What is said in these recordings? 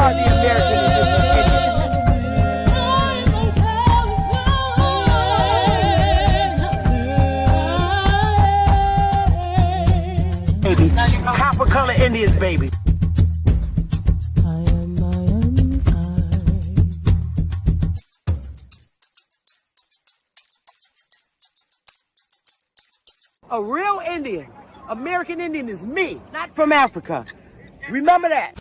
are the American Indians. Copper color Indians, baby. A real Indian, American Indian is me, not from Africa. Remember that.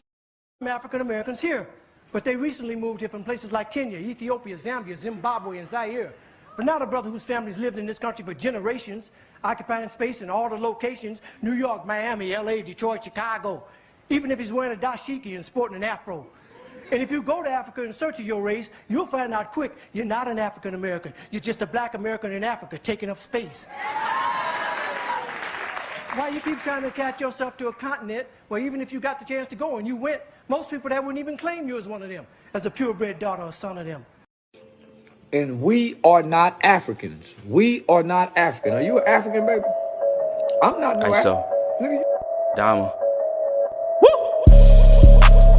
African Americans here, but they recently moved here from places like Kenya, Ethiopia, Zambia, Zimbabwe, and Zaire. But now the brother whose family's lived in this country for generations, occupying space in all the locations, New York, Miami, LA, Detroit, Chicago, even if he's wearing a dashiki and sporting an afro. And if you go to Africa in search of your race, you'll find out quick, you're not an African American. You're just a black American in Africa taking up space. Why you keep trying to attach yourself to a continent where even if you got the chance to go and you went, most people that wouldn't even claim you as one of them, as a purebred daughter or son of them. And we are not Africans. We are not African. Are you an African, baby? I'm not no African. Look at you. Dama.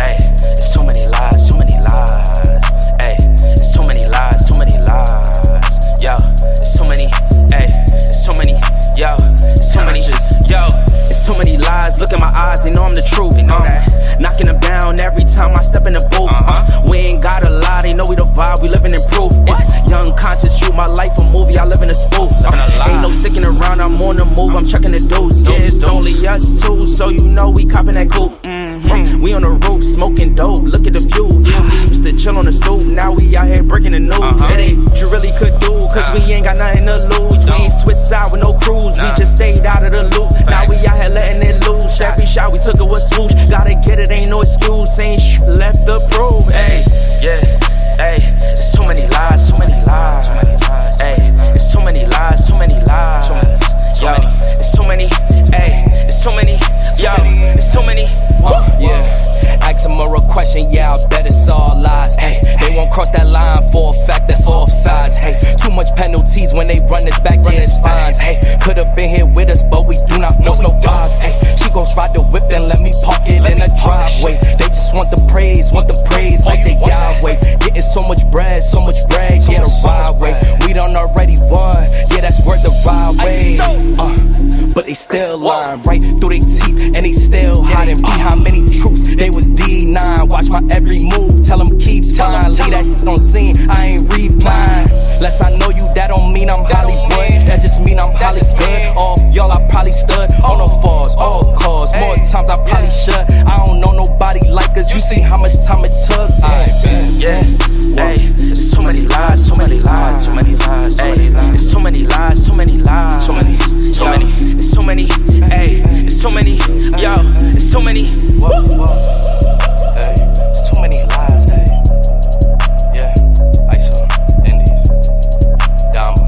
Hey, it's so many lies, so many lies. Hey, it's so many lies, so many lies. Yo, it's so many, hey, it's so many, yo, it's so many, yo, it's so many lies. Look in my eyes, they know I'm the truth. They know that. Knocking them down every time I step in the booth. We ain't gotta lie, they know we the vibe, we living in proof. It's young conscious you, my life a movie, I live in a spoof. Ain't no sticking around, I'm on the move, I'm checking the dudes. Yeah, it's only us two, so you know we copping that coupe. We on the roof, smoking dope, look at the view. Yeah, we used to chill on the stoop, now we out here breaking the news. It ain't what you really could do, cause we ain't got nothing to lose. We ain't switched side with no cruise, we just stayed out of the loop. Now we out here letting it loose, every shot we took it was swoosh. Gotta get it, ain't no excuse, ain't shit left to prove. Hey, yeah, hey, there's so many lies, so many lies. Hey, there's so many lies, so many lies. Yo, there's so many, hey, there's so many, yo, there's so many. Yeah, ask a moral question, yeah, I bet it's all lies. Hey, they won't cross that line for a fact that's offsides. Hey, too much penalties when they run this back, yeah, it's fines. Hey, could've been here with us, but we do not force no vibes. Hey, she gon' ride the whip and let me park it in the driveway. They just want the praise like they Yahweh. Getting so much bread, yeah, the ride way. We done already won, yeah, that's worth the ride way. But they still lying right through their teeth, and they still hiding behind many truths. They was D9, watch my every move, tell them keep time. Leave that shit on scene, I ain't replying. Less I know you, that don't mean I'm Hollywood. That just mean I'm Hollywood. All y'all, I probably stood on the falls, all cause. More times I probably should. I don't know nobody like us. You see how much time it took. Yeah, hey, there's so many lies, so many lies, so many lies. Hey, there's so many lies, so many lies, so many, there's so many, hey, there's so many, yo, there's so many. Hey, there's too many lies, hey. Yeah, like some Indies, Dama.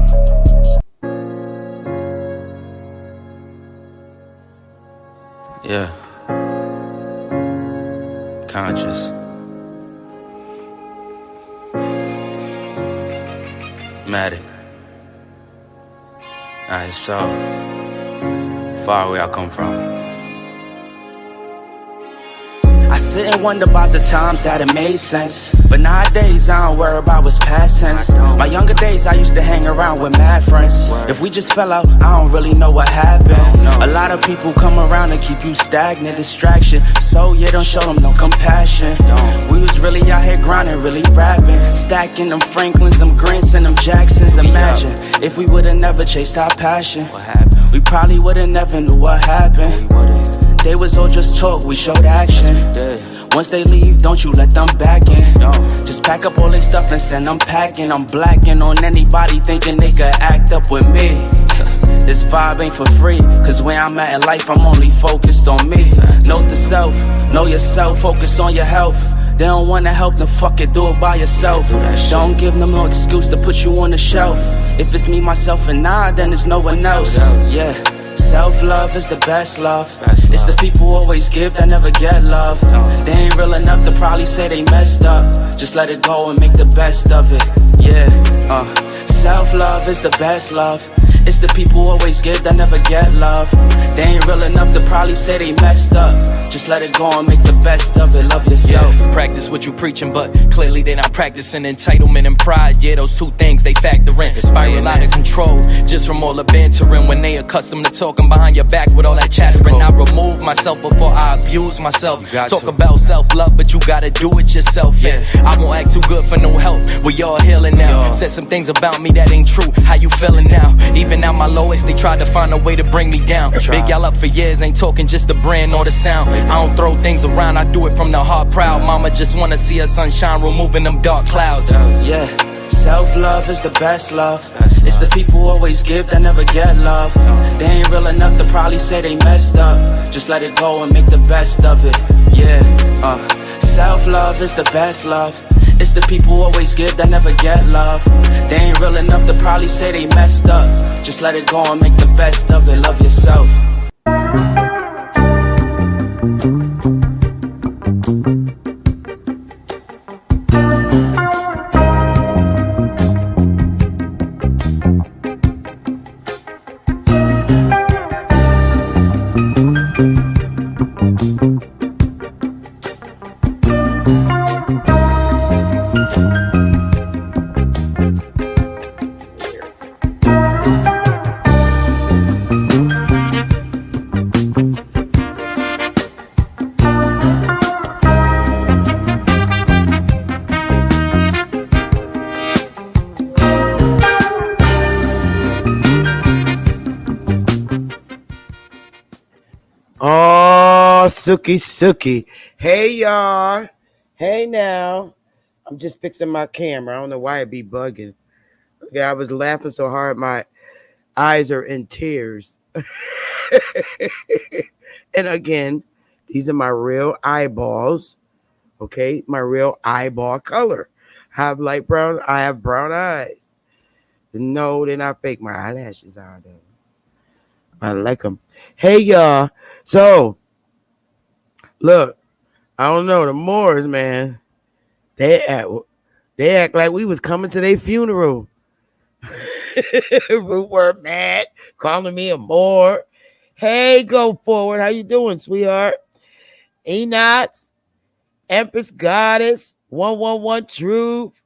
Yeah, conscious. Matic. Alright, so far where I come from. I sit and wonder about the times that it made sense, but nowadays I don't worry about what's past tense. My younger days I used to hang around with mad friends. If we just fell out, I don't really know what happened. A lot of people come around and keep you stagnant, distraction. So yeah, don't show them no compassion. We was really out here grinding, really rapping, stacking them Franklins, them Grants, and them Jacksons. Imagine if we would've never chased our passion, we probably would've never knew what happened. They was all just talk, we showed action. Once they leave, don't you let them back in. Just pack up all their stuff and send them packing. I'm blacking on anybody thinking they could act up with me. This vibe ain't for free, cause where I'm at in life, I'm only focused on me. Note the self, know yourself, focus on your health. They don't wanna help, then fuck it, do it by yourself. Don't give them no excuse to put you on the shelf. If it's me, myself, and I, then it's no one else. Yeah. Self-love is the best love. It's the people who always give that never get love. They ain't real enough to probably say they messed up. Just let it go and make the best of it. Yeah, self-love is the best love. It's the people who always give that never get love. They ain't real enough to probably say they messed up. Just let it go and make the best of it. Love yourself. Yeah, practice what you preaching, but clearly they not practicing entitlement and pride. Yeah, those two things they factor in. Spiral out of control just from all the bantering. When they accustomed to talking behind your back with all that chattering. I remove myself before I abuse myself. Talk about self-love, but you gotta do it yourself. Yeah, I won't act too good for no help. We all healing now. Said some things about me that ain't true. How you feeling now? Even at my lowest, they tried to find a way to bring me down. Big y'all up for years, ain't talking just the brand or the sound. I don't throw things around, I do it from the heart proud. Mama just wanna see her sunshine, removing them dark clouds. Yeah, self-love is the best love. It's the people who always give that never get love. They ain't real enough to probably say they messed up. Just let it go and make the best of it. Yeah, self-love is the best love. It's the people who always give that never get love. They ain't real enough to probably say they messed up. Just let it go and make the best of it. Love yourself. Suki. Hey, y'all. Hey, now. I'm just fixing my camera. I don't know why it be bugging. Yeah, I was laughing so hard, my eyes are in tears. And again, these are my real eyeballs. Okay, my real eyeball color. I have light brown. I have brown eyes. No, they're not fake. My eyelashes are though. I like them. Hey, y'all. So, look, I don't know, the Moors, man, they act like we was coming to their funeral. We were mad, calling me a Moor. Hey, go forward. How you doing, sweetheart? Enots, Empress Goddess, 111 Truth.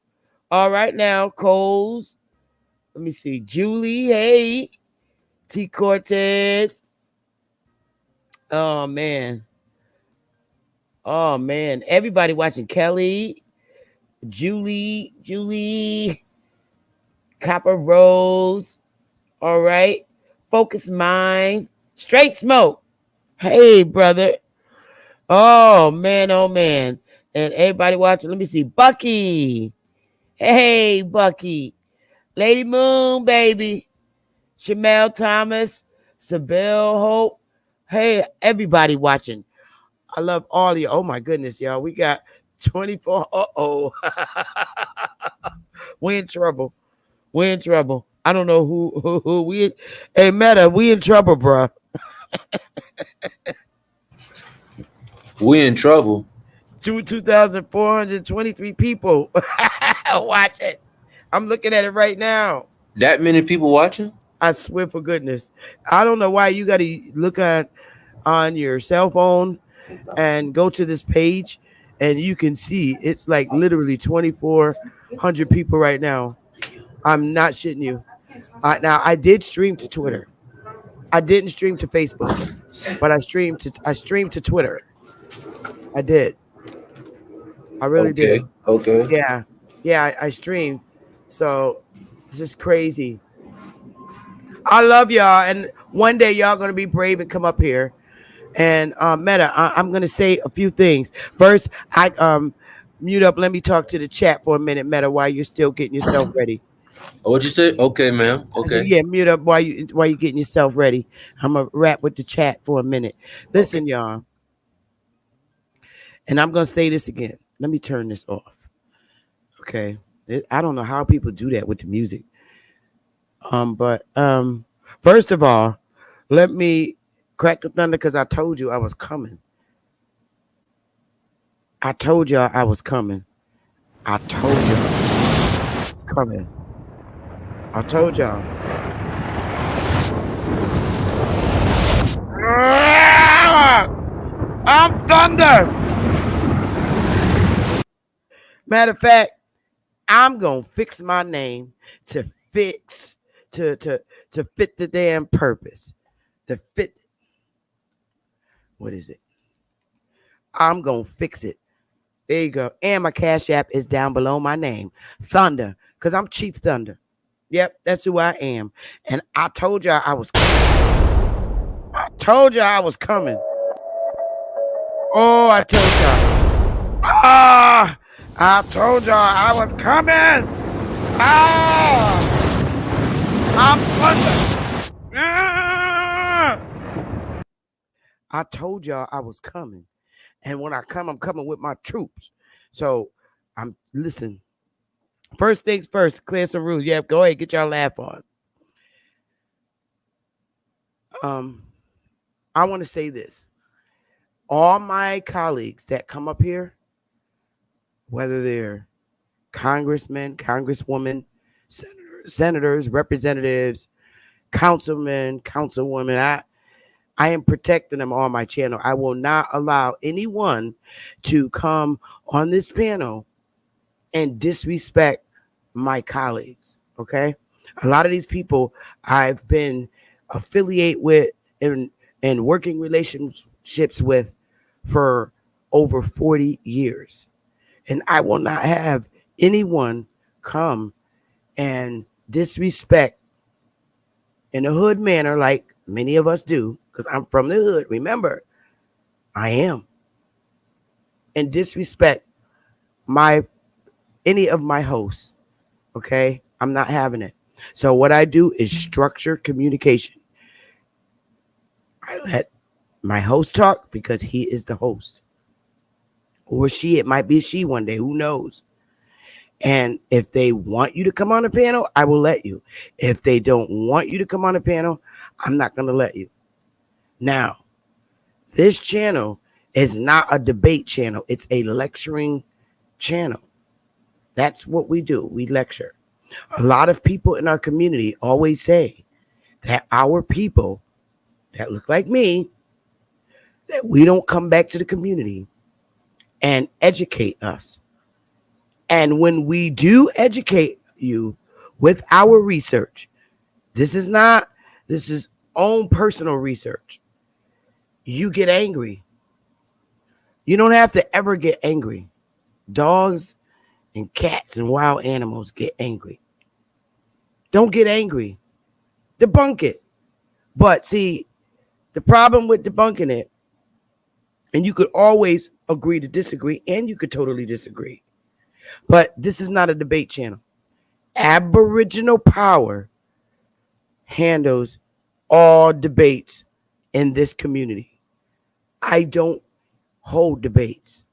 All right now, Coles. Let me see. Julie, hey. T. Cortez. Oh, man. Everybody watching. Kelly, Julie, Copper Rose. All right. Focus Mind. Straight Smoke. Hey, brother. Oh, man. And everybody watching. Let me see. Bucky. Hey, Bucky. Lady Moon, baby. Shamel Thomas. Sybil Hope. Hey, everybody watching. I love all of you. Oh my goodness, y'all. We got 24. Uh-oh. We in trouble. I don't know who we. Hey, Meta, we in trouble, bro. We in trouble. 2,423 people watch it. I'm looking at it right now. That many people watching? I swear for goodness. I don't know why you got to look at on your cell phone and go to this page and you can see it's like literally 2,400 people right now. I'm not shitting you. Now I did stream to Twitter. I didn't stream to Facebook, but I streamed to Twitter. I did. I really did. Okay. Yeah, I streamed. So this is crazy. I love y'all, and one day y'all gonna be brave and come up here. And Meta, I'm gonna say a few things. First, I mute up. Let me talk to the chat for a minute, Meta, while you're still getting yourself ready. What'd you say? Okay, ma'am. Okay. So, yeah, mute up while you're getting yourself ready. I'm gonna rap with the chat for a minute. Listen, y'all, and I'm gonna say this again. Let me turn this off. Okay, I don't know how people do that with the music. But first of all, let me crack the thunder because I told you I was coming. I told y'all I was coming. I told y'all I was coming. I told y'all. thunder. Matter of fact, I'm gonna fix my name to fix to fit the damn purpose. To fit, what is it? I'm gonna fix it. There you go. And my Cash App is down below my name, Thunder, because I'm Chief Thunder. Yep, that's who I am. And I told y'all I was coming. I told y'all I was coming. Oh, I told y'all. Ah, I told y'all I was coming. Ah, I'm Thunder. Ah. I told y'all I was coming. And when I come, I'm coming with my troops. So listen. First things first, clear some rules. Yeah, go ahead, get y'all laugh on. I want to say this. All my colleagues that come up here, whether they're congressmen, congresswomen, senators, representatives, councilmen, councilwomen, I am protecting them on my channel. I will not allow anyone to come on this panel and disrespect my colleagues, okay? A lot of these people I've been affiliate with and working relationships with for over 40 years. And I will not have anyone come and disrespect in a hood manner like many of us do, because I'm from the hood. Remember, I am. And disrespect any of my hosts. Okay? I'm not having it. So what I do is structure communication. I let my host talk because he is the host. Or she, it might be she one day, who knows? And if they want you to come on the panel, I will let you. If they don't want you to come on the panel, I'm not going to let you. Now, this channel is not a debate channel. It's a lecturing channel. That's what we do. We lecture. A lot of people in our community always say that our people that look like me, that we don't come back to the community and educate us. And when we do educate you with our research, this is own personal research. You get angry. You don't have to ever get angry. Dogs and cats and wild animals get angry. Don't get angry. Debunk it. But see, the problem with debunking it, and you could always agree to disagree, and you could totally disagree. But this is not a debate channel. Aboriginal power handles all debates in this community. I don't hold debates.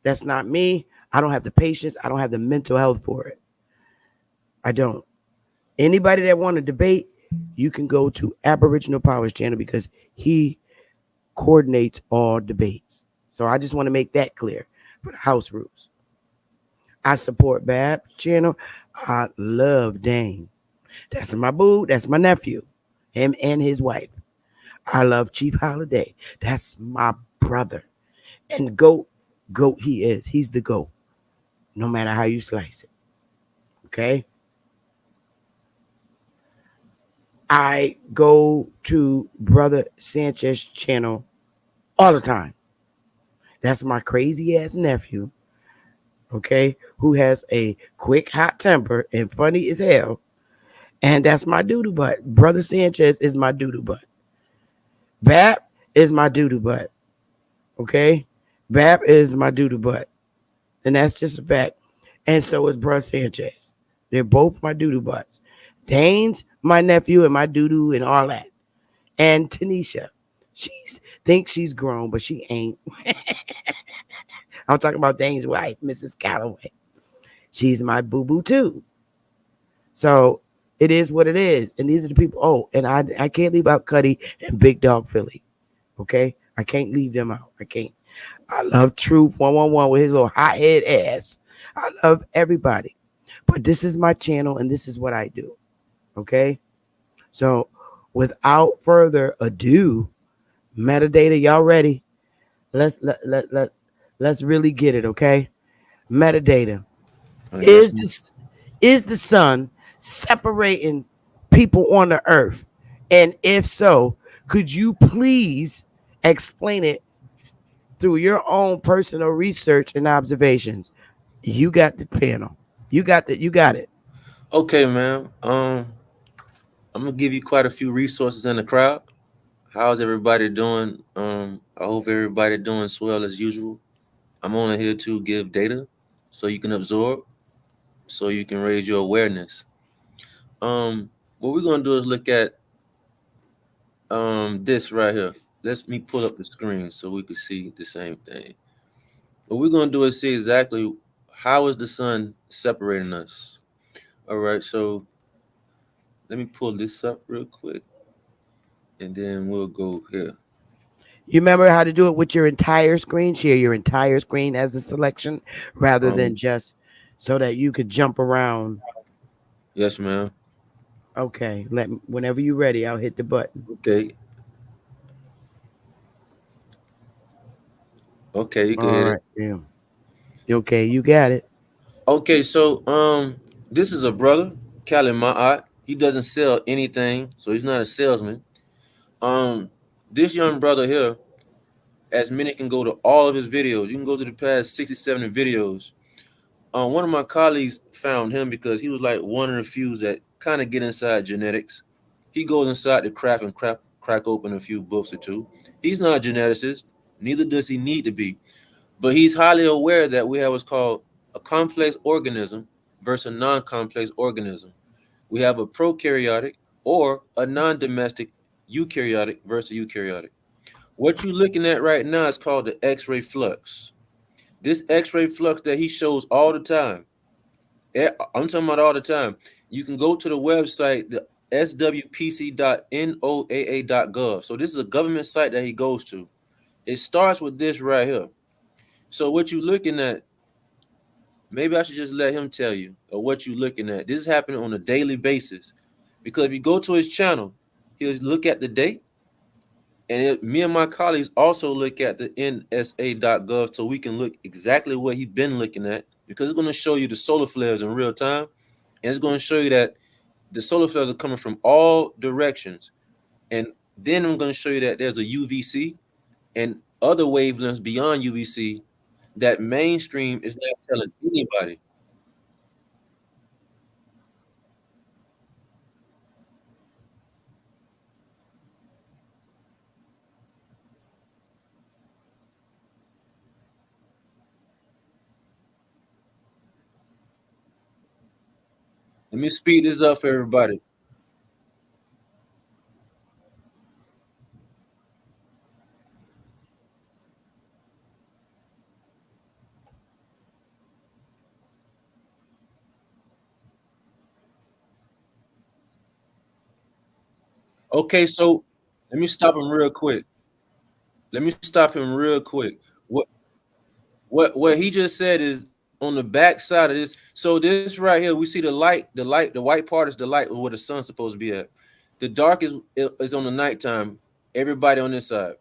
That's not me. I don't have the patience. I don't have the mental health for it. I don't. Anybody that want to debate, you can go to Aboriginal Powers channel because he coordinates all debates. So I just want to make that clear for the house rules. I support Bab's channel. I love Dane. That's my boo. That's my nephew. Him and his wife. I love Chief Holiday. That's my brother. And goat he is. He's the goat. No matter how you slice it. Okay? I go to Brother Sanchez channel all the time. That's my crazy ass nephew. Okay? Who has a quick hot temper and funny as hell. And that's my doodoo butt. Brother Sanchez is my doodoo butt. Bap is my doodoo butt. Okay? Bap is my doodoo butt. And that's just a fact. And so is Brother Sanchez. They're both my doodoo butts. Dane's my nephew and my doodoo and all that. And Tanisha. She thinks she's grown, but she ain't. I'm talking about Dane's wife, Mrs. Calloway. She's my boo-boo too. So it is what it is. And these are the people. Oh, and I can't leave out Cuddy and Big Dog Philly. Okay? I can't leave them out. I can't. I love Truth 111 with his little hothead ass. I love everybody. But this is my channel and this is what I do. Okay? So without further ado, metadata, y'all ready? Let's really get it, okay? Metadata. Yes, Is this is the sun separating people on the earth? And if so, could you please explain it through your own personal research and observations? You got the panel. You got it. okay, man. I'm gonna give you quite a few resources in the crowd. How's everybody doing? I hope everybody doing swell as usual. I'm only here to give data so you can absorb, so you can raise your awareness. What we're gonna do is look at this right here. Let me pull up the screen so we can see the same thing. What we're gonna do is see exactly how is the sun separating us. All right, so let me pull this up real quick, and then we'll go here. You remember how to do it with your entire screen? Share your entire screen as a selection rather than Um, just so that you could jump around. yes, ma'am. Okay, whenever you're ready, I'll hit the button. Okay, okay, you can All hit right, it. yeah. Okay, you got it. Okay, so this is a brother, Kali Ma'at. He doesn't sell anything, so he's not a salesman. Um, this young brother here, as many can go to all of his videos. You can go to the past 60, 70 videos. One of my colleagues found him because he was like one of the few that kind of get inside genetics. He goes inside the craft and crack open a few books or two. He's not a geneticist, neither does he need to be, but he's highly aware that we have what's called a complex organism versus a non-complex organism. We have a prokaryotic or a non-domestic eukaryotic versus eukaryotic. What you're looking at right now is called the X-ray flux. This X-ray flux that he shows all the time. I'm talking about all the time. You can go to the website, the swpc.noaa.gov. So this is a government site that he goes to. It starts with this right here. So what you're looking at, maybe I should just let him tell you what you're looking at. This is happening on a daily basis. Because if you go to his channel, he'll look at the date. And me and my colleagues also look at the nsa.gov so we can look exactly what he's been looking at because it's going to show you the solar flares in real time. And it's going to show you that the solar flares are coming from all directions. And then I'm going to show you that there's a UVC and other wavelengths beyond UVC that mainstream is not telling anybody. Let me speed this up for everybody. Okay, so let me stop him real quick. Let me stop him real quick. What he just said is on the back side of this. So this right here, we see the white part is the light where the sun's supposed to be at. The dark is on the nighttime. Everybody on this side.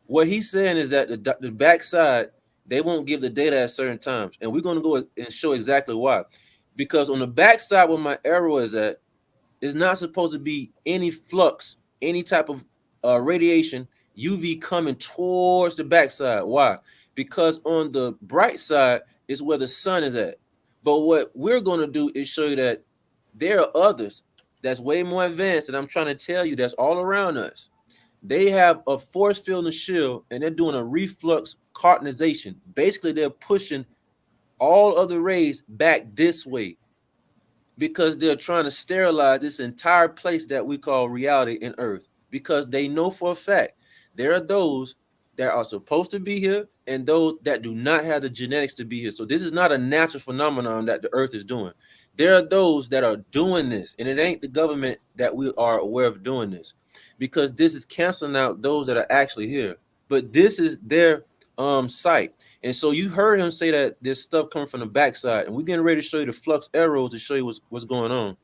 What he's saying is that the back side they won't give the data at certain times, and we're gonna go and show exactly why. Because on the back side where my arrow is at, is not supposed to be any flux, any type of radiation, UV coming towards the backside. Why? Because on the bright side is where the sun is at. But what we're going to do is show you that there are others that's way more advanced that I'm trying to tell you that's all around us. They have a force field in the shield and they're doing a reflux cartonization. Basically, they're pushing all of the rays back this way because they're trying to sterilize this entire place that we call reality in earth because they know for a fact there are those that are supposed to be here and those that do not have the genetics to be here. So this is not a natural phenomenon that the earth is doing. There are those that are doing this, and it ain't the government that we are aware of doing this because this is canceling out those that are actually here. But this is their site. And so you heard him say that there's stuff coming from the backside, and we're getting ready to show you the flux arrows to show you what's going on.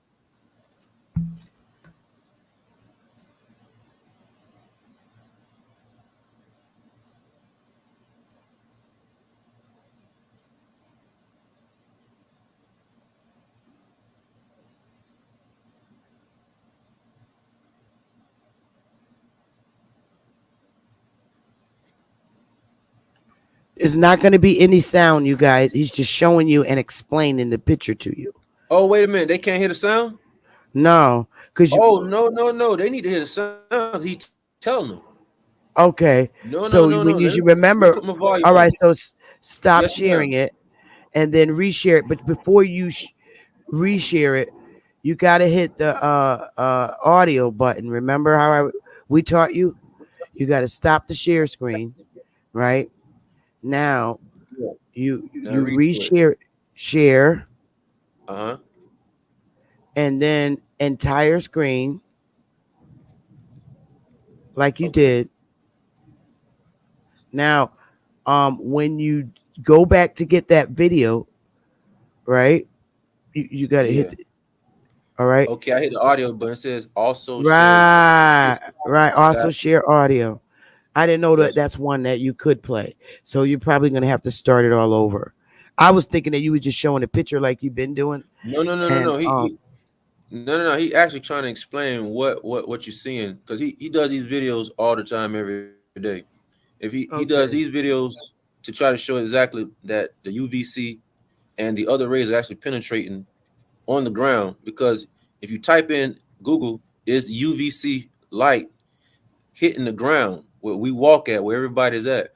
It's not going to be any sound, you guys. He's just showing you and explaining the picture to you. Oh, wait a minute. They can't hear the sound? No, because you. Oh, no. They need to hear the sound. He telling them. Okay, No. so when you should Let me put remember. my volume All up. right, so stop Yes, sharing ma'am. it and then reshare it. But before you reshare it, you got to hit the audio button. Remember how we taught you? You got to stop the share screen, right? Now Yeah. Now you read to it. share, Uh-huh. and then entire screen like you Okay. did. Now, when you go back to get that video, right? You got to hit. Yeah. All right. Okay, I hit the audio button. It says also share. Right. Also Got share audio. I didn't know that yes. that's one that you could play. So you're probably gonna have to start it all over. I was thinking that you were just showing a picture like you've been doing, and No. No. He actually trying to explain what you're seeing because he does these videos all the time every day. If he does these okay. videos to try to show exactly that the UVC and the other rays are actually penetrating on the ground because if you type in Google is UVC light hitting the ground where we walk at, where everybody's at.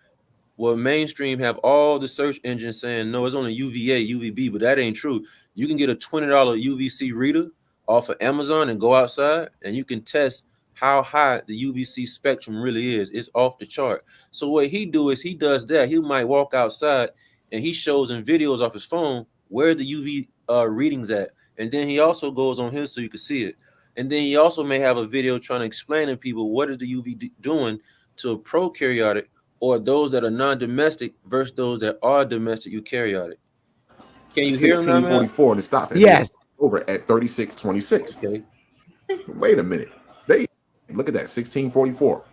Well, mainstream have all the search engines saying no, it's only UVA, UVB, but that ain't true. You can get a $20 UVC reader off of Amazon and go outside, and you can test how high the UVC spectrum really is. It's off the chart. So what he do is he does that. He might walk outside and he shows in videos off his phone where the UV readings at, and then he also goes on his so you can see it. And then he also may have a video trying to explain to people what is the UV doing to a prokaryotic or those that are non-domestic versus those that are domestic eukaryotic. Can you hear him now, man? 1644 and it stops, and then it's Yes. over at 3626. Okay. Wait a minute. They look at that 1644.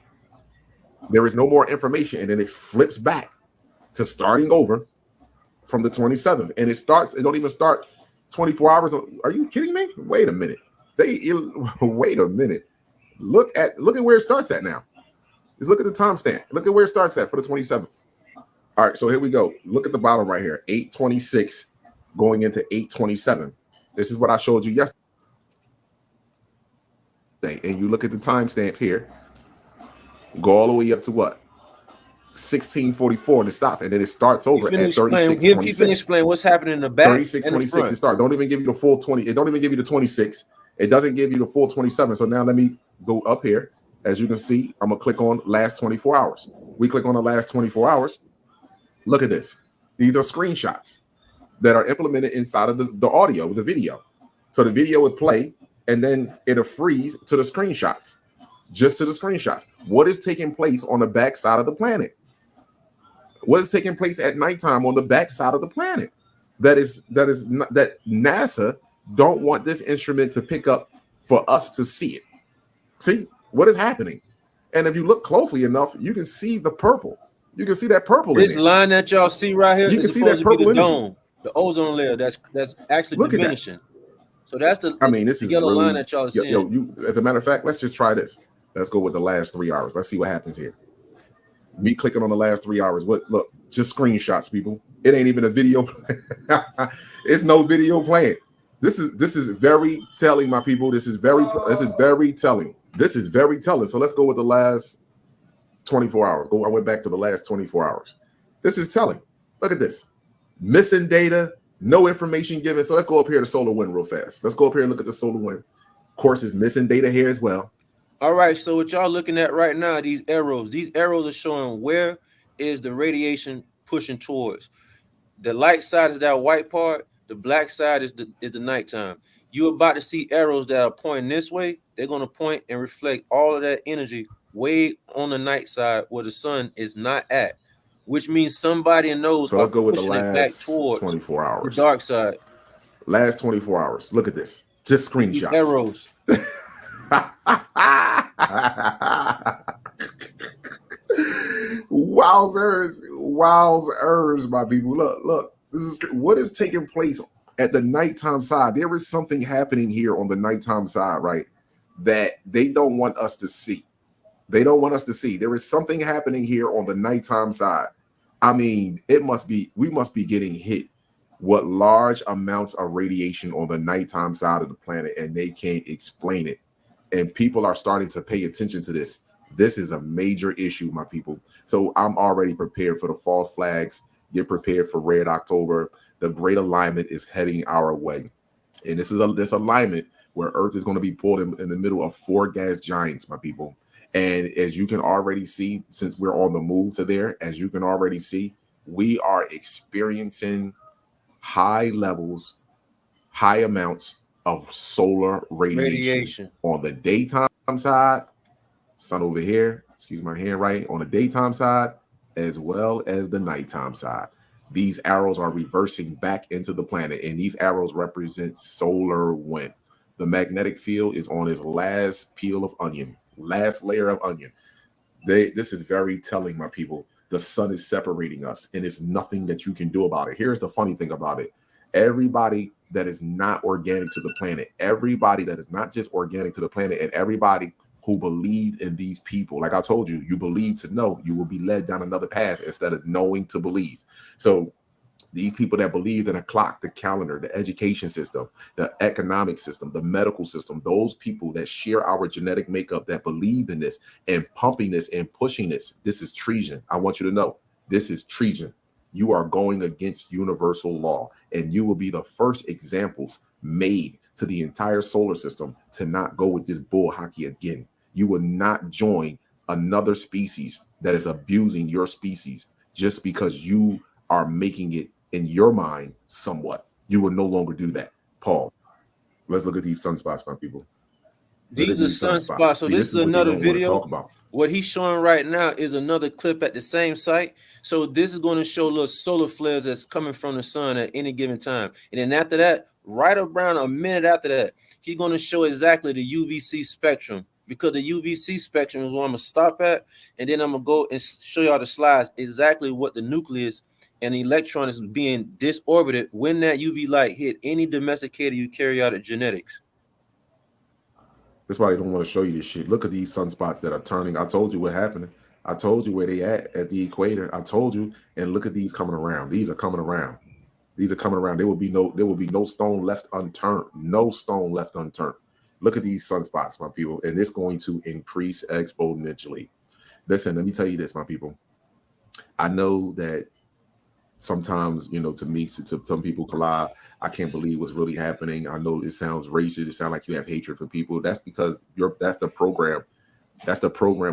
There is no more information, and then it flips back to starting over from the 27th, and it don't even start 24 hours. Are you kidding me? Wait a minute. Wait a minute. Look at where it starts at now. Just look at the timestamp. Look at where it starts at for the 27th. All right, so here we go. Look at the bottom right here. 826 going into 827. This is what I showed you yesterday. And you look at the timestamps here. Go all the way up to what? 1644 and it stops, and then it starts over at 3626. He can explain what's happening in the back 3626 it starts. Don't even give you the full 20. It don't even give you the 26. It doesn't give you the full 27. So now let me go up here. As you can see, I'm gonna click on last 24 hours. We click on the last 24 hours. Look at this. These are screenshots that are implemented inside of the audio, the video. So the video would play and then it'll freeze to the screenshots, just to the screenshots. What is taking place on the back side of the planet? What is taking place at nighttime on the back side of the planet? That NASA don't want this instrument to pick up for us to see it. See what is happening? And if you look closely enough, you can see the purple. You can see that purple. This line that y'all see right here, you can see that purple the dome, the ozone layer that's actually look diminishing. At that. So that's the this is yellow really, line that y'all are seeing. As a matter of fact, let's just try this. Let's go with the last 3 hours. Let's see what happens here. Me clicking on the last 3 hours. Look, just screenshots, people. It ain't even a video. It's no video playing. This is very telling, my people. This is very telling. This is very telling. So let's go with the last 24 hours. I went back to the last 24 hours. This is telling. Look at this. Missing data, no information given. So let's go up here to solar wind real fast. Let's go up here and look at the solar wind. Of course, it's missing data here as well. All right, so what y'all looking at right now, these arrows are showing where is the radiation pushing towards. The light side is that white part, the black side is the nighttime. You're about to see arrows that are pointing this way. They're going to point and reflect all of that energy way on the night side where the sun is not at, which means somebody knows. So let's go with the last back towards 24 hours. The dark side. Last 24 hours. Look at this. Just screenshots. These arrows. Wowzers, my people. Look. This is what is taking place at the nighttime side. There is something happening here on the nighttime side, right? That they don't want us to see. They don't want us to see. There is something happening here on the nighttime side I mean, we must be getting hit with large amounts of radiation on the nighttime side of the planet, and they can't explain it. And people are starting to pay attention to this. This is a major issue, my people. So I'm already prepared for the false flags. Get prepared for Red October. The great alignment is heading our way. And this alignment where Earth is going to be pulled in the middle of 4 gas giants, my people. And as you can already see, since we're on the move to there, as you can already see, we are experiencing high levels, high amounts of solar radiation. On the daytime side, sun over here, excuse my handwriting, on the daytime side, as well as the nighttime side. These arrows are reversing back into the planet, and these arrows represent solar wind. The magnetic field is on its last peel of onion, last layer of onion. This is very telling, my people. The sun is separating us, and it's nothing that you can do about it. Here's the funny thing about it. Everybody that is not organic to the planet, everybody that is not just organic to the planet, and everybody who believed in these people, like I told you, you believe to know, you will be led down another path instead of knowing to believe. So these people that believe in a clock, the calendar, the education system, the economic system, the medical system, those people that share our genetic makeup, that believe in this and pumping this and pushing this is treason. I want you to know this is treason. You are going against universal law, and you will be the first examples made to the entire solar system to not go with this bull hockey again. You will not join another species that is abusing your species just because you are making it in your mind somewhat. You will no longer do that. Paul, let's look at these sunspots, my people. These are sunspots. So this is another video. What he's showing right now is another clip at the same site. So this is going to show little solar flares that's coming from the sun at any given time. And then after that, right around a minute after that, he's going to show exactly the UVC spectrum, because the UVC spectrum is where I'm going to stop at. And then I'm going to go and show y'all the slides exactly what the nucleus and the electron is being disorbited when that UV light hit any domesticated eukaryotic genetics. That's why they don't want to show you this shit. Look at these sunspots that are turning. I told you what happened. I told you where they at the equator. I told you, and look at these coming around. These are coming around. These are coming around. There will be no stone left unturned. No stone left unturned. Look at these sunspots, my people, and it's going to increase exponentially. Listen, let me tell you this, my people. I know that sometimes, to me, to some people, collide. I can't believe what's really happening. I know it sounds racist. It sounds like you have hatred for people. That's because that's the program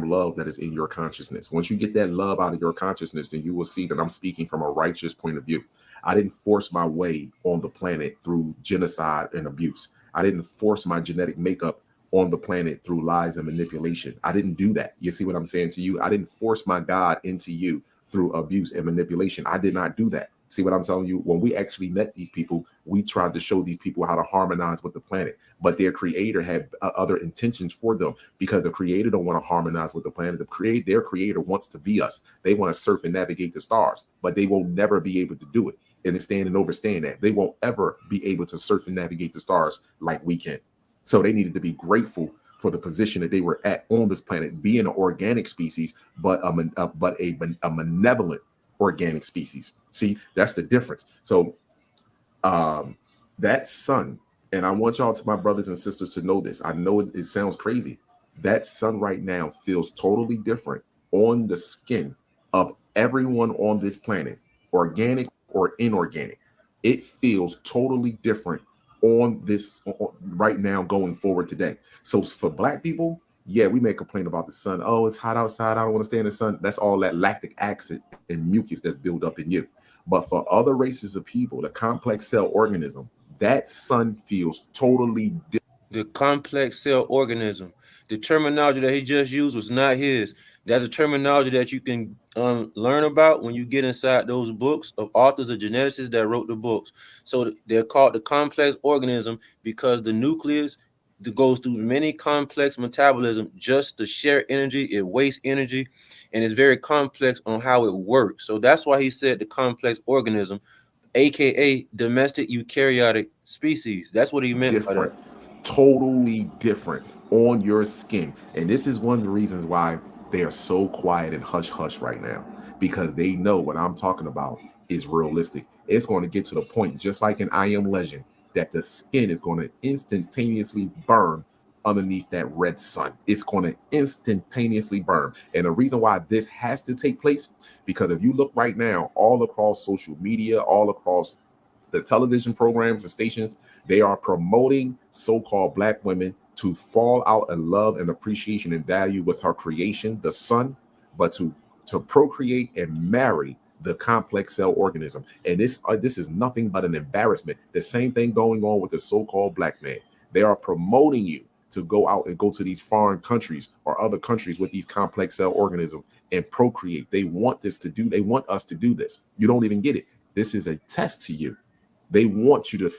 love that is in your consciousness. Once you get that love out of your consciousness, then you will see that I'm speaking from a righteous point of view. I didn't force my way on the planet through genocide and abuse. I didn't force my genetic makeup on the planet through lies and manipulation. I didn't do that. You see what I'm saying to you? I didn't force my God into you through abuse and manipulation. I did not do that. See what I'm telling you? When we actually met these people, we tried to show these people how to harmonize with the planet, but their creator had other intentions for them, because the creator don't want to harmonize with the planet. Their creator wants to be us. They want to surf and navigate the stars, but they will never be able to do it. Understand and overstand that. They won't ever be able to surf and navigate the stars like we can. So they needed to be grateful for the position that they were at on this planet, being an organic species, but a malevolent organic species. See, that's the difference. So that sun, and I want y'all, to my brothers and sisters, to know this. I know it sounds crazy. That sun right now feels totally different on the skin of everyone on this planet, organic or inorganic. It feels totally different on this right now going forward today. So for black people, yeah, we may complain about the sun. Oh, it's hot outside. I don't want to stay in the sun. That's all that lactic acid and mucus that's built up in you. But for other races of people, the complex cell organism, that sun feels totally different. The complex cell organism. The terminology that he just used was not his. That's a terminology that you can learn about when you get inside those books of authors of geneticists that wrote the books. So they're called the complex organism because the nucleus that goes through many complex metabolism just to share energy. It wastes energy, and it's very complex on how it works. So that's why he said the complex organism, aka domestic eukaryotic species. That's what he meant by that. Totally different on your skin. And this is one of the reasons why they are so quiet and hush hush right now. because they know what I'm talking about is realistic. It's going to get to the point, just like in I Am Legend, that the skin is going to instantaneously burn underneath that red sun. It's going to instantaneously burn. And the reason why this has to take place, because if you look right now, all across social media, all across the television programs and stations, they are promoting so-called black women to fall out in love and appreciation and value with her creation, the sun, but to procreate and marry the complex cell organism. And this is nothing but an embarrassment. The same thing going on with the so-called black man. They are promoting you to go out and go to these foreign countries or other countries with these complex cell organisms and procreate. They want us to do this. You don't even get it. This is a test to you. They want you to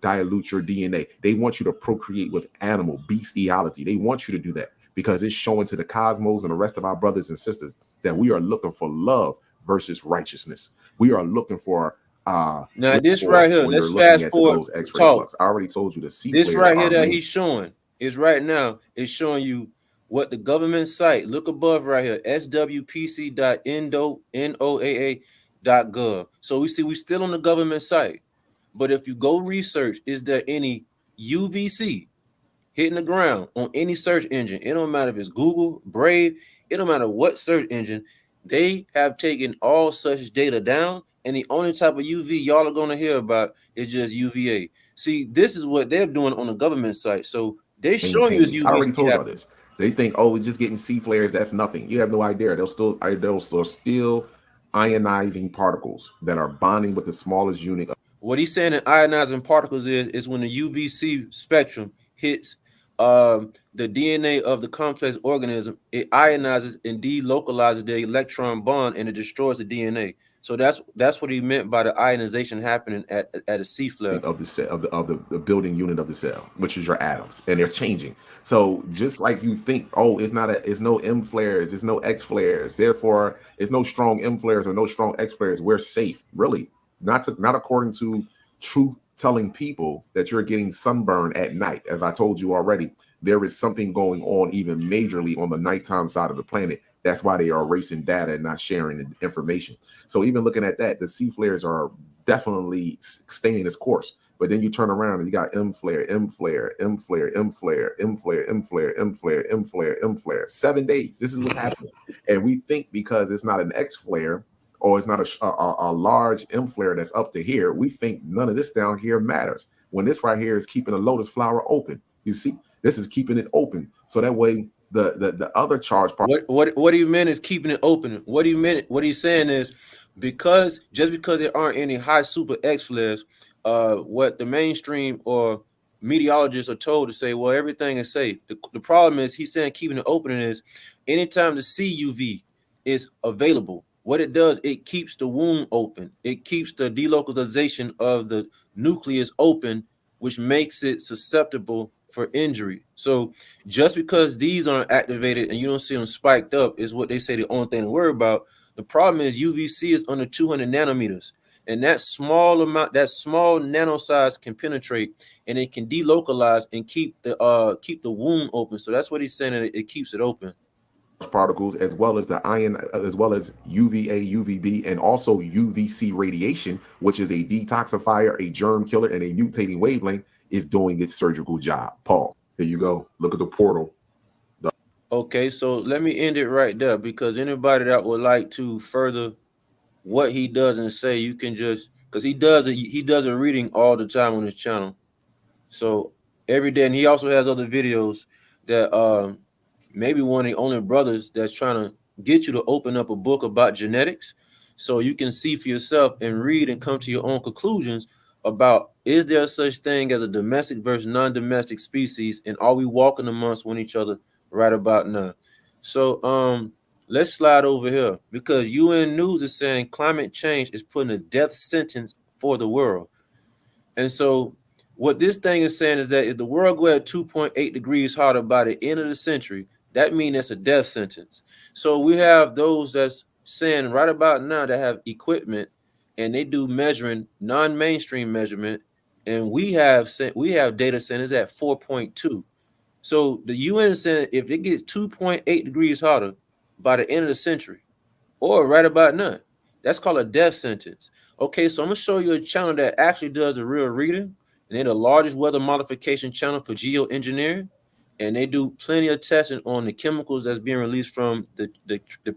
dilute your DNA. They want you to procreate with animal bestiality. They want you to do that because it's showing to the cosmos and the rest of our brothers and sisters that we are looking for love versus righteousness. We are looking for now this right here. Let's fast forward. Talk. I already told you the C this right here that he's showing is right now. It's showing you what the government site. Look above right here. swpc.noaa.gov. So we see we still on the government site. But if you go research, is there any UVC hitting the ground on any search engine? It don't matter if it's Google, Brave, it don't matter what search engine. They have taken all such data down, and the only type of UV y'all are going to hear about is just UVA. See, this is what they're doing on the government site. So they're showing you UVC. I already told you this. They think, oh, it's just getting C flares. That's nothing. You have no idea. They'll still ionizing particles that are bonding with the smallest unit. What he's saying in ionizing particles is when the UVC spectrum hits the DNA of the complex organism, it ionizes and delocalizes the electron bond and it destroys the DNA. So that's what he meant by the ionization happening at a C flare of the cell of the building unit of the cell, which is your atoms, and they're changing. So just like you think, oh, it's no M flares, it's no X flares, therefore it's no strong M flares or no strong X flares. We're safe, really. Not according to truth-telling people that you're getting sunburn at night. As I told you already, there is something going on even majorly on the nighttime side of the planet. That's why they are erasing data and not sharing the information. So even looking at that, the C flares are definitely staying its course. But then you turn around and you got M flare, M flare, M flare, M flare, M flare, M flare, M flare, M flare, M flare. 7 days. This is what's happening. And we think because it's not an X flare, or it's not a large M flare that's up to here, we think none of this down here matters. When this right here is keeping a lotus flower open. You see, this is keeping it open. So that way the other charge part. What he meant is keeping it open. What he's saying is because there aren't any high super X flares, what the mainstream or meteorologists are told to say, well, everything is safe. The problem is he's saying keeping it open is anytime the CUV is available, what it does, it keeps the wound open. It keeps the delocalization of the nucleus open, which makes it susceptible for injury. So just because these aren't activated and you don't see them spiked up is what they say the only thing to worry about. The problem is UVC is under 200 nanometers. And that small nano size can penetrate and it can delocalize and keep the wound open. So that's what he's saying, that it keeps it open. Particles as well as the ion, as well as UVA, UVB, and also UVC radiation, which is a detoxifier, a germ killer, and a mutating wavelength, is doing its surgical job. Paul, here you go. Look at the portal. Okay, so let me end it right there, because anybody that would like to further what he doesn't say, you can just, because he does a reading all the time on his channel. So every day, and he also has other videos that maybe one of the only brothers that's trying to get you to open up a book about genetics so you can see for yourself and read and come to your own conclusions about, is there such thing as a domestic versus non-domestic species, and are we walking amongst one each other right about now? So let's slide over here, because UN News is saying climate change is putting a death sentence for the world. And so what this thing is saying is that if the world go at 2.8 degrees hotter by the end of the century, that means that's a death sentence. So we have those that's saying right about now that have equipment and they do measuring, non-mainstream measurement, and we have data centers at 4.2. So the UN is saying if it gets 2.8 degrees hotter by the end of the century, or right about none. That's called a death sentence. Okay, so I'm gonna show you a channel that actually does the real reading, and they're the largest weather modification channel for geoengineering, and they do plenty of testing on the chemicals that's being released from the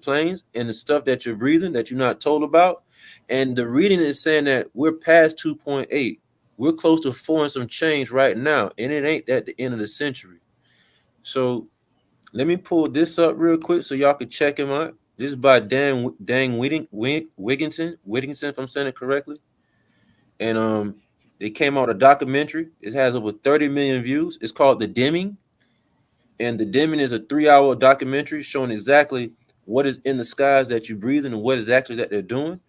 planes and the stuff that you're breathing that you're not told about. And the reading is saying that we're past 2.8. We're close to 4 and some change right now, and it ain't at the end of the century. So let me pull this up real quick so y'all can check him out. This is by Dan Wigginton, if I'm saying it correctly. And they came out a documentary. It has over 30 million views. It's called The Dimming. And The Dimming is a 3-hour documentary showing exactly what is in the skies that you breathe and what is actually that they're doing.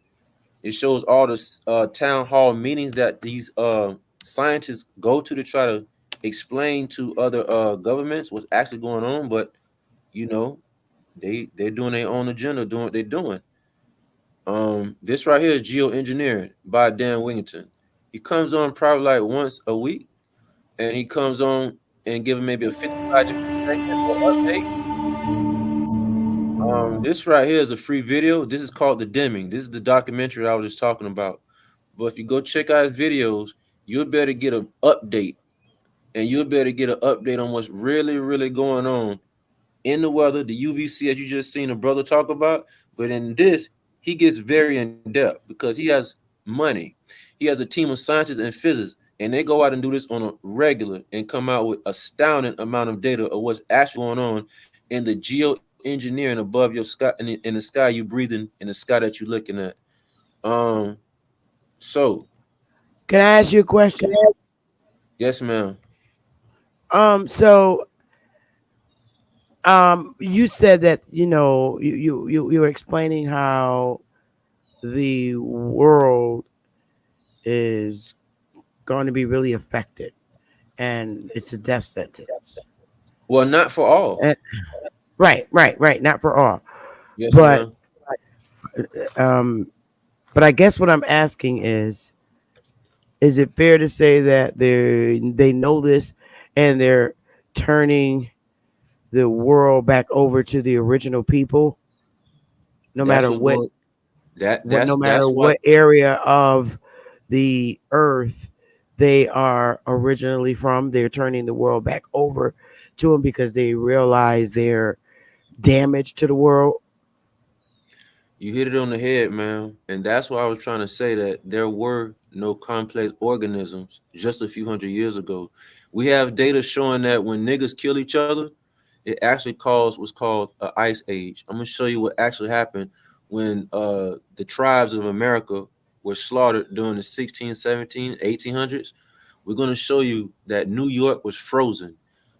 It shows all the town hall meetings that these scientists go to try to explain to other governments what's actually going on. But you know, they're doing their own agenda, doing what they're doing. This right here is geoengineering by Dan Wingington. He comes on probably like once a week, and he comes on and give him maybe a 55 different segment or update. This right here is a free video. This is called The Dimming. This is the documentary I was just talking about. But if you go check out his videos, you'll better get an update, and you'll better get an update on what's really, really going on in the weather, the UVC, as you just seen a brother talk about. But in this, he gets very in depth because he has money. He has a team of scientists and physicists, and they go out and do this on a regular and come out with astounding amount of data of what's actually going on in the geoengineering above your sky, in the sky you breathing, in the sky that you're looking at. So Can I ask you a question? yes, ma'am. So you said that you were explaining how the world is going to be really affected, and it's a death sentence. Well, not for all. And, right. Not for all, Yes, but ma'am. but I guess what I'm asking is it fair to say that they know this and they're turning the world back over to the original people, no That's matter what's what, going. no matter That's why. what area of the earth they are originally from? They're turning the world back over to them because they realize their damage to the world. You hit it on the head, man. And that's why I was trying to say that there were no complex organisms just a few hundred years ago. We have data showing that when niggas kill each other, it actually caused what's called an ice age. I'm gonna show you what actually happened when the tribes of America were slaughtered during the 16, 17, 1800s. We're gonna show you that New York was frozen.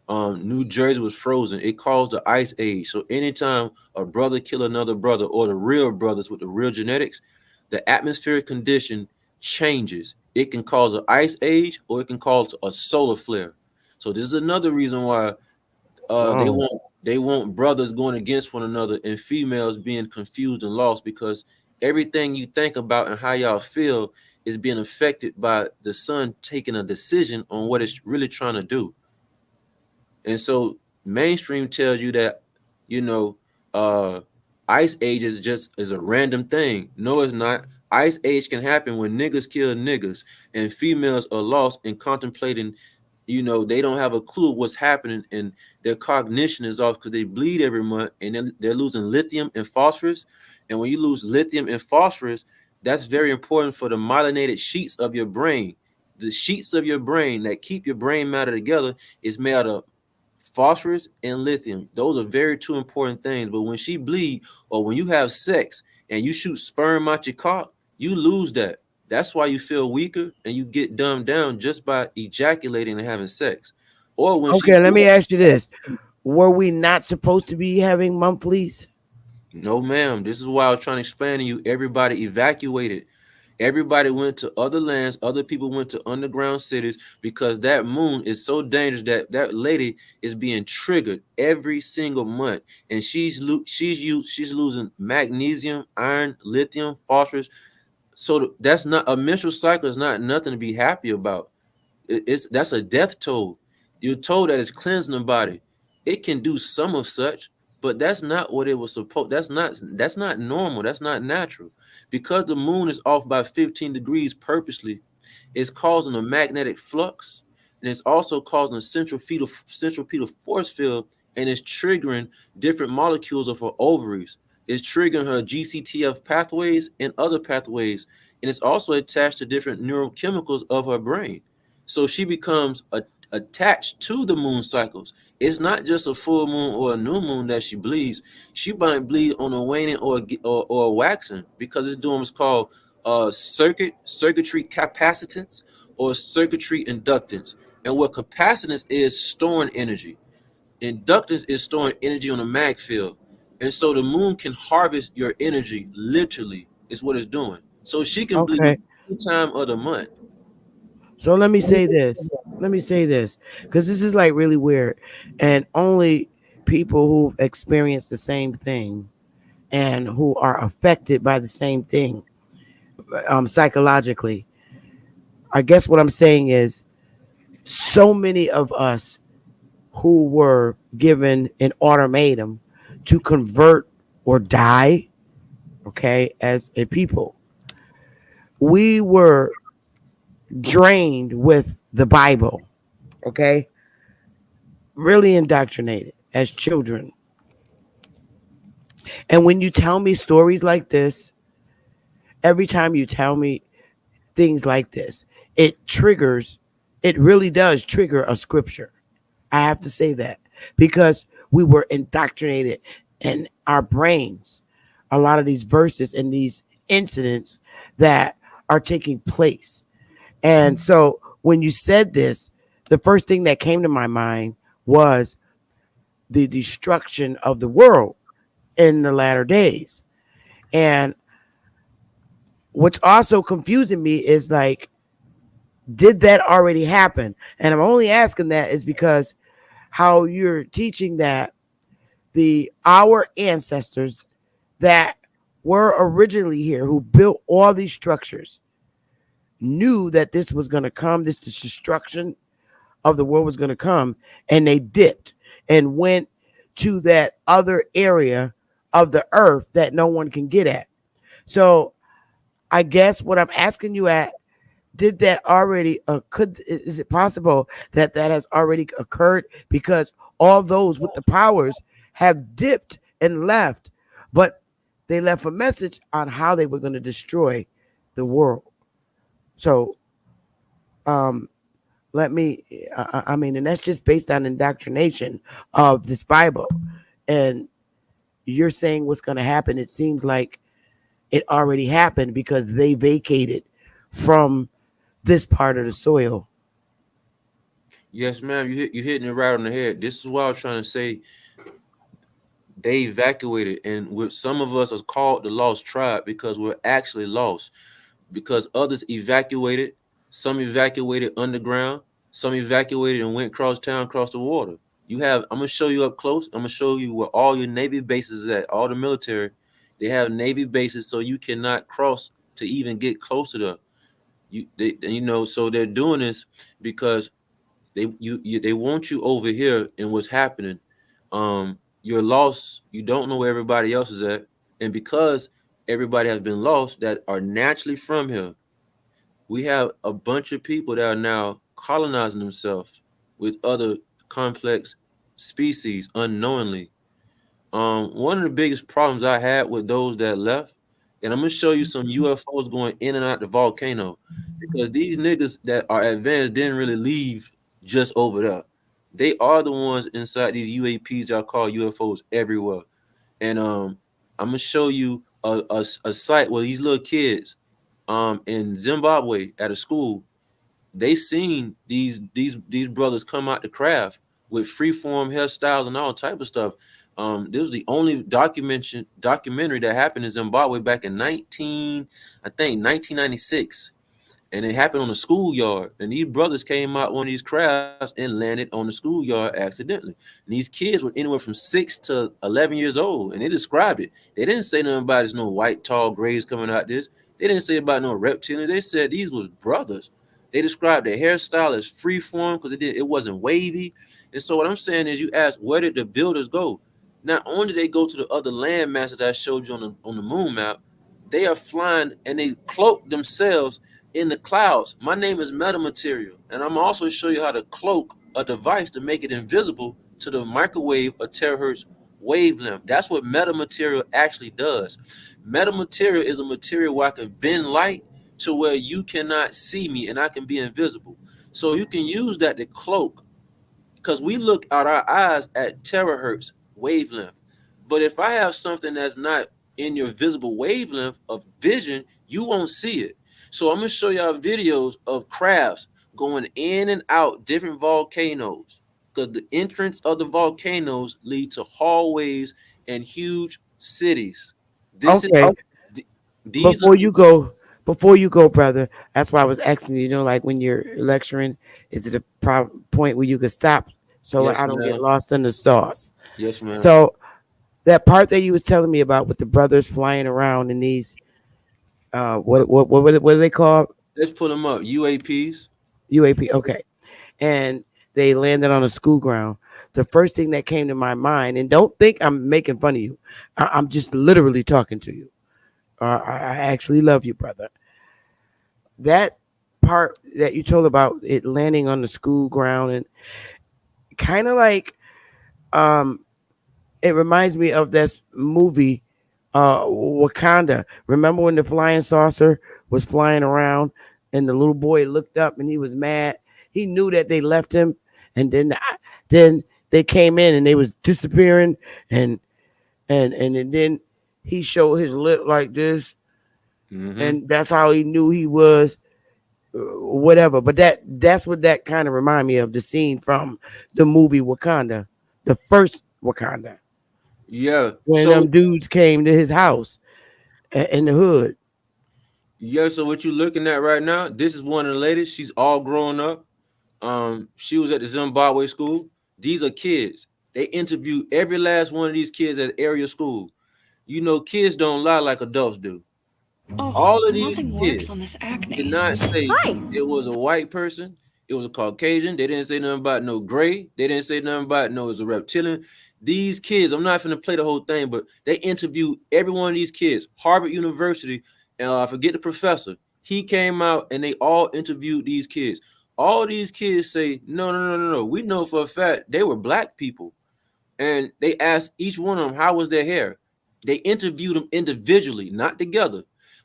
New Jersey was frozen. It caused the ice age. So anytime a brother kill another brother, or the real brothers with the real genetics, the atmospheric condition changes. It can cause an ice age, or it can cause a solar flare. So this is another reason why Oh, they want brothers going against one another and females being confused and lost, because everything you think about and how y'all feel is being affected by the sun taking a decision on what it's really trying to do. And so mainstream tells you that, you know, uh ice age is just is a random thing. No, it's not. Ice age can happen when niggas kill niggas and females are lost and contemplating, they don't have a clue of what's happening, and their cognition is off because they bleed every month, and they're losing lithium and phosphorus. And when you lose lithium and phosphorus, that's very important for the myelinated sheets of your brain. The sheets of your brain that keep your brain matter together is made out of phosphorus and lithium. Those are very two important things. But when she bleed, or when you have sex and you shoot sperm out your cock, you lose that. That's why you feel weaker and you get dumbed down just by ejaculating and having sex. Or when she okay. Let me ask you this: were we not supposed to be having monthlies? no, ma'am. This is why I was trying to explain to you. Everybody evacuated. Everybody went to other lands. Other people went to underground cities because that moon is so dangerous that that lady is being triggered every single month, and she's losing magnesium, iron, lithium, phosphorus. So that's not a menstrual cycle. Is not nothing to be happy about. That's a death toll. You're told that it's cleansing the body. It can do some of such, but that's not what it was supposed. That's not normal. That's not natural, because the moon is off by 15 degrees purposely. It's causing a magnetic flux, and it's also causing a centripetal force field, and it's triggering different molecules of her ovaries. It's triggering her GCTF pathways and other pathways, and it's also attached to different neurochemicals of her brain. So she becomes attached to the moon cycles. It's not just a full moon or a new moon that she bleeds. She might bleed on a waning or a waxing, because it's doing what's called circuitry capacitance or circuitry inductance. And what capacitance is storing energy. Inductance is storing energy on a mag field. And so the moon can harvest your energy, literally, is what it's doing. So she can bleed Okay. any time of the month. So let me say this. Let me say this, because this is like really weird, and only people who've experienced the same thing and who are affected by the same thing, psychologically. I guess what I'm saying is, so many of us who were given an ultimatum to convert or die, okay, as a people, we were drained with the Bible, okay, really indoctrinated as children. And when you tell me stories like this, every time you tell me things like this, it triggers, it really does trigger a scripture. I have to say that, because we were indoctrinated in our brains, a lot of these verses and these incidents that are taking place. And so when you said this, the first thing that came to my mind was the destruction of the world in the latter days. And what's also confusing me is like, did that already happen? And I'm only asking that is because how you're teaching that the our ancestors that were originally here, who built all these structures, knew that this was going to come, this destruction of the world was going to come, and they dipped and went to that other area of the earth that no one can get at. So I guess what I'm asking you at, did that already could is it possible that that has already occurred, because all those with the powers have dipped and left, but they left a message on how they were going to destroy the world. So um let me I mean, and that's just based on indoctrination of this Bible. And you're saying what's going to happen, it seems like it already happened because they vacated from this part of the soil. Yes, ma'am. You hitting it right on the head. This is what I was trying to say. They evacuated, and some of us are called the lost tribe because we're actually lost. Because others evacuated, some evacuated underground, some evacuated and went across town, across the water. You have. I'm gonna show you up close. I'm gonna show you where all your Navy bases is at. All the military, they have Navy bases, so you cannot cross to even get closer to. So they're doing this because they want you over here, and what's happening, you're lost, you don't know where everybody else is at, and because everybody has been lost that are naturally from here, we have a bunch of people that are now colonizing themselves with other complex species unknowingly. One of the biggest problems I had with those that left, and I'm gonna show you some UFOs going in and out the volcano, because these niggas that are advanced didn't really leave just over there. They are the ones inside these UAPs that are called UFOs everywhere. And I'm gonna show you a site where these little kids in Zimbabwe at a school, they seen these brothers come out the craft with freeform hairstyles and all type of stuff. This was the only documentary that happened in Zimbabwe back in 1996, and it happened on a schoolyard. And these brothers came out one of these crafts and landed on the schoolyard accidentally. And these kids were anywhere from 6 to 11 years old, and they described it. They didn't say nothing about there's no white tall grays coming out this. They didn't say about no reptilians. They said these was brothers. They described their hairstyle as free form because it wasn't wavy. And so what I'm saying is, you ask, where did the builders go? not only do they go to the other land masses that I showed you on the moon map, they are flying and they cloak themselves in the clouds. My name is metamaterial, and I'm also show you how to cloak a device to make it invisible to the microwave or terahertz wavelength. That's what metamaterial actually does. Metamaterial is a material where I can bend light to where you cannot see me and I can be invisible. So you can use that to cloak, because we look out our eyes at terahertz wavelength. But if I have something that's not in your visible wavelength of vision, you won't see it. So I'm going to show y'all videos of crafts going in and out different volcanoes, because the entrance of the volcanoes lead to hallways and huge cities. This is Okay. these are Before you go, brother, that's why I was asking you, like when you're lecturing, is it a point where you could stop so yes, I don't get ma'am. lost in the sauce? Yes, ma'am. So that part that you was telling me about with the brothers flying around in these what do they call Let's pull them up. UAPs. UAP? Okay, and they landed on a school ground. The first thing that came to my mind, and don't think I'm making fun of you, I'm just literally talking to you. I actually love you, brother. That part that you told about it landing on the school ground and kind of like um it reminds me of this movie Wakanda. Remember when the flying saucer was flying around and the little boy looked up and he was mad. He knew that they left him, and then they came in and they was disappearing, and and then he showed his lip like this, Mm-hmm. and that's how he knew he was whatever. But that's what that kind of remind me of, the scene from the movie Wakanda, the first Wakanda, Yeah. when So them dudes came to his house in the hood. yeah, so what you're looking at right now, this is one of the ladies. She's all grown up. She was at the Zimbabwe school. These are kids. They interview every last one of these kids at area school. You know, kids don't lie like adults do. All of these kids did not say it was a white person. It was a Caucasian. They didn't say nothing about no gray. They didn't say nothing about no, it was a reptilian. These kids, I'm not going to play the whole thing, but they interviewed every one of these kids. Harvard University, I forget the professor. He came out and they all interviewed these kids. All these kids say, no, no, no, no, no. We know for a fact they were black people. And they asked each one of them, how was their hair? They interviewed them individually, not together.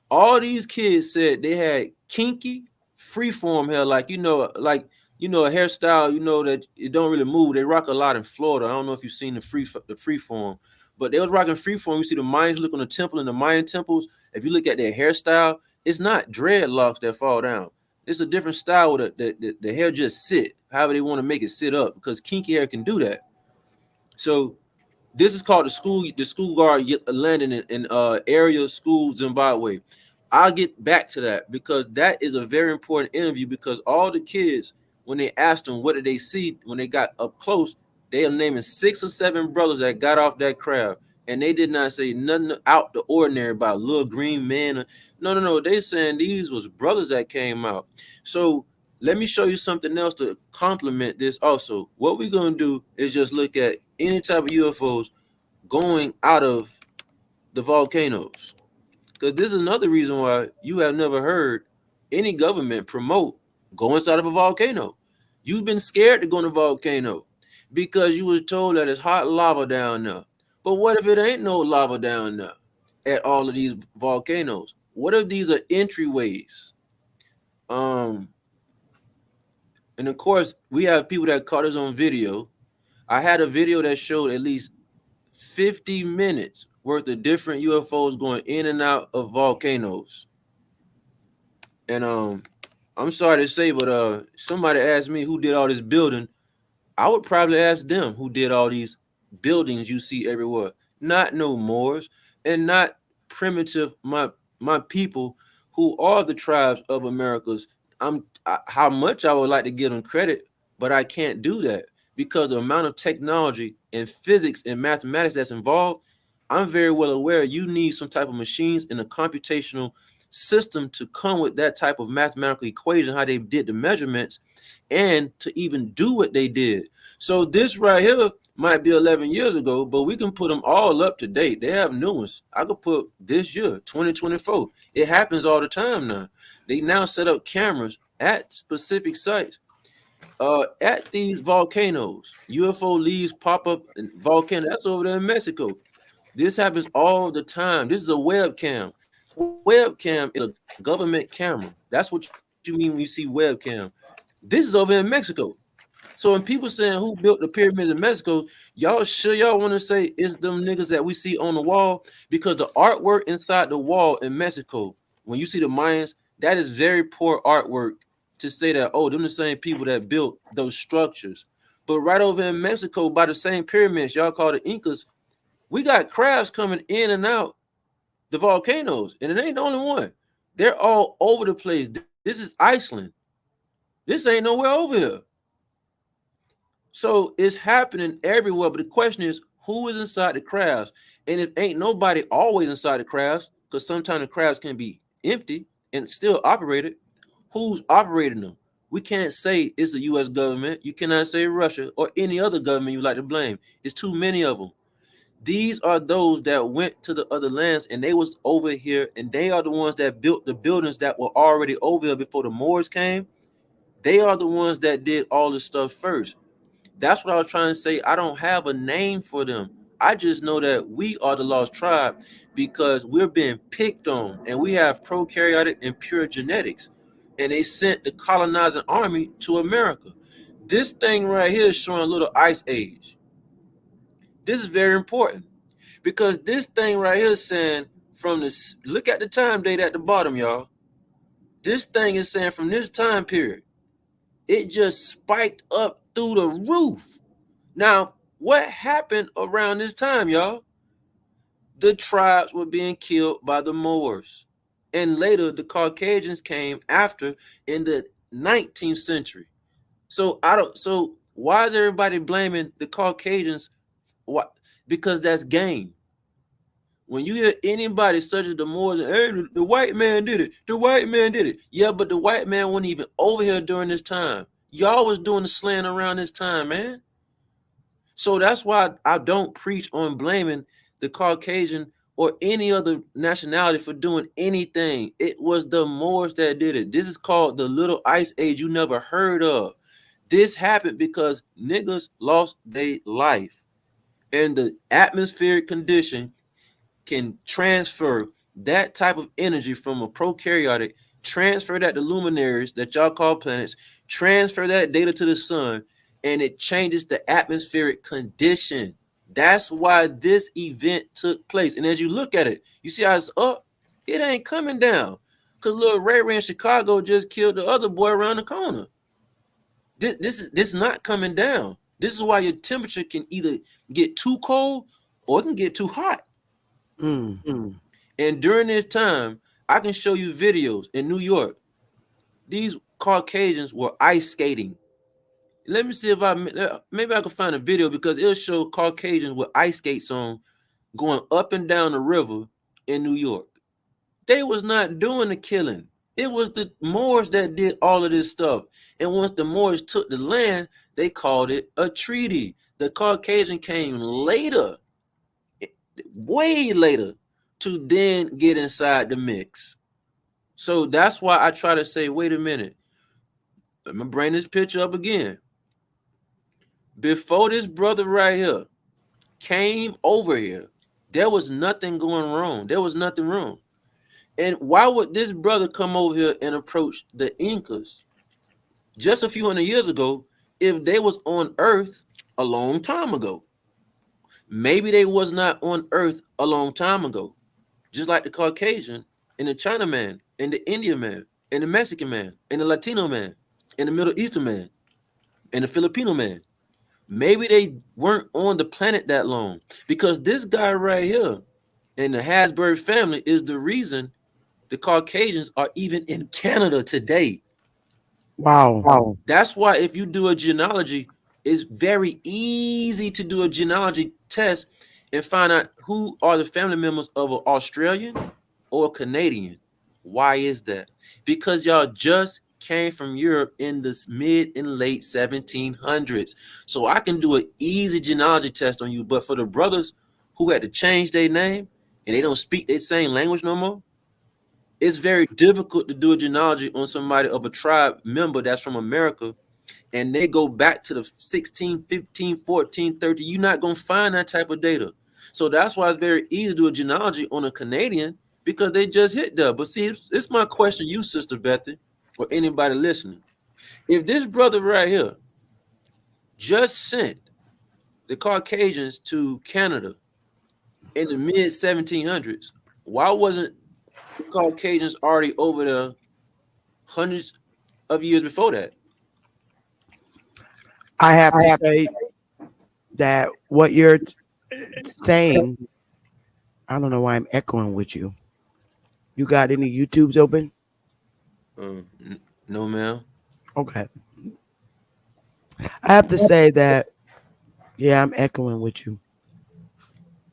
All these kids said they had kinky, freeform hair, like a hairstyle, that it don't really move. They rock a lot in Florida. I don't know if you've seen the freeform, but they was rocking freeform. You see the Mayans look on the temple and the Mayan temples. If you look at their hairstyle, it's not dreadlocks that fall down. It's a different style where the hair just sit, however they want to make it sit up, because kinky hair can do that. So this is called the school guard landing in area school Zimbabwe. I'll get back to that, because that is a very important interview, because all the kids, when they asked them what did they see when they got up close, they are naming 6 or 7 brothers that got off that crowd, and they did not say nothing out the ordinary about little green men. No. They saying these was brothers that came out. So let me show you something else to complement this also. What we're going to do is just look at any type of UFOs going out of the volcanoes. Because this is another reason why you have never heard any government promote go inside of a volcano. You've been scared to go in a volcano because you was told that it's hot lava down there. But what if it ain't no lava down there at all of these volcanoes? What if these are entryways? And of course, we have people that caught us on video. I had a video that showed at least 50 minutes worth of different UFOs going in and out of volcanoes. And I'm sorry to say, but somebody asked me who did all this building. I would probably ask them who did all these buildings you see everywhere. Not no Moors, and not primitive my people who are the tribes of Americas. How much I would like to give them credit, but I can't do that because the amount of technology and physics and mathematics that's involved. I'm very well aware you need some type of machines and a computational system to come with that type of mathematical equation, how they did the measurements, and to even do what they did. So this right here might be 11 years ago, but we can put them all up to date. They have new ones. I could put this year, 2024. It happens all the time now. They now set up cameras at specific sites. At these volcanoes, UFO leaves pop up in volcano. That's over there in Mexico. This happens all the time. This is a webcam. Webcam is a government camera. That's what you mean when you see webcam. This is over in Mexico. So when people saying who built the pyramids in Mexico, y'all sure y'all want to say it's them niggas that we see on the wall? Because the artwork inside the wall in Mexico, when you see the Mayans, that is very poor artwork to say that, oh, them the same people that built those structures. But right over in Mexico, by the same pyramids, y'all call the Incas, we got crabs coming in and out the volcanoes, and it ain't the only one. They're all over the place. This is Iceland. This ain't nowhere over here. So it's happening everywhere. But the question is, who is inside the crabs? And if ain't nobody always inside the crabs, because sometimes the crabs can be empty and still operated, who's operating them? We can't say it's the U.S. government. You cannot say Russia or any other government you like to blame. It's too many of them. These are those that went to the other lands and they was over here, and they are the ones that built the buildings that were already over here before the Moors came. They are the ones that did all the stuff first. That's what I was trying to say. I don't have a name for them. I just know that we are the lost tribe because we're being picked on and we have prokaryotic and pure genetics. And they sent the colonizing army to America. This thing right here is showing a little ice age. This is very important because this thing right here is saying from this, look at the time date at the bottom, y'all. This thing is saying from this time period, it just spiked up through the roof. Now, what happened around this time, y'all? The tribes were being killed by the Moors. And later, the Caucasians came after in the 19th century. So why is everybody blaming the Caucasians? What? Because that's game. When you hear anybody such as the Moors, hey, the white man did it. The white man did it. Yeah, but the white man wasn't even over here during this time. Y'all was doing the slaying around this time, man. So that's why I don't preach on blaming the Caucasian or any other nationality for doing anything. It was the Moors that did it. This is called the Little Ice Age you never heard of. This happened because niggas lost their life. And the atmospheric condition can transfer that type of energy from a prokaryotic, transfer that to luminaries that y'all call planets, transfer that data to the sun, and it changes the atmospheric condition. That's why this event took place. And as you look at it, you see how it's up? It ain't coming down. Because little Ray Ray in Chicago just killed the other boy around the corner. This is not coming down. This is why your temperature can either get too cold or it can get too hot. And during this time, I can show you videos in New York. These Caucasians were ice skating. Let me see if maybe I can find a video because it'll show Caucasians with ice skates on going up and down the river in New York. They was not doing the killing. It was the Moors that did all of this stuff. And once the Moors took the land, they called it a treaty. The Caucasian came later, way later, to then get inside the mix. So that's why I try to say, wait a minute. Let me bring this picture up again. Before this brother right here came over here, there was nothing going wrong. There was nothing wrong. And why would this brother come over here and approach the Incas just a few hundred years ago if they was on Earth a long time ago? Maybe they was not on Earth a long time ago. Just like the Caucasian and the China man and the Indian man and the Mexican man and the Latino man and the Middle Eastern man and the Filipino man. Maybe they weren't on the planet that long because this guy right here and the Habsburg family is the reason the Caucasians are even in Canada today. Wow. That's why if you do a genealogy, it's very easy to do a genealogy test and find out who are the family members of an Australian or a Canadian. Why is that? Because y'all just came from Europe in the mid and late 1700s. So I can do an easy genealogy test on you. But for the brothers who had to change their name and they don't speak their same language no more, it's very difficult to do a genealogy on somebody of a tribe member that's from America and they go back to the 16, 15, 14, 30. You're not going to find that type of data. So that's why it's very easy to do a genealogy on a Canadian because they just hit there. But see, it's my question to you, Sister Bethy, or anybody listening. If this brother right here just sent the Caucasians to Canada in the mid 1700s, why wasn't the Caucasians already over there hundreds of years before that? I have to say that what you're saying, I don't know why I'm echoing with you. You got any YouTubes open? No, ma'am. Okay. I have to say that, yeah, I'm echoing with you.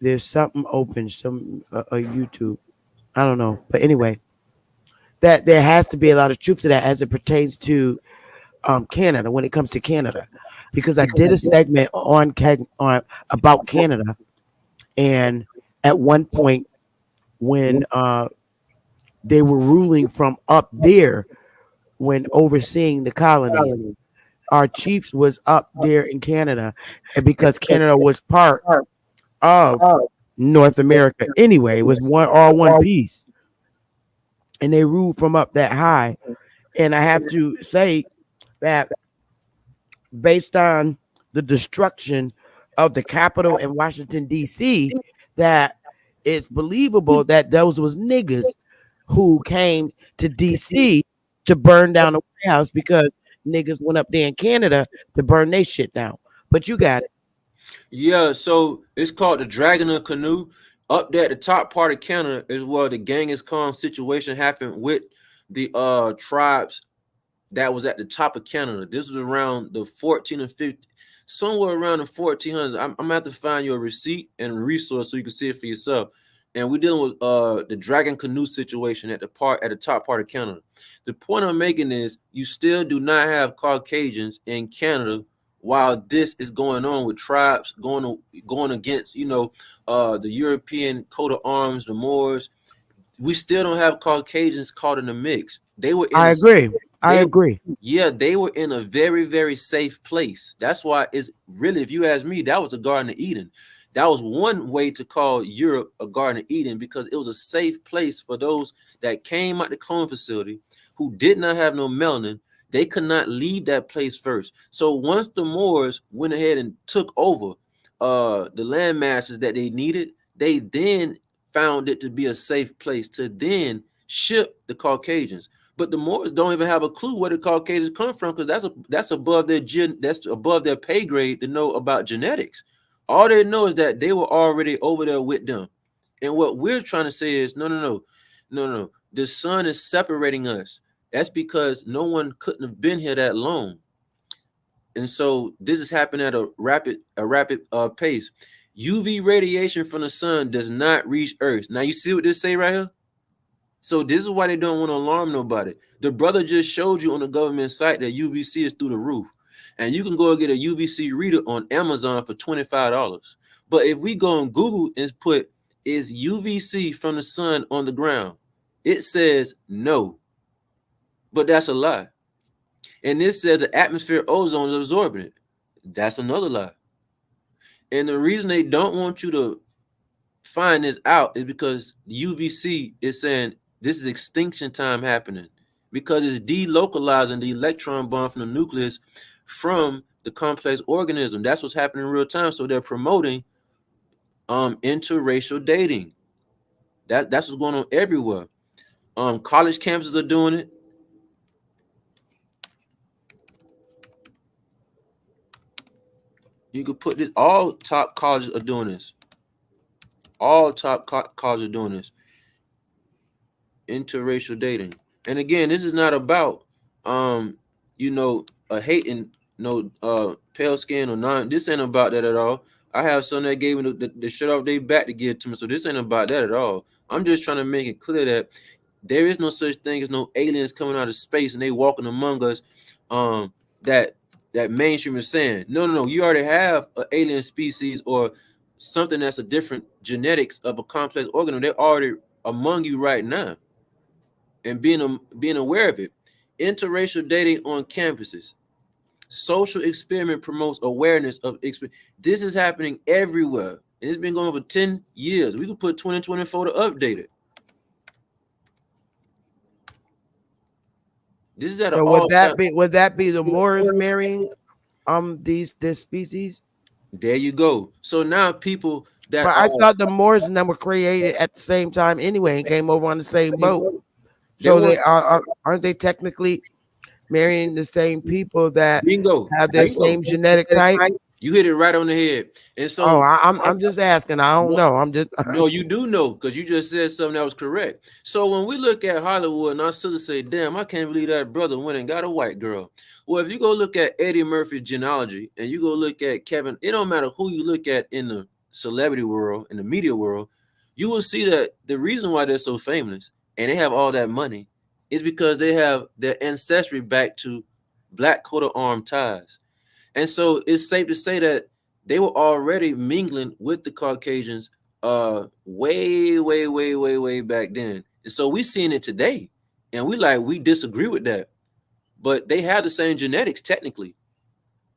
There's something open, some a YouTube. I don't know, but anyway, that there has to be a lot of truth to that as it pertains to Canada when it comes to Canada, because I did a segment on about Canada, and at one point when they were ruling from up there when overseeing the colonies, our chiefs was up there in Canada, and because Canada was part of North America anyway, it was one piece, and they ruled from up that high. And I have to say that based on the destruction of the Capitol in Washington D.C., that it's believable that those was niggas who came to D.C. to burn down the White House because niggas went up there in Canada to burn their shit down. But you got it. Yeah, so it's called the Dragon and Canoe. Up there at the top part of Canada is where the Genghis Khan situation happened with the tribes that was at the top of Canada. This was around the 14 and 15, somewhere around the 1400s. I'm gonna have to find you a receipt and a resource so you can see it for yourself. And we're dealing with the Dragon Canoe situation at the top part of Canada. The point I'm making is you still do not have Caucasians in Canada while this is going on with tribes going against, the European coat of arms, the Moors. We still don't have Caucasians caught in the mix. They were in I agree. I agree. Yeah, they were in a very, very safe place. That's why it's really, if you ask me, that was a Garden of Eden. That was one way to call Europe a Garden of Eden because it was a safe place for those that came out the clone facility who did not have no melanin. They could not leave that place first. So once the Moors went ahead and took over the land masses that they needed, they then found it to be a safe place to then ship the Caucasians. But the Moors don't even have a clue where the Caucasians come from because that's above their pay grade to know about genetics. All they know is that they were already over there with them. And what we're trying to say is no. The sun is separating us. That's because no one couldn't have been here that long. And so this is happening at a rapid pace. UV radiation from the sun does not reach Earth. Now you see what this say right here? So this is why they don't want to alarm nobody. The brother just showed you on the government site that UVC is through the roof. And you can go and get a UVC reader on Amazon for $25. But if we go on Google and put, is UVC from the sun on the ground? It says no. But that's a lie. And this says the atmosphere ozone is absorbing it. That's another lie. And the reason they don't want you to find this out is because the UVC is saying this is extinction time happening because it's delocalizing the electron bond from the nucleus from the complex organism. That's what's happening in real time. So they're promoting interracial dating. That's what's going on everywhere. College campuses are doing it. You could put this, all top colleges are doing this. All top colleges are doing this. Interracial dating. And again, this is not about a hating pale skin or non. This ain't about that at all. I have some that gave me the shirt off their back to give it to me. So this ain't about that at all. I'm just trying to make it clear that There is no such thing as no aliens coming out of space and they walking among us. That mainstream is saying no. You already have an alien species or something that's a different genetics of a complex organism. They're already among you right now, and being aware of it. Interracial dating on campuses. Social experiment promotes awareness of experience. This is happening everywhere. And it's been going on for 10 years. We could put 2024 to update it. This is at an So all-time. would that be the Moors marrying this species? There you go. So now people that But I thought the Moors and them were created at the same time anyway and came over on the same boat. So they aren't they technically marrying the same people that bingo have their same genetic type? You hit it right on the head. And so I'm just asking. I don't know. I'm just no, you do know because you just said something that was correct. So when we look at Hollywood and our sisters say, damn, I can't believe that brother went and got a white girl. Well, if you go look at Eddie Murphy's genealogy and you go look at Kevin, it don't matter who you look at in the celebrity world, in the media world, you will see that the reason why they're so famous and they have all that money is because they have their ancestry back to black coat of arm ties. And so it's safe to say that they were already mingling with the Caucasians way back then. And so we seeing it today. And we disagree with that. But they have the same genetics, technically.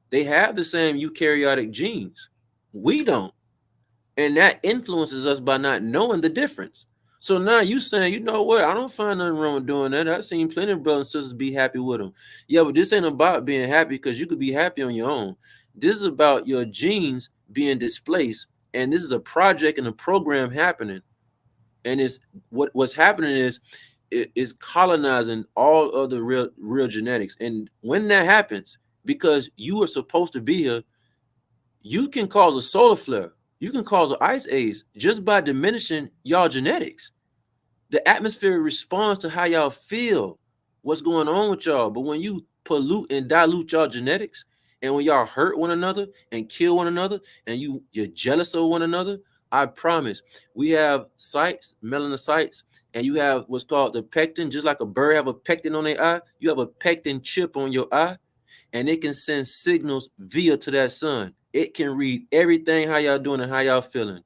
They have the same eukaryotic genes. We don't. And that influences us by not knowing the difference. So now you saying, you know what? I don't find nothing wrong with doing that. I've seen plenty of brothers and sisters be happy with them. Yeah, but this ain't about being happy because you could be happy on your own. This is about your genes being displaced. And this is a project and a program happening. And it's what's happening is it is colonizing all of the real genetics. And when that happens, because you are supposed to be here, you can cause a solar flare. You can cause an ice age just by diminishing y'all genetics. The atmosphere responds to how y'all feel, what's going on with y'all. But when you pollute and dilute y'all genetics, and when y'all hurt one another and kill one another, and you're jealous of one another, I promise, we have sites, melanocytes, and you have what's called the pectin. Just like a bird have a pectin on their eye, you have a pectin chip on your eye, and it can send signals via to that sun. It can read everything, how y'all doing and how y'all feeling.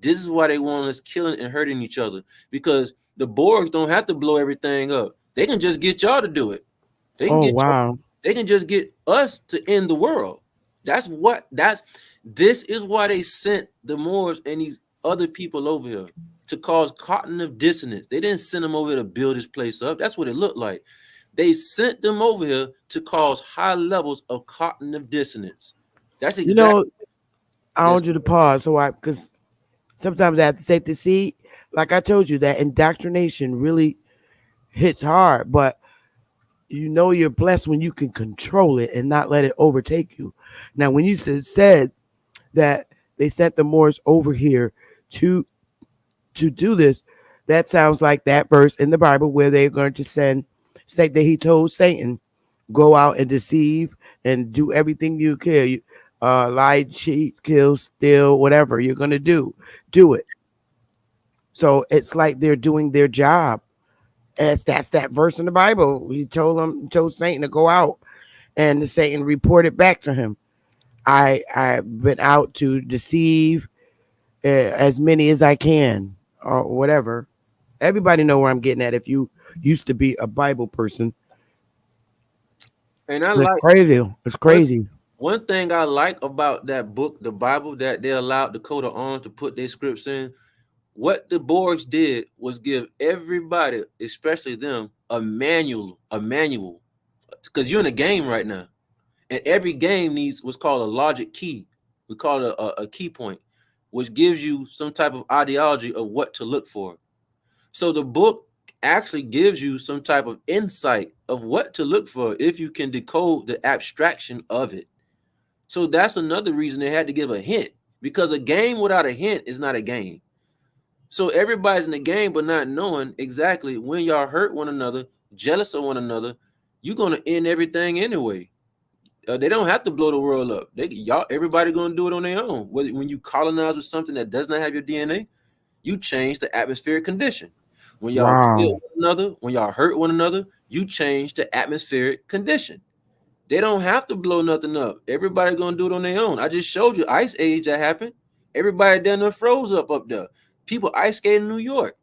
This is why they want us killing and hurting each other, because the Borgs don't have to blow everything up. They can just get y'all to do it. They can they can just get us to end the world. This is why they sent the Moors and these other people over here to cause cognitive dissonance. They didn't send them over here to build this place up. That's what it looked like. They sent them over here to cause high levels of cognitive dissonance. That's exactly. I want you to pause because sometimes I have to take the seat. Like I told you, that indoctrination really hits hard, but you're blessed when you can control it and not let it overtake you. Now, when you said that they sent the Moors over here to do this, that sounds like that verse in the Bible where they're going to say that he told Satan, go out and deceive and do everything you can. Lie, cheat, kill, steal, whatever you're going to do it. So it's like they're doing their job. As that's that verse in the Bible. He told Satan to go out, and Satan reported back to him. I've been out to deceive as many as I can, or whatever. Everybody know where I'm getting at. If you used to be a Bible person, and it's crazy. One thing I like about that book, the Bible, that they allowed the coat of arms to put their scripts in. What the Borgs did was give everybody, especially them, a manual, because you're in a game right now, and every game needs what's called a logic key. We call it a key point, which gives you some type of ideology of what to look for. So the book actually gives you some type of insight of what to look for if you can decode the abstraction of it. So that's another reason they had to give a hint, because a game without a hint is not a game. So everybody's in the game, but not knowing exactly when y'all hurt one another, jealous of one another, you're gonna end everything anyway. They don't have to blow the world up. Everybody gonna do it on their own. When you colonize with something that does not have your DNA, you change the atmospheric condition. When y'all kill Wow. one another, when y'all hurt one another, you change the atmospheric condition. They don't have to blow nothing up. Everybody gonna do it on their own. I just showed you ice age that happened. Everybody down there froze up there. People ice skating in New York.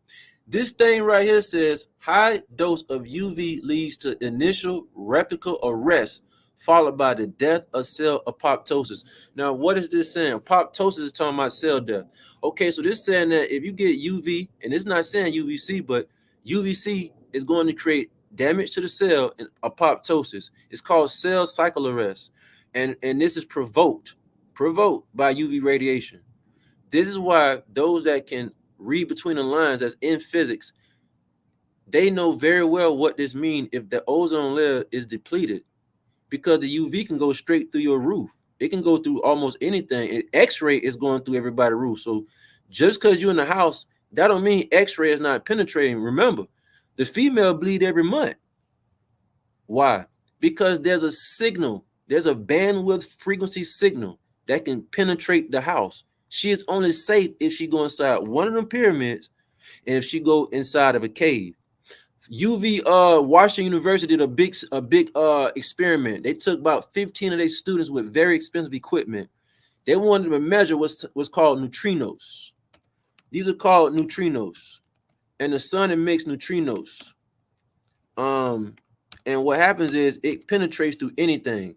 This thing right here says high dose of UV leads to initial replica arrest, followed by the death of cell apoptosis. Now, what is this saying? Apoptosis is talking about cell death. Okay, so this saying that if you get UV, and it's not saying UVC, but UVC is going to create damage to the cell and apoptosis. It's called cell cycle arrest, and this is provoked by UV radiation. This is why those that can read between the lines, as in physics, they know very well what this means if the ozone layer is depleted, because the UV can go straight through your roof. It can go through almost anything. X-ray is going through everybody's roof. So just because you're in the house, that don't mean X-ray is not penetrating. Remember, the female bleed every month. Why? Because there's a signal, there's a bandwidth frequency signal that can penetrate the house. She is only safe if she go inside one of them pyramids and if she go inside of a cave. Washington University did a big experiment. They took about 15 of their students with very expensive equipment. They wanted to measure what's called neutrinos. These are called neutrinos, and the sun emits neutrinos. And what happens is it penetrates through anything.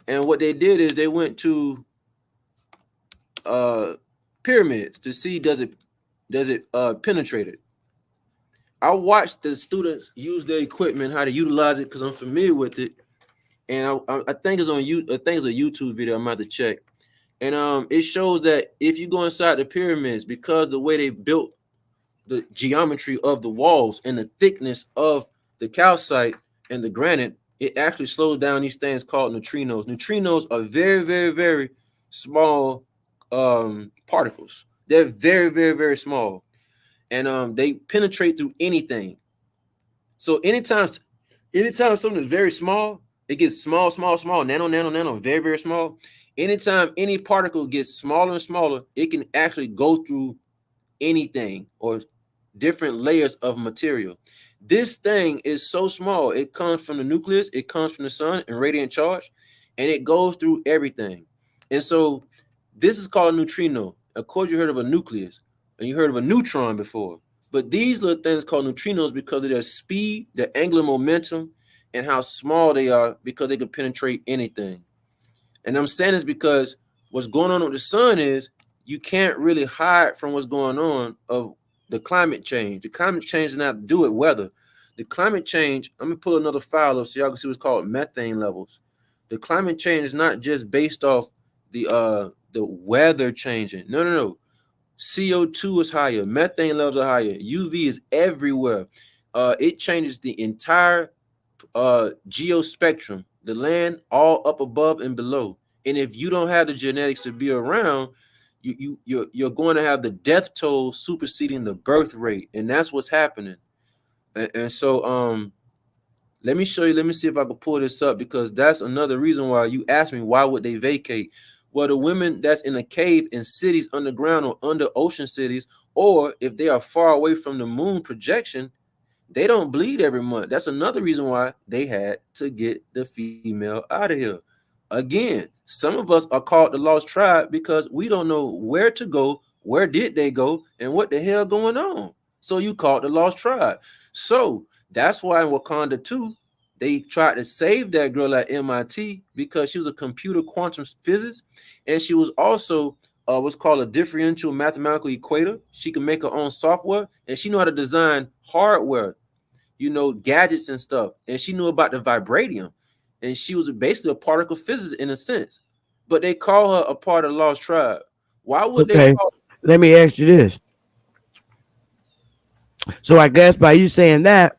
And what they did is they went to pyramids to see does it penetrate it. I watched the students use their equipment, how to utilize it, because I'm familiar with it. And I think it's on YouTube. I think it's a YouTube video. I'm about to check. And it shows that if you go inside the pyramids, because the way they built the geometry of the walls and the thickness of the calcite and the granite, it actually slows down these things called neutrinos. Neutrinos are very, very, very small particles. They're very, very, very small. And they penetrate through anything. So anytime something is very small, it gets small, nano, very, very small. Anytime any particle gets smaller and smaller, it can actually go through anything or different layers of material. This thing is so small. It comes from the nucleus, it comes from the sun and radiant charge, and it goes through everything. And so this is called a neutrino. Of course, you heard of a nucleus. And you heard of a neutron before, but these little things called neutrinos because of their speed, their angular momentum, and how small they are, because they can penetrate anything. And I'm saying this because what's going on with the sun is you can't really hide from what's going on of the climate change. The climate change does not do with weather. The climate change, I'm gonna pull another file up so y'all can see what's called methane levels. The climate change is not just based off the weather changing. No. CO2 is higher, methane levels are higher, UV is everywhere. It changes the entire geospectrum, the land all up above and below. And if you don't have the genetics to be around, you're going to have the death toll superseding the birth rate, and that's what's happening. And so let me show you. Let me see if I can pull this up, because that's another reason why you asked me why would they vacate. Well, the women that's in a cave in cities underground or under ocean cities, or if they are far away from the moon projection, they don't bleed every month. That's another reason why they had to get the female out of here. Again, some of us are called the lost tribe because we don't know where to go, where did they go, and what the hell going on. So you called the lost tribe. So that's why in Wakanda 2, they tried to save that girl at MIT because she was a computer quantum physicist, and she was also what's called a differential mathematical equator. She can make her own software, and she knew how to design hardware, gadgets and stuff. And she knew about the vibranium, and she was basically a particle physicist in a sense. But they call her a part of the lost tribe. Why would they call? Let me ask you this. So I guess by you saying that,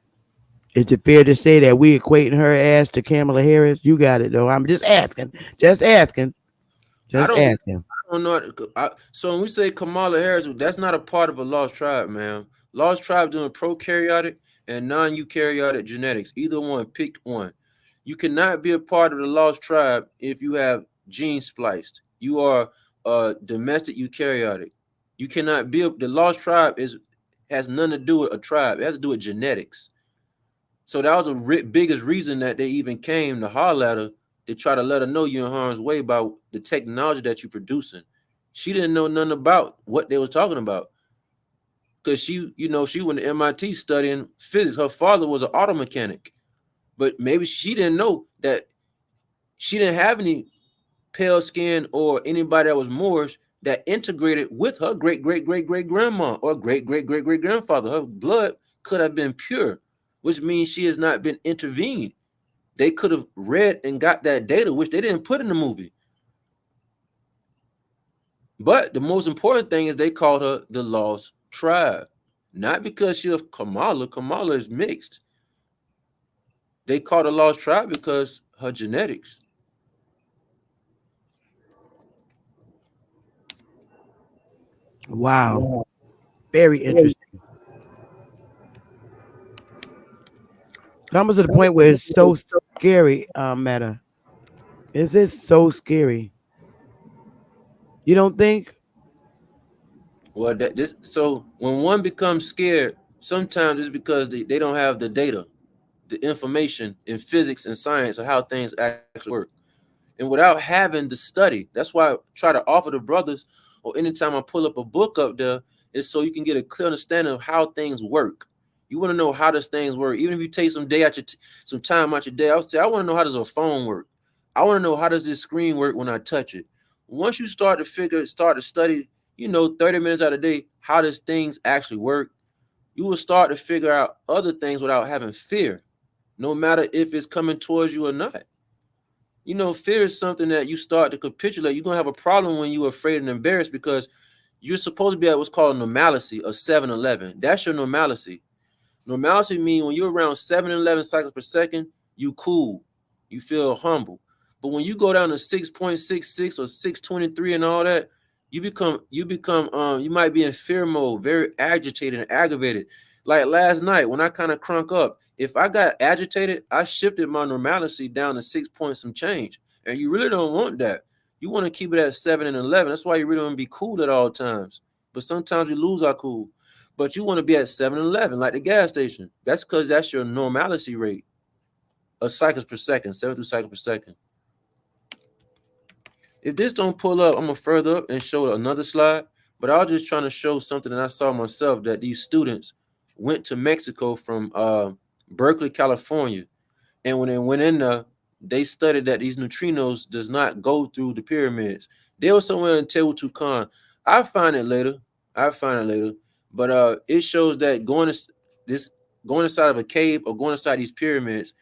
is it fair to say that we equating her ass to Kamala Harris? You got it, though. I'm just asking. I don't know. So when we say Kamala Harris, that's not a part of a lost tribe, man. Lost tribe doing prokaryotic and non-eukaryotic genetics. Either one, pick one. You cannot be a part of the lost tribe if you have genes spliced. You are domestic eukaryotic. You cannot build the lost tribe is has nothing to do with a tribe. It has to do with genetics. So that was the biggest reason that they even came to holler at her to try to let her know you're in harm's way about the technology that you're producing. She didn't know nothing about what they was talking about because she went to MIT studying physics. Her father was an auto mechanic, but maybe she didn't know that she didn't have any pale skin or anybody that was Moorish that integrated with her great great great great grandma or great great great great grandfather. Her blood could have been pure, which means she has not been intervened. They could have read and got that data, which they didn't put in the movie. But the most important thing is they called her the lost tribe, not because she was Kamala. Kamala is mixed. They called her lost tribe because her genetics. Wow. Very interesting. It's almost to the point where it's so scary, Meta. Is it so scary? You don't think? Well, so when one becomes scared, sometimes it's because they don't have the data, the information in physics and science of how things actually work. And without having the study, that's why I try to offer the brothers, or anytime I pull up a book up there, is so you can get a clear understanding of how things work. You want to know how does things work. Even if you take some time out your day, I would say I want to know how does a phone work. I want to know how does this screen work when I touch it. Once you start to study, 30 minutes out of the day, how does things actually work, you will start to figure out other things without having fear, no matter if it's coming towards you or not. Fear is something that you start to capitulate. You're going to have a problem when you're afraid and embarrassed because you're supposed to be at what's called normalcy of 711. That's your normalcy. Normalcy means when you're around 711 cycles per second, you cool. You feel humble. But when you go down to 6.66 or 623 and all that, you might be in fear mode, very agitated and aggravated. Like last night when I kind of crunk up, if I got agitated, I shifted my normalcy down to 6 points some change. And you really don't want that. You want to keep it at 7 and 11. That's why you really want to be cool at all times. But sometimes we lose our cool. But you want to be at 7 and 11, like the gas station. That's because that's your normalcy rate of cycles per second, 72 cycles per second. If this don't pull up, I'm going to further up and show another slide. But I was just trying to show something that I saw myself, that these students went to Mexico from Berkeley, California. And when they went in there, they studied that these neutrinos does not go through the pyramids. They were somewhere in Teotihuacan. I'll find it later. But it shows that going inside of a cave or going inside these pyramids,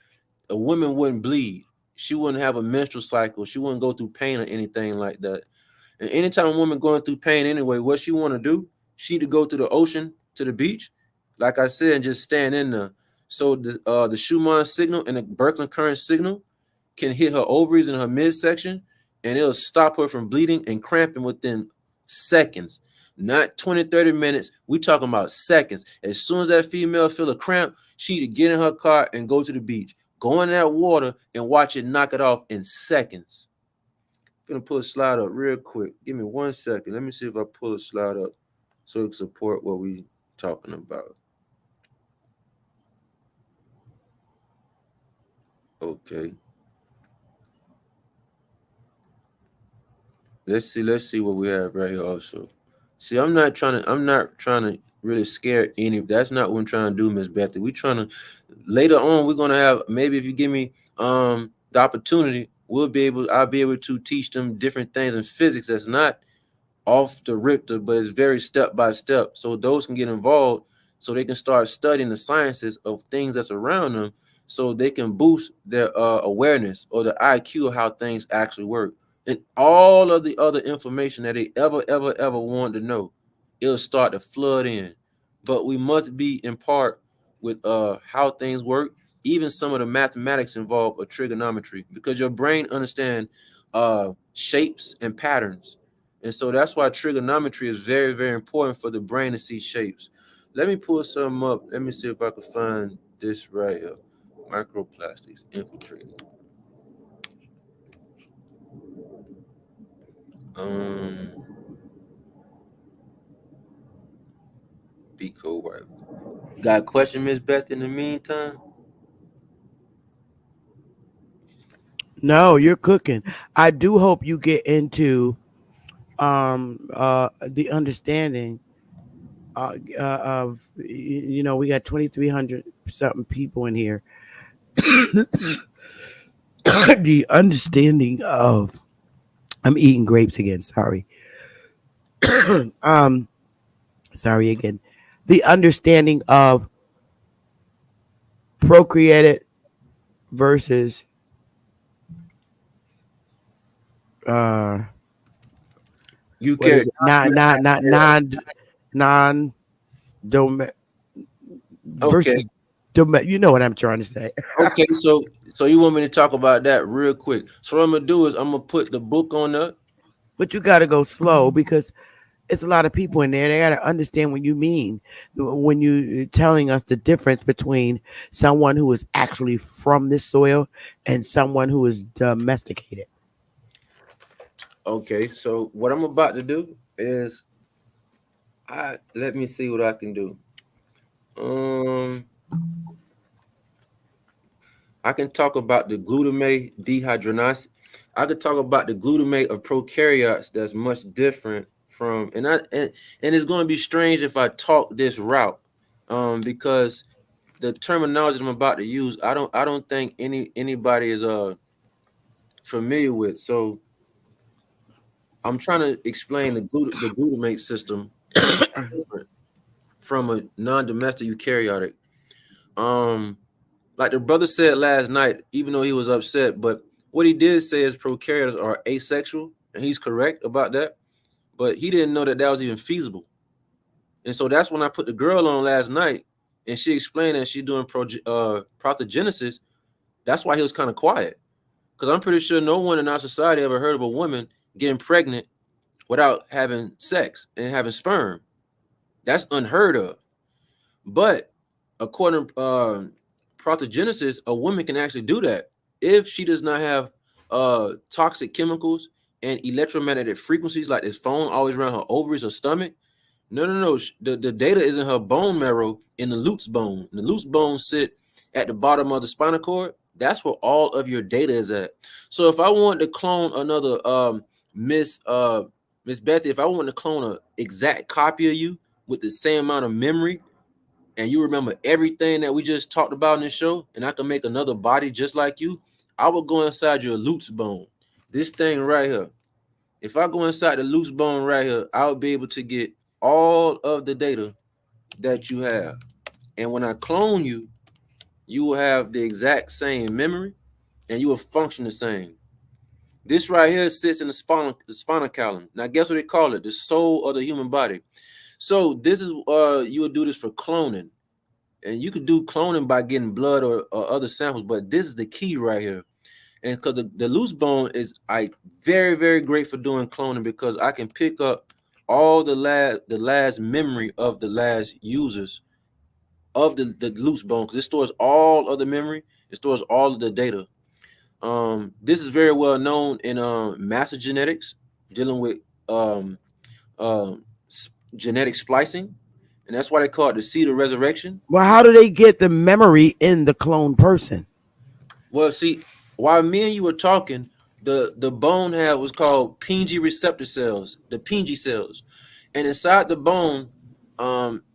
a woman wouldn't bleed. She wouldn't have a menstrual cycle. She wouldn't go through pain or anything like that. And anytime a woman going through pain anyway, what she want to do, she need to go to the ocean, to the beach, like I said, and just stand in there. So the Schumann signal and the Berkeley current signal can hit her ovaries and her midsection, and it'll stop her from bleeding and cramping within seconds. Not 20, 30 minutes. We talking about seconds. As soon as that female feel a cramp, she need to get in her car and go to the beach. Go in that water and watch it knock it off in seconds. I'm gonna pull a slide up real quick. Give me 1 second. Let me see if I pull a slide up so it can support what we talking about. Okay. Let's see what we have right here also. See, I'm not trying to really scare any. That's not what I'm trying to do, Miss Bethy. We trying to later on we're gonna have, maybe if you give me the opportunity, I'll be able to teach them different things in physics that's not off the rip, but it's very step by step. So those can get involved so they can start studying the sciences of things that's around them so they can boost their awareness or the IQ of how things actually work. And all of the other information that they ever wanted to know, it'll start to flood in. But we must be in part with how things work. Even some of the mathematics involved, a trigonometry, because your brain understands shapes and patterns. And so that's why trigonometry is very, very important for the brain to see shapes. Let me pull some up. Let me see if I can find this right here. Microplastics infiltrating. Um, Be cool, right? Got a question, Miss Beth? In the meantime, No, you're cooking. I do hope you get into the understanding of we got 2,300 something people in here. The understanding of I'm eating grapes again. Sorry. um, sorry again. The understanding of procreated versus uh you what can. is it? Not non dom Okay, versus you know what I'm trying to say. okay. So you want me to talk about that real quick? So what I'm gonna do is I'm gonna put the book on up. But you got to go slow because it's a lot of people in there. They got to understand what you mean when you telling us the difference between someone who is actually from this soil and someone who is domesticated. Okay, so what I'm about to do is I let me see what I can do. Um, I can talk about the glutamate dehydrogenase. I could talk about the glutamate of prokaryotes that's much different from, and it's going to be strange if I talk this route, because the terminology I'm about to use, I don't think anybody is familiar with. So I'm trying to explain the glutamate system different from a non-domestic eukaryotic. Um, like the brother said last night, even though he was upset, but what he did say is prokaryotes are asexual, and he's correct about that. But he didn't know that that was even feasible, and so that's when I put the girl on last night, and she explained that she's doing protogenesis. That's why he was kind of quiet, because I'm pretty sure no one in our society ever heard of a woman getting pregnant without having sex and having sperm. That's unheard of. But according to protogenesis, a woman can actually do that if she does not have toxic chemicals and electromagnetic frequencies like this phone always around her ovaries or stomach. No, no, no. The data is in her bone marrow in the Lutz bone. The Lutz bone sit at the bottom of the spinal cord. That's where all of your data is at. So if I want to clone another Miss Miss Bethy, if I want to clone an exact copy of you with the same amount of memory, and you remember everything that we just talked about in this show, and I can make another body just like you, I will go inside your Lutz bone. This thing right here. If I go inside the Lutz bone right here, I'll be able to get all of the data that you have. And when I clone you, you will have the exact same memory and you will function the same. This right here sits in the spinal column. Now, guess what they call it? The soul of the human body. So this is you would do this for cloning. And you could do cloning by getting blood or other samples, but this is the key right here. And because the loose bone is very, very great for doing cloning, because I can pick up all the last memory of the last users of the loose bone, because it stores all of the memory, it stores all of the data. This is very well known in master genetics, dealing with um, um, genetic splicing, and that's why they call it the seed of resurrection. Well, how do they get the memory in the clone person? Well, see, while me and you were talking, the bone had was called Pingy receptor cells, the Pingy cells, and inside the bone,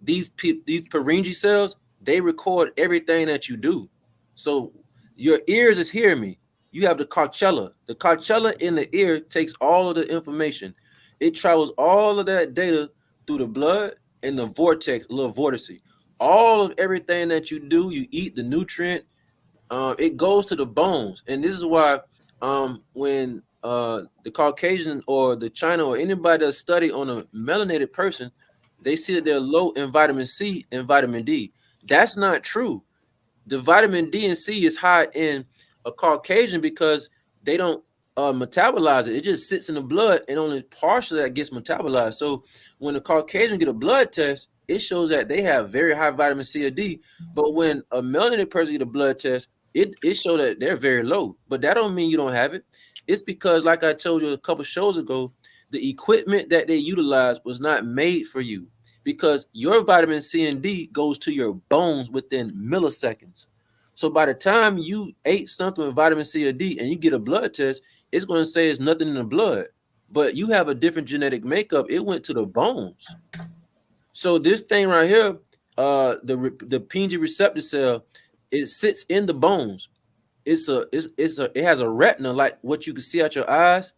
these Peringy cells, they record everything that you do. So your ears is hearing me. You have the Coachella. The Coachella in the ear takes all of the information. It travels all of that data through the blood and the vortex, little vortice. All of everything that you do, you eat the nutrient, it goes to the bones, and this is why when the Caucasian or the China or anybody does study on a melanated person, they see that they're low in vitamin C and vitamin D. That's not true. The vitamin D and C is high in a Caucasian because they don't metabolize it. It just sits in the blood, and only partially that gets metabolized. So when a Caucasian get a blood test, it shows that they have very high vitamin C or D. But when a melanated person get a blood test, it shows that they're very low. But that don't mean you don't have it. It's because, like I told you a couple shows ago, the equipment that they utilize was not made for you. because your vitamin C and D goes to your bones within milliseconds. So by the time you ate something with vitamin C or D and you get a blood test, it's going to say it's nothing in the blood, but you have a different genetic makeup. It went to the bones. So this thing right here, the PNG receptor cell, it sits in the bones. It has a retina like what you can see out your eyes.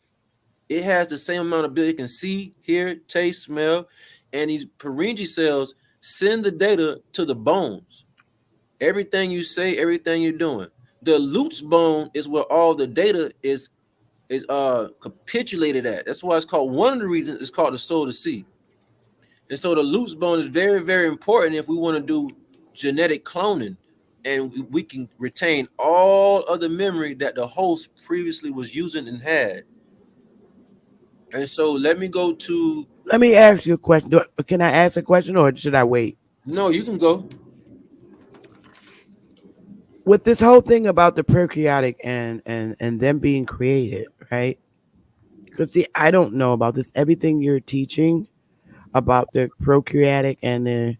It has the same amount of ability. It can see, hear, taste, smell, and these Purkinje cells send the data to the bones. Everything you say, everything you're doing. The Lutz bone is where all the data is capitulated at. That's why it's called, one of the reasons it's called the soul to see. And so the Lutz bone is very, very important if we want to do genetic cloning, and we can retain all of the memory that the host previously was using and had. And so let me go to. Let me ask you a question. Can I ask a question or should I wait? No, you can go. With this whole thing about the prokaryotic and them being created, right? Because see, I don't know about this. Everything you're teaching about the prokaryotic and the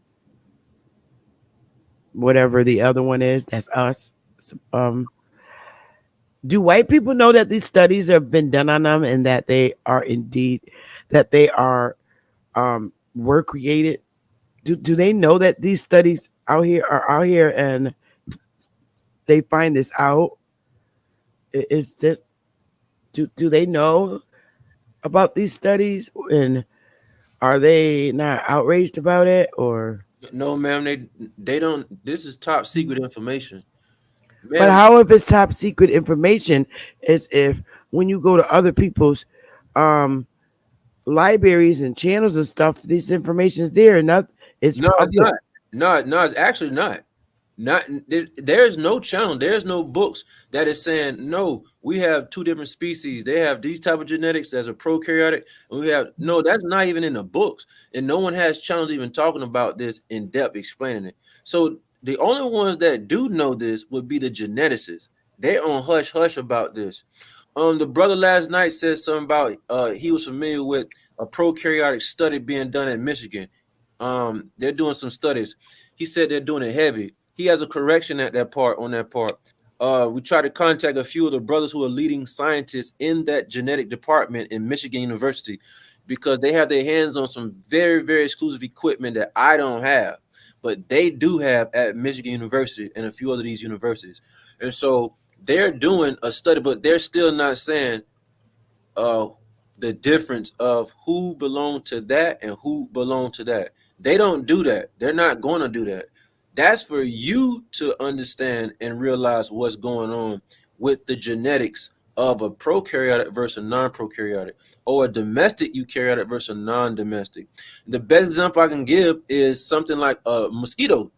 whatever the other one is, that's us. Um, do white people know that these studies have been done on them and that they are indeed that they are were created? Do they know that these studies out here are out here and they find this out? Is this do they know about these studies and are they not outraged about it or? No, ma'am. They don't. This is top secret information, But ma'am. how if it's top secret information is if when you go to other people's um libraries and channels and stuff, this information is there and not it's No, it's public. not. No, it's actually not. Not there's no channel, there's no books that is saying no. We have two different species. They have these type of genetics as a prokaryotic, and we have no. That's not even in the books, and no one has channels even talking about this in depth, explaining it. So the only ones that do know this would be the geneticists. They're on hush hush about this. The brother last night said something about he was familiar with a prokaryotic study being done at Michigan. They're doing some studies. He said they're doing it heavy. He has a correction at that part on that part. We tried to contact a few of the brothers who are leading scientists in that genetic department in Michigan University because they have their hands on some very, very exclusive equipment that I don't have, but they do have at Michigan University and a few other these universities. And so they're doing a study, but they're still not saying the difference of who belonged to that and who belonged to that. They don't do that. They're not going to do that. That's for you to understand and realize what's going on with the genetics of a prokaryotic versus a non-prokaryotic, or a domestic eukaryotic versus a non-domestic. The best example I can give is something like a mosquito.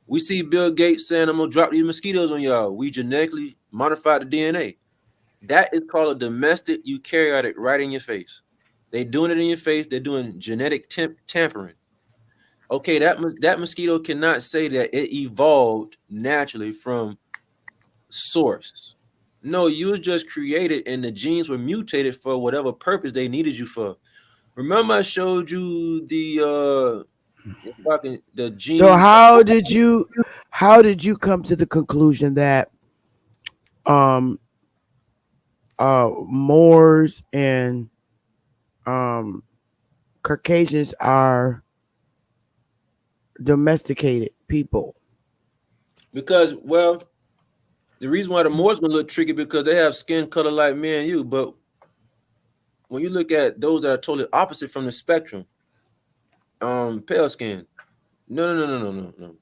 We see Bill Gates saying, I'm going to drop these mosquitoes on y'all. We genetically modified the DNA. That is called a domestic eukaryotic right in your face. They're doing it in your face. They're doing genetic tampering. Okay, that mosquito cannot say that it evolved naturally from source. No, you was just created and the genes were mutated for whatever purpose they needed you for. Remember I showed you the So gene. how did you come to the conclusion that um Moors and um Caucasians are domesticated people? Because, well, the reason why the Moors gonna look tricky because they have skin color like me and you, but when you look at those that are totally opposite from the spectrum, pale skin. No.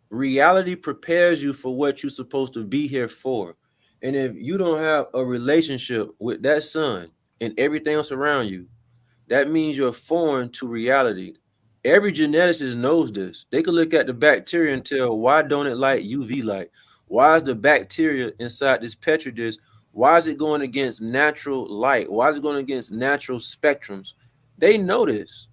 Reality prepares you for what you're supposed to be here for. And if you don't have a relationship with that sun and everything else around you, that means you're foreign to reality. Every geneticist knows this. They could look at the bacteria and tell why don't it like UV light? Why is the bacteria inside this petri dish? Why is it going against natural light? Why is it going against natural spectrums? They know this.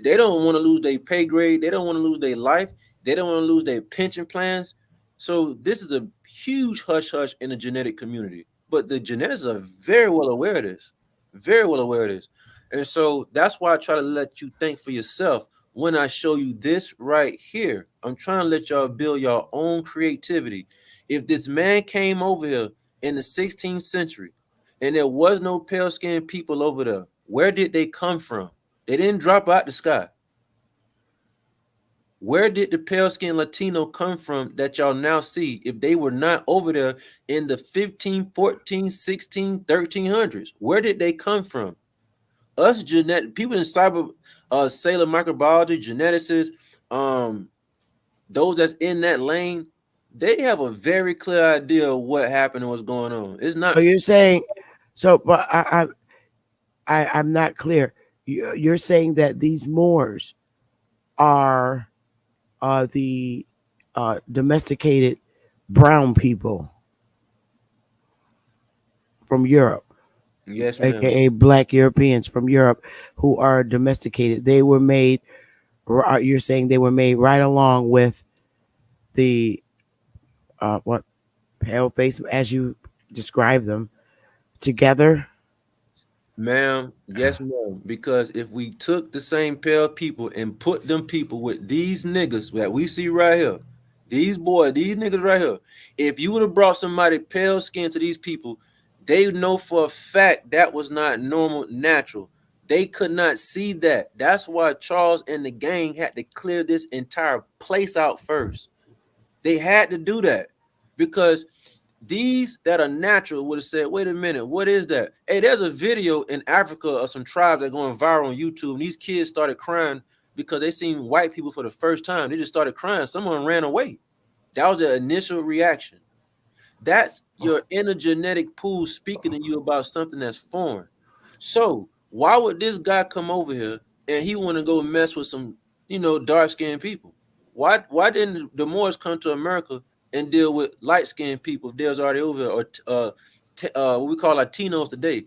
They don't want to lose their pay grade. They don't want to lose their life. They don't want to lose their pension plans. So this is a huge hush hush in the genetic community. But the geneticists are very well aware of this. Very well aware of this. And so that's why I try to let you think for yourself when I show you this right here. I'm trying to let y'all build your own creativity. If this man came over here in the 16th century and there was no pale skinned people over there, where did they come from? They didn't drop out the sky. Where did the pale skinned Latino come from that y'all now see if they were not over there in the 15, 14, 16, 1300s? Where did they come from? Us genetic people in cyber cellular microbiology, geneticists, those that's in that lane, they have a very clear idea of what happened and what's going on. It's So not you're saying, so, but I'm not clear. You're saying that these Moors are the domesticated brown people from Europe, yes, ma'am. aka Black Europeans from Europe, who are domesticated. They were made. You're saying they were made right along with the what pale face, as you describe them, together. Ma'am, yes, ma'am. Because if we took the same pair of people and put them people with these niggas that we see right here, these boys, these niggas right here, if you would have brought somebody pale skin to these people, they know for a fact that was not normal, natural. They could not see that. That's why Charles and the gang had to clear this entire place out first. They had to do that because these that are natural would have said, wait a minute, what is that? Hey, there's a video in Africa of some tribes that are going viral on YouTube, and these kids started crying because they seen white people for the first time. They just started crying. Someone ran away. That was the initial reaction. That's your inner genetic pool speaking to you about something that's foreign. So why would this guy come over here and he want to go mess with some, dark skinned people? Why didn't the Moors come to America and deal with light skinned people if they was already over here, or what we call Latinos today?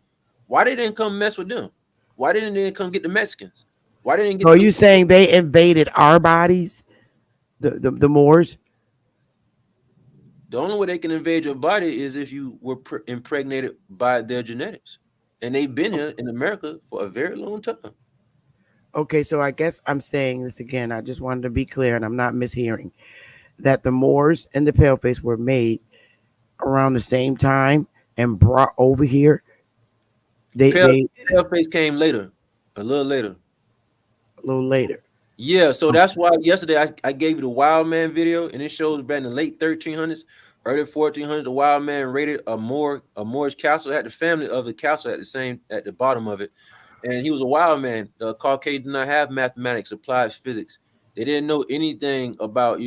Why they didn't come mess with them? Why didn't they come get the Mexicans? Why didn't So get are the you saying they invaded our bodies, the Moors? The only way they can invade your body is if you were impregnated by their genetics, and they've been here in America for a very long time. Okay, so I guess I'm saying this again. I just wanted to be clear, and I'm not mishearing that the Moors and the Paleface were made around the same time and brought over here. The They they pale face came later, a little later. a little later. Yeah, so that's why yesterday I gave you the Wild Man video, and it shows back in the late 1300s, early 1400s, the Wild Man raided a Moorish castle. It had the family of the castle at the bottom of it, and he was a wild man. The Caucasians did not have mathematics, applied physics. They didn't know anything about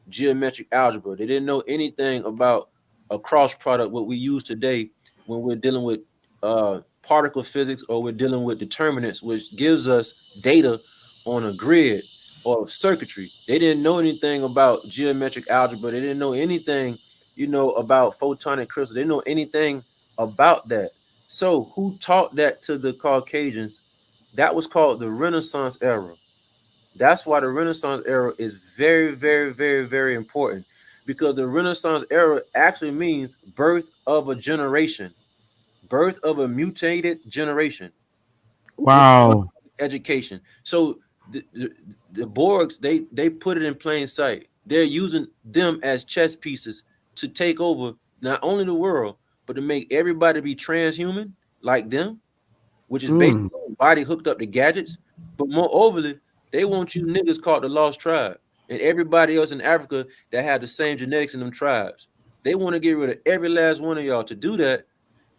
geometric algebra. They didn't know anything about a cross product, what we use today when we're dealing with particle physics, or we're dealing with determinants, which gives us data on a grid or circuitry. They didn't know anything about geometric algebra. They didn't know anything, about photonic crystals. They didn't know anything about that. So who taught that to the Caucasians? That was called the Renaissance era. That's why the Renaissance era is very, very, very, very important, because the Renaissance era actually means birth of a generation, birth of a mutated generation. It's Wow. education. So the Borgs, they put it in plain sight. They're using them as chess pieces to take over not only the world, but to make everybody be transhuman like them, which is basically Mm. body hooked up to gadgets. But moreover, they want you niggas called the lost tribe and everybody else in Africa that have the same genetics in them tribes. They want to get rid of every last one of y'all. To do that,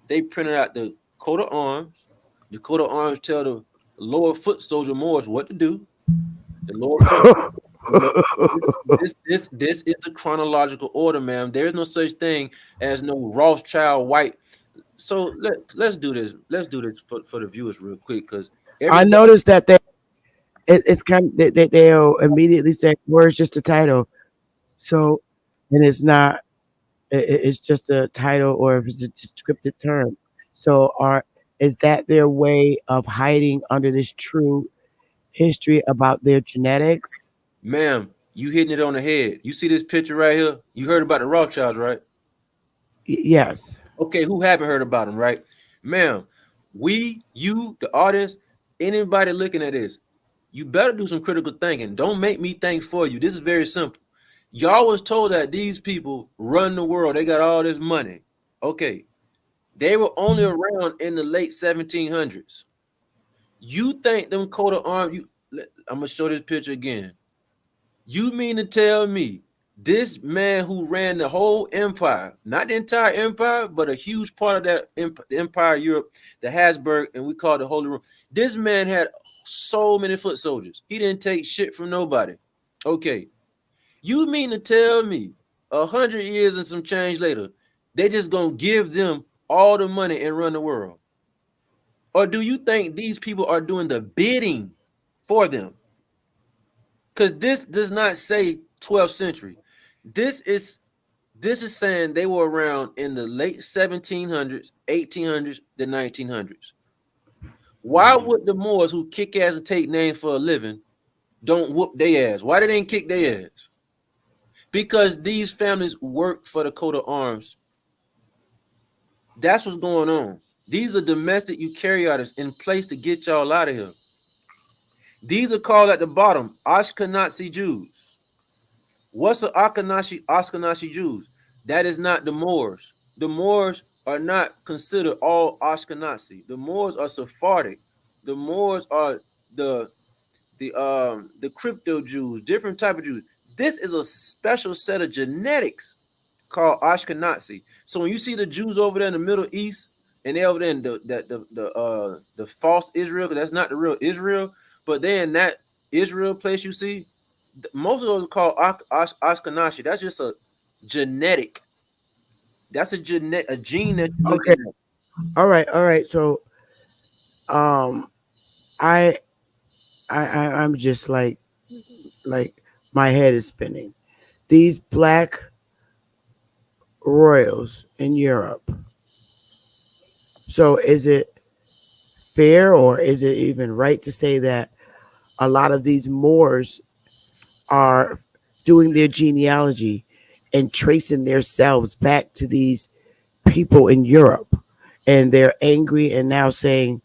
they printed out the coat of arms. The coat of arms tell the lower foot soldier Moors what to do. The lower foot, you know, this is the chronological order, ma'am. There is no such thing as no Rothschild white. So let's do this. Let's do this for the viewers real quick, because I everybody, noticed that it's kind of, they'll immediately say, "Where's just the title?" So, and it's not. It's just a title, or if it's a descriptive term. So, is that their way of hiding under this true history about their genetics? ma'am, you hitting it on the head. You see this picture right here? You heard about the Rothschilds, right? Yes. Okay, who haven't heard about them, right? Ma'am, you, the audience, anybody looking at this, you better do some critical thinking. Don't make me think for you. This is very simple. Y'all was told that these people run the world. They got all this money. Okay. They were only around in the late 1700s. You think them coat of arms, I'm going to show this picture again. You mean to tell me this man who ran the whole empire, not the entire empire, but a huge part of that empire, Europe, the Habsburg, and we call it the Holy Room. This man had so many foot soldiers. He didn't take shit from nobody. Okay. You mean to tell me 100 years and some change later, they just gonna give them all the money and run the world? Or do you think these people are doing the bidding for them? Because this does not say 12th century. This is saying they were around in the late 1700s, 1800s, the 1900s. Why would the Moors who kick ass and take names for a living don't whoop their ass? Why they didn't kick their ass? Because these families work for the coat of arms. That's what's going on. These are domestic eukaryotes in place to get y'all out of here. These are called at the bottom Ashkenazi Jews. What's an Ashkenazi Jews? That is not the Moors. The Moors are not considered all Ashkenazi. The Moors are Sephardic. The Moors are the crypto Jews, different type of Jews. This is a special set of genetics called Ashkenazi. So when you see the Jews over there in the Middle East, and they over there in the false Israel, because that's not the real Israel, but then that Israel place you see, most of those are called Ashkenazi. That's just a genetic. That's a gene that you're looking at. All right. So, I'm just like my head is spinning. These black royals in Europe. So is it fair or is it even right to say that a lot of these Moors are doing their genealogy and tracing themselves back to these people in Europe, and they're angry and now saying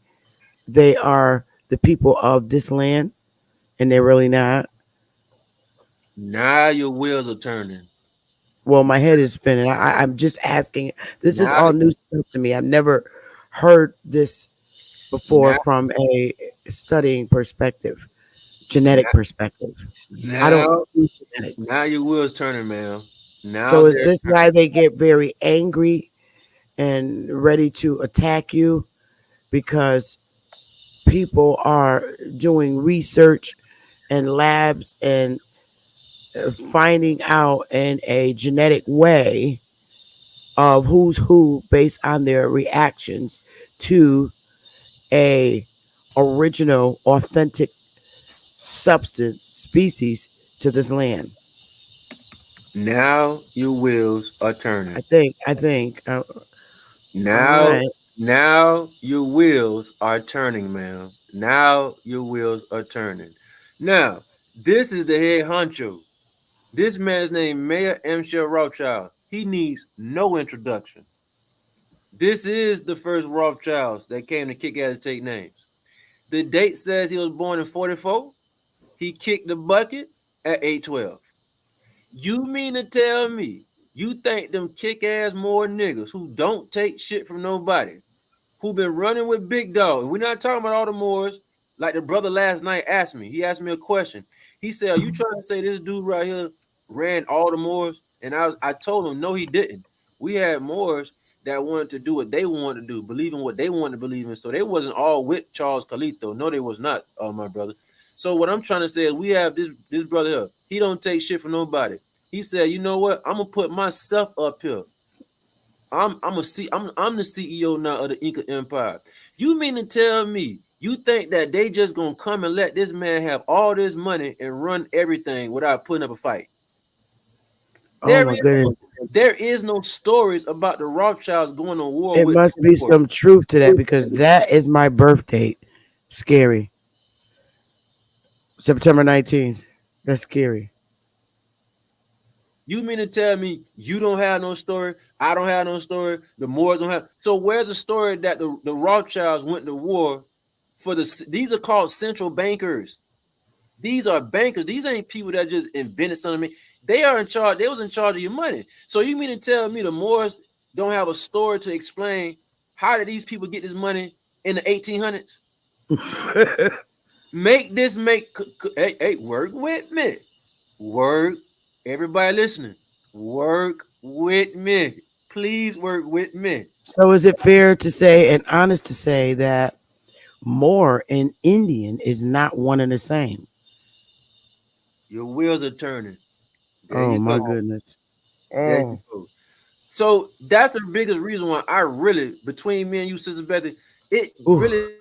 they are the people of this land and they're really not? Now your wheels are turning. Well, my head is spinning. I'm just asking. This is all new stuff to me. I've never heard this before from a studying perspective, genetic perspective. I don't do genetics. Now your wheels turning, man. Now so is this why they get very angry and ready to attack you? Because people are doing research and labs and finding out in a genetic way of who's who based on their reactions to a original authentic substance species to this land. Now your wheels are turning. I think now your wheels are turning, man. Now your wheels are turning. Now this is the head honcho. This man's name Mayor M. Rothschild. He needs no introduction. This is the first Rothschilds that came to kick ass and take names. The date says he was born in 44. He kicked the bucket at 812. You mean to tell me you think them kick-ass Moor niggas who don't take shit from nobody, who been running with big dog, and we're not talking about all the Moors, like the brother last night asked me. He asked me a question. He said, are you trying to say this dude right here ran all the Moors? And I told him, no, he didn't. We had Moors that wanted to do what they wanted to do, believe in what they wanted to believe in. So they wasn't all with Charles Calito. No, they was not, my brother. So what I'm trying to say is we have this brother here. He don't take shit from nobody. He said, you know what? I'm gonna put myself up here. I'm the CEO now of the Inca Empire. You mean to tell me you think that they just gonna come and let this man have all this money and run everything without putting up a fight? Oh my goodness. There is no stories about the Rothschilds going to war. It must be some truth to that, because that is my birth date. Scary. September 19th. That's scary. You mean to tell me you don't have no story? I don't have no story. The Moors don't have. So where's the story that the Rothschilds went to war for these are called central bankers. These are bankers. These ain't people that just invented something. They are in charge. They was in charge of your money. So you mean to tell me the Moors don't have a story to explain how did these people get this money in the 1800s? Hey, work with me. Work. Everybody listening. Work with me. Please work with me. So is it fair to say and honest to say that Moor and Indian is not one and the same? Your wheels are turning. There Oh you my go. goodness. There you Oh. go. So that's the biggest reason why I really, between me and you, Sister Betty, it Ooh. really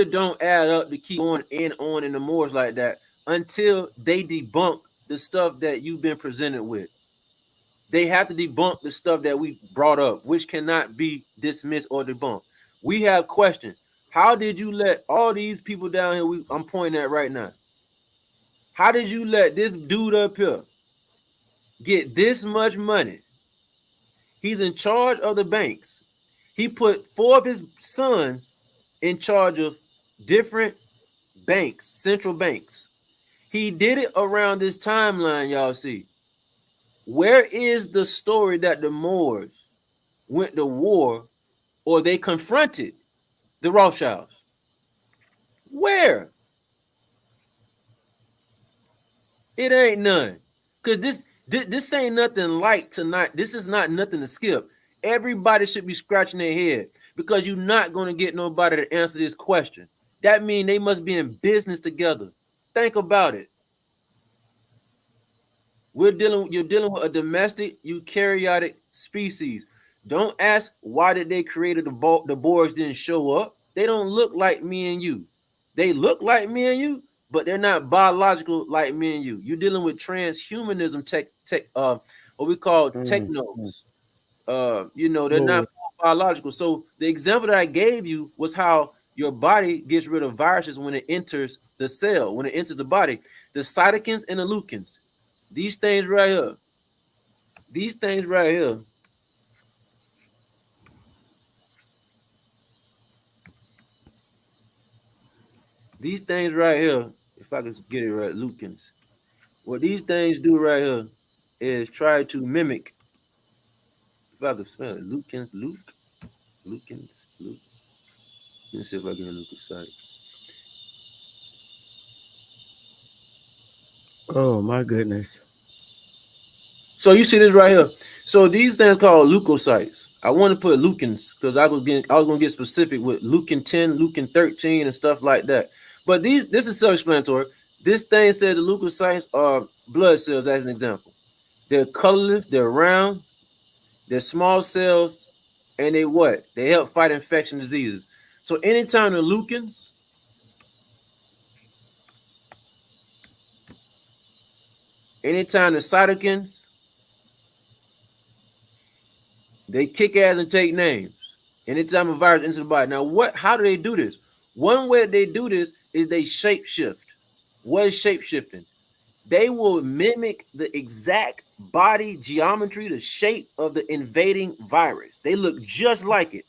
don't add up to keep on in the Moors like that until they debunk the stuff that you've been presented with. They have to debunk the stuff that we brought up, which cannot be dismissed or debunked. We have questions. How did you let all these people down here? I'm pointing at right now. How did you let this dude up here get this much money? He's in charge of the banks. He put 4 of his sons in charge of different banks, central banks. He did it around this timeline, y'all see. Where is the story that the Moors went to war or they confronted the Rothschilds? Where? It ain't none. Because this ain't nothing light tonight. This is not nothing to skip. Everybody should be scratching their head because you're not going to get nobody to answer this question. That means they must be in business together. Think about it. You're dealing with a domestic eukaryotic species. Don't ask why did they create the Boers didn't show up. They don't look like me and you. They look like me and you, but they're not biological like me and you. You're dealing with transhumanism what we call technos. They're not Lord. biological. So the example that I gave you was how your body gets rid of viruses when it enters the cell, when it enters the body. The cytokines and the leukins. These things right here. These things right here. These things right here. If I could get it right, leukins. What these things do right here is try to mimic. If I could spell it, leukins, leukins. Let me see if I can look inside. Oh my goodness. So you see this right here. So these things called leukocytes. I want to put leukins because I was gonna get specific with leukin 10, leukin 13, and stuff like that. But this is self-explanatory. This thing says the leukocytes are blood cells, as an example. They're colorless, they're round, they're small cells, and they what? They help fight infection diseases. So anytime the leukins, anytime the cytokines, they kick ass and take names. Anytime a virus enters the body. Now, how do they do this? One way they do this is they shapeshift. What is shapeshifting? They will mimic the exact body geometry, the shape of the invading virus. They look just like it.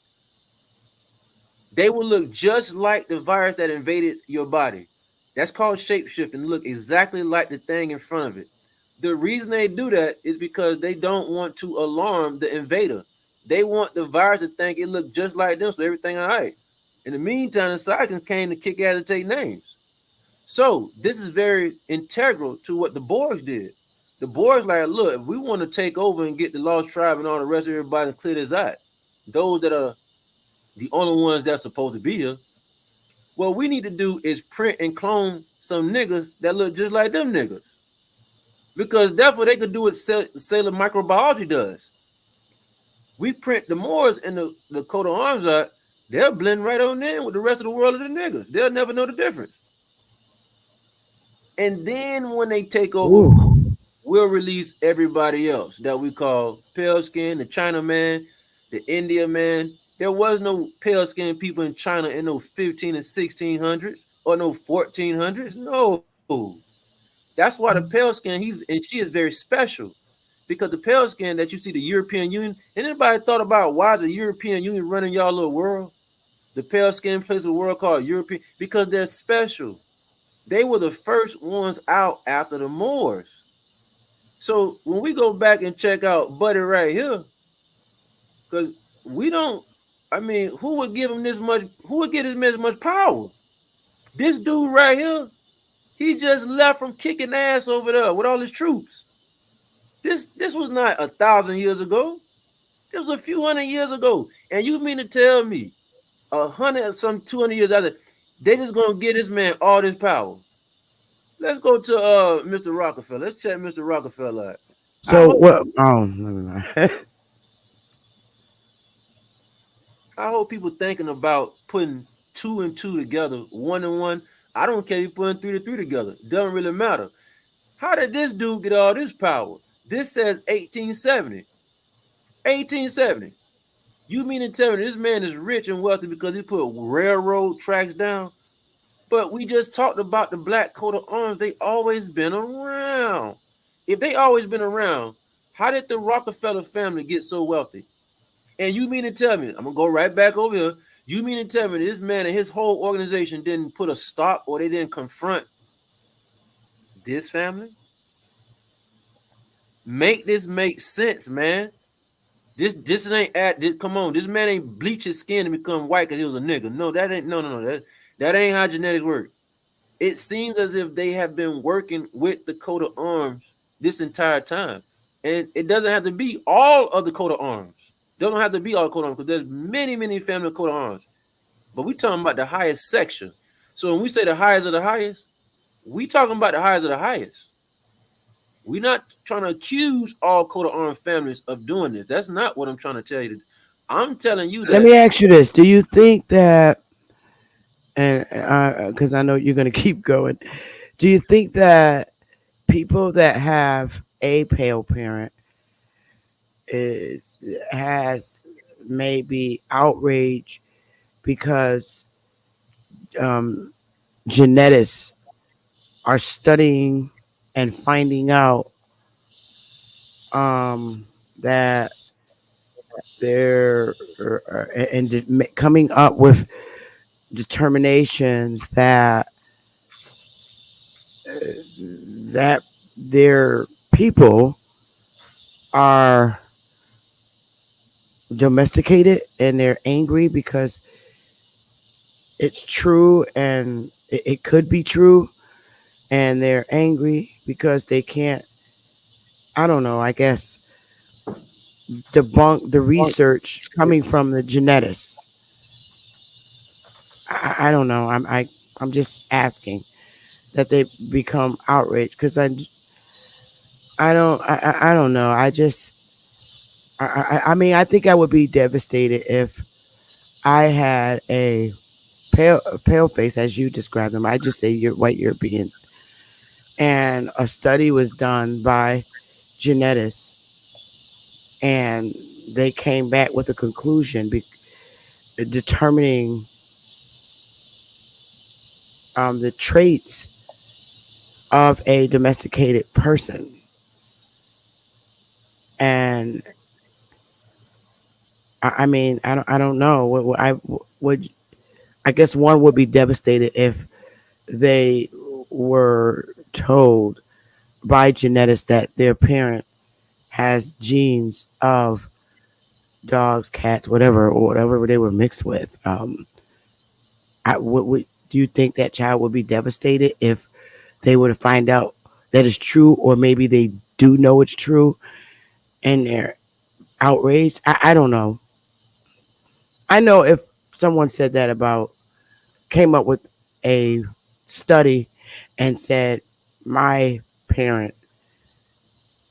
They will look just like the virus that invaded your body. That's called shapeshifting. Look exactly like the thing in front of it. The reason they do that is because they don't want to alarm the invader. They want the virus to think it looked just like them, so everything all right. In the meantime, the cytokines came to kick ass and take names. So this is very integral to what the Boers did. The Boers like, look, if we want to take over and get the lost tribe and all the rest of everybody and clear this out, those that are the only ones that's supposed to be here, what we need to do is print and clone some niggas that look just like them niggas. Because therefore they could do what cellular microbiology does. We print the Moors and the coat of arms out, they'll blend right on in with the rest of the world of the niggas. They'll never know the difference. And then when they take over, we'll release everybody else that we call pale skin, the China man, the India man. There was no pale skin people in China in no 15 and 1600s or no 1400s. No. That's why the pale skin, she is very special. Because the pale skin that you see the European Union, anybody thought about why the European Union running y'all little world? The pale skin plays a world called European because they're special. They were the first ones out after the Moors. So when we go back and check out Buddy right here, because we don't, I mean, who would give him this much? Who would give him this much power? This dude right here, he just left from kicking ass over there with all his troops. This was not 1,000 years ago. This was a few hundred years ago. And you mean to tell me 100 some 200 years after, they just gonna give this man all this power? Let's go to Mr. Rockefeller. Let's check Mr. Rockefeller out. So what? Oh, never mind. I hope people thinking about putting two and two together, one and one. I don't care if you putting three to three together. Doesn't really matter. How did this dude get all this power? This says 1870. 1870. You mean to tell me this man is rich and wealthy because he put railroad tracks down? But we just talked about the black coat of arms. They always been around. If they always been around, how did the Rockefeller family get so wealthy? And you mean to tell me, I'm gonna go right back over here. You mean to tell me this man and his whole organization didn't put a stop or they didn't confront this family? Make this make sense, man. This ain't at this. Come on, this man ain't bleach his skin to become white because he was a nigga. No, that ain't no. That ain't how genetics work. It seems as if they have been working with the coat of arms this entire time. And it doesn't have to be all of the coat of arms. They don't have to be all coat of arms because there's many family coat of arms. But we talking about the highest section. So when we say the highest of the highest, we talking about the highest of the highest. We're not trying to accuse all coat of arms families of doing this. That's not what I'm trying to tell you. I'm telling you that. Let me ask you this: do you think that, and because I know you're going to keep going, do you think that people that have a pale parent has maybe outrage because geneticists are studying and finding out that they're and coming up with determinations that that their people are domesticated and they're angry because it's true and it could be true, and they're angry because they can't, I don't know, I guess, debunk the research coming from the geneticists. I don't know. I'm just asking that they become outraged because I don't know. I mean, I think I would be devastated if I had a pale face, as you described them. I just say you're white Europeans, and a study was done by geneticists, and they came back with a conclusion determining the traits of a domesticated person. And I mean, I don't know. I guess one would be devastated if they were told by genetics that their parent has genes of dogs, cats, whatever, or whatever they were mixed with. Do you think that child would be devastated if they were to find out that it's true, or maybe they do know it's true and they're outraged? I don't know. I know if someone said that about, came up with a study and said my parent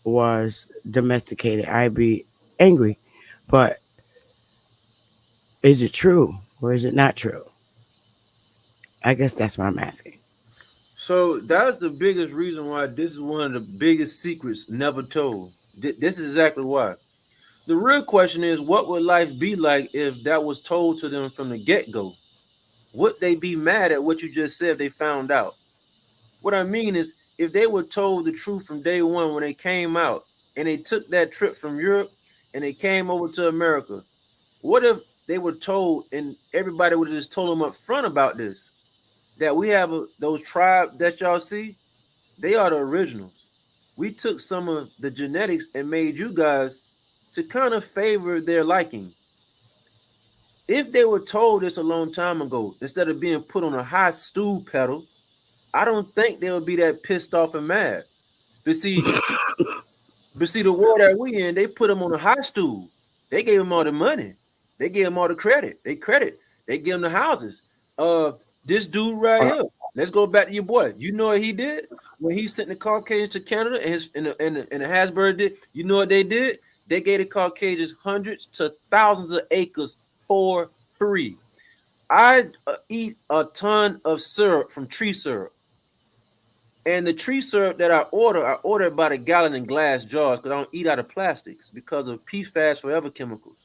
was domesticated, I'd be angry. But is it true or is it not true? I guess that's what I'm asking. So that's the biggest reason why this is one of the biggest secrets never told. This is exactly why. The real question is, what would life be like if that was told to them from the get-go? Would they be mad at what you just said if they found out? What I mean is, if they were told the truth from day one when they came out and they took that trip from Europe and they came over to America, what if they were told and everybody would have just told them up front about this? that we have those tribes that y'all see, they are the originals. We took some of the genetics and made you guys to kind of favor their liking. If they were told this a long time ago, instead of being put on a high stool pedal, I don't think they would be that pissed off and mad. But see, the war that we in, they put them on a high stool. They gave them all the money. They gave them all the credit. They give them the houses. Uh, this dude right here. Let's go back to your boy. You know what he did when he sent the Caucasians to Canada and the Hasbro did. You know what they did? They gave the Caucasians hundreds to thousands of acres for free. I eat a ton of syrup from tree syrup. And the tree syrup that I order by the gallon in glass jars because I don't eat out of plastics because of PFAS forever chemicals.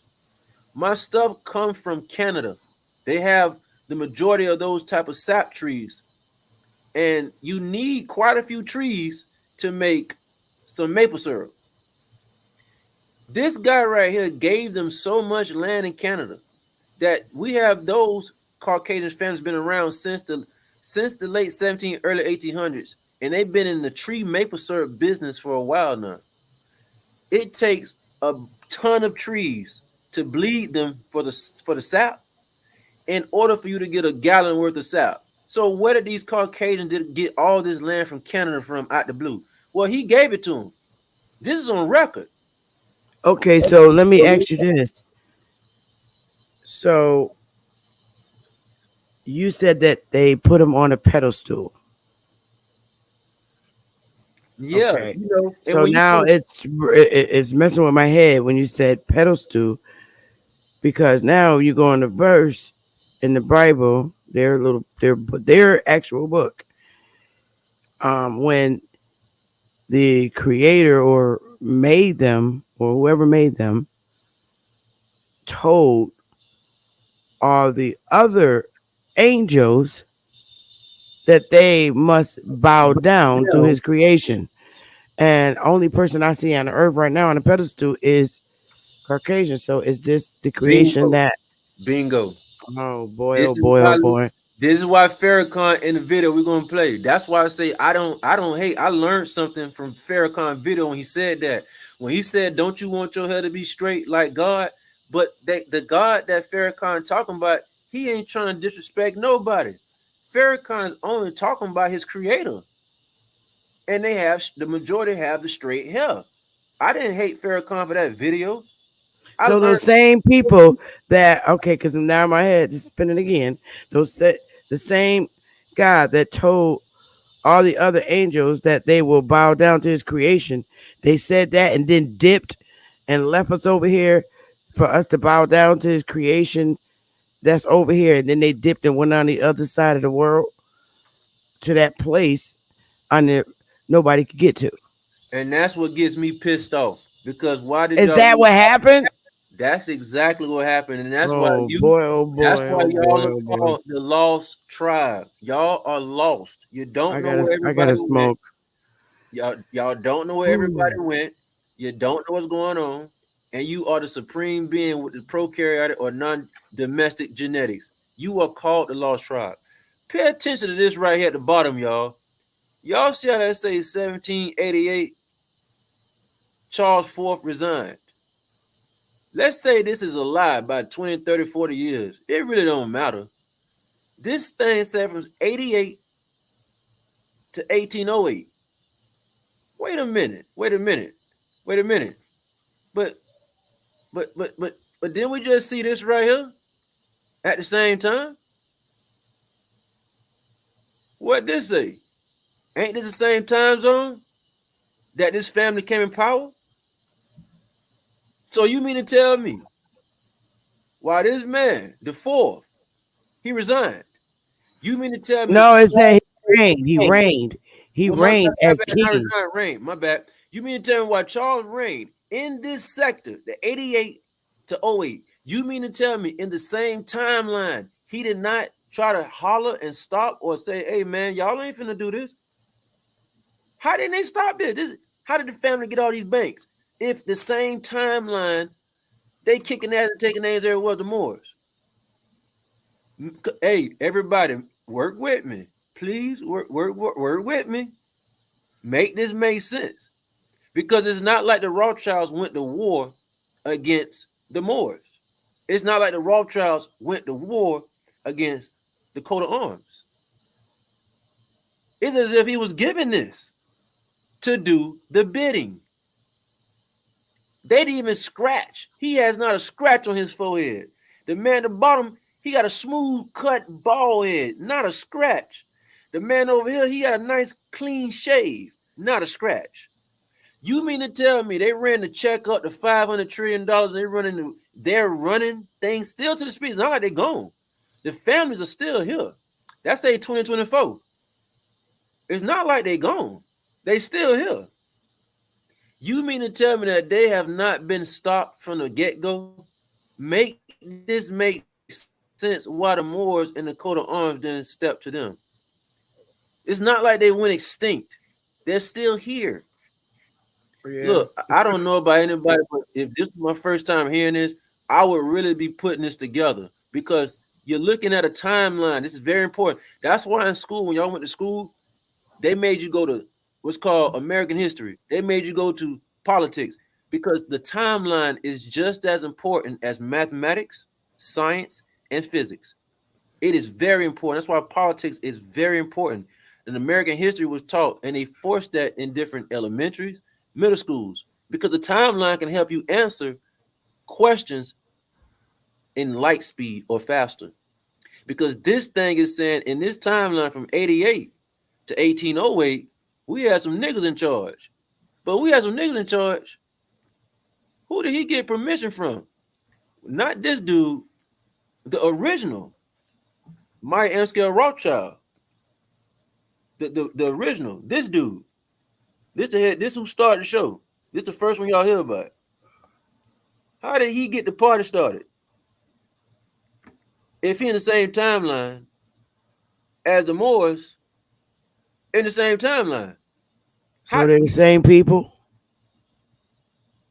My stuff comes from Canada. They have the majority of those type of sap trees. And you need quite a few trees to make some maple syrup. This guy right here gave them so much land in Canada that we have those Caucasian families been around since the late 1700s, early 1800s, and they've been in the tree maple syrup business for a while now. It takes a ton of trees to bleed them for the sap in order for you to get a gallon worth of sap. So where did these Caucasians get all this land from Canada from out the blue? Well, he gave it to them. This is on record. Okay, so let me ask you this. So you said that they put him on a pedestal. Yeah, okay. You know. So now it's messing with my head when you said pedestal, because now you go in the verse in the Bible, their actual book. When the creator or made them or whoever made them told all the other angels that they must bow down to his creation. And only person I see on the earth right now on the pedestal is Caucasian. So is this the creation that Bingo. Oh boy, oh boy, oh boy. This is why Farrakhan in the video we're gonna play. That's why I say I don't hate. I learned something from Farrakhan video when he said that. When he said, "Don't you want your hair to be straight like God?" But the God that Farrakhan talking about, he ain't trying to disrespect nobody. Farrakhan is only talking about his creator, and the majority have the straight hair. I didn't hate Farrakhan for that video. So those same people that because now my head is spinning again. The same God that told all the other angels that they will bow down to his creation, they said that and then dipped and left us over here for us to bow down to his creation that's over here, and then they dipped and went on the other side of the world to that place on there nobody could get to. And that's what gets me pissed off, because why did is that what happened? That's exactly what happened, and that's why that's why y'all are called the lost tribe. Y'all are lost. You don't know where everybody went. Y'all don't know where everybody went. You don't know what's going on, and you are the supreme being with the prokaryotic or non-domestic genetics. You are called the lost tribe. Pay attention to this right here at the bottom, y'all. Y'all see how that say 1788? Charles IV resigned. Let's say this is a lie by 20, 30, 40 years. It really don't matter. This thing said from 88 to 1808. Wait a minute. But didn't we just see this right here at the same time? What this say? Ain't this the same time zone that this family came in power? So you mean to tell me why this man, the fourth, he resigned? You mean to tell me? No, it said he reigned. He reigned as king. My bad. You mean to tell me why Charles reigned in this sector, the 88 to 08? You mean to tell me in the same timeline, he did not try to holler and stop or say, "Hey man, y'all ain't finna do this"? How didn't they stop this? How did the family get all these banks? If the same timeline, they kicking ass and taking names everywhere the Moors. Hey, everybody, Work with me. Please work with me. Make this make sense. Because it's not like the Rothschilds went to war against the Moors. It's not like the Rothschilds went to war against the coat of arms. It's as if he was given this to do the bidding. They didn't even scratch. He has not a scratch on his forehead. The man at the bottom, he got a smooth cut bald head, not a scratch. The man over here, he got a nice clean shave, not a scratch. You mean to tell me they ran the check up to $500 trillion? They're running things still to the streets. It's not like they're gone. The families are still here. That's a 2024. It's not like they're gone. They still here. You mean to tell me that they have not been stopped from the get-go? Make this make sense why the Moors and the coat of arms didn't step to them. It's not like they went extinct. They're still here. Yeah. Look, I don't know about anybody, but if this is my first time hearing this, I would really be putting this together because you're looking at a timeline. This is very important. That's why in school, when y'all went to school, they made you go to what's called American history. They made you go to politics because the timeline is just as important as mathematics, science, and physics. It is very important. That's why politics is very important. And American history was taught, and they forced that in different elementaries, middle schools, because the timeline can help you answer questions in light speed or faster. Because this thing is saying in this timeline from 88 to 1808, we had some niggas in charge. But we had some niggas in charge. Who did he get permission from? Not this dude, the original, Mike M. Rothschild. The original, this dude. This the head, this who started the show. This the first one y'all hear about. How did he get the party started? If he in the same timeline as the Moors in the same timeline. So they're the same people?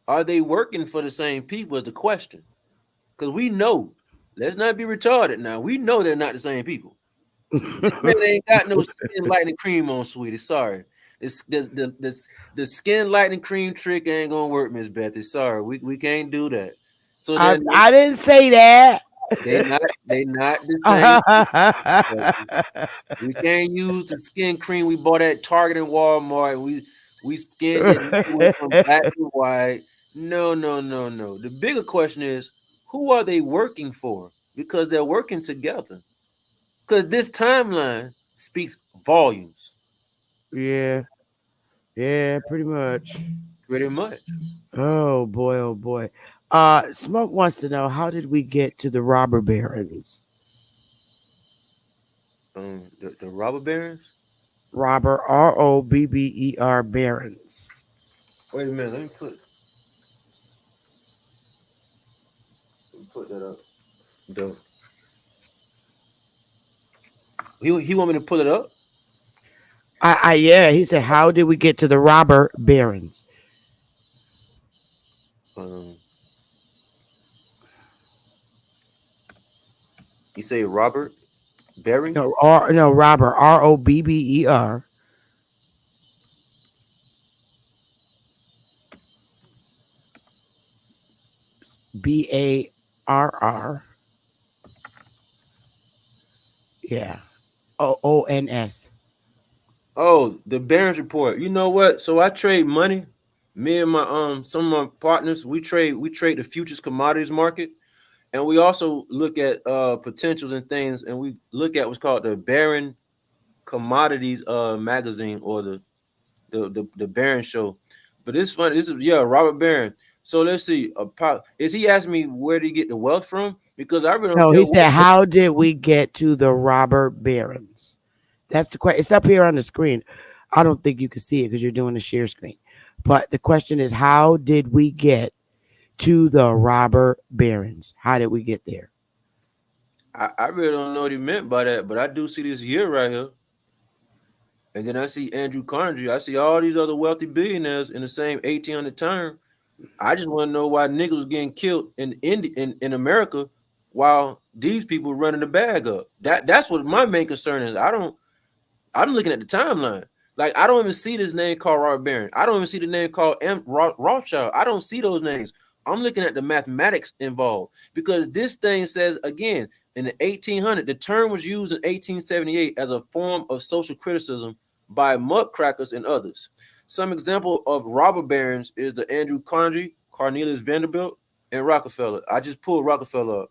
Are they working for the same people is the question. Because we know, let's not be retarded now. We know they're not the same people. Man, they ain't got no skin lightning cream on, sweetie. Sorry. It's the skin lightning cream trick ain't gonna work, Miss Bethy. Sorry, we can't do that. So I didn't say that. They not the same. We can't use the skin cream we bought at Target and Walmart. We skinned it from black to white. No. The bigger question is, who are they working for? Because they're working together. Because this timeline speaks volumes. Yeah, pretty much. Pretty much. Oh boy. Smoke wants to know, how did we get to the robber barons? The robber barons? Robber, ROBBER barons. Wait a minute, let me put that up. Dope. He want me to pull it up? Yeah, he said, how did we get to the robber barons? You say Robert Barry? No, robber, ROBBER. BARR. Yeah. OONS. Oh, the Barron's report. You know what? So I trade money. Me and my some of my partners, we trade the futures commodities market, and we also look at potentials and things, and we look at what's called the Barron Commodities magazine or the Barron show. But it's funny. This is Robert Barron. So let's see. Is he asking me where did he get the wealth from? Because I really don't know. No, he said, how did we get to the robber barons? That's the question. It's up here on the screen. I don't think you can see it because you're doing a share screen. But the question is, how did we get to the robber barons? How did we get there? I really don't know what he meant by that, but I do see this year right here. And then I see Andrew Carnegie. I see all these other wealthy billionaires in the same 1800 term. I just want to know why niggas was getting killed in America while these people running the bag up. That's what my main concern is. I'm looking at the timeline. Like, I don't even see this name called Robert Barron. I don't even see the name called Rothschild. I don't see those names. I'm looking at the mathematics involved, because this thing says, again, in the 1800, the term was used in 1878 as a form of social criticism by muckrackers and others. Some example of robber barons is the Andrew Carnegie, Cornelius Vanderbilt, and Rockefeller. I just pulled Rockefeller up.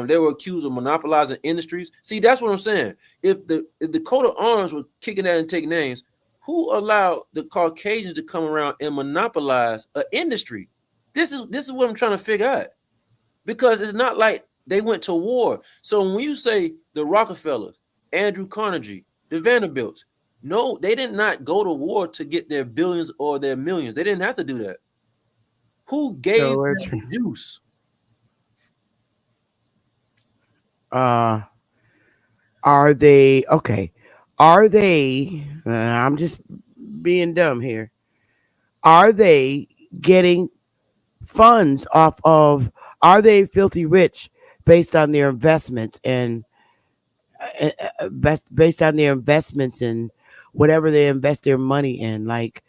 They were accused of monopolizing industries. See, that's what I'm saying. If the coat of arms were kicking that and taking names, who allowed the Caucasians to come around and monopolize an industry? This is what I'm trying to figure out, because it's not like they went to war. So when you say the Rockefellers, Andrew Carnegie, the Vanderbilts, no, they did not go to war to get their billions or their millions. They didn't have to do that. Who gave them the juice? Are they okay? Are they? I'm just being dumb here. Are they getting funds off of? Are they filthy rich based on their investments and based on their investments and whatever they invest their money in, like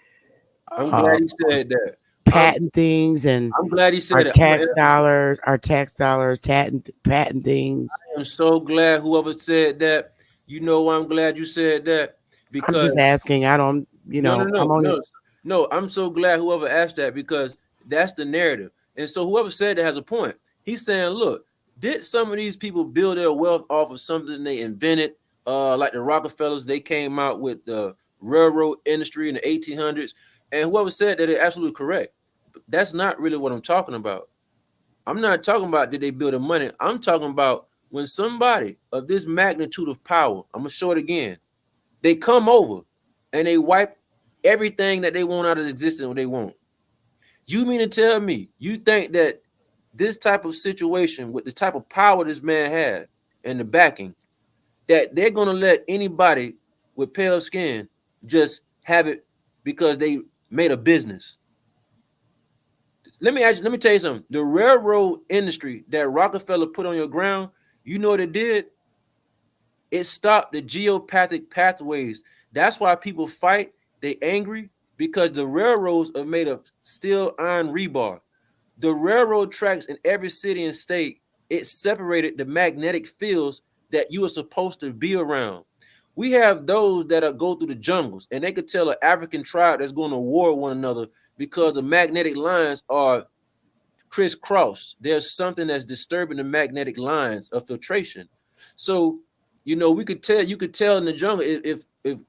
I'm glad he said that. patent things and I'm glad he said our it. tax dollars, patent things. I am so glad whoever said that. You know why I'm glad you said that? I'm Because just asking. I don't, I'm only. no. I'm so glad whoever asked that, because that's the narrative. And so whoever said that has a point. He's saying, look, did some of these people build their wealth off of something they invented? Like the Rockefellers, they came out with the railroad industry in the 1800s. And whoever said that, they're absolutely correct. But that's not really what I'm talking about. I'm not talking about did they build the money. I'm talking about when somebody of this magnitude of power, I'm gonna show it again, they come over and they wipe everything that they want out of existence what they want. You mean to tell me you think that this type of situation with the type of power this man had and the backing, that they're gonna let anybody with pale skin just have it because they made a business? Let me tell you something. The railroad industry that Rockefeller put on your ground, you know what it did? It stopped the geopathic pathways. That's why people fight. They angry because the railroads are made of steel iron rebar. The railroad tracks in every city and state, it separated the magnetic fields that you are supposed to be around. We have those that are go through the jungles, and they could tell an African tribe that's going to war with one another because the magnetic lines are crisscross. There's something that's disturbing the magnetic lines of filtration. So, we could tell. You could tell in the jungle if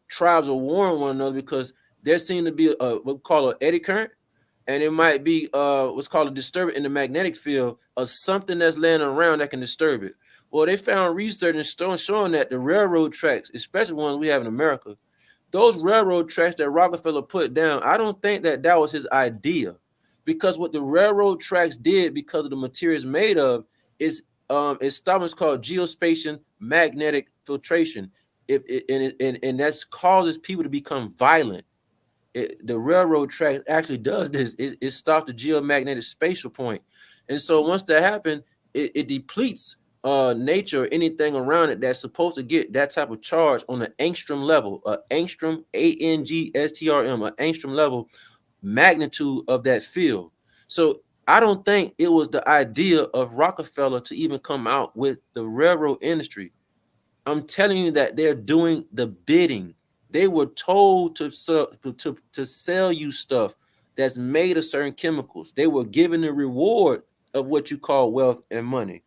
tribes are warring one another, because there seems to be what we call an eddy current, and it might be what's called a disturbance in the magnetic field of something that's laying around that can disturb it. Well, they found research and showing that the railroad tracks, especially ones we have in America, those railroad tracks that Rockefeller put down, I don't think that was his idea, because what the railroad tracks did, because of the materials made of, is it's something called geospatial magnetic filtration. And that causes people to become violent. The railroad track actually does this. It stops the geomagnetic spatial point. And so once that happens, it depletes nature or anything around it that's supposed to get that type of charge on an angstrom level, angstrom, ANGSTRM, an angstrom level magnitude of that field. So I don't think it was the idea of Rockefeller to even come out with the railroad industry. I'm telling you that they're doing the bidding. They were told to sell you stuff that's made of certain chemicals. They were given the reward of what you call wealth and money.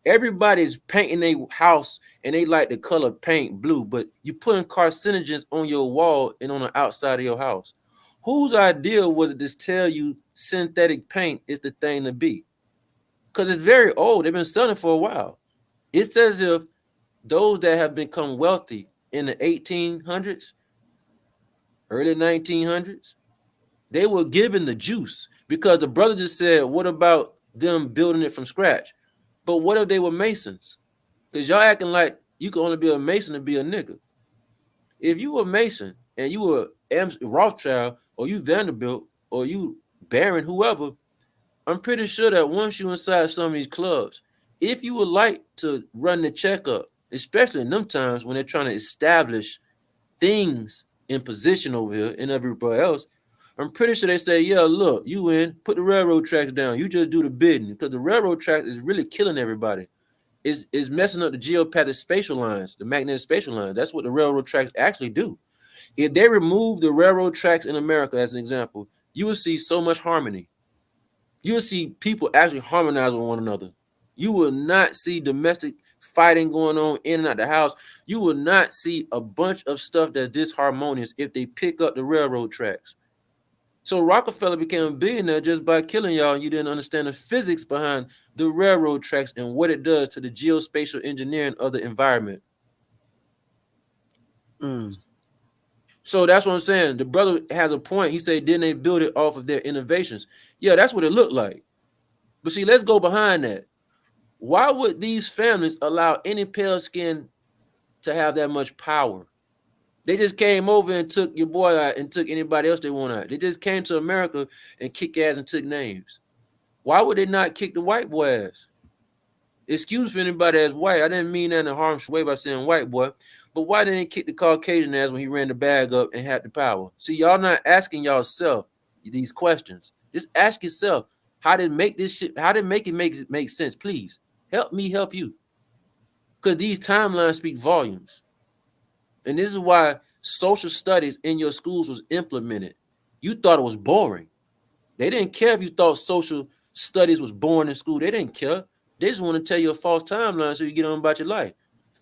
Everybody's painting their house and they like the color paint blue, but you're putting carcinogens on your wall and on the outside of your house. Whose idea was it to tell you synthetic paint is the thing to be? Because it's very old. They've been selling for a while. It's as if those that have become wealthy in the 1800s, early 1900s, they were given the juice, because the brother just said, what about them building it from scratch? But what if they were Masons? Because y'all acting like you can only be a Mason to be a nigga. If you were Mason and you were Rothschild or you Vanderbilt or you Barron, whoever, I'm pretty sure that once you inside some of these clubs, if you would like to run the checkup, especially in them times when they're trying to establish things in position over here and everybody else, I'm pretty sure they say, yeah, look, you in, put the railroad tracks down. You just do the bidding, because the railroad tracks is really killing everybody. Is messing up the geopathic spatial lines, the magnetic spatial lines. That's what the railroad tracks actually do. If they remove the railroad tracks in America, as an example, you will see so much harmony. You will see people actually harmonize with one another. You will not see domestic fighting going on in and out the house. You will not see a bunch of stuff that's disharmonious if they pick up the railroad tracks. So Rockefeller became a billionaire just by killing y'all, and you didn't understand the physics behind the railroad tracks and what it does to the geospatial engineering of the environment. So that's what I'm saying. The brother has a point. He said, didn't they build it off of their innovations? Yeah, that's what it looked like. But see, let's go behind that. Why would these families allow any pale skin to have that much power? They just came over and took your boy out and took anybody else they want out. They just came to America and kicked ass and took names. Why would they not kick the white boy ass? Excuse me for anybody that's white. I didn't mean that in a harmful way by saying white boy. But why didn't they kick the Caucasian ass when he ran the bag up and had the power? See, y'all not asking yourself these questions. Just ask yourself, how did make this shit, how did make it make sense? Please help me help you. Because these timelines speak volumes. And this is why social studies in your schools was implemented. You thought it was boring. They didn't care if you thought social studies was boring in school. They didn't care. They just want to tell you a false timeline so you get on about your life.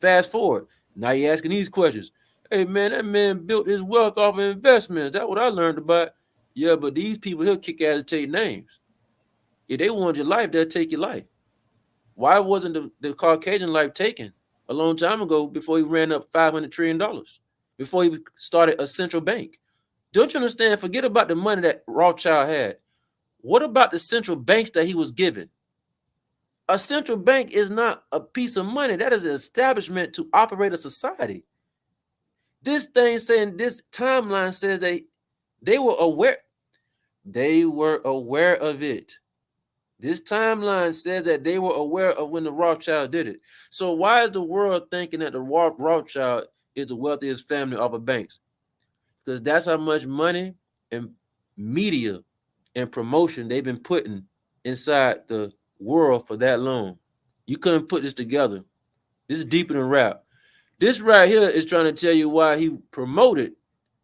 Fast forward. Now you're asking these questions. Hey, man, that man built his wealth off of investments. That's what I learned about. Yeah, but these people, he'll kick ass and take names. If they want your life, they'll take your life. Why wasn't the Caucasian life taken a long time ago before he ran up $500 trillion, before he started a central bank? Don't you understand? Forget about the money that Rothschild had. What about the central banks that he was given? A central bank is not a piece of money. That is an establishment to operate a society. This thing saying, this timeline says they were aware. They were aware of it. This timeline says that they were aware of when the Rothschild did it. So why is the world thinking that the Rothschild is the wealthiest family of the banks? Because that's how much money and media and promotion they've been putting inside the world for that long. You couldn't put this together. This is deeper than rap. This right here is trying to tell you why he promoted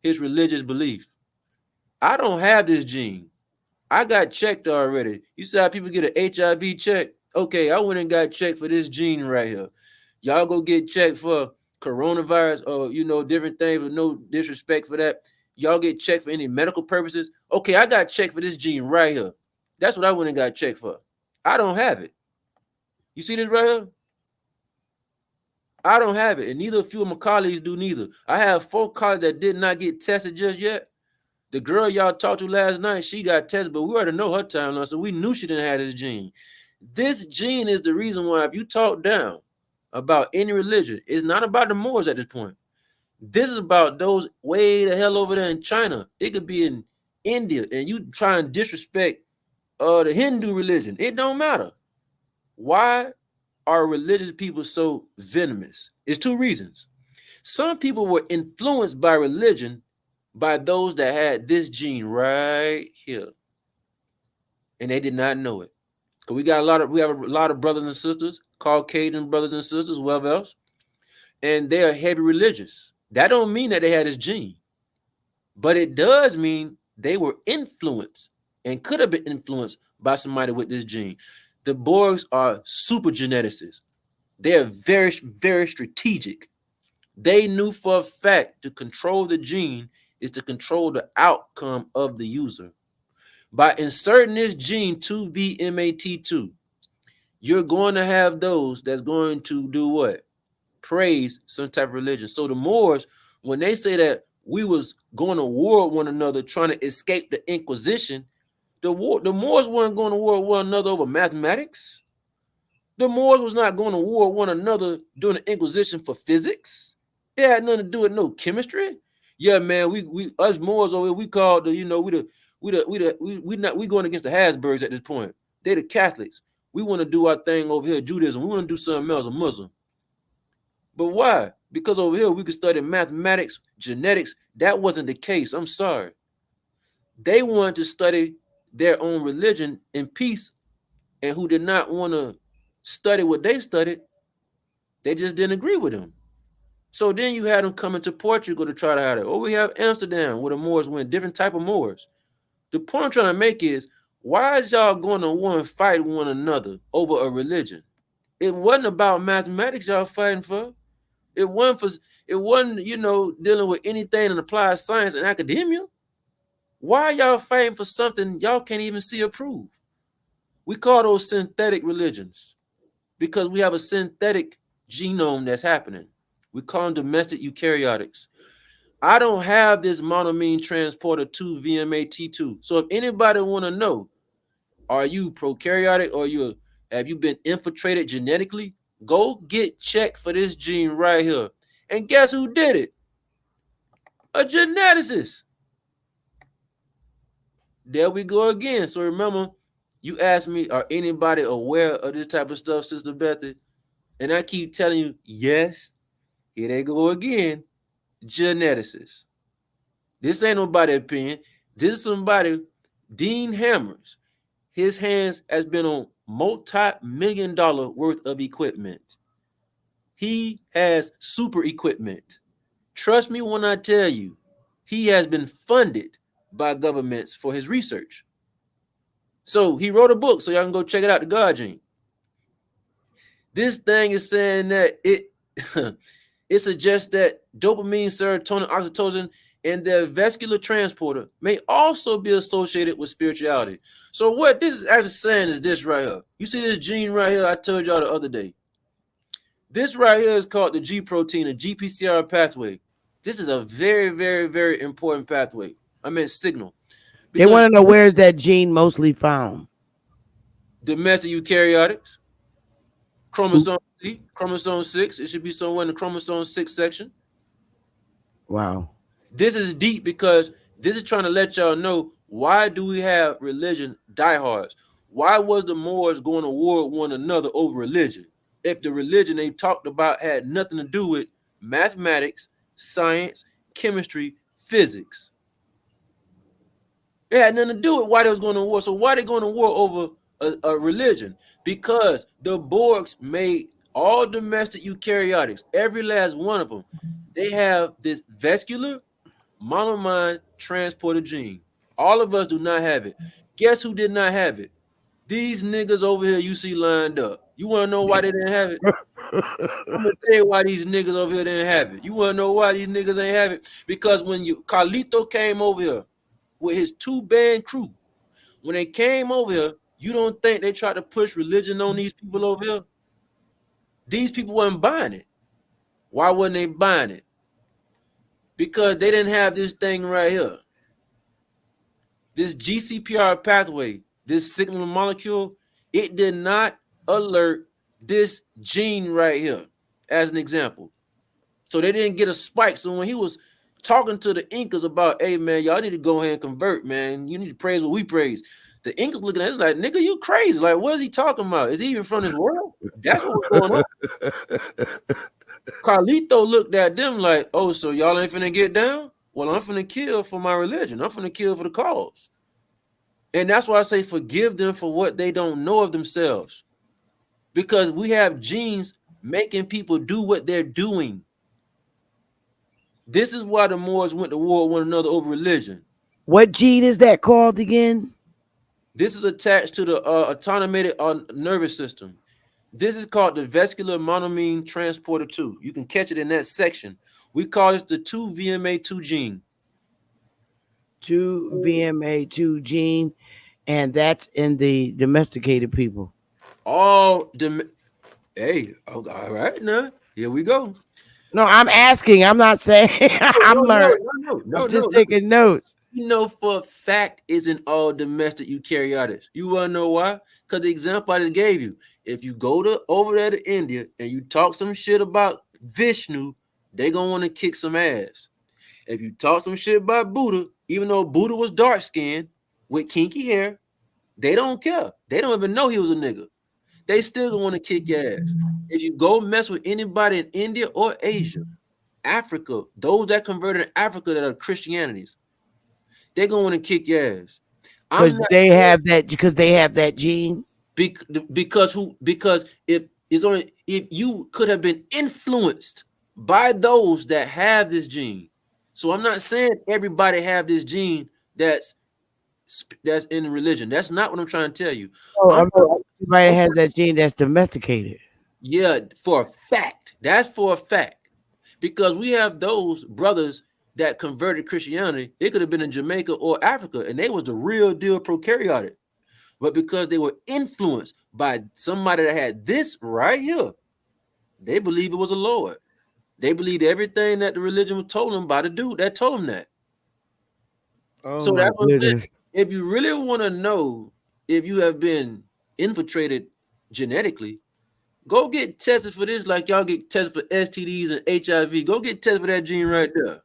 his religious belief. I don't have this gene. I got checked already. You see how people get an HIV check? Okay, I went and got checked for this gene right here. Y'all go get checked for coronavirus or, different things with no disrespect for that. Y'all get checked for any medical purposes. Okay, I got checked for this gene right here. That's what I went and got checked for. I don't have it. You see this right here? I don't have it, and neither a few of my colleagues do neither. I have 4 colleagues that did not get tested just yet. The girl y'all talked to last night, she got tested, but we already know her timeline, so we knew she didn't have this gene. This gene is the reason why if you talk down about any religion, it's not about the Moors at this point. This is about those way the hell over there in China. It could be in India, and you try and disrespect the Hindu religion. It don't matter. Why are religious people so venomous? It's 2 reasons. Some people were influenced by religion by those that had this gene right here, and they did not know it. We have a lot of brothers and sisters, Caucasian brothers and sisters, whoever else, and they are heavy religious. That don't mean that they had this gene, but it does mean they were influenced and could have been influenced by somebody with this gene. The Borgs are super geneticists. They're very, very strategic. They knew for a fact to control the gene is to control the outcome of the user. By inserting this gene 2VMAT2, you're going to have those that's going to do what? Praise some type of religion. So the Moors, when they say that we was going to war with one another trying to escape the Inquisition, the Moors weren't going to war with one another over mathematics. The Moors was not going to war with one another during the Inquisition for physics. It had nothing to do with no chemistry. Yeah, man, we us Moors over here, we called we going against the Habsburgs at this point. They the Catholics. we want to do our thing over here, Judaism. We want to do something else, a Muslim. But why? Because over here we could study mathematics, genetics. That wasn't the case. I'm sorry. They wanted to study their own religion in peace, and who did not want to study what they studied, they just didn't agree with them. So then you had them coming to Portugal to try to have it. Or we have Amsterdam where the Moors went, different type of Moors. The point I'm trying to make is, why is y'all going to war and fight one another over a religion? It wasn't about mathematics y'all fighting for. It wasn't, dealing with anything in applied science and academia. Why are y'all fighting for something y'all can't even see or prove? We call those synthetic religions because we have a synthetic genome that's happening. We call them domestic eukaryotics. I don't have this monoamine transporter 2 VMAT2. So if anybody want to know, are you prokaryotic or have you been infiltrated genetically? Go get checked for this gene right here. And guess who did it? A geneticist. There we go again. So remember, you asked me, are anybody aware of this type of stuff, Sister Bethy? And I keep telling you, yes. Here they go again. Geneticists. This ain't nobody's opinion. This is somebody, Dean Hammers. His hands has been on multi-million-dollar worth of equipment. He has super equipment. Trust me when I tell you, he has been funded by governments for his research. So he wrote a book, so y'all can go check it out, The God Gene. This thing is saying that it it suggests that dopamine, serotonin, oxytocin, and their vascular transporter may also be associated with spirituality. So what this is actually saying is this right here. You see this gene right here I told y'all the other day. This right here is called the G protein, a GPCR pathway. This is a very, very, very important pathway. I mean signal. They want to know where is that gene mostly found? Domestic eukaryotics. Chromosome C, chromosome 6. It should be somewhere in the chromosome 6 section. Wow. This is deep because this is trying to let y'all know, why do we have religion diehards? Why was the Moors going to war with one another over religion? If the religion they talked about had nothing to do with mathematics, science, chemistry, physics. It had nothing to do with why they was going to war. So why are they going to war over a religion? Because the Borgs made all domestic eukaryotics, every last one of them. They have this vascular monoamine transporter gene. All of us do not have it. Guess who did not have it? These niggas over here you see lined up. You want to know why they didn't have it? I'm gonna tell you why these niggas over here didn't have it. You want to know why these niggas ain't have it? Because when Carlito came over here with his 2-band crew, when they came over here, you don't think they tried to push religion on these people over here? These people weren't buying it. Why wasn't they buying it? Because they didn't have this thing right here. This GCPR pathway, this signal molecule, it did not alert this gene right here, as an example. So they didn't get a spike. So when he was talking to the Incas about, hey, man, y'all need to go ahead and convert, man. You need to praise what we praise. The Incas looking at it like, nigga, you crazy. Like, what is he talking about? Is he even from this world? That's what's going on. Carlito looked at them like, oh, so y'all ain't finna get down? Well, I'm finna kill for my religion. I'm finna kill for the cause. And that's why I say forgive them for what they don't know of themselves. Because we have genes making people do what they're doing. This is why the Moors went to war with one another over religion. What gene is that called again? This is attached to the automated nervous system. This is called the vascular monoamine transporter 2. You can catch it in that section. We call this the 2-VMA2 gene. 2-VMA2 gene, and that's in the domesticated people. Hey, all right now. Here we go. No, I'm asking. I'm not saying. I'm learning. I'm just taking notes. You know for a fact isn't all domestic eukaryotics. You want to know why? Because the example I just gave you. If you go over there to India and you talk some shit about Vishnu, they gonna want to kick some ass. If you talk some shit about Buddha, even though Buddha was dark skinned with kinky hair, they don't care. They don't even know he was a nigga. they still gonna want to kick your ass. If you go mess with anybody in India or Asia, Africa, those that converted in Africa that are Christianities, they're gonna want to kick your ass. I'm Because not they have that. Because they have that gene. because if it's only if you could have been influenced by those that have this gene. So I'm not saying everybody have this gene that's in religion. That's not what I'm trying to tell you. Oh, I'm everybody has that gene that's domesticated. Yeah, for a fact. That's for a fact. Because we have those brothers that converted Christianity. They could have been in Jamaica or Africa, and they was the real deal prokaryotic. But because they were influenced by somebody that had this right here, they believe it was a Lord. They believed everything that the religion was told them by the dude that told them that. Oh So my that's what I'm saying. goodness. If you really want to know if you have been infiltrated genetically, go get tested for this like y'all get tested for STDs and HIV. Go get tested for that gene right there.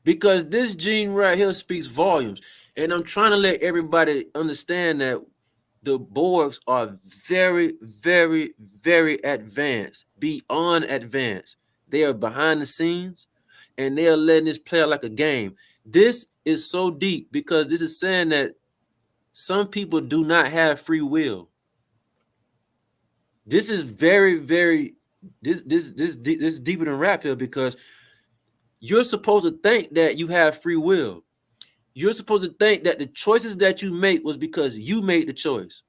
Because this gene right here speaks volumes. And I'm trying to let everybody understand that the Borgs are very, very, very advanced, beyond advanced. They are behind the scenes and they are letting this play out like a game. This is so deep because this is saying that some people do not have free will. This is very, very this deeper than rap here because you're supposed to think that you have free will. You're supposed to think that the choices that you make was because you made the choice.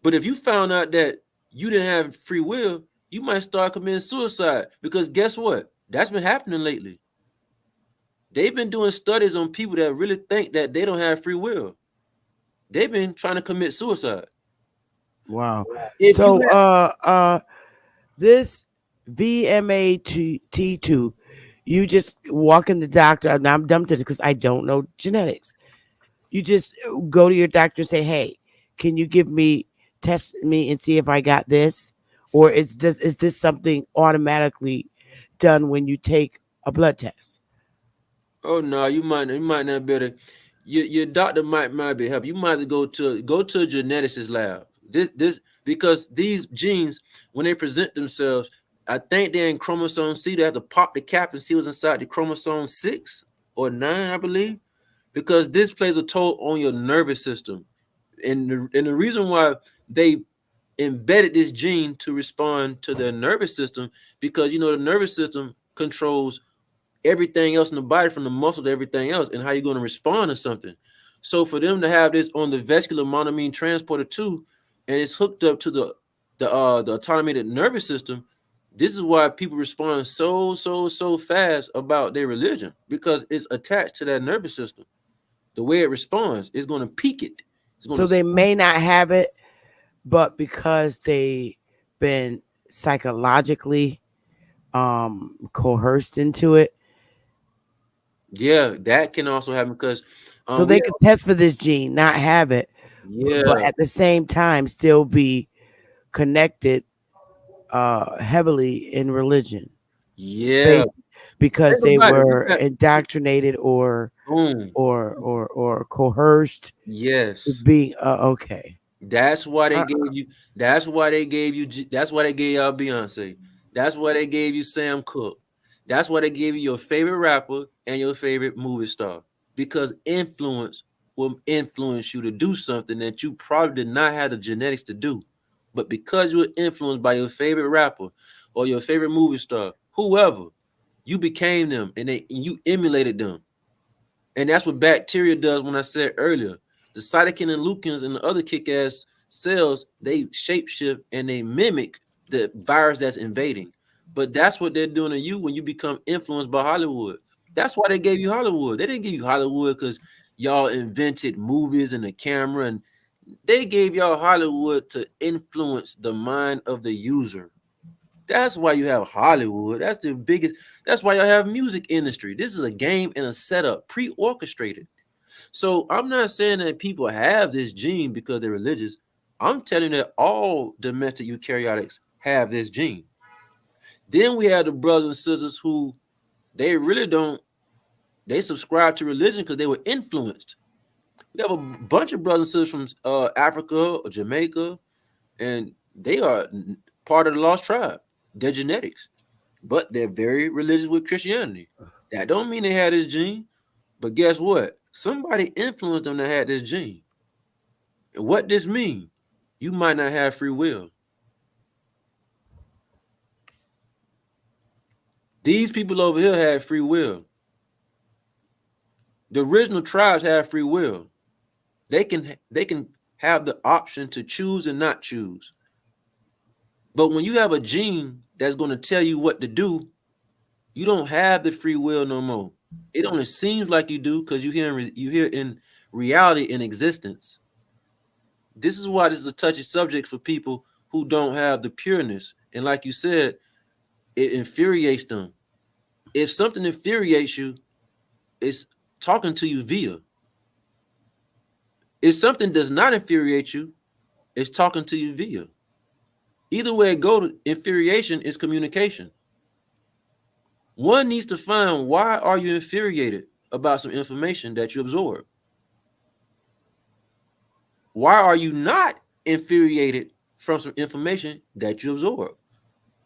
But if you found out that you didn't have free will, you might start committing suicide because guess what? That's been happening lately. They've been doing studies on people that really think that they don't have free will. They've been trying to commit suicide. Wow. If you So this VMAT2, you just walk in the doctor, and I'm dumb to this because I don't know genetics. You just go to your doctor and say, "Hey, can you give me test me and see if I got this?" Or is this something automatically done when you take a blood test? Oh no, you might not be able to. Your doctor might be help. You might have to go to a geneticist lab. This because these genes when they present themselves, I think they're in chromosome C. They have to pop the cap and see what's inside the chromosome 6 or 9, I believe, because this plays a toll on your nervous system. And the reason why they embedded this gene to respond to their nervous system because the nervous system controls everything else in the body from the muscle to everything else and how you're going to respond to something. So for them to have this on the vascular monoamine transporter 2 and it's hooked up to the automated nervous system, this is why people respond so fast about their religion because it's attached to that nervous system. The way it responds is going to peak it. So they may not have it, but because they've been psychologically coerced into it. Yeah, that can also happen because So they can test for this gene, not have it, but at the same time still be connected heavily in religion. Yeah, because they were got, indoctrinated or coerced. Yes, being okay. That's why they gave you. That's why they gave you. That's why they gave y'all Beyonce. That's why they gave you Sam Cooke. That's why they gave you your favorite rapper and your favorite movie star. Because influence will influence you to do something that you probably did not have the genetics to do. But because you were influenced by your favorite rapper or your favorite movie star, whoever, you became them and you emulated them. And that's what bacteria does when I said earlier. The cytokine and leukins and the other kick-ass cells, they shapeshift and they mimic the virus that's invading. But that's what they're doing to you when you become influenced by Hollywood. That's why they gave you Hollywood. They didn't give you Hollywood because y'all invented movies and the camera, and they gave y'all Hollywood to influence the mind of the user. That's why you have Hollywood. That's the biggest. That's why y'all have music industry. This is a game and a setup, pre-orchestrated. So I'm not saying that people have this gene because they're religious. I'm telling you that all domestic eukaryotics have this gene. Then we have the brothers and sisters who they really don't. They subscribe to religion because they were influenced. We have a bunch of brothers and sisters from Africa or Jamaica, and they are part of the lost tribe. They're genetics, but they're very religious with Christianity. That don't mean they had this gene, but guess what? Somebody influenced them to have this gene. And what this means, you might not have free will. These people over here had free will. The original tribes have free will. They can have the option to choose and not choose. But when you have a gene that's going to tell you what to do, you don't have the free will no more. It only seems like you do because you hear in reality in existence. This is why this is a touchy subject for people who don't have the pureness. And like you said, it infuriates them. If something infuriates you, it's talking to you via. If something does not infuriate you, it's talking to you via. Either way it goes, infuriation is communication. One needs to find why are you infuriated about some information that you absorb? Why are you not infuriated from some information that you absorb?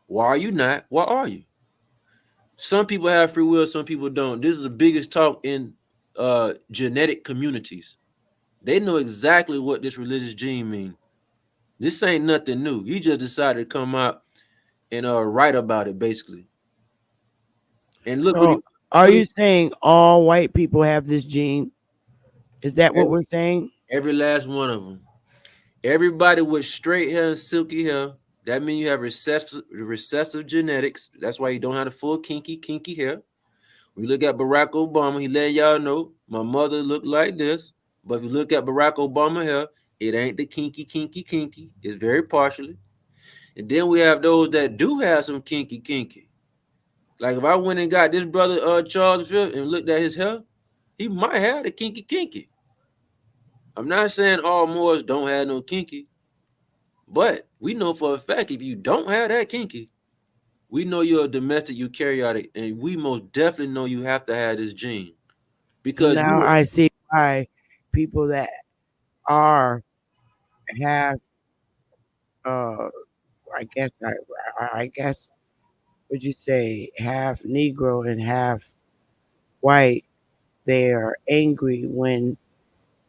Why are you not? Why are you? Some people have free will, some people don't. This is the biggest talk in genetic communities. They know exactly what this religious gene means. This ain't nothing new. He just decided to come out and write about it, basically. And look So, are you saying all white people have this gene? Is that what we're saying? Every last one of them. Everybody with straight hair and silky hair. That means you have recessive genetics. That's why you don't have the full kinky hair. We look at Barack Obama. He let y'all know my mother looked like this. But if you look at Barack Obama hair, it ain't the kinky. It's very partially. And then we have those that do have some kinky. Like if I went and got this brother Charles V and looked at his hair, he might have the kinky. I'm not saying all Moors don't have no kinky, but we know for a fact if you don't have that kinky, we know you're a domestic eukaryotic, and we most definitely know you have to have this gene. Because so now I see why people that have I guess would you say half Negro and half white, they are angry when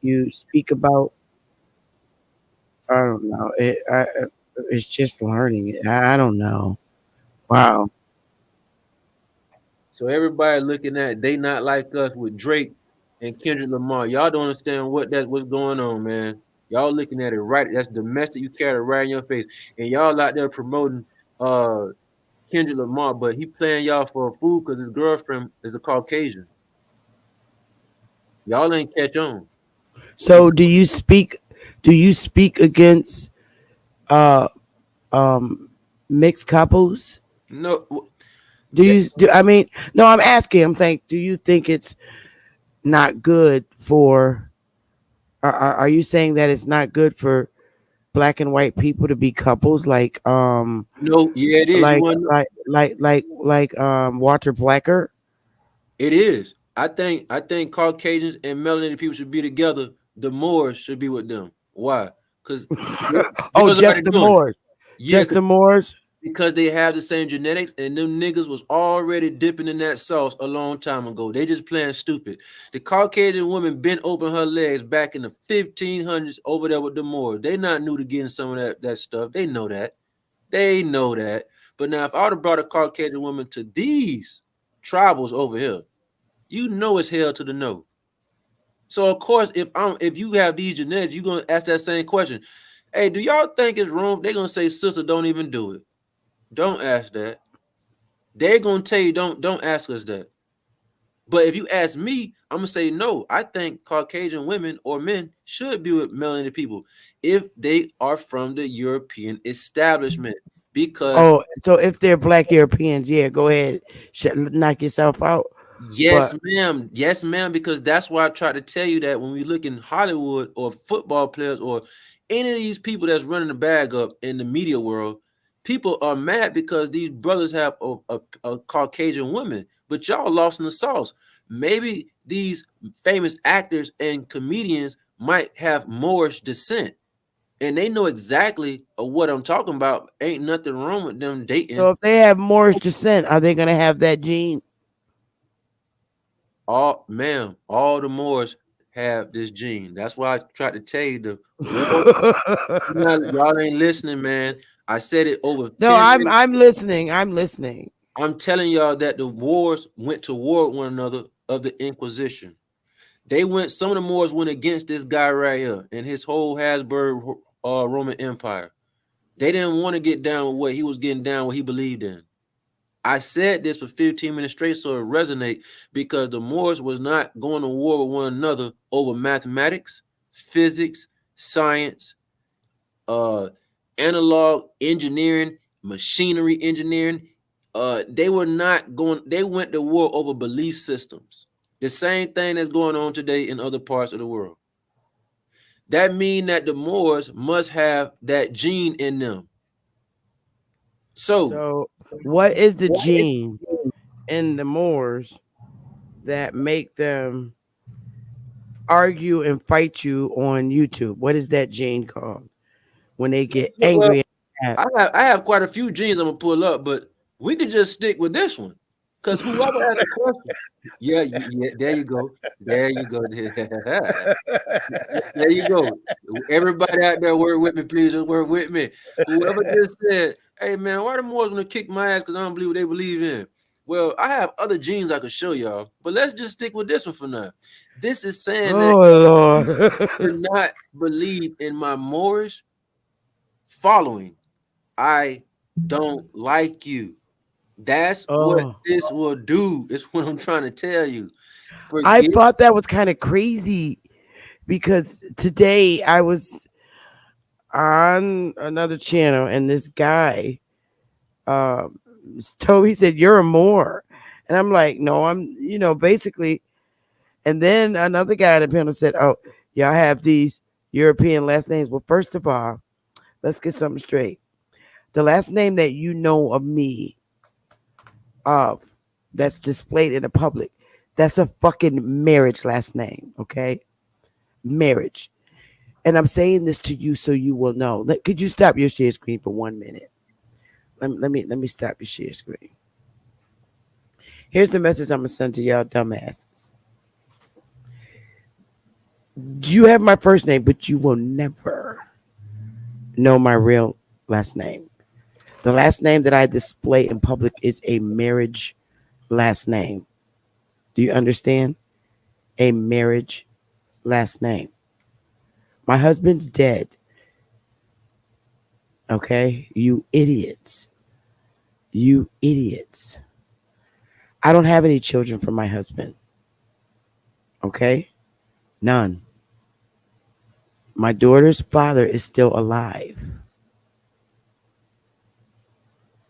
you speak about, I don't know, it's just learning. I don't know. Wow. So everybody looking at they not like us with Drake and Kendrick Lamar. Y'all don't understand what's going on, man. Y'all looking at it right. That's domestic. You carry it right in your face, and y'all out there promoting Kendrick Lamar, but he playing y'all for a fool because his girlfriend is a Caucasian. Y'all ain't catch on. So do you speak against uh mixed couples? No. I mean, no, I'm asking. I'm thinking, do you think it's not good for are you saying that it's not good for black and white people to be couples like No, yeah, it is. Like Walter Blacker? It is. I think Caucasians and melanated people should be together. The Moors should be with them. Why? Because just the Moors. Yeah, just the Moors. Because they have the same genetics, and them niggas was already dipping in that sauce a long time ago. They just playing stupid. The Caucasian woman bent open her legs back in the 1500s over there with the Moors. They not new to getting some of that stuff. They know that. But now, if I would have brought a Caucasian woman to these tribals over here, you know it's hell to the no. So of course, if you have these genetics, you're gonna ask that same question. Hey, do y'all think it's wrong? They're gonna say, sister, don't even do it. Don't ask that. They're gonna tell you, don't ask us that. But if you ask me, I'm gonna say no. I think Caucasian women or men should be with melanated people if they are from the European establishment. Because so if they're black Europeans, yeah, go ahead, knock yourself out. Yes, ma'am. Yes, ma'am. Because that's why I try to tell you that when we look in Hollywood or football players or any of these people that's running the bag up in the media world, people are mad because these brothers have a Caucasian woman, but y'all lost in the sauce. Maybe these famous actors and comedians might have Moorish descent, and they know exactly what I'm talking about. Ain't nothing wrong with them So dating. if they have Moorish descent, are they gonna have that gene? All ma'am, all the Moors have this gene. That's why I tried to tell you the war. Y'all ain't listening, man. I said it over No, 10 I'm minutes. I'm listening. I'm listening. I'm telling y'all that the Moors went to war with one another of the Inquisition. They went. Some of the Moors went against this guy right here and his whole Habsburg Roman Empire. They didn't want to get down with what he was getting down, what he believed in. I said this for 15 minutes straight, so it resonate because the Moors was not going to war with one another over mathematics, physics, science, uh, analog engineering, machinery engineering. They were not going. They went to war over belief systems. The same thing that's going on today in other parts of the world. That means that the Moors must have that gene in them. So So what is the gene in the Moors that make them argue and fight you on YouTube? What is that gene called when they get well, angry? And I have quite a few genes I'm gonna pull up, but we could just stick with this one. Cause whoever asked the question, yeah, yeah, there you go. There you go. There you go. Everybody out there, work with me, please. Just work with me. Whoever just said, "Hey man, why the Moors gonna kick my ass because I don't believe what they believe in?" Well, I have other genes I could show y'all, but let's just stick with this one for now. This is saying that oh do Lord. not believe in my Moorish following. I don't like you. That's what Oh, this will do. Is what I'm trying to tell you. I Forget. thought that was kind of crazy because today I was on another channel and this guy um told he said you're a Moor, and I'm like, no, I'm basically. And then another guy on the panel said, oh, y'all have these European last names. Well, first of all, let's get something straight. The last name that you know of me of that's displayed in the public, that's a fucking marriage last name, okay? Marriage. And I'm saying this to you so you will know. Could you stop your share screen for 1 minute? Let me stop your share screen. Here's the message I'm gonna send to y'all dumbasses. You have my first name, but you will never know my real last name. The last name that I display in public is a marriage last name. Do you understand? A marriage last name. My husband's dead. Okay? You idiots. You idiots. I don't have any children from my husband. Okay? None. My daughter's father is still alive.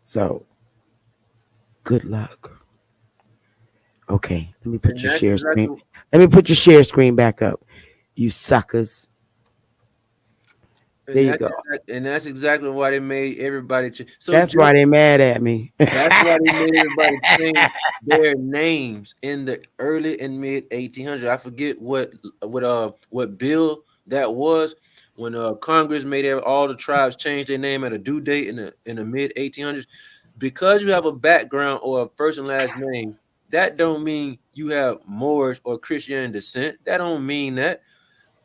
So, good luck. Okay, let me put And your that's share screen. exactly. Let me put your share screen back up. You suckers. There And you that's go. and that's exactly why they made everybody. So That's why they mad at me. that's why they made everybody change their names in the early and mid 1800s. I forget what bill that was when Congress made all the tribes change their name at a due date in the mid 1800s. Because you have a background or a first and last name, that don't mean you have Moorish or Christian descent. That don't mean that.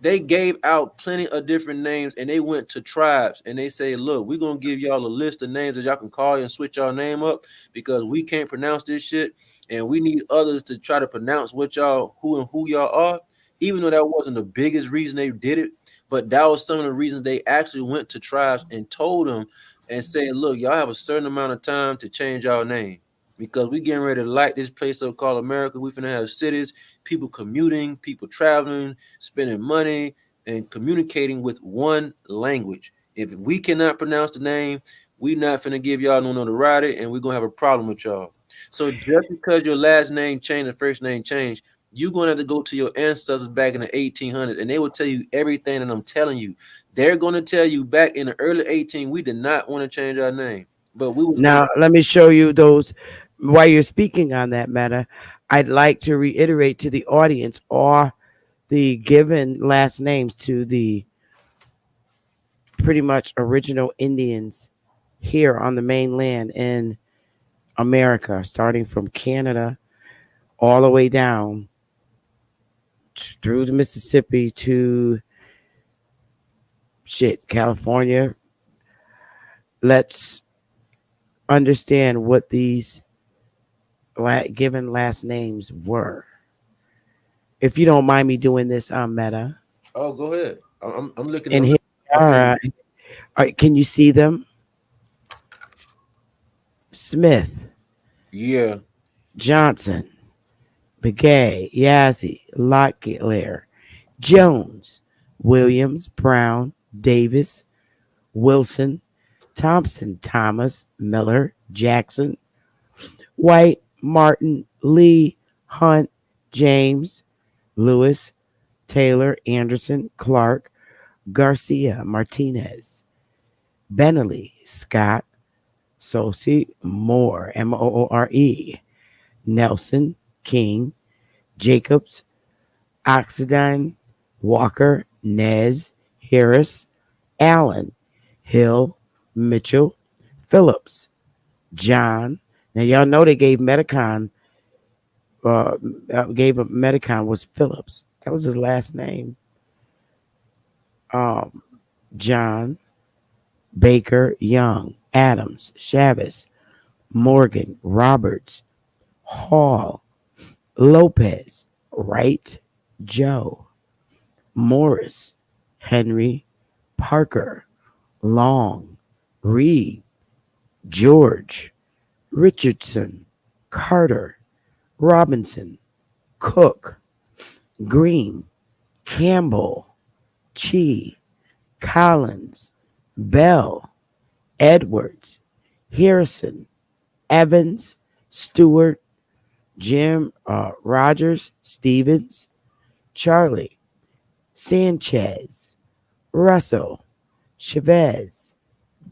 They gave out plenty of different names and they went to tribes and they say, look, we're gonna give y'all a list of names that y'all can call and switch y'all name up because we can't pronounce this shit and we need others to try to pronounce what y'all who y'all are, even though that wasn't the biggest reason they did it, but that was some of the reasons they actually went to tribes and told them and said, look, y'all have a certain amount of time to change y'all name because we getting ready to light this place up called America. We finna have cities, people commuting, people traveling, spending money, and communicating with one language. If we cannot pronounce the name, we not finna give y'all no notoriety, and we're gonna have a problem with y'all. So just because your last name changed and first name changed, you're gonna have to go to your ancestors back in the 1800s, and they will tell you everything that I'm telling you. They're gonna tell you back in the early 18, we did not want to change our name, but we was gonna. Now, let me show you those. While you're speaking on that matter, I'd like to reiterate to the audience or the given last names to the pretty much original Indians here on the mainland in America, starting from Canada all the way down through the Mississippi to California. Let's understand what these given last names were. If you don't mind me doing this, Meta. Oh, go ahead. I'm looking. And I'm here looking we at my are. page. All right, can you see them? Smith, Yeah. Johnson, Begay, Yazzie, Locklear, Jones, Williams, Brown, Davis, Wilson, Thompson, Thomas, Miller, Jackson, White, Martin, Lee, Hunt, James, Lewis, Taylor, Anderson, Clark, Garcia, Martinez, Benelli, Scott, Sosi, Moore, Moore, Nelson, King, Jacobs, Oxidine, Walker, Nez, Harris, Allen, Hill, Mitchell, Phillips, John. Now y'all know they gave Metacon. Gave a Metacon was Phillips. That was his last name. Um, John, Baker, Young, Adams, Chavez, Morgan, Roberts, Hall, Lopez, Wright, Joe, Morris, Henry, Parker, Long, Reed, George, Richardson, Carter, Robinson, Cook, Green, Campbell, Chee, Collins, Bell, Edwards, Harrison, Evans, Stewart, Jim, Rogers, Stevens, Charlie, Sanchez, Russell, Chavez,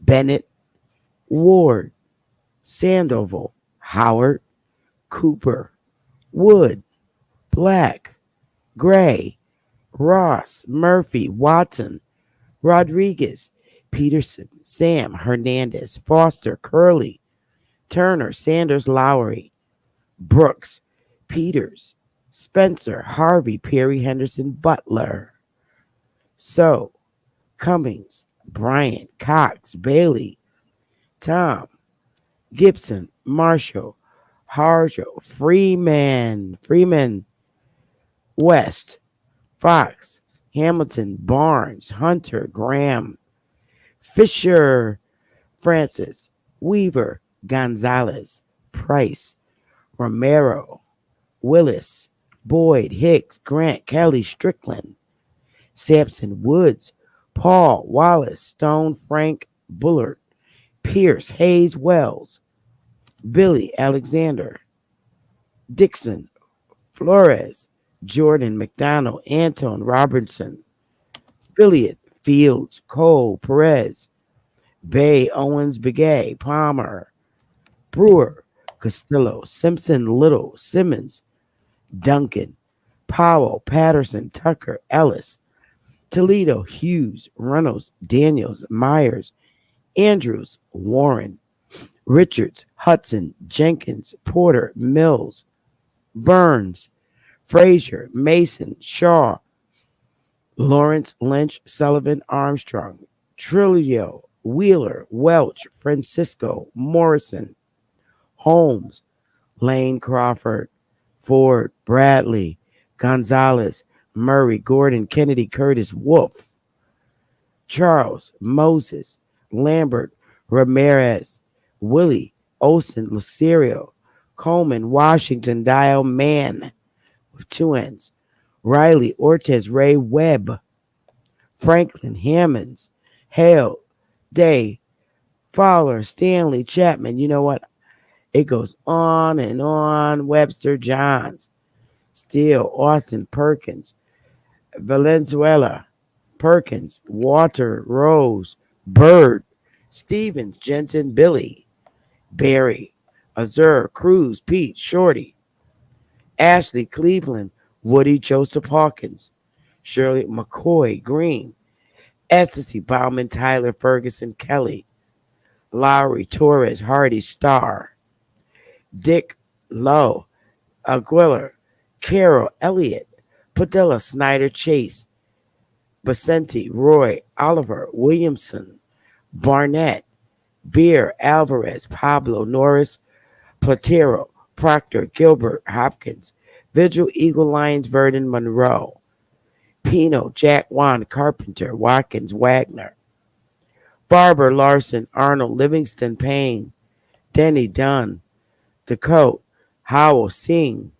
Bennett, Ward, Sandoval, Howard, Cooper, Wood, Black, Gray, Ross, Murphy, Watson, Rodriguez, Peterson, Sam, Hernandez, Foster, Curley, Turner, Sanders, Lowry, Brooks, Peters, Spencer, Harvey, Perry, Henderson, Butler. So, Cummings, Bryant, Cox, Bailey, Tom, Gibson, Marshall, Harjo, Freeman, West, Fox, Hamilton, Barnes, Hunter, Graham, Fisher, Francis, Weaver, Gonzalez, Price, Romero, Willis, Boyd, Hicks, Grant, Kelly, Strickland, Sampson, Woods, Paul, Wallace, Stone, Frank, Bullard, Pierce, Hayes, Wells, Billy, Alexander, Dixon, Flores, Jordan, McDonald, Anton, Robertson, Billiard, Fields, Cole, Perez, Bay, Owens, Begay, Palmer, Brewer, Castillo, Simpson, Little, Simmons, Duncan, Powell, Patterson, Tucker, Ellis, Toledo, Hughes, Reynolds, Daniels, Myers, Andrews, Warren, Richards, Hudson, Jenkins, Porter, Mills, Burns, Frazier, Mason, Shaw, Lawrence, Lynch, Sullivan, Armstrong, Trillo, Wheeler, Welch, Francisco, Morrison, Holmes, Lane, Crawford, Ford, Bradley, Gonzalez, Murray, Gordon, Kennedy, Curtis, Wolf, Charles, Moses, Lambert, Ramirez, Willie, Olson, Lucerio, Coleman, Washington, Dial, Mann, with two N's, Riley, Ortiz, Ray, Webb, Franklin, Hammonds, Hale, Day, Fowler, Stanley, Chapman. You know what? It goes on and on. Webster, Johns, Steele, Austin, Perkins, Valenzuela, Perkins, Water, Rose, Bird, Stevens, Jensen, Billy, Barry, Azur, Cruz, Pete, Shorty, Ashley, Cleveland, Woody, Joseph Hawkins, Shirley McCoy Green, Ecstasy Bauman, Tyler Ferguson Kelly, Lowry Torres Hardy Starr, Dick Lowe, Aguilar, Carol Elliott, Padilla Snyder Chase, Basenti Roy Oliver Williamson, Barnett, Beer Alvarez, Pablo Norris, Platero, Proctor, Gilbert, Hopkins, Vigil, Eagle Lions, Verdon, Monroe, Pino, Jack Wan, Carpenter, Watkins, Wagner, Barber, Larson, Arnold, Livingston, Payne, Denny, Dunn, Dakota, Howell, Singh,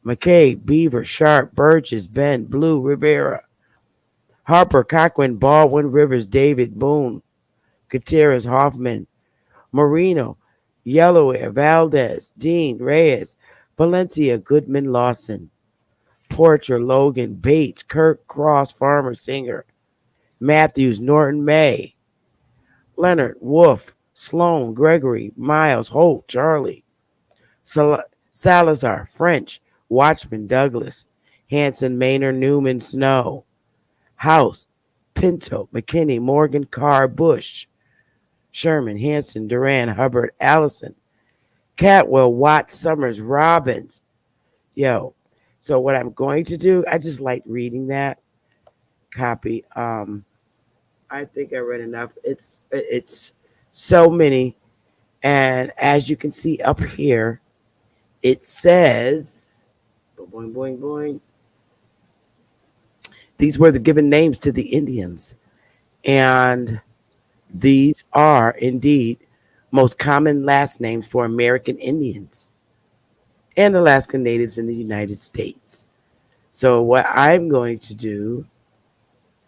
McKay, Beaver, Sharp, Burgess, Ben, Blue, Rivera, Harper, Cochran, Baldwin, Rivers, David, Boone, Gutierrez, Hoffman, Marino, Yellowware, Valdez, Dean, Reyes, Valencia, Goodman, Lawson, Porcher, Logan, Bates, Kirk, Cross, Farmer, Singer, Matthews, Norton, May, Leonard, Wolf, Sloan, Gregory, Miles, Holt, Charlie, Salazar, French, Watchman, Douglas, Hanson, Maynard, Newman, Snow, House, Pinto, McKinney, Morgan, Carr, Bush, Sherman, Hanson, Duran, Hubbard, Allison, Catwell, Watts, Summers, Robbins. Yo, so what I'm going to do, I just like reading that copy. I think I read enough. It's so many, and as you can see up here, it says, boing boing boing. These were the given names to the Indians, and these are indeed most common last names for American Indians and Alaska Natives in the United States. So what I'm going to do,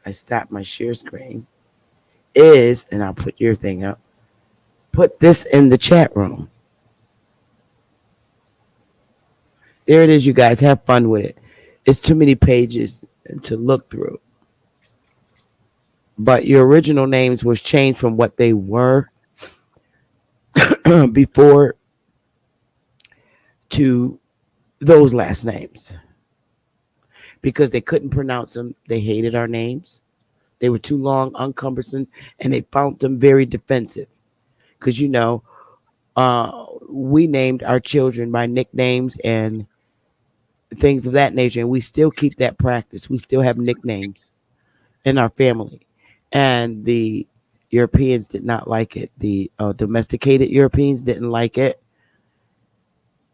I stop my share screen, is, and I'll put your thing up, put this in the chat room. There it is, you guys. Have fun with it. It's too many pages to look through. But your original names was changed from what they were before to those last names because they couldn't pronounce them. They hated our names. They were too long, uncumbersome, and they found them very defensive. Because, we named our children by nicknames and things of that nature, and we still keep that practice. We still have nicknames in our family. And the Europeans did not like it. The domesticated Europeans didn't like it.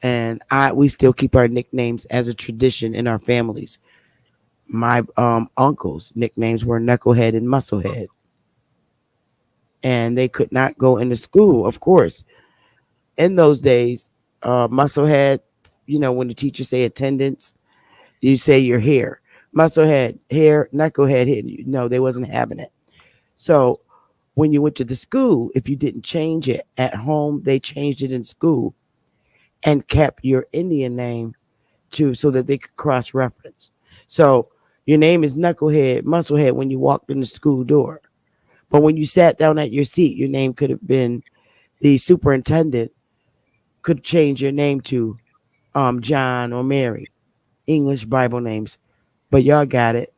And we still keep our nicknames as a tradition in our families. My uncles' nicknames were Knucklehead and Musclehead. And they could not go into school, of course. In those days, Musclehead, when the teacher say attendance, you say you're here. Musclehead, here, Knucklehead, here. No, they wasn't having it. So when you went to the school, if you didn't change it at home, they changed it in school and kept your Indian name too so that they could cross-reference. So your name is Knucklehead, Musclehead when you walked in the school door. But when you sat down at your seat, your name could have been the superintendent could change your name to John or Mary, English Bible names. But y'all got it.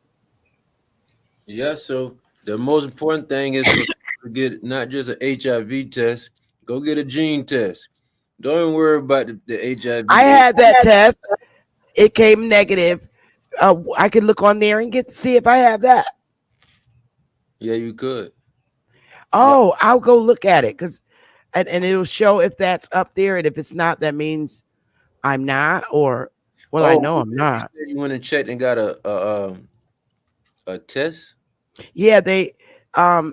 Yeah, so the most important thing is to get not just an HIV test, go get a gene test. Don't even worry about the I HIV. had that test. It came negative. I could look on there and get to see if I have that. Yeah, you could. Yeah. Oh, I'll go look at it and it'll show if that's up there, and if it's not, that means I'm not, or well, I Oh, know I'm you not. said you went and checked and got a test. Yeah, they I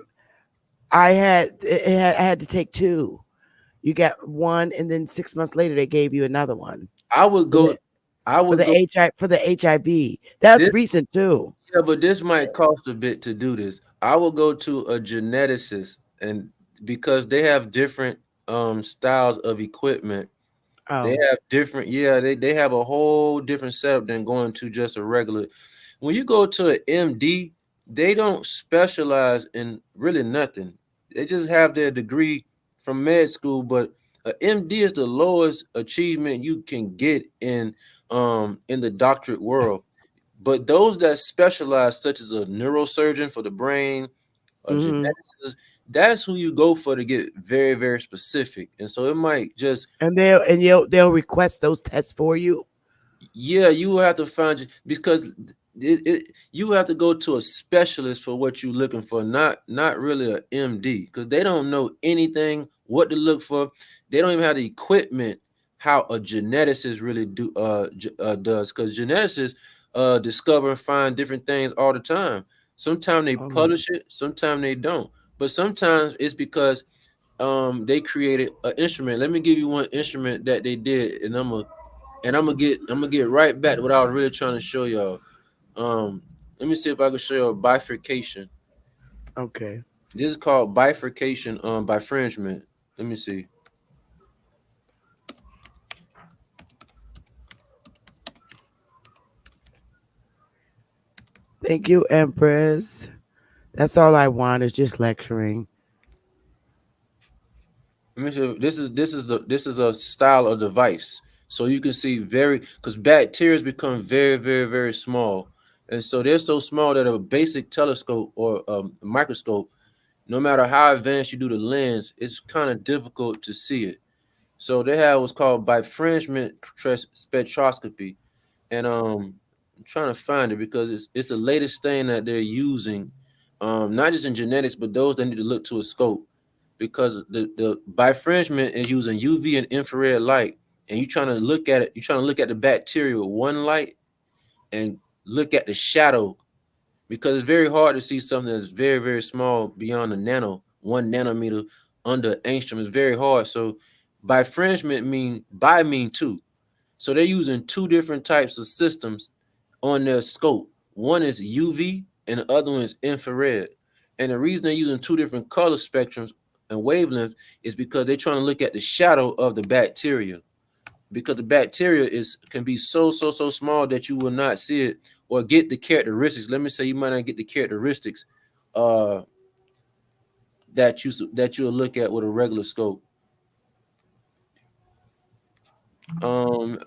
had to take two. You got one, and then 6 months later they gave you another one I would for go. the I for would the go. HIV. That's This recent too. Yeah, but this might cost a bit to do this. I will go to a geneticist and because they have different styles of equipment. They Oh, have different, yeah, they have a whole different setup than going to just a regular. When you go to an MD, they don't specialize in really nothing. They just have their degree from med school, but a MD is the lowest achievement you can get in the doctorate world. But those that specialize, such as a neurosurgeon for the brain, a Mm-hmm. geneticist, that's who you go for to get very, very specific. And so it might just, And they'll request those tests for you. yeah, you will have to find you, because you have to go to a specialist for what you're looking for, not really a MD, because they don't know anything what to look for. They don't even have the equipment how a geneticist really does, because geneticists discover and find different things all the time. Sometimes they Oh, publish it, sometimes they don't. But sometimes it's because they created an instrument. Let me give you one instrument that they did, and I'm gonna get right back to what I was really trying to show y'all. Let me see if I can show you bifurcation. okay. This is called bifurcation by Fringement. Let me see. Thank you, Empress. That's all I want is just lecturing. Let me see. This is a style of device. So you can see very, because bacteria become very, very, very small. And so they're so small that a basic telescope or microscope, no matter how advanced you do the lens, it's kind of difficult to see it. So they have what's called bifringement spectroscopy, and I'm trying to find it because it's the latest thing that they're using, not just in genetics, but those that need to look to a scope, because the bifringement is using UV and infrared light, and you're trying to look at it. You're trying to look at the bacteria with one light and look at the shadow, because it's very hard to see something that's very, very small beyond a nano, 1 nanometer under angstrom. It's very hard. So bifringement mean two. So they're using two different types of systems on their scope. One is UV and the other one is infrared. And the reason they're using two different color spectrums and wavelengths is because they're trying to look at the shadow of the bacteria, because the bacteria can be so small that you will not see it or get the characteristics. Let me say you might not get the characteristics uh that you'll look at with a regular scope. Um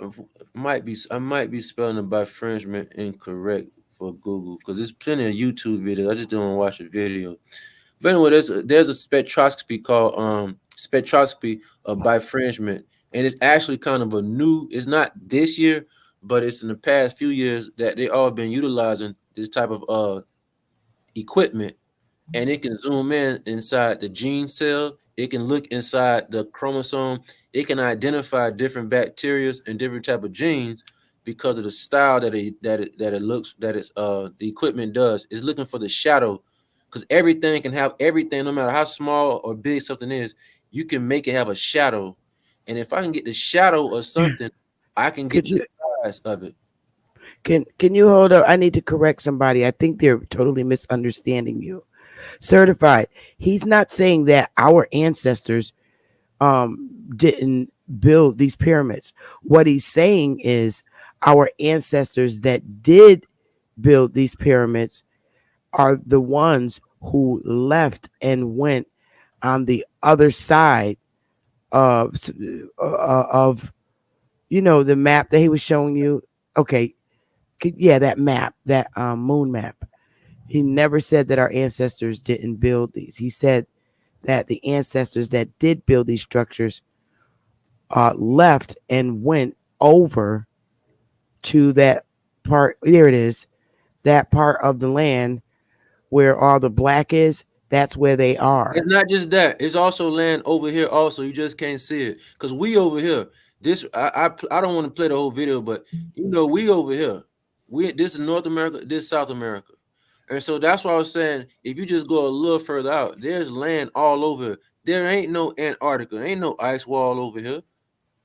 I might be spelling the bifringement incorrect for Google, because there's plenty of YouTube videos. I just don't want to watch a video. But anyway, there's a spectroscopy called spectroscopy of bifringement, and it's actually kind of a new. It's not this year, but it's in the past few years that they all been utilizing this type of equipment, and it can zoom in inside the gene cell. It can look inside the chromosome. It can identify different bacteria and different type of genes because of the style that it looks that it's the equipment does. It's looking for the shadow, because everything can have everything, no matter how small or big something is. You can make it have a shadow, and if I can get the shadow or something, I can Could get the you size of it. can you hold up? I need to correct somebody. I think they're totally misunderstanding you. Certified. He's not saying that our ancestors didn't build these pyramids. What he's saying is our ancestors that did build these pyramids are the ones who left and went on the other side of of the map that he was showing you. Okay, yeah, that map, that moon map. He never said that our ancestors didn't build these. He said that the ancestors that did build these structures left and went over to that part. There it is. That part of the land where all the black is. That's where they It's are. not just that. It's also land over here. Also, you just can't see it because we over here. I don't want to play the whole video, but we over here. This is North America. This is South America, and so that's why I was saying if you just go a little further out, there's land all over. There ain't no Antarctica. Ain't no ice wall over here.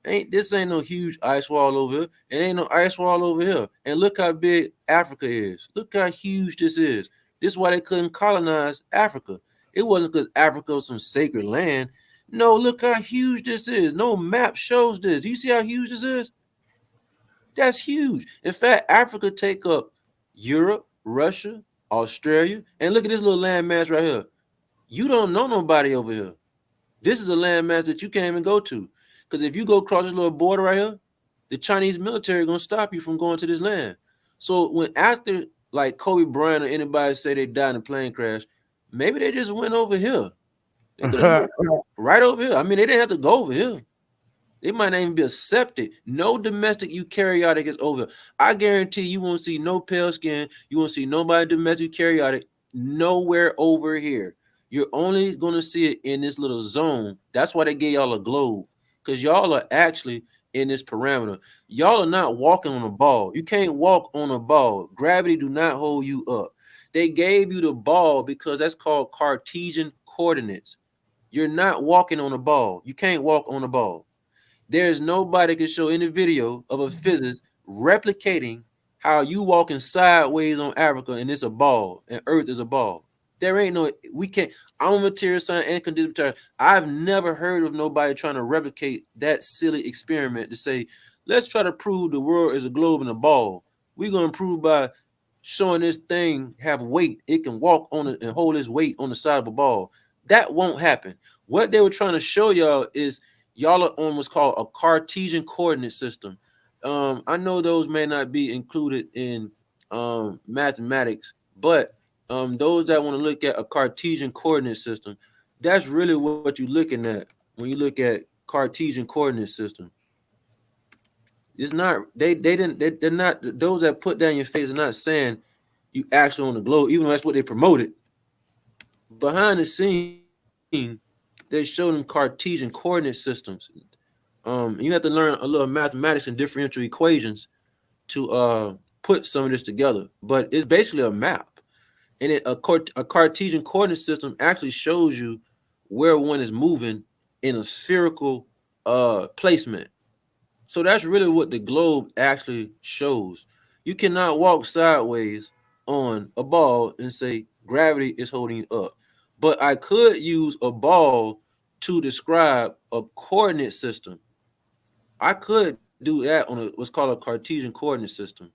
Ain't no huge ice wall over here, and ain't no ice wall over here. And look how big Africa is. Look how huge this is. This is why they couldn't colonize Africa. It wasn't because Africa was some sacred land. No, look how huge this is. No map shows this. Do you see how huge this is? That's huge. In fact, Africa take up Europe, Russia, Australia, and look at this little landmass right here. You don't know nobody over here. This is a landmass that you can't even go to. Because if you go across this little border right here, the Chinese military is going to stop you from going to this land. So when after like Kobe Bryant or anybody say they died in a plane crash, maybe they just went over here. They could have right over here. I mean, they didn't have to go over here. They might not even be accepted. No domestic eukaryotic is over. I guarantee you won't see no pale skin. You won't see nobody domestic eukaryotic nowhere over here. You're only gonna see it in this little zone. That's why they gave y'all a globe, because y'all are actually in this parameter. Y'all are not walking on a ball. You can't walk on a ball. Gravity do not hold you up. They gave you the ball because that's called Cartesian coordinates. You're not walking on a ball. You can't walk on a ball. There's nobody can show any video of a physicist replicating how you walking sideways on Africa and it's a ball and Earth is a ball. There ain't no, we can't. I'm a material science and condition material. I've never heard of nobody trying to replicate that silly experiment to say, let's try to prove the world is a globe and a ball. We're gonna prove by showing this thing have weight. It can walk on it and hold its weight on the side of a ball. That won't happen. What they were trying to show y'all is y'all are on what's called a Cartesian coordinate system. I know those may not be included in mathematics, but those that want to look at a Cartesian coordinate system, that's really what you're looking at when you look at Cartesian coordinate system. It's not they're not those that put down your face are not saying you actually on the globe, even though that's what they promoted. Behind the scene, they show them Cartesian coordinate systems. You have to learn a little mathematics and differential equations to put some of this together. But it's basically a map, and a Cartesian coordinate system actually shows you where one is moving in a spherical placement. So that's really what the globe actually shows. You cannot walk sideways on a ball and say gravity is holding you up. But I could use a ball to describe a coordinate system. I could do that on what's called a Cartesian coordinate system.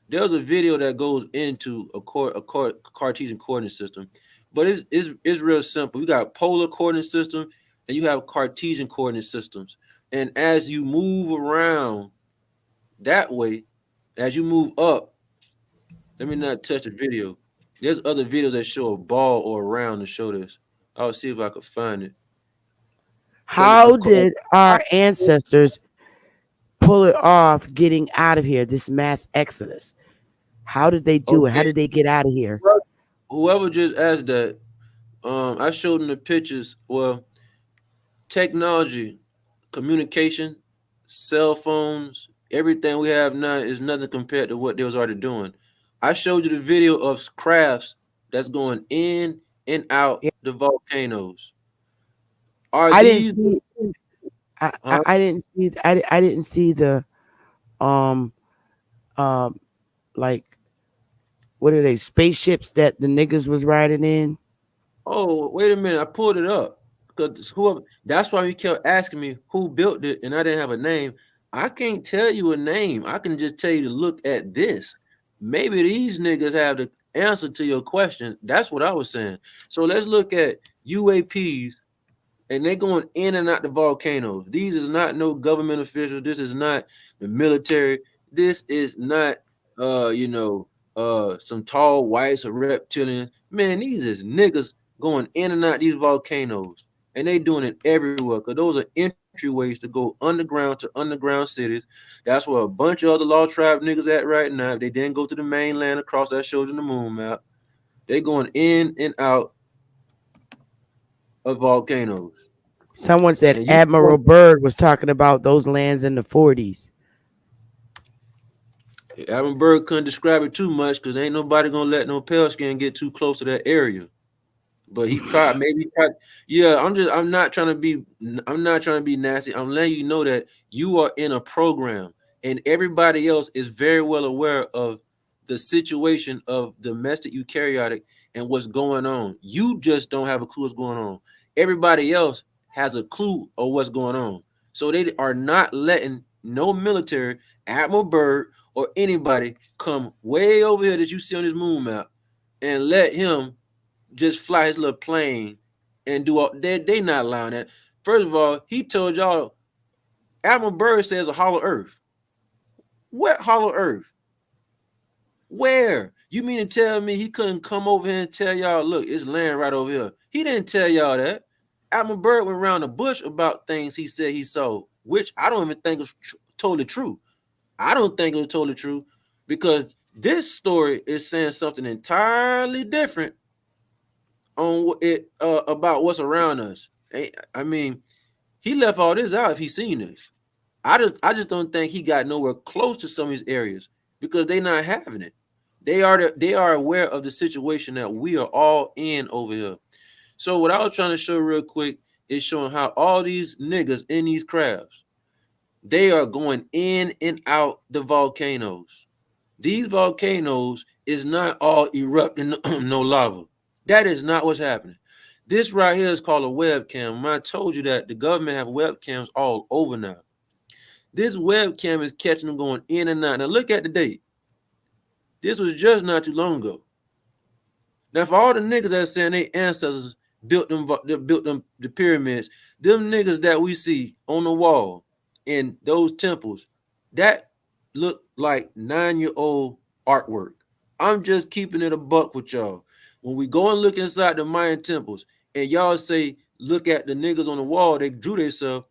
There's a video that goes into a Cartesian coordinate system, but it's real simple. You got polar coordinate system and you have Cartesian coordinate systems. And as you move around that way, as you move up, let me not touch the video. There's other videos that show a ball or a round to show this. I'll see if I could find it. Because How did our ancestors pull it off getting out of here, this mass exodus? How did they do it? How okay, did they get out of here? whoever just asked that, I showed them the pictures. Well, technology, communication, cell phones, everything we have now is nothing compared to what they was already doing. I showed you the video of crafts that's going in and out Yeah, the volcanoes. Are I didn't these see. huh? I didn't see. I didn't see the um um like what are they, spaceships that the niggas was riding in? Oh, wait a minute. I pulled it up because whoever that's why you kept asking me who built it, and I didn't have a name. I can't tell you a name. I can just tell you to look at this. Maybe these niggas have the answer to your question. That's what I was saying. So let's look at UAPs, and they're going in and out the volcanoes. These is not no government official. This is not the military. This is not some tall whites or reptilians. Man, these is niggas going in and out these volcanoes. And they doing it everywhere. Cause those are entryways to go underground to underground cities. That's where a bunch of other Law Tribe niggas at right now. If they didn't go to the mainland across that shows in the moon map. They going in and out of volcanoes. Someone said And you Admiral Byrd was talking about those lands in the 40s. Aaron Burr couldn't describe it too much because ain't nobody gonna let no pale skin get too close to that area. But he tried, maybe he tried. Yeah, I'm not trying to be nasty. I'm letting you know that you are in a program and everybody else is very well aware of the situation of domestic eukaryotic and what's going on. You just don't have a clue what's going on. Everybody else has a clue of what's going on. So they are not letting no military, Admiral Byrd, or anybody come way over here that you see on this moon map and let him just fly his little plane and do all they not allowing that. First of all, he told y'all Admiral Byrd says a hollow earth. What hollow earth? Where? You mean to tell me he couldn't come over here and tell y'all, look, it's land right over here? He didn't tell y'all that. Admiral Byrd went around the bush about things he said he saw, which I don't even think was totally true. I don't think it was totally true because this story is saying something entirely different on it about what's around us. I mean, he left all this out if he's seen this. I just don't think he got nowhere close to some of these areas because they're not having it. They are aware of the situation that we are all in over here. So what I was trying to show real quick is showing how all these niggas in these crabs, they are going in and out the volcanoes. These volcanoes is not all erupting no lava. That is not what's happening. This right here is called a webcam. I told you that the government have webcams all over now. This webcam is catching them going in and out. Now look at the date. This was just not too long ago. Now for all the niggas that are saying their ancestors built them the pyramids, them niggas that we see on the wall in those temples, that look like 9-year-old artwork. I'm just keeping it a buck with y'all. When we go and look inside the Mayan temples and y'all say, look at the niggas on the wall, they drew themselves,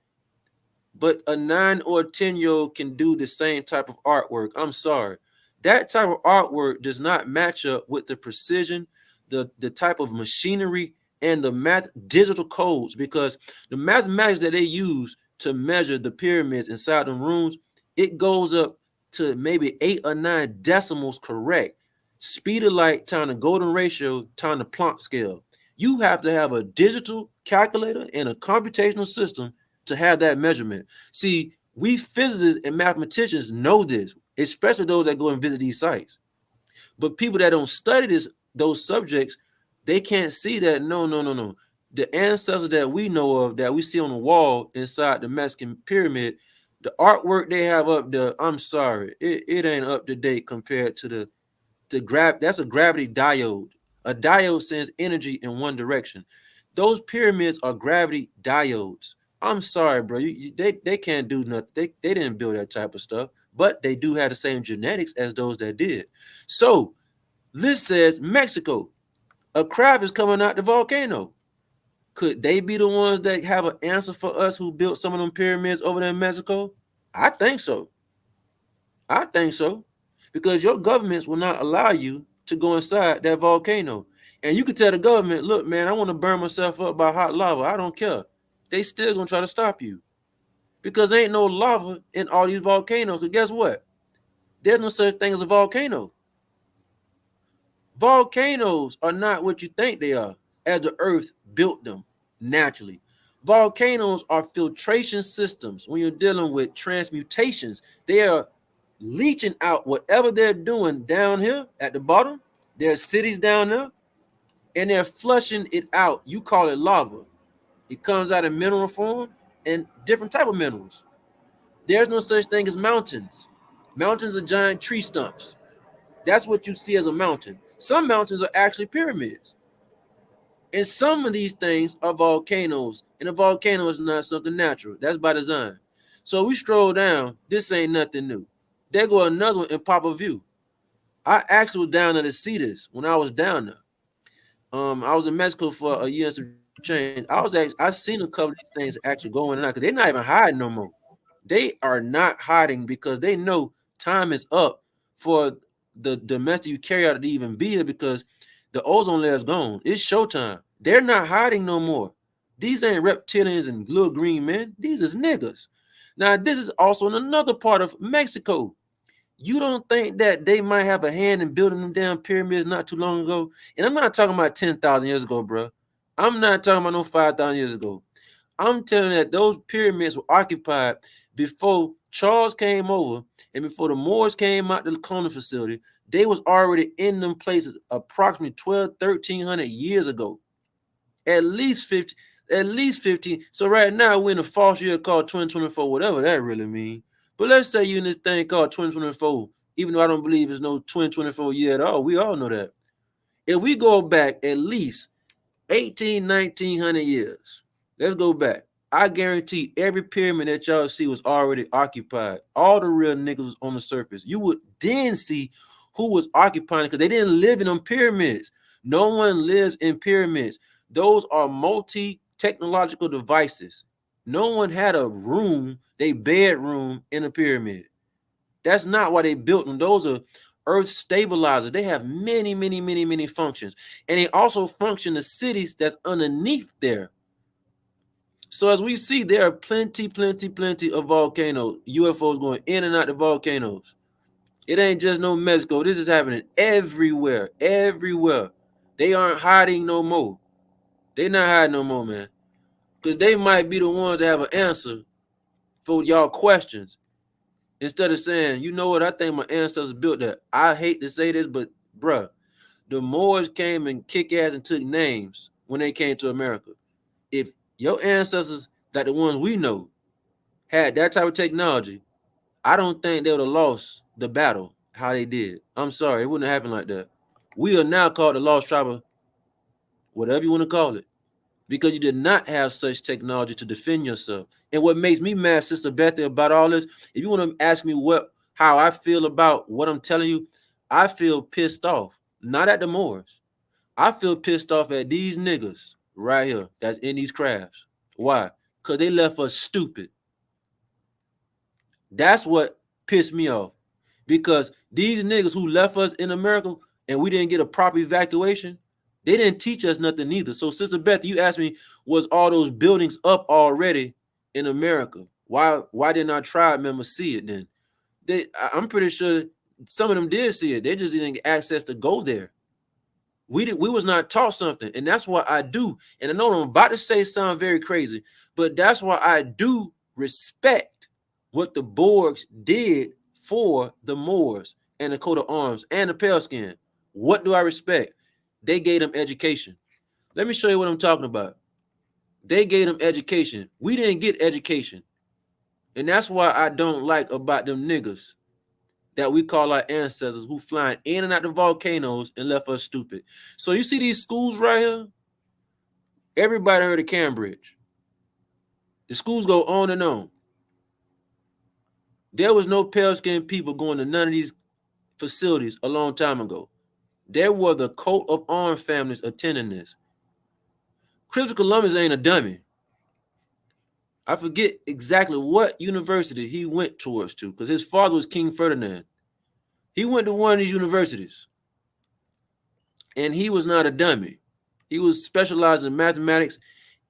but a 9 or 10-year-old can do the same type of artwork. I'm sorry. That type of artwork does not match up with the precision, the type of machinery, and the digital codes, because the mathematics that they use to measure the pyramids inside the rooms, it goes up to maybe 8 or 9 decimals correct. Speed of light times the golden ratio times the Planck scale. You have to have a digital calculator and a computational system to have that measurement. See, we physicists and mathematicians know this, especially those that go and visit these sites. But people that don't study those subjects, they can't see that. No. The ancestors that we know of, that we see on the wall inside the Mexican pyramid, the artwork they have up there, I'm sorry, it ain't up to date compared to that's a gravity diode. A diode sends energy in one direction. Those pyramids are gravity diodes. I'm sorry, bro. They can't do nothing. They didn't build that type of stuff, but they do have the same genetics as those that did. So this says Mexico. A crab is coming out the volcano. Could they be the ones that have an answer for us who built some of them pyramids over there in Mexico? I think so. Because your governments will not allow you to go inside that volcano. And you can tell the government, look, man, I want to burn myself up by hot lava. I don't care. They still going to try to stop you. Because there ain't no lava in all these volcanoes. But guess what? There's no such thing as a volcano. Volcanoes are not what you think they are, as the earth built them naturally. Volcanoes are filtration systems. When you're dealing with transmutations, they are leaching out whatever they're doing down here at the bottom. There's cities down there, and they're flushing it out. You call it lava. It comes out in mineral form and different type of minerals. There's no such thing as mountains. Mountains are giant tree stumps. That's what you see as a mountain. Some mountains are actually pyramids. And some of these things are volcanoes. And a volcano is not something natural. That's by design. So we stroll down. This ain't nothing new. There go another one in Papa View. I actually was down there to see this when I was down there. I was in Mexico for a year and some change. I seen a couple of these things actually going on because they're not even hiding no more. They are not hiding because they know time is up for the message you carry out to even be here, because the ozone layer is gone. It's showtime. They're not hiding no more. These ain't reptilians and little green men. These is niggas. Now, this is also in another part of Mexico. You don't think that they might have a hand in building them damn pyramids not too long ago? And I'm not talking about 10,000 years ago, bro. I'm not talking about no 5,000 years ago. I'm telling you that those pyramids were occupied before Charles came over and before the Moors came out to the colonial facility. They was already in them places approximately 1,300 years ago. At least 15. So right now we're in a false year called 2024, whatever that really means. But let's say you're in this thing called 2024, even though I don't believe it's no 2024 year at all. We all know that. If we go back at least 1900 years, let's go back. I guarantee every pyramid that y'all see was already occupied. All the real niggas on the surface. You would then see who was occupying, because they didn't live in them pyramids. No one lives in pyramids. Those are multi-technological devices. No one had a room, they bedroom in a pyramid. That's not why they built them. Those are earth stabilizers. They have many, many, many, many functions. And they also function the cities that's underneath there. So as we see, there are plenty of volcanoes, UFOs going in and out the volcanoes. It ain't just no Mexico. This is happening everywhere, everywhere. They aren't hiding no more. They not hiding no more, man. Because they might be the ones that have an answer for y'all questions. Instead of saying, you know what, I think my ancestors built that. I hate to say this, but bruh, the Moors came and kick ass and took names when they came to America. If your ancestors, like the ones we know, had that type of technology, I don't think they would have lost the battle how they did. I'm sorry, it wouldn't have happened like that. We are now called the lost tribe of whatever you want to call it, because you did not have such technology to defend yourself. And what makes me mad, Sister Bethy, about all this, if you want to ask me how I feel about what I'm telling you, I feel pissed off. Not at the Moors. I feel pissed off at these niggas right here that's in these crafts. Why? Because they left us stupid. That's what pissed me off. Because these niggas who left us in America and we didn't get a proper evacuation, they didn't teach us nothing either. So, Sister Beth, you asked me, was all those buildings up already in America? Why didn't our tribe members see it then? I'm pretty sure some of them did see it. They just didn't get access to go there. We was not taught something, and that's why I do. And I know what I'm about to say sound very crazy, but that's why I do respect what the Borgs did for the Moors and the coat of arms and the pale skin. What do I respect? They gave them education. Let me show you what I'm talking about. They gave them education. We didn't get education. And that's why I don't like about them niggas that we call our ancestors who flying in and out the volcanoes and left us stupid. So you see these schools right here? Everybody heard of Cambridge. The schools go on and on. There was no pale-skinned people going to none of these facilities a long time ago. There were the coat of arms families attending this. Christopher Columbus ain't a dummy. I forget exactly what university he went towards to, because his father was King Ferdinand. He went to one of these universities, and he was not a dummy. He was specialized in mathematics,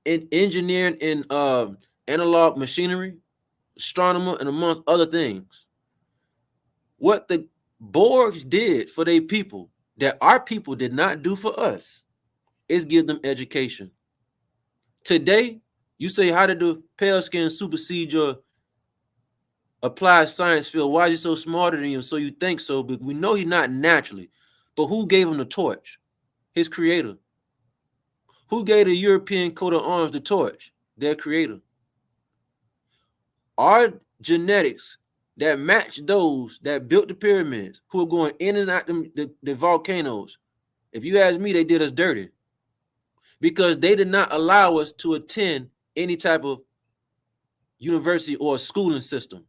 in engineering, in analog machinery, astronomer, and amongst other things. What the Borgs did for their people that our people did not do for us is give them education. Today, you say, how did the pale skin supersede your applied science field? Why is he so smarter than you? So you think so, but we know he's not naturally. But who gave him the torch? His creator. Who gave the European coat of arms the torch? Their creator. Our genetics that match those that built the pyramids, who are going in and out the volcanoes, if you ask me, they did us dirty. Because they did not allow us to attend any type of university or schooling system.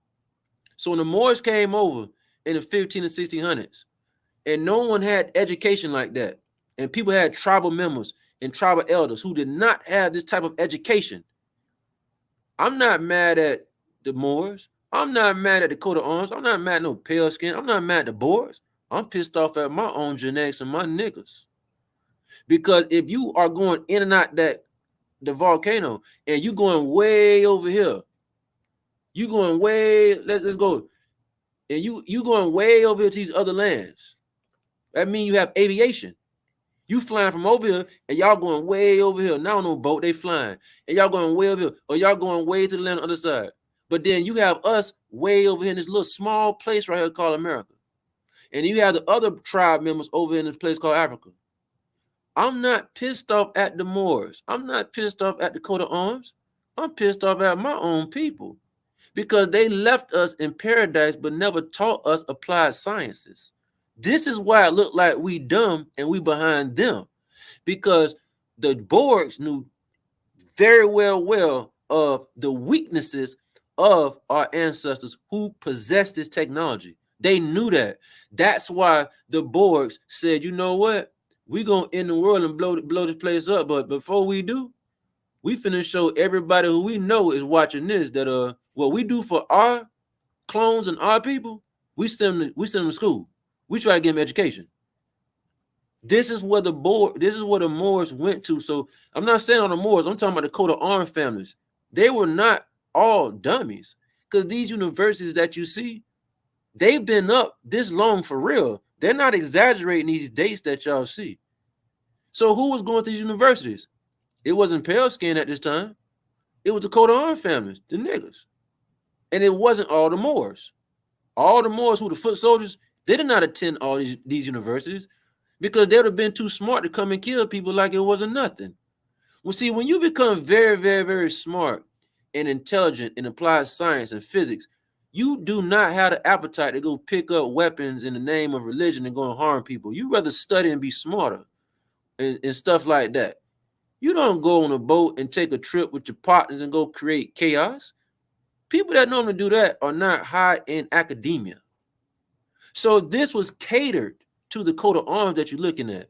So when the Moors came over in the 15 and 1600s, and no one had education like that, and people had tribal members and tribal elders who did not have this type of education, I'm not mad at the Moors. I'm not mad at the coat of arms. I'm not mad at no pale skin. I'm not mad at the Boers. I'm pissed off at my own genetics and my niggas. Because if you are going in and out the volcano and you going way over here, you going way, let's go, and you going way over here to these other lands. That means you have aviation. You flying from over here and y'all going way over here. Now no boat, they flying. And y'all going way over here, or y'all going way to the land on the other side. But then you have us way over here in this little small place right here called America. And you have the other tribe members over in this place called Africa. I'm not pissed off at the Moors. I'm not pissed off at the coat of arms. I'm pissed off at my own people because they left us in paradise but never taught us applied sciences. This is why it looked like we dumb and we behind them, because the Borgs knew very well of the weaknesses of our ancestors who possessed this technology. They knew that. That's why the Borgs said, you know what? We gonna end the world and blow this place up. But before we do, we finna show everybody who we know is watching this that what we do for our clones and our people, we send them to school. We try to give them education. This is where the Moors went to. So I'm not saying on the Moors, I'm talking about the coat of arms families. They were not all dummies, because these universities that you see, they've been up this long for real. They're not exaggerating these dates that y'all see. So who was going to these universities? It wasn't pale skin at this time. It was the coat of arms families, the niggas. And it wasn't all the Moors. All the Moors who the foot soldiers, they did not attend all these universities, because they would have been too smart to come and kill people like it wasn't nothing. Well, see, when you become very, very, very smart and intelligent in applied science and physics, you do not have the appetite to go pick up weapons in the name of religion and go and harm people. You rather study and be smarter and stuff like that. You don't go on a boat and take a trip with your partners and go create chaos. People that normally do that are not high in academia. So this was catered to the coat of arms that you're looking at.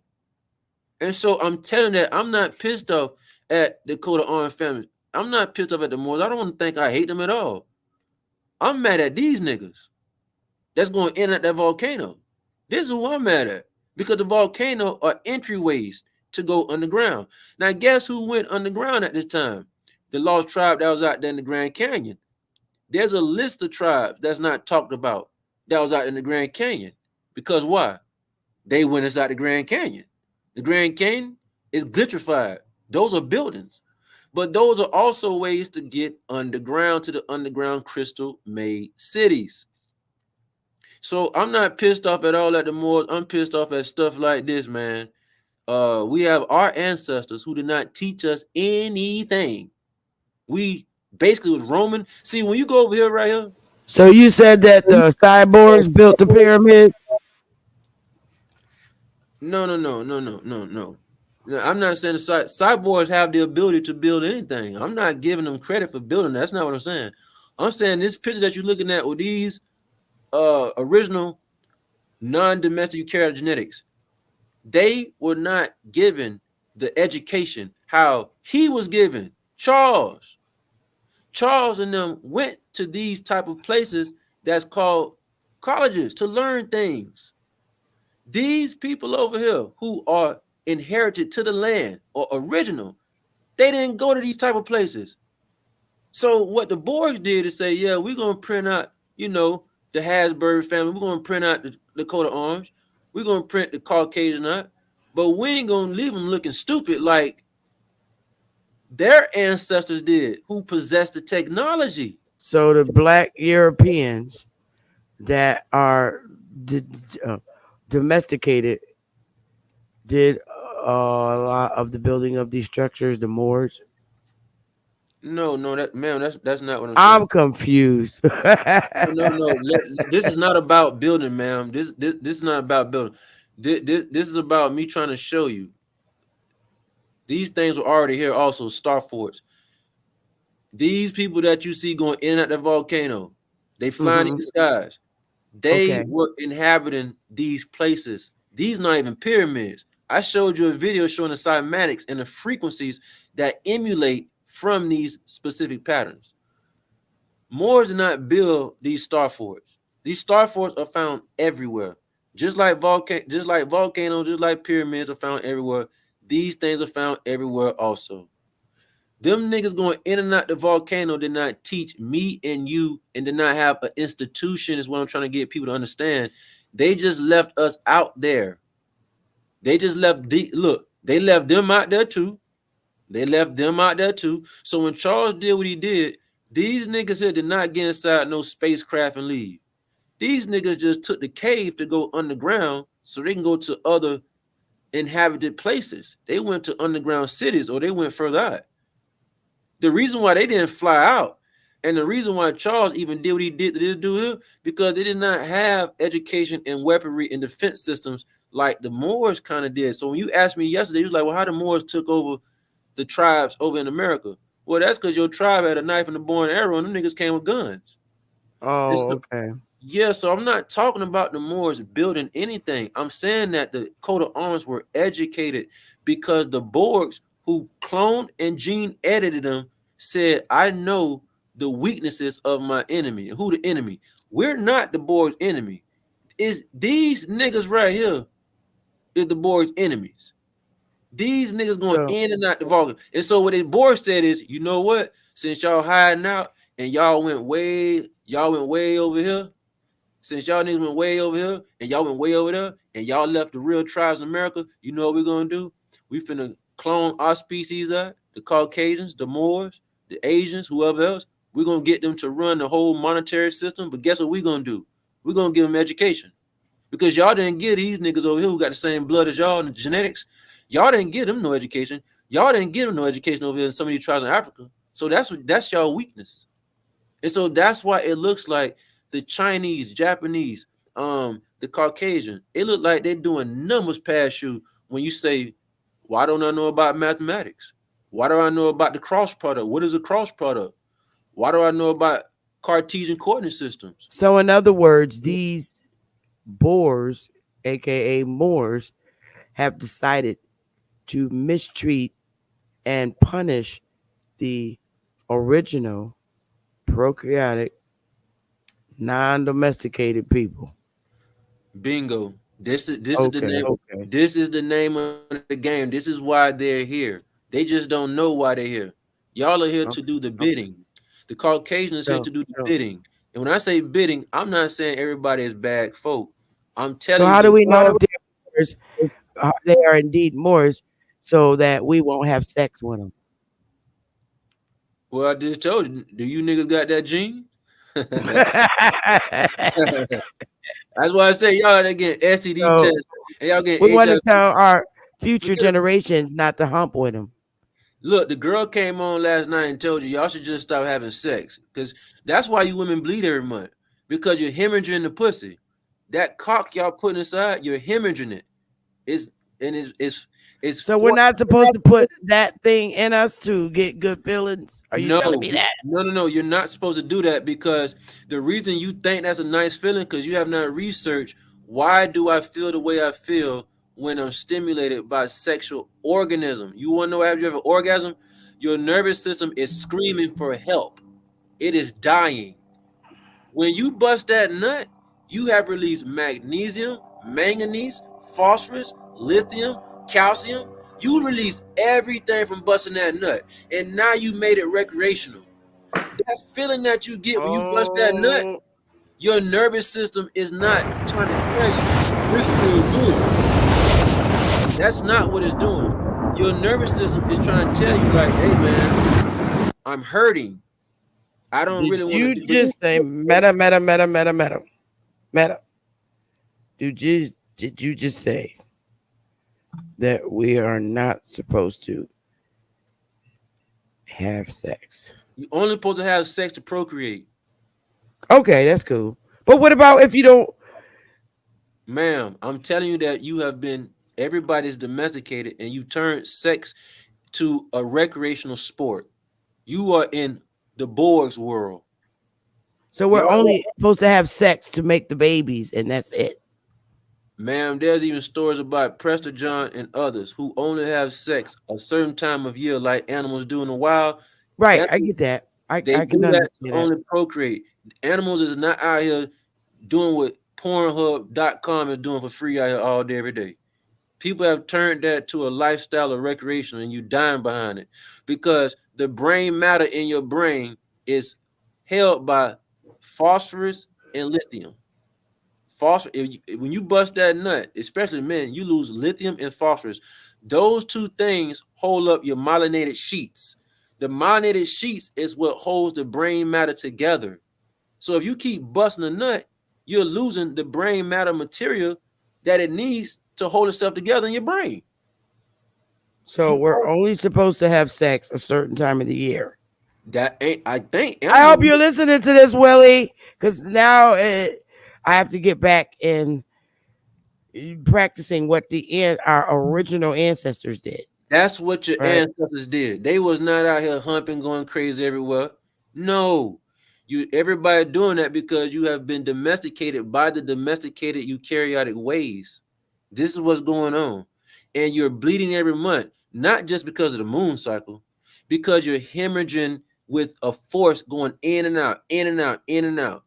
And so I'm telling that I'm not pissed off at the coat of arms family. I'm not pissed off at the Moors. I don't want to think I hate them at all. I'm mad at these niggas that's going in at that volcano. This is who I'm mad at, because the volcano are entryways to go underground. Now, guess who went underground at this time? The lost tribe that was out there in the Grand Canyon. There's a list of tribes that's not talked about that was out in the Grand Canyon. Because why? They went inside the Grand Canyon. The Grand Canyon is glittrified. Those are buildings. But those are also ways to get underground to the underground crystal-made cities. So I'm not pissed off at all at the Moors. I'm pissed off at stuff like this, man. We have our ancestors who did not teach us anything. We basically was Roman. See, when you go over here right here. So you said that the cyborgs built the pyramid? No. I'm not saying the cyborgs have the ability to build anything. I'm not giving them credit for building. That's not what I'm saying. I'm saying this picture that you're looking at with these original non-domestic eukaryotic genetics, they were not given the education how he was given. Charles and them went to these type of places that's called colleges to learn things. These people over here who are inherited to the land or original, they didn't go to these type of places. So what the Borgs did is say, yeah, we're going to print out, the Hasburg family. We're going to print out the coat of arms. We're going to print the Caucasian out. But we ain't going to leave them looking stupid like their ancestors did, who possessed the technology. So the black Europeans that are domesticated did a lot of the building of these structures, the Moors. No, that's not what I'm confused. No. This is not about building, ma'am. This is not about building. This is about me trying to show you. These things were already here. Also, star forts. These people that you see going in and out the volcano, they flying in the skies. They were inhabiting these places. These not even pyramids. I showed you a video showing the cymatics and the frequencies that emulate from these specific patterns. Moors did not build these star forts. These star forts are found everywhere. Just like volcanoes, just like pyramids are found everywhere. These things are found everywhere also. Them niggas going in and out the volcano did not teach me and you, and did not have an institution, is what I'm trying to get people to understand. They just left us out there. They just left they left them out there too. So when Charles did what he did, these niggas here did not get inside no spacecraft and leave. These niggas just took the cave to go underground so they can go to other inhabited places. They went to underground cities, or they went further out. The reason why they didn't fly out, and the reason why Charles even did what he did to this dude here, because they did not have education and weaponry and defense systems like the Moors kind of did. So when you asked me yesterday, you was like, well, how the Moors took over the tribes over in America? Well, that's because your tribe had a knife and a bow and arrow, and them niggas came with guns. Oh, okay. Yeah, so I'm not talking about the Moors building anything. I'm saying that the coat of arms were educated because the Borgs who cloned and gene edited them said, I know the weaknesses of my enemy. Who the enemy? We're not the Borg's enemy. Is these niggas right here is the Borg's enemies. These niggas going So in and out the volume. And so what the Borg said is, you know what? Since y'all hiding out and y'all went way over here, since y'all niggas went way over here and y'all went way over there and y'all left the real tribes in America, you know what we're gonna do? We finna clone our species out, the Caucasians, the Moors, the Asians, whoever else. We're gonna get them to run the whole monetary system. But guess what we're gonna do? We're gonna give them education. Because y'all didn't get these niggas over here who got the same blood as y'all and the genetics. Y'all didn't give them no education. Y'all didn't give them no education over here in some of these tribes in Africa. So that's y'all weakness. And so that's why it looks like the Chinese, Japanese, the Caucasian, it look like they're doing numbers past you when you say, why don't I know about mathematics? Why do I know about the cross product? What is a cross product? Why do I know about Cartesian coordinate systems? so in other words, these Boers, aka Moors, have decided to mistreat and punish the original prokaryotic non-domesticated people. Bingo. This is the Okay, name. okay, This is the name of the game. This is why they're here. They just don't know why they're here. Y'all are here to do the okay. bidding. The Caucasian is here So, to do the so, bidding. And when I say bidding, I'm not saying everybody is bad folk. I'm so telling how do you. we know if they're Moors, they are indeed Moors, so that we won't have sex with them? Well, I just told you. Do you niggas got that gene? That's why I say y'all they getting STD So tests and y'all we getting want to HIV. tell our future Forget it. generations not to hump with them. Look, the girl came on last night and told you y'all should just stop having sex because that's why you women bleed every month because you're hemorrhaging the pussy. That cock y'all putting inside, you're hemorrhaging it. It's and it's So we're for not supposed to put that thing in us to get good feelings. Are you telling no, me that? no. You're not supposed to do that because the reason you think that's a nice feeling because you have not researched why do I feel the way I feel when I'm stimulated by sexual organism. You want to know after you have an orgasm, your nervous system is screaming for help. It is dying. When you bust that nut, you have released magnesium, manganese, phosphorus, lithium, calcium. You release everything from busting that nut, and now you made it recreational. That feeling that you get when you bust that nut, Oh, your nervous system is not trying to tell you this feel good. That's not what it's doing. Your nervous system is trying to tell you, like, hey man, I'm hurting. I don't did really want to you do but just say meta? Did you just say that we are not supposed to have sex? you only supposed to have sex to procreate. Okay, that's cool. But what about if you don't? Ma'am, I'm telling you that you have been everybody's domesticated and you turned sex to a recreational sport. You are in the Borg's world. So we're Y'all, only supposed to have sex to make the babies, and that's it. ma'am, there's even stories about Prester John and others who only have sex a certain time of year, like animals do in the wild. Right, I Animals, get that. they I can do that to understand that. only procreate. Animals is not out here doing what Pornhub.com is doing for free out here all day, every day. People have turned that to a lifestyle of recreation and you dying behind it because the brain matter in your brain is held by phosphorus and lithium. Phosphorus, when you bust that nut, especially men, you lose lithium and phosphorus. Those two things hold up your myelinated sheets. The myelinated sheets is what holds the brain matter together. So if you keep busting a nut, you're losing the brain matter material that it needs to hold itself together in your brain. So You we're only supposed to have sex a certain time of the year. that ain't I think I animals hope you're listening to this, Willie, because now I have to get back in practicing what our original ancestors did. that's what your Right? ancestors did. They was not out here humping, going crazy everywhere. No, Everybody doing that because you have been domesticated by the domesticated eukaryotic ways. This is what's going on. And you're bleeding every month, not just because of the moon cycle, because you're hemorrhaging with a force going in and out, in and out, in and out.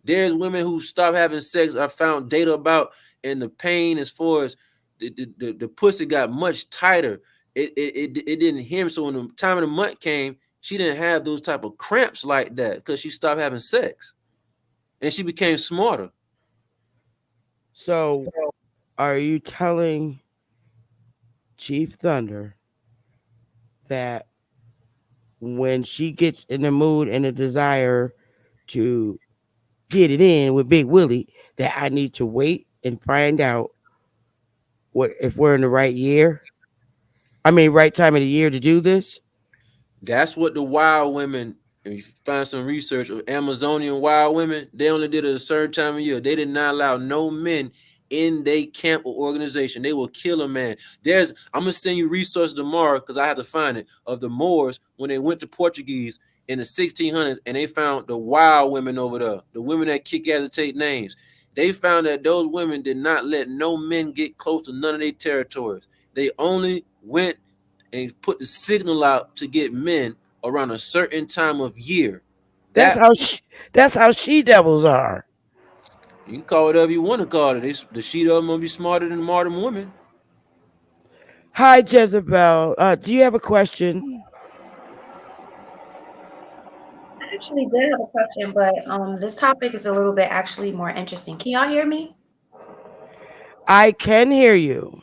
There's women who stop having sex. I found data about, and the pain as far as the pussy got much tighter. It didn't hem. So when the time of the month came, she didn't have those type of cramps like that because she stopped having sex, and she became smarter. So, are you telling Chief Thunder that when she gets in the mood and the desire to get it in with Big Willie, that I need to wait and find out what if we're in the right year? I mean, right time of the year to do this? That's what the wild women, if you find some research of Amazonian wild women, they only did it a certain time of year. They did not allow no men in their camp or organization. They will kill a man. I'm gonna send you resources tomorrow because I have to find it, of the Moors when they went to Portuguese in the 1600s and they found the wild women over there, the women that kick ass and take names. They found that those women did not let no men get close to none of their territories. They only went and put the signal out to get men around a certain time of year. That's how she devils are. You can call it whatever you want to call it. The she devil gonna be smarter than modern women. Hi, Jezebel. Do you have a question? I actually did have a question, but this topic is a little bit actually more interesting. Can y'all hear me? I can hear you.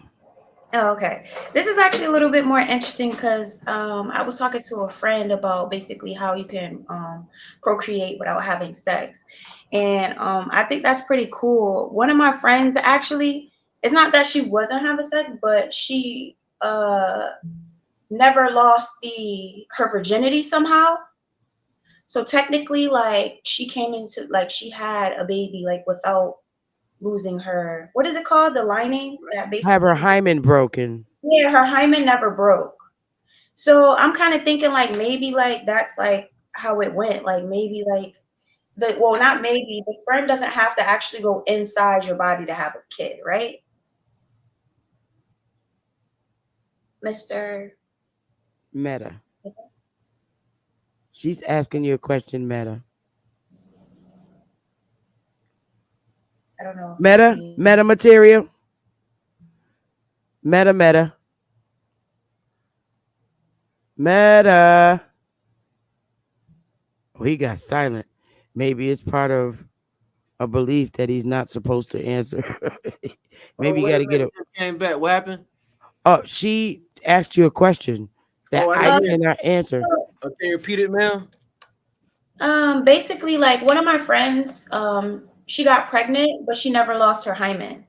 Oh, okay. This is actually a little bit more interesting because I was talking to a friend about basically how you can procreate without having sex. And I think that's pretty cool. One of my friends actually, it's not that she wasn't having sex, but she never lost her virginity somehow. So technically, like she came into like she had a baby like without losing her. What is it called? The lining that Have her basically. hymen broken. Yeah, her hymen never broke. So I'm kind of thinking like maybe like that's like how it went. Like maybe like not maybe, the sperm doesn't have to actually go inside your body to have a kid, right? Mr. Meta. She's asking you a question, Meta. I don't know. Meta material. Meta. Oh, he got silent. Maybe it's part of a belief that he's not supposed to answer. Maybe you got to get it. Came back. What happened? Oh, she asked you a question that I cannot answer. Can you repeat it, ma'am? Basically, like one of my friends, she got pregnant, but she never lost her hymen.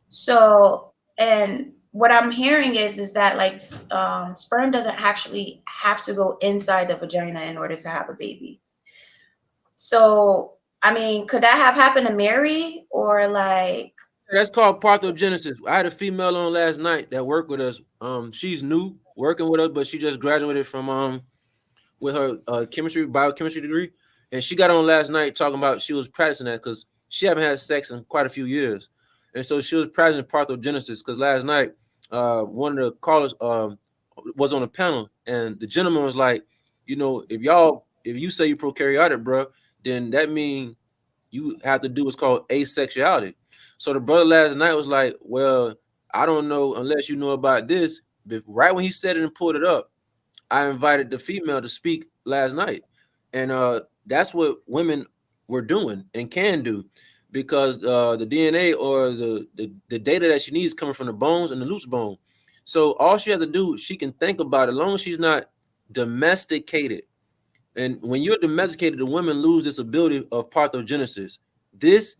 So, and what I'm hearing is that like sperm doesn't actually have to go inside the vagina in order to have a baby. So, I mean, could that have happened to Mary or like? That's called parthenogenesis. I had a female on last night that worked with us. She's new working with us, but she just graduated from with her biochemistry degree, and she got on last night talking about she was practicing that because she haven't had sex in quite a few years, and so she was practicing parthenogenesis because last night one of the callers was on a panel, and the gentleman was like, if you say you prokaryotic, bro, then that means you have to do what's called asexuality. So the brother last night was like, well, I don't know unless you know about this. But right when he said it and pulled it up, I invited the female to speak last night. And that's what women were doing and can do, because the DNA or the data that she needs is coming from the bones and the loose bone. So all she has to do, she can think about it, as long as she's not domesticated. And when you're domesticated, the women lose this ability of parthenogenesis. This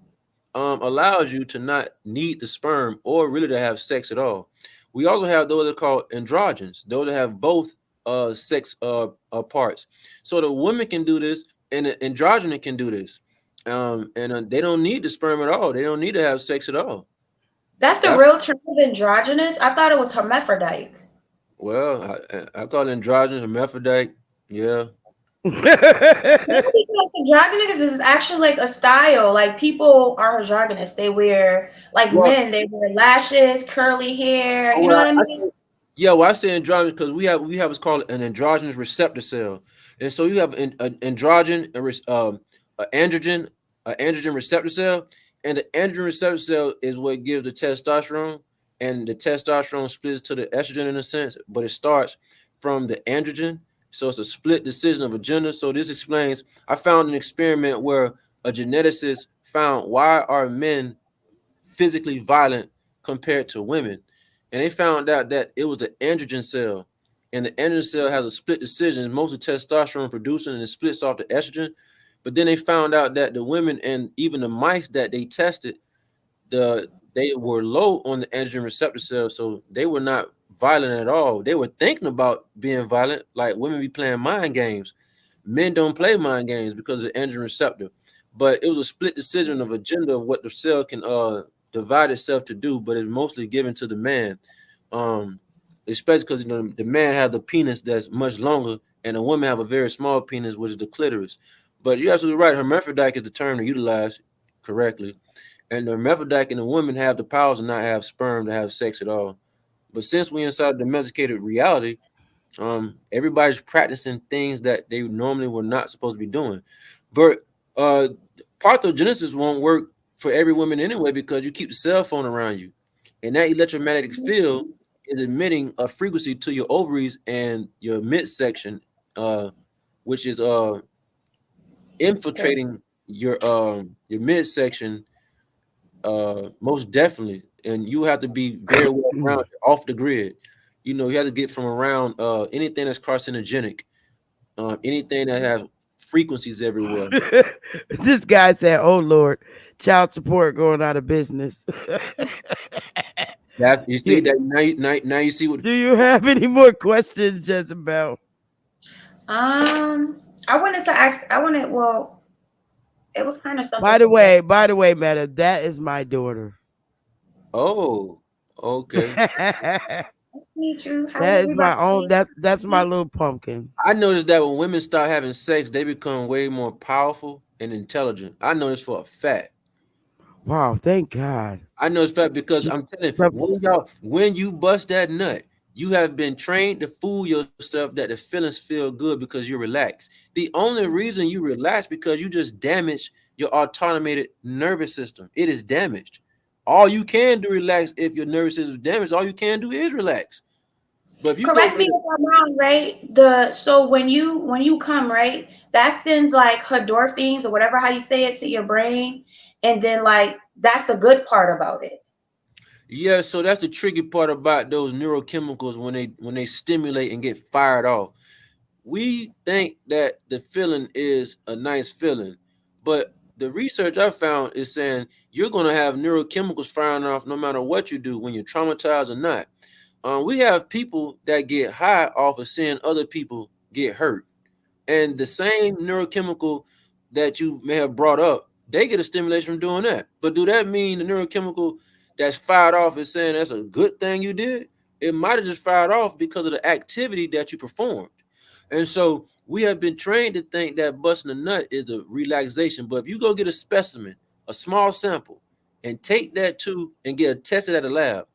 allows you to not need the sperm or really to have sex at all. We also have those that are called androgens, those that have both sex parts. So the woman can do this, and the androgen can do this, and they don't need the sperm at all. They don't need to have sex at all. That's the real term of androgynous. I thought it was hermaphrodite. Well, I call it androgynous, hermaphrodite. Yeah. No, because androgynous is actually like a style. Like people are androgynous. They wear like Well, men. They wear lashes, curly hair. You know well, what I mean? yeah, well, I say androgenous because we have what's called an androgenous receptor cell, and so you have an androgen, a androgen, androgen receptor cell, and the androgen receptor cell is what gives the testosterone, and the testosterone splits to the estrogen in a sense, but it starts from the androgen, so it's a split decision of a gender. So this explains. I found an experiment where a geneticist found why are men physically violent compared to women. And they found out that it was the androgen cell. And the androgen cell has a split decision, mostly testosterone producing, and it splits off the estrogen. But then they found out that the women and even the mice that they tested, they were low on the androgen receptor cell, so they were not violent at all. They were thinking about being violent, like women be playing mind games. Men don't play mind games because of the androgen receptor. But it was a split decision of a gender of what the cell can divide itself to do, but it's mostly given to the man. Um, Especially because the man has the penis that's much longer, and the woman have a very small penis, which is the clitoris. But you're absolutely right. Hermaphrodite is the term to utilize correctly, and the hermaphrodite and the women have the powers to not have sperm to have sex at all. But since we inside domesticated reality, everybody's practicing things that they normally were not supposed to be doing. But uh, parthenogenesis won't work for every woman anyway because you keep the cell phone around you, and that electromagnetic field is emitting a frequency to your ovaries and your midsection, which is infiltrating your midsection most definitely, and you have to be very well grounded off the grid. You have to get from around anything that's carcinogenic, anything that has frequencies everywhere. This guy said, "Oh Lord, child support going out of business." That you see You- that now you see what. Do you have any more questions, Jezebel? I wanted to ask. I wanted. Well, it was kind of something. By the way, Meta, that is my daughter. Oh, okay. That Meet you. How is is everybody? my own. That's my little pumpkin. I noticed that when women start having sex, they become way more powerful and intelligent. I know this for a fact. Wow, thank God. I know it's fact because She, I'm telling you, some- when you bust that nut, you have been trained to fool yourself that the feelings feel good because you're relaxed. The only reason you relax because you just damaged your automated nervous system. It is damaged. All you can do relax if your nervous system is damaged. All you can do is relax. But if you go Correct me get it, if I'm wrong, right? So when you come, right, that sends like endorphins or whatever how you say it to your brain, and then like that's the good part about it. yeah, so that's the tricky part about those neurochemicals when they stimulate and get fired off. We think that the feeling is a nice feeling, but the research I found is saying you're going to have neurochemicals firing off no matter what you do when you're traumatized or not. We have people that get high off of seeing other people get hurt, and the same neurochemical that you may have brought up, they get a stimulation from doing that. But do that mean the neurochemical that's fired off is saying that's a good thing you did? It might have just fired off because of the activity that you performed. And so we have been trained to think that busting a nut is a relaxation. But if you go get a specimen, a small sample, and take that too and get it tested at a lab,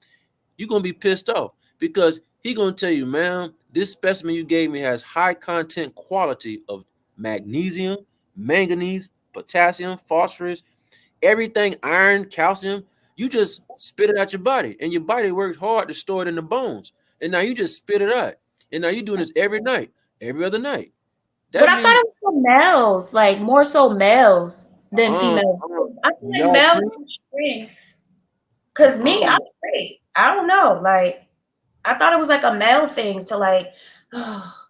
you're gonna be pissed off because he gonna tell you, man, this specimen you gave me has high content quality of magnesium, manganese, potassium, phosphorus, everything, iron, calcium. You just spit it out your body, and your body works hard to store it in the bones. And now you just spit it out. And now you're doing this every night, every other night. But That I thought means it was for males, like more so males than females. I feel like y'all males treat have strength. Cause me, I'm um, straight. I don't know. Like I thought it was like a male thing to like,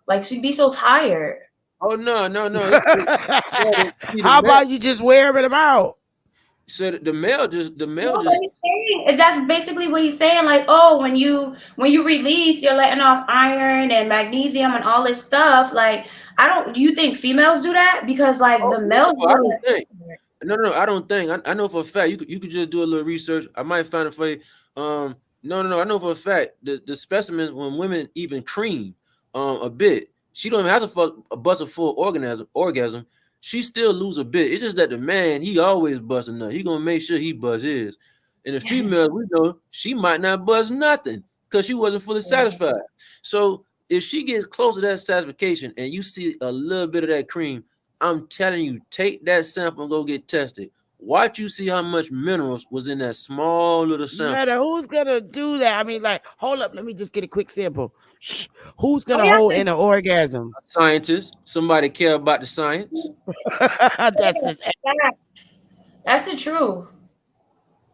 like she'd be so tired. oh no. See the How male. about you just wearing them out? So the male No, but just he's saying that's basically what he's saying. Like, oh, when you release, you're letting off iron and magnesium and all this stuff. Like, I don't. Do you think females do that? Because like oh the no, males I really. don't think. No, I don't think. I know for a fact. You could just do a little research. I might find it for you. No. I know for a fact the specimens when women even cream a bit. She don't even have to bust a full orgasm. She still lose a bit. It's just that the man, he always bust a nut. He gonna make sure he buzz his. And the female, we know she might not buzz nothing because she wasn't fully satisfied. So if she gets close to that satisfaction and you see a little bit of that cream, I'm telling you, take that sample and go get tested. Watch you see how much minerals was in that small little sample. Matter who's gonna do that? I mean, like, hold up, let me just get a quick sample. Shh. Who's Oh gonna yeah, hold in an orgasm? A scientist, somebody care about the science. That's just that's the truth.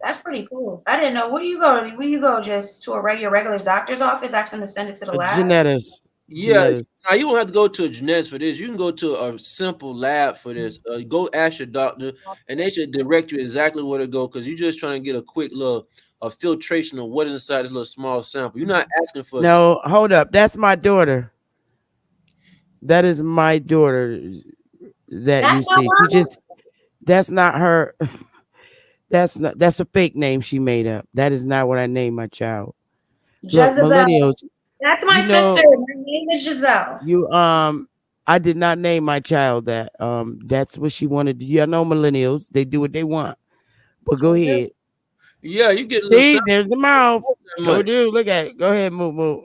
That's pretty cool. I didn't know. Where do you go? Where you go? Just to a regular doctor's office, ask them to send it to the a lab. genetics. Yeah, Genetics. now you don't have to go to a genetics for this. You can go to a simple lab for this. Go ask your doctor, and they should direct you exactly where to go because you're just trying to get a quick little a filtration of what is inside this little small sample. You're not asking for. No, hold up. That's my daughter. That is my daughter that That's you not see. She mama. just that's not her. That's a fake name she made up. That is not what I named my child. Look, Jezebel. millennials, That's my you sister. know, My name is Giselle. you I did not name my child that. That's what she wanted to do. I know millennials, they do what they want. But go Yeah, ahead. yeah, you get a little See, sample. there's the mouth. That So much. do look at it. Go ahead, move.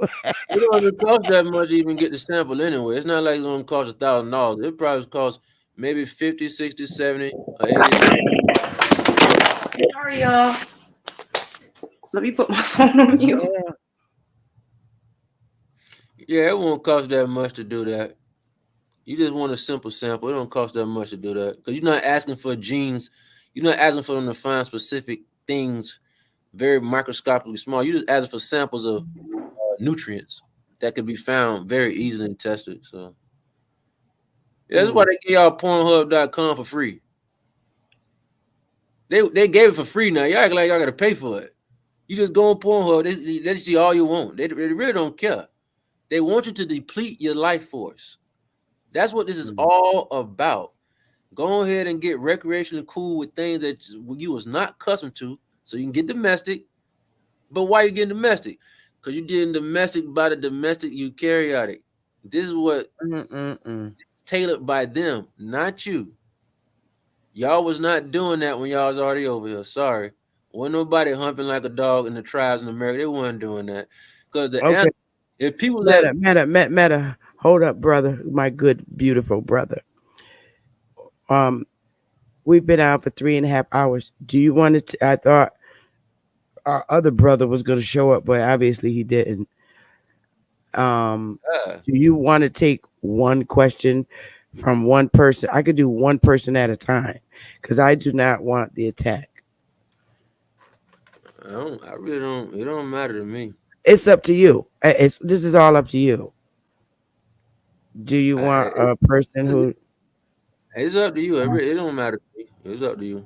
It don't even cost that much to even get the sample anyway. It's not like it's gonna cost $1,000. It probably costs maybe 50, 60, 70, or 80. Sorry, y'all. Let me put my phone on mute. Yeah. Yeah, it won't cost that much to do that. You just want a simple sample. It don't cost that much to do that because you're not asking for genes. You're not asking for them to find specific things very microscopically small. You're just asking for samples of nutrients that could be found very easily and tested. So yeah, that's why they give y'all Pornhub.com for free. They gave it for free now. Y'all act like y'all got to pay for it. You just go on Pornhub. They let you see all you want. They really don't care. They want you to deplete your life force. That's what this is all about. Go ahead and get recreationally cool with things that you was not accustomed to, so you can get domestic. But why you getting domestic? Because you're getting domestic by the domestic eukaryotic. This is what it's tailored by them, not you. Y'all was not doing that when y'all was already over here. Sorry. Wasn't nobody humping like a dog in the tribes in America. They weren't doing that. Because Okay. if people let Meta. Hold up, brother. My good, beautiful brother. Um, we've been out for 3.5 hours. Do you want to? I thought our other brother was going to show up, but obviously he didn't. Do you want to take one question from one person? I could do one person at a time because I do not want the attack. I really don't. It don't matter to me. It's up to you. This is all up to you. Do you want a person who? It's up to you. It don't matter to me. It's up to you.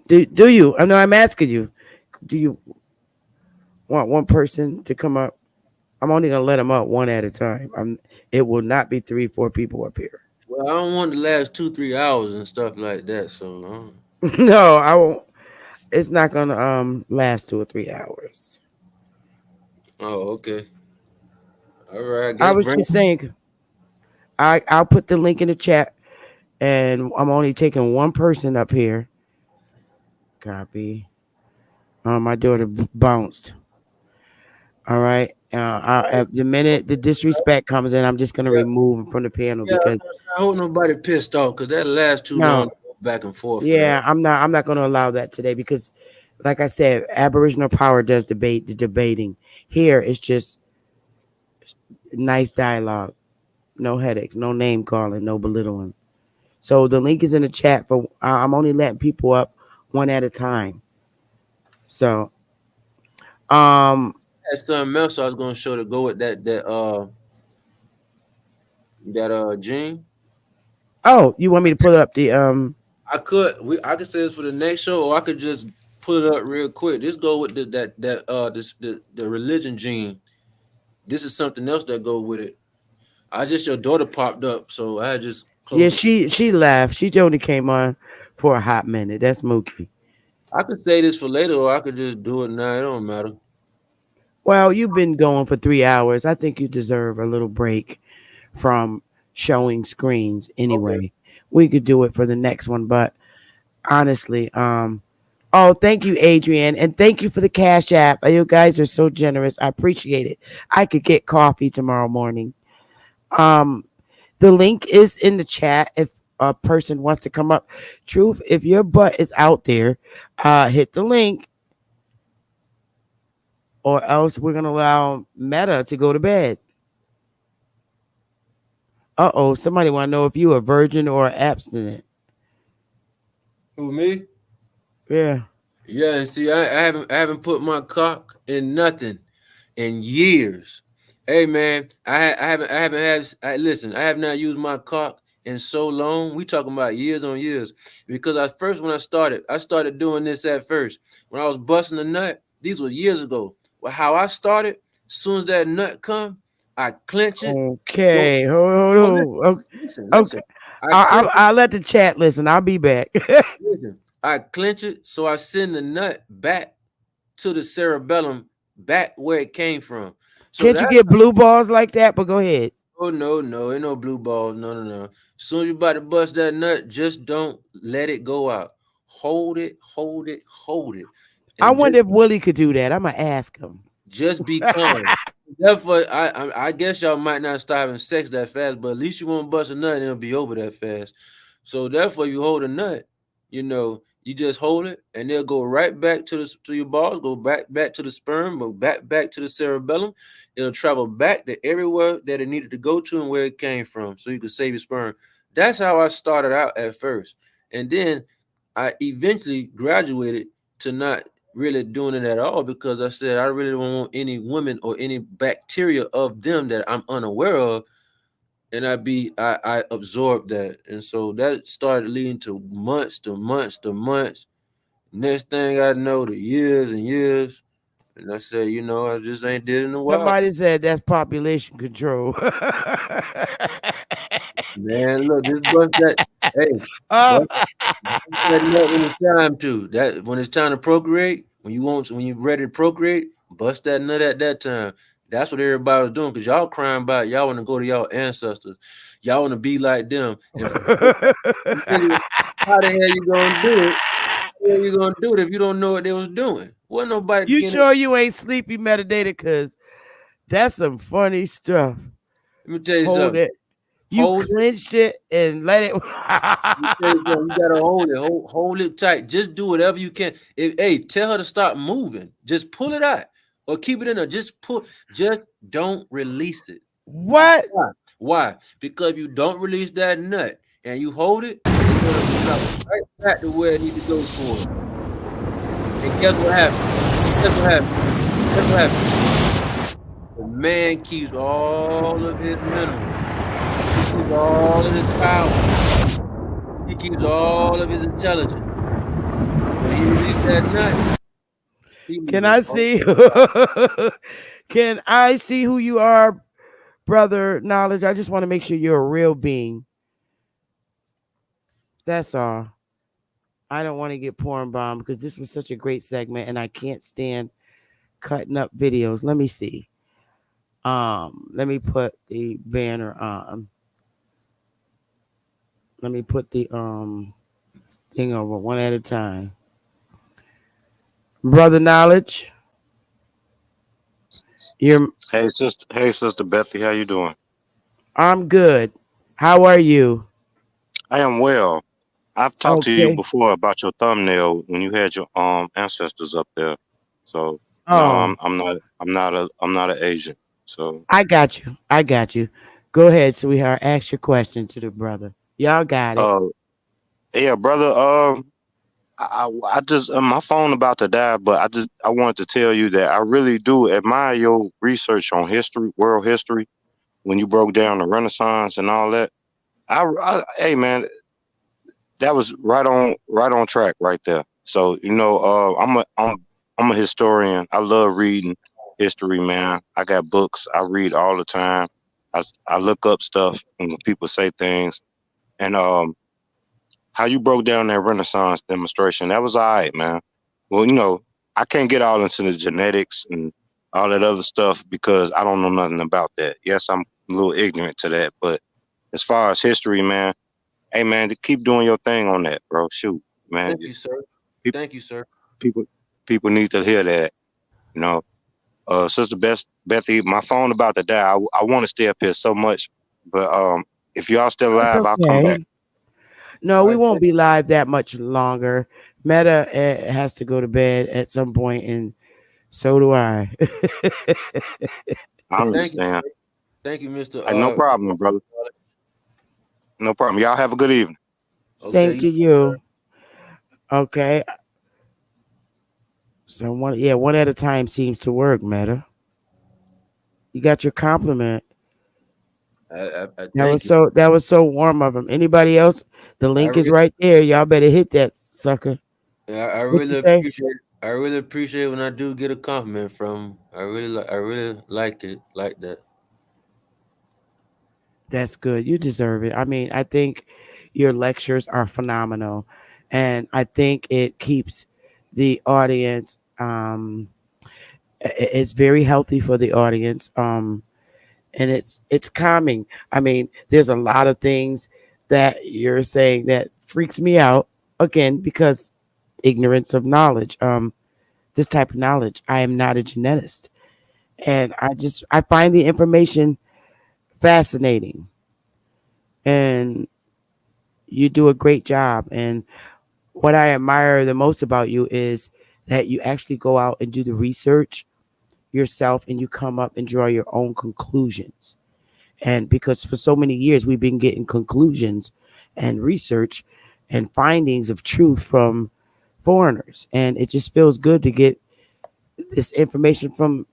Do you? I know I'm asking you. Do you want one person to come up? I'm only gonna let them up one at a time. It will not be 3, 4 people up here. Well, I don't want to last 2, 3 hours and stuff like that. So, No, I won't. It's not gonna last 2 or 3 hours. oh, okay. All right. I I guess was bring. just saying. I'll put the link in the chat, and I'm only taking one person up here. Copy. My daughter bounced. All right. At the minute the disrespect comes in, I'm just gonna Yeah, remove him from the panel yeah. because I hope nobody pissed off because that lasts too long no, to go back and forth for that. yeah, I'm not gonna allow that today because, like I said, Aboriginal power does debate the debating. Here it's just nice dialogue, no headaches, no name calling, no belittling. So the link is in the chat for. I'm only letting people up one at a time. So That's something else I was gonna show to go with that gene. oh, you want me to pull up the I could say this for the next show, or I could just pull it up real quick. This go with the religion gene. This is something else that go with it. Your daughter popped up, so I just Yeah, closed it. she laughed. She only came on for a hot minute. That's Mookie. I could say this for later, or I could just do it now. It don't matter. Well, you've been going for 3 hours. I think you deserve a little break from showing screens anyway. We could do it for the next one, but honestly, oh, thank you, Adrian, and thank you for the Cash App. You guys are so generous. I appreciate it. I could get coffee tomorrow morning. Um, the link is in the chat if a person wants to come up. Truth, if your butt is out there, hit the link, or else we're gonna allow Meta to go to bed. Uh-oh, somebody want to know if you a virgin or abstinent. Who, me? Yeah. Yeah, and see, I haven't put my cock in nothing in years. Hey man, I haven't had. Listen, I have not used my cock in so long. We talking about years on years. Because when I started doing this at first. When I was busting a nut, these were years ago. Well, how I started, as soon as that nut come, I clench it. Don't Okay. Hold no, on. listen. Okay. I clench it. I'll let the chat listen. I'll be back. Listen, I clench it, so I send the nut back to the cerebellum, back where it came from. So Can't you that get blue balls like that? But go ahead. oh no, ain't no blue balls, no. As soon as you about to bust that nut, just don't let it go out. Hold it, I and wonder if Willie could do that. I'm gonna ask him. just be calm. Therefore, I guess y'all might not start having sex that fast, but at least you won't bust a nut and it'll be over that fast. So therefore, you hold a nut, you just hold it and they'll go right back to your balls, go back to the sperm, go back to the cerebellum. It'll travel back to everywhere that it needed to go to and where it came from, so you can save your sperm. That's how I started out at first, and then I eventually graduated to not really doing it at all because I said I really don't want any women or any bacteria of them that I'm unaware of, and I absorbed that, and so that started leading to months to months to months. Next thing I know, the years and years, and I said, I just ain't did it in a while. Somebody said that's population control. Man, look, this bust that. Hey, Oh. bust that nut when it's time to. That when it's time to procreate, when you're ready to procreate, bust that nut at that time. That's what everybody was doing because y'all crying about y'all want to go to y'all ancestors. Y'all want to be like them. And nigga, how the hell you gonna do it? How the hell you gonna do it if you don't know what they was doing? Wasn't nobody You getting it. sure you ain't sleepy metadata? Cause that's some funny stuff. Let me tell you Hold something. it. You Hold it. clenched it and let it. Let me tell you something. You gotta hold it. Hold it tight. Just do whatever you can. Hey, tell her to stop moving. Just pull it out or keep it in there. Just pull. Just don't release it. What? Why? Because if you don't release that nut and you hold it, it's gonna travel right back to where it needs to go for. And guess what happened? Guess what happened? Guess what happened? The man keeps all of his minerals. He keeps all of his power. He keeps all of his intelligence. When he released that nut, Can I see? Can I see who you are, brother? Knowledge. I just want to make sure you're a real being. That's all. I don't want to get porn bombed because this was such a great segment, and I can't stand cutting up videos. Let me see. Let me put the banner on. Let me put the thing over one at a time. Brother Knowledge. You're Hey sister Bethy, how you doing? I'm good. How are you? I am well. I've talked to you Okay. before about your thumbnail when you had your ancestors up there. So no, Oh, I'm not an Asian. So I got you. I got you. Go ahead, sweetheart. Ask your question to the brother. Y'all got it. uh yeah, brother, I just my phone about to die, but I wanted to tell you that I really do admire your research on history, world history, when you broke down the Renaissance and all that. Hey man, that was right on track right there. So I'm a historian. I love reading history, man. I got books I read all the time. I look up stuff when people say things, and how you broke down that Renaissance demonstration, that was all right, man. Well, I can't get all into the genetics and all that other stuff because I don't know nothing about that. Yes, a little ignorant to that. But as far as history, man, hey man, to keep doing your thing on that, bro. Shoot, man. Thank you, sir. People, Thank you, sir. people, people need to hear that. You know, Sister Bethy, my phone about to die. I want to stay up here so much, but if y'all still That's alive, I'll come back. okay. No, All we right, won't be live that much longer. Meta has to go to bed at some point, and so do I. I thank you, understand. thank you, Mister. No problem, brother. No problem. Y'all have a good evening. Okay, Same to you. Okay. So one at a time seems to work, Meta. You got your compliment. thank you. That was so warm of him. Anybody else? The I link is really, right there. Y'all better hit that sucker. I What you really say? appreciate. I really appreciate when I do get a compliment from. I really like it like that. That's good. You deserve it. I mean, I think your lectures are phenomenal, and I think it keeps the audience. It's very healthy for the audience. And it's calming. I mean, there's a lot of things that you're saying that freaks me out again because ignorance of knowledge. This type of knowledge. I am not a geneticist, and I find the information fascinating, and you do a great job. And what I admire the most about you is that you actually go out and do the research yourself, and you come up and draw your own conclusions. And because for so many years we've been getting conclusions and research and findings of truth from foreigners, and it just feels good to get this information from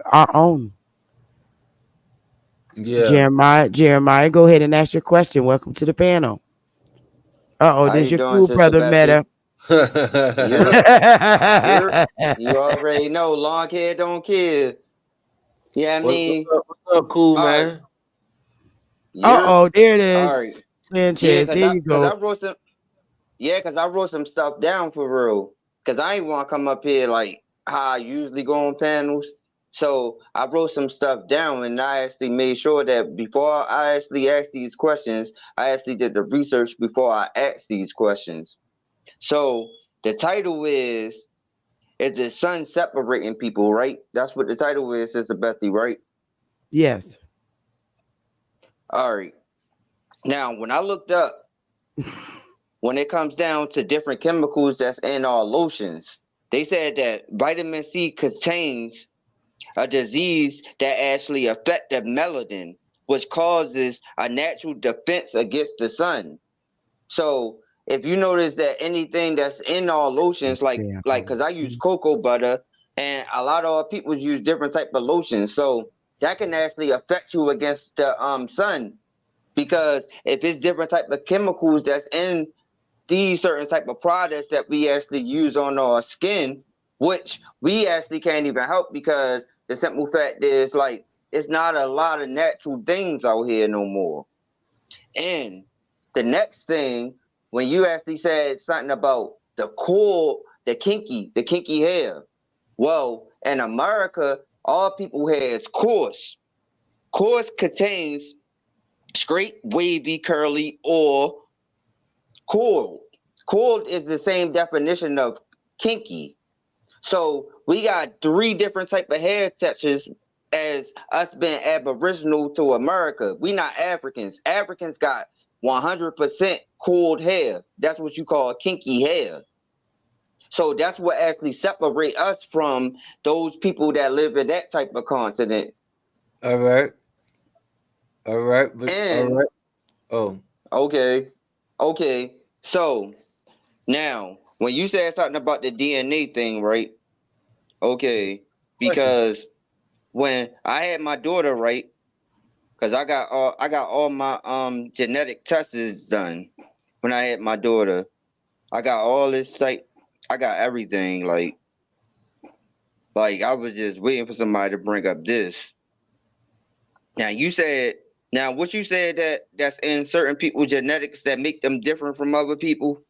our own. Yeah. Jeremiah, go ahead and ask your question. Welcome to the panel. Uh-oh, How there's you your doing, cool Sister brother Bessie? Meta. You're, you're, you already know, long hair don't kill. Yeah, I What's mean, up? What's up, cool all right, man? you're, Uh-oh, there it all right. is. Yeah, Sanchez, cause there I, you cause go. I wrote some, yeah, cause I wrote some stuff down for real. Cause I ain't want to come up here like how I usually go on panels. So I wrote some stuff down, and I actually made sure that before I actually asked these questions, I actually did the research before I asked these questions. So the title is the sun separating people, right? That's what the title is, Sister Bethy, right? Yes. All right. Now, when I looked up, when it comes down to different chemicals that's in our lotions, they said that vitamin C contains a disease that actually affects the melanin, which causes a natural defense against the sun. So if you notice that anything that's in our lotions, Yeah, because I use cocoa butter, and a lot of our people use different type of lotions, so that can actually affect you against the sun, because if it's different type of chemicals that's in these certain type of products that we actually use on our skin, which we actually can't even help, because the simple fact is, like, it's not a lot of natural things out here no more. And the next thing, when you actually said something about the cool, the kinky hair. Well, in America, all people hair is coarse. Coarse contains straight, wavy, curly, or coiled. Coiled is the same definition of kinky. So we got three different type of hair textures as us being aboriginal to America. We not Africans. Africans got 100% coiled hair. That's what you call kinky hair. So that's what actually separate us from those people that live in that type of continent. All right, all right, but all And right. Oh, okay, okay. So now when you said something about the DNA thing, right? Okay, question. because when I had my daughter, right? Because I got all my genetic tests done when I had my daughter. I got all this, like, I got everything, like I was just waiting for somebody to bring up this. Now you said, now what you said, that's in certain people genetics that make them different from other people.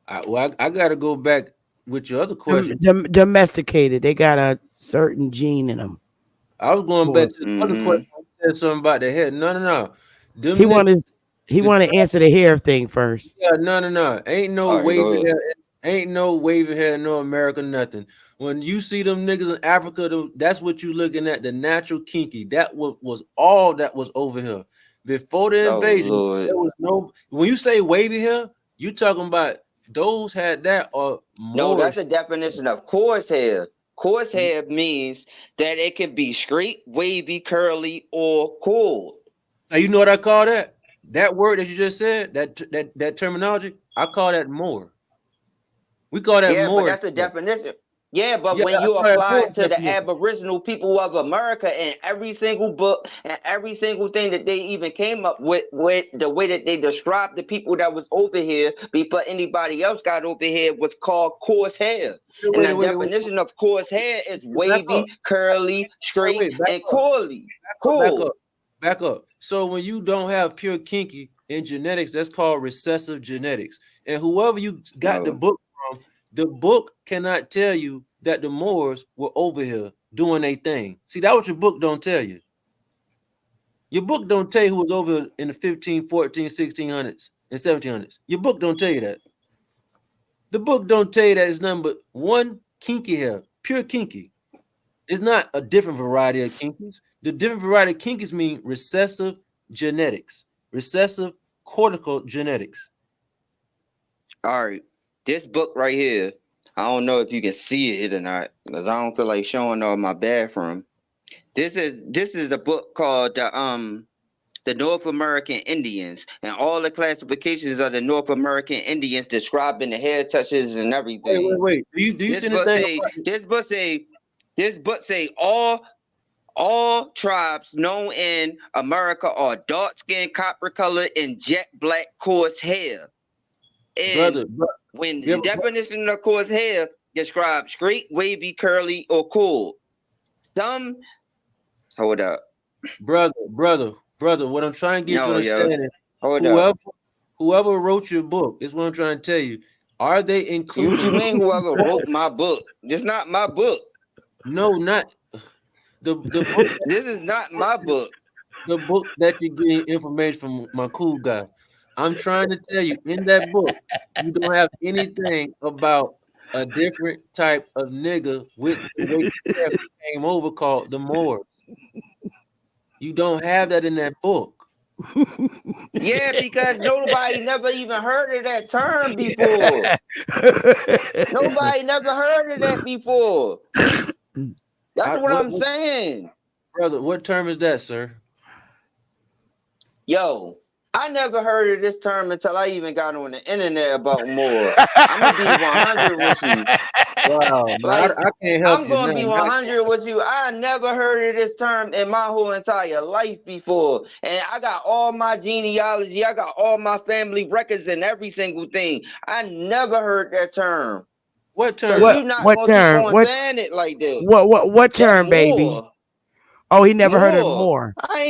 I got to go back with your other question. Domesticated. They got a certain gene in them. I was going back Or to the other Mm-hmm. question. said something about the hair. No. He Them niggas, wanted he the want to answer the hair thing first. yeah, no. Ain't no All right, go wavy ahead. hair. Ain't no wavy hair in no America, nothing. When you see them niggas in Africa, that's what you looking at, the natural kinky. That was all that was over here. Before the Oh invasion, Lord. there was no, when you say wavy hair, you talking about those had that or No, more. that's a definition of coarse hair. Coarse hair means that it can be straight, wavy, curly, or coiled. So you know what I call that? That word that you just said, that terminology, I call that more. We call that Yeah, but more. that's a definition. Yeah, but Yeah, when I you call that apply more it to the definition. Aboriginal people of America and every single book and every single thing that they even came up with the way that they described the people that was over here before anybody else got over here was called coarse hair. And the Wait. definition of coarse hair is Back up. wavy, curly, straight, Wait, back and up. coily. Back up. Cool. Back up. So when you don't have pure kinky in genetics, that's called recessive genetics. And whoever you got the No. book from, the book cannot tell you that the Moors were over here doing a thing. See, that what your book don't tell you. Your book don't tell you who was over here in the 15, 14, 1600s and 1700s. Your book don't tell you that. The book don't tell you that it's nothing but one kinky hair, pure kinky. It's not a different variety of kinkies. The different variety of kinkies mean recessive genetics, recessive cortical genetics. All right. This book right here, I don't know if you can see it or not, because I don't feel like showing all my bathroom. This is a book called the North American Indians and all the classifications of the North American Indians describing the hair touches and everything. Wait. Do you This see book anything say about this book say all tribes known in America are dark skinned, copper colored, and jet black coarse hair. And brother? when Yeah, the definition of coarse hair describes straight, wavy, curly, or cool. Some hold up. brother. What I'm trying to get you to No, yo. understand is Hold up. whoever wrote your book is what I'm trying to tell you. Are they What you including? mean whoever wrote my book? It's not my book. No, not the book. This is not my book. The book that you're getting information from my cool guy. I'm trying to tell you in that book, you don't have anything about a different type of nigga with the way who came over called the Moors. You don't have that in that book. Yeah, because nobody never even heard of that term before. Nobody never heard of that before. That's what I'm saying. Brother, what term is that, sir? Yo, I never heard of this term until I even got on the internet about more. I'm gonna be 100 with you. Wow, man, Like, I can't help I'm you gonna now. be 100 with you. I never heard of this term in my whole entire life before. And I got all my genealogy, I got all my family records and every single thing. I never heard that term. What So term? you not What gonna keep term? on What saying it like this. what That term, baby? more. Oh, he never heard of More. more. I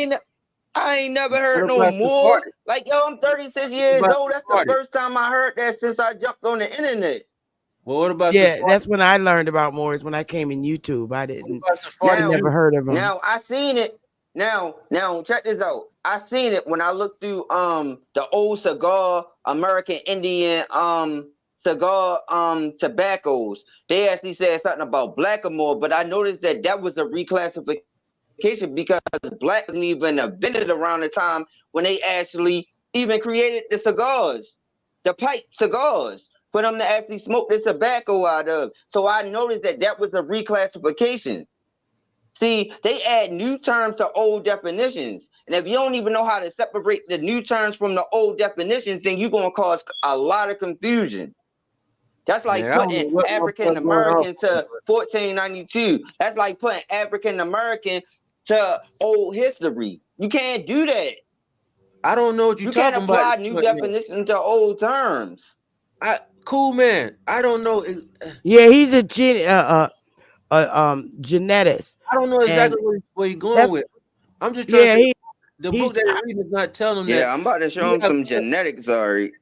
ain't never heard What no about more. Sephardic? Like, yo, I'm 36 What years about old. That's the Sephardic? first time I heard that since I jumped on the internet. Well, what about Yeah, Sephardic? that's when I learned about Moors when I came in YouTube. I What didn't. about I Sephardic Now, never Jews? heard of them. now I seen it. Now check this out. I seen it when I looked through the old cigar American Indian cigar tobaccos. They actually said something about blackamoor, but I noticed that that was a reclassification because black wasn't even invented around the time when they actually even created the cigars, the pipe cigars, for them to actually smoke the tobacco out of. So I noticed that that was a reclassification. See, they add new terms to old definitions. And if you don't even know how to separate the new terms from the old definitions, then you're going to cause a lot of confusion. That's like Man, I don't know putting what African motherfucker going on. American to 1492. That's like putting African American to old history. You can't do that. I don't know what you're You can't talking about. apply new definitions to old terms. Cool man. I don't know. Yeah, he's a geneticist, I don't know and exactly where you're going that's with. I'm just trying to yeah. say the book He's that you're reading is not telling them that Yeah, I'm about to show you him have some genetics, sorry.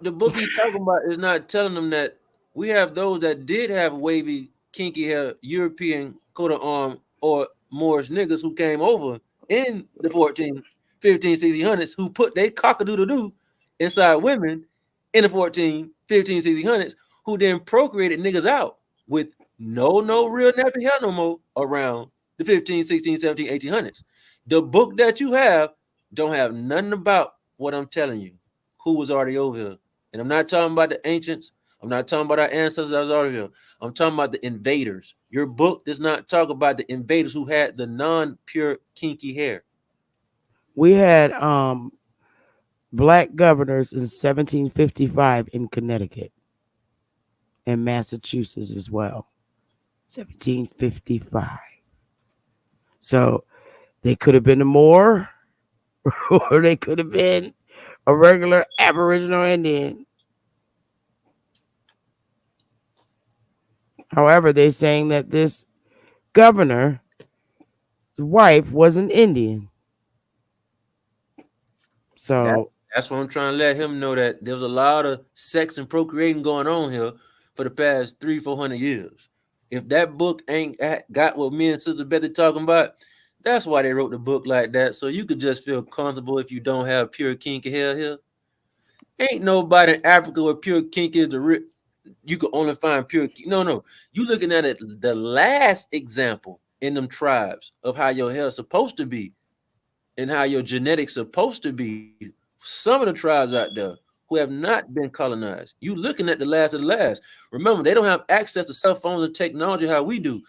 the book he's talking about is not telling them that we have those that did have wavy, kinky hair, European coat of arm, or Moorish niggas who came over in the 14, 15, 1600s who put their cock-a-doodle-doo inside women in the 14, 15, 1600s who then procreated niggas out with no real nappy hair no more around the 15, 16, 17, 1800s. The book that you have don't have nothing about what I'm telling you, who was already over here. And I'm not talking about the ancients. I'm not talking about our ancestors that was already here. I'm talking about the invaders. Your book does not talk about the invaders who had the non-pure kinky hair. We had black governors in 1755 in Connecticut and Massachusetts as well. 1755. So they could have been a Moor or they could have been a regular Aboriginal Indian. However, they're saying that this governor's wife was an Indian. So that's what I'm trying to let him know, that there's a lot of sex and procreating going on here for the past 300-400 years. If that book ain't got what me and Sister Betty talking about, that's why they wrote the book like that. So you could just feel comfortable if you don't have pure kinky hair here. Ain't nobody in Africa where pure kink is you could only find pure kink. No. You looking at it, the last example in them tribes of how your hair is supposed to be and how your genetics supposed to be. Some of the tribes out there who have not been colonized, you looking at the last of the last. Remember, they don't have access to cell phones and technology how we do.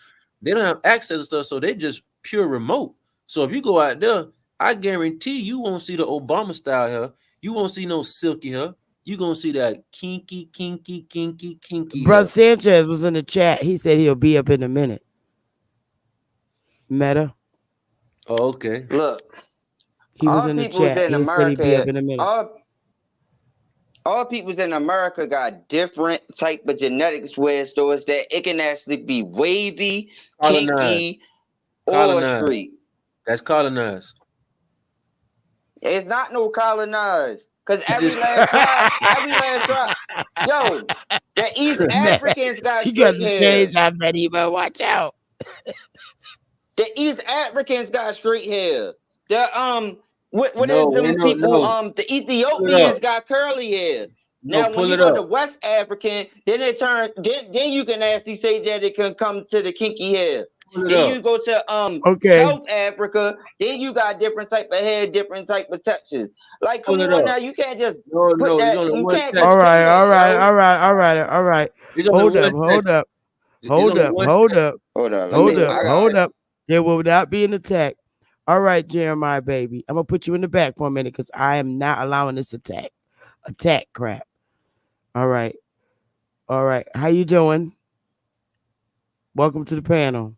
They don't have access to stuff, so they just pure remote. So if you go out there, I guarantee you won't see the Obama style hair. You won't see no silky hair. You gonna see that kinky. Brother Sanchez was in the chat. He said he'll be up in a minute. Meta. Oh, okay. Look, he was in the chat. He said he'd be up in a minute. All peoples in America got different type of genetics where so it's that it can actually be wavy, kinky, or straight. That's colonized. It's not no colonized. Because every last tribe, yo, the East Africans got straight hair. You got the shades, I bet you better watch out. The East Africans got straight hair. The the Ethiopians got curly hair. Now, when you go to West African, then then you can actually say that it can come to the kinky hair. Then you go to South Africa, then you got different type of hair, different type of textures. Like, come on now, you can't just put that. You can't just all right. Hold up. There will not be an attack. All right, Jeremiah, baby. I'm gonna put you in the back for a minute because I am not allowing this attack crap. All right. How you doing? Welcome to the panel.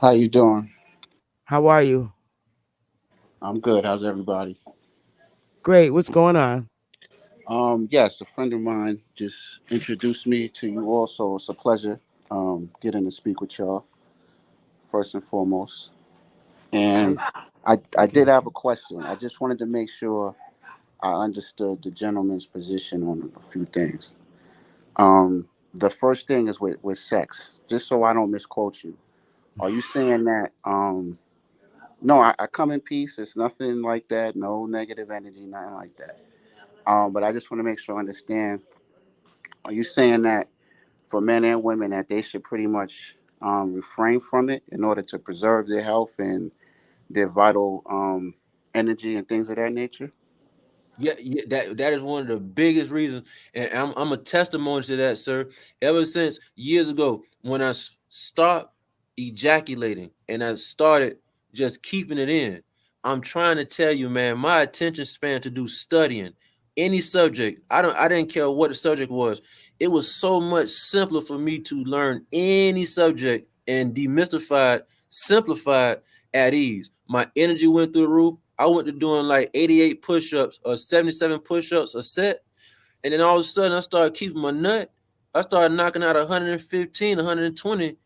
How you doing? How are you? I'm good. How's everybody? Great. What's going on? Yes, a friend of mine just introduced me to you all, so it's a pleasure getting to speak with y'all first and foremost. And I did have a question. I just wanted to make sure I understood the gentleman's position on a few things. The first thing is with sex, just so I don't misquote you. Are you saying that no, I come in peace, it's nothing like that, no negative energy, nothing like that. But I just want to make sure I understand. Are you saying that for men and women that they should pretty much refrain from it in order to preserve their health and their vital energy and things of that nature? Yeah, that is one of the biggest reasons, and I'm a testimony to that, sir. Ever since years ago, when I stopped ejaculating and I started just keeping it in, I'm trying to tell you, man, my attention span to do studying any subject, I didn't care what the subject was. It was so much simpler for me to learn any subject and demystify it, simplify it at ease. My energy went through the roof. I went to doing like 88 push-ups or 77 push-ups a set. And then all of a sudden I started keeping my nut. I started knocking out 115, 120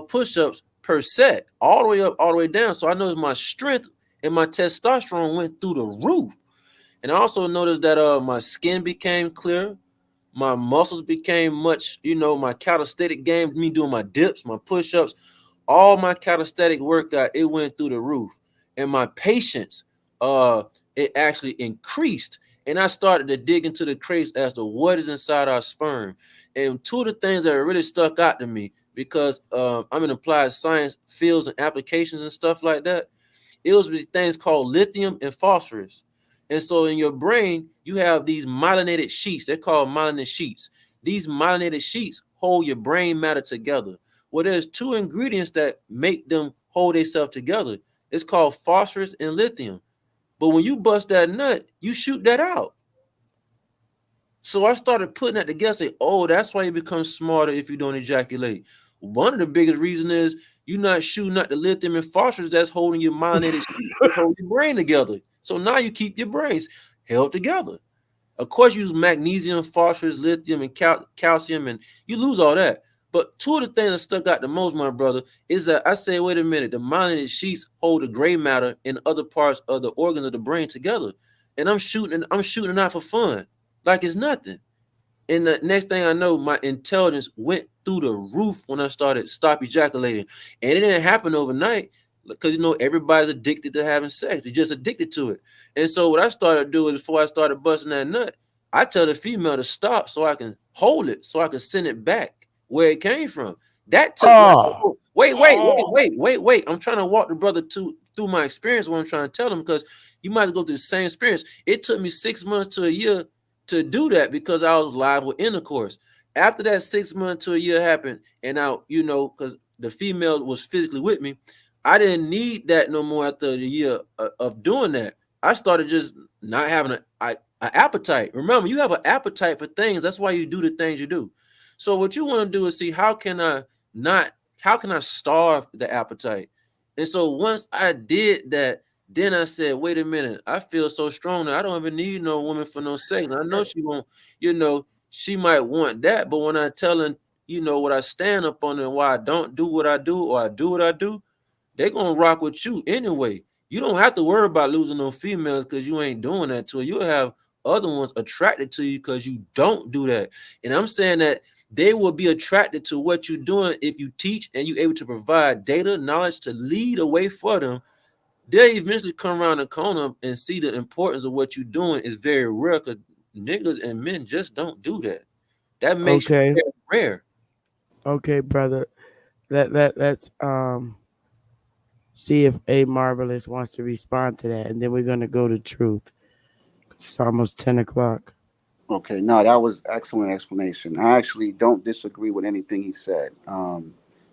push-ups per set, all the way up, all the way down. So I noticed my strength and my testosterone went through the roof. And I also noticed that my skin became clear. My muscles became much, my calisthenic game, me doing my dips, my push-ups, all my calisthenic workout, it went through the roof. And my patience, it actually increased. And I started to dig into the crates as to what is inside our sperm. And two of the things that really stuck out to me, because I'm in applied science fields and applications and stuff like that, it was these things called lithium and phosphorus. And so in your brain, you have these myelinated sheets. They're called myelinated sheets. These myelinated sheets hold your brain matter together. Well, there's two ingredients that make them hold themselves together. It's called phosphorus and lithium. But when you bust that nut, you shoot that out. So I started putting that together. Say, oh, that's why you become smarter if you don't ejaculate. One of the biggest reasons is you're not shooting out the lithium and phosphorus that's holding your myelinated sheet, that's holding your brain together. So now you keep your brains held together. Of course, you use magnesium, phosphorus, lithium, and calcium, and you lose all that. But two of the things that stuck out the most, my brother, is that I say, wait a minute, the myelinated sheets hold the gray matter and other parts of the organs of the brain together. And I'm shooting it out for fun, like it's nothing. And the next thing I know, my intelligence went through the roof when I started stop ejaculating. And it didn't happen overnight because, everybody's addicted to having sex. They're just addicted to it. And so what I started doing before I started busting that nut, I tell the female to stop so I can hold it, so I can send it back where it came from. That took wait. I'm trying to walk the brother through my experience, what I'm trying to tell him, because you might go through the same experience. It took me 6 months to a year to do that because I was live with intercourse. After that 6 months to a year happened, and I, because the female was physically with me, I didn't need that no more after the year of doing that. I started just not having an appetite. Remember, you have an appetite for things. That's why you do the things you do. So what you want to do is see how can I starve the appetite? And so once I did that, then I said, wait a minute, I feel so strong now. I don't even need no woman for no sex. I know she won't, she might want that. But when I tell her, what I stand up on and why I don't do what I do or I do what I do, they're going to rock with you anyway. You don't have to worry about losing no females because you ain't doing that to her. You'll have other ones attracted to you because you don't do that. And I'm saying that they will be attracted to what you're doing if you teach and you're able to provide data, knowledge to lead a way for them. They'll eventually come around the corner and see the importance of what you're doing is very rare because niggas and men just don't do that. That makes Okay. you rare. Okay, brother. Let's see if A Marvelous wants to respond to that, and then we're gonna go to truth. It's almost 10 o'clock. Okay, no, that was excellent explanation. I actually don't disagree with anything he said.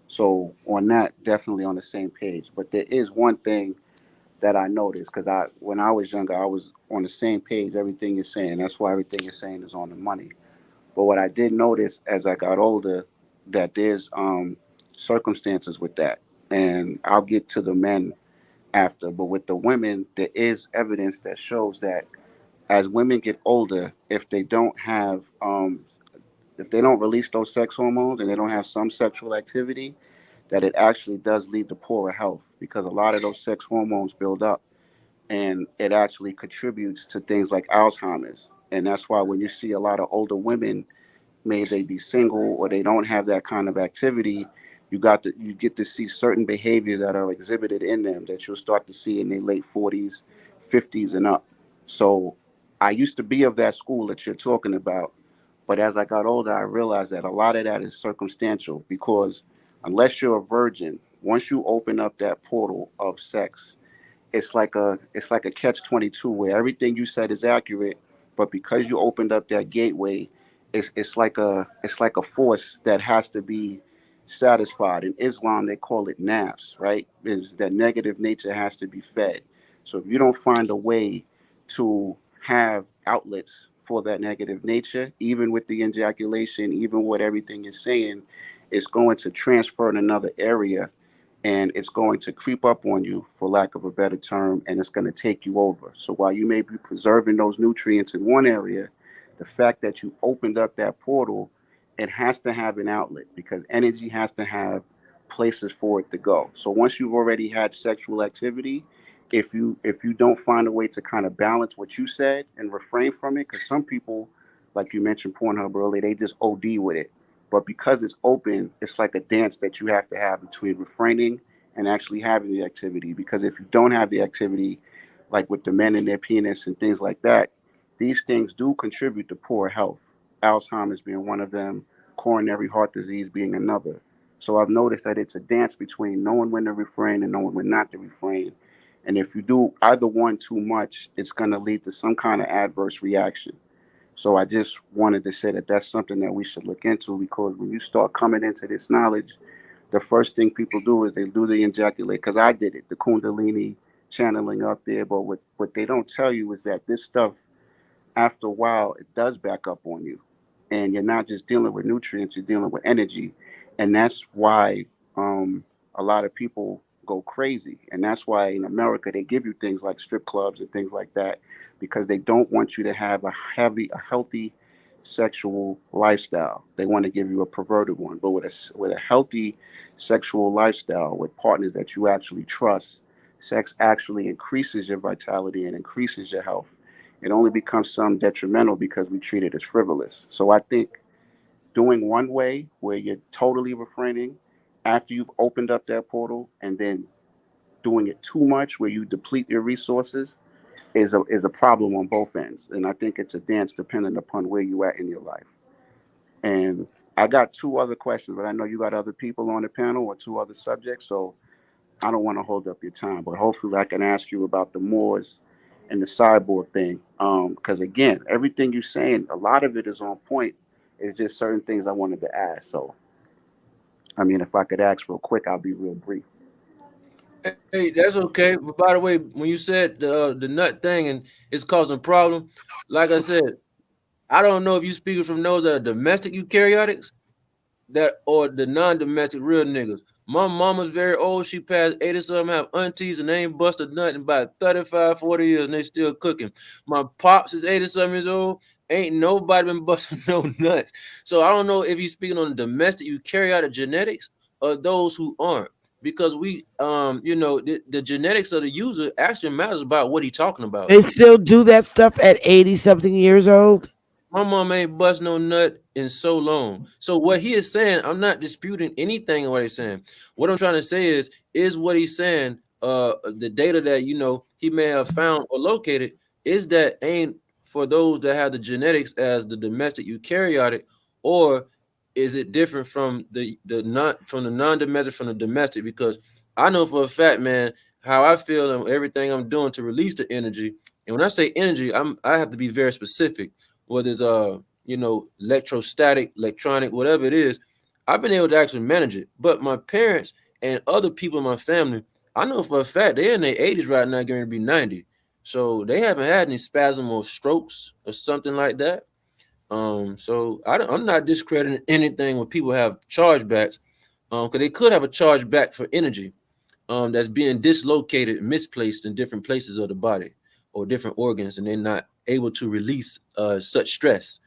So on that, definitely on the same page. But there is one thing that I noticed because when I was younger, I was on the same page. Everything you're saying, that's why everything you're saying is on the money. But what I did notice as I got older, that there's circumstances with that, and I'll get to the men after. But with the women, there is evidence that shows that as women get older, if they don't release those sex hormones and they don't have some sexual activity, that it actually does lead to poorer health because a lot of those sex hormones build up and it actually contributes to things like Alzheimer's. And that's why when you see a lot of older women, may they be single or they don't have that kind of activity, you get to see certain behaviors that are exhibited in them that you'll start to see in their late 40s, 50s and up. So I used to be of that school that you're talking about, but as I got older, I realized that a lot of that is circumstantial because unless you're a virgin, once you open up that portal of sex, it's like a catch 22 where everything you said is accurate, but because you opened up that gateway, it's like a force that has to be satisfied. In Islam, they call it nafs, right? Is that negative nature has to be fed. So if you don't find a way to have outlets for that negative nature, even with the ejaculation, even with everything you're saying, it's going to transfer in another area and it's going to creep up on you, for lack of a better term, and it's going to take you over. So while you may be preserving those nutrients in one area, the fact that you opened up that portal, it has to have an outlet because energy has to have places for it to go. So once you've already had sexual activity, if you don't find a way to kind of balance what you said and refrain from it, because some people, like you mentioned Pornhub earlier, they just OD with it. But because it's open, it's like a dance that you have to have between refraining and actually having the activity. Because if you don't have the activity, like with the men in their penis and things like that, these things do contribute to poor health. Alzheimer's being one of them, coronary heart disease being another. So I've noticed that it's a dance between knowing when to refrain and knowing when not to refrain. And if you do either one too much, it's going to lead to some kind of adverse reaction. So I just wanted to say that that's something that we should look into, because when you start coming into this knowledge, the first thing people do is they do the ejaculate, because I did it, the Kundalini channeling up there. But what they don't tell you is that this stuff, after a while, it does back up on you. And you're not just dealing with nutrients, you're dealing with energy. And that's why a lot of people go crazy. And that's why in America, they give you things like strip clubs and things like that, because they don't want you to have a healthy sexual lifestyle. They want to give you a perverted one. But with a healthy sexual lifestyle with partners that you actually trust, sex actually increases your vitality and increases your health. It only becomes some detrimental because we treat it as frivolous. So I think doing one way where you're totally refraining after you've opened up that portal, and then doing it too much where you deplete your resources, is a problem on both ends. And I think it's a dance dependent upon where you at in your life. And I got two other questions, but I know you got other people on the panel or two other subjects, so I don't want to hold up your time. But hopefully I can ask you about the Moors and the cyborg thing. Because again, everything you're saying, a lot of it is on point. It's just certain things I wanted to ask. So, I mean, if I could ask real quick, I'll be real brief. Hey, that's okay. But by the way, when you said the nut thing and it's causing a problem, like I said, I don't know if you speaking from those that are domestic eukaryotics that or the non-domestic real niggas. My mama's very old. She passed 80 something, have aunties, and they ain't busted nut in about 35, 40 years, and they still cooking. My pops is 80 something years old. Ain't nobody been busting no nuts. So I don't know if he's speaking on the domestic eukaryotic genetics or those who aren't. Because we the genetics of the user actually matters about what he's talking about. They still do that stuff at 80 something years old. My mom ain't bust no nut in so long. So what he is saying, I'm not disputing anything of what he's saying. What I'm trying to say is what he's saying, the data that he may have found or located, is that ain't for those that have the genetics as the domestic eukaryotic, or is it different from the not from the non-domestic from the domestic? Because I know for a fact, man, how I feel and everything I'm doing to release the energy. And when I say energy, I have to be very specific, whether it's electrostatic, electronic, whatever it is. I've been able to actually manage it. But my parents and other people in my family, I know for a fact they're in their 80s right now, going to be 90. So they haven't had any spasm or strokes or something like that. So I'm not discrediting anything when people have chargebacks, because they could have a chargeback for energy, that's being dislocated, misplaced in different places of the body or different organs, and they're not able to release such stress.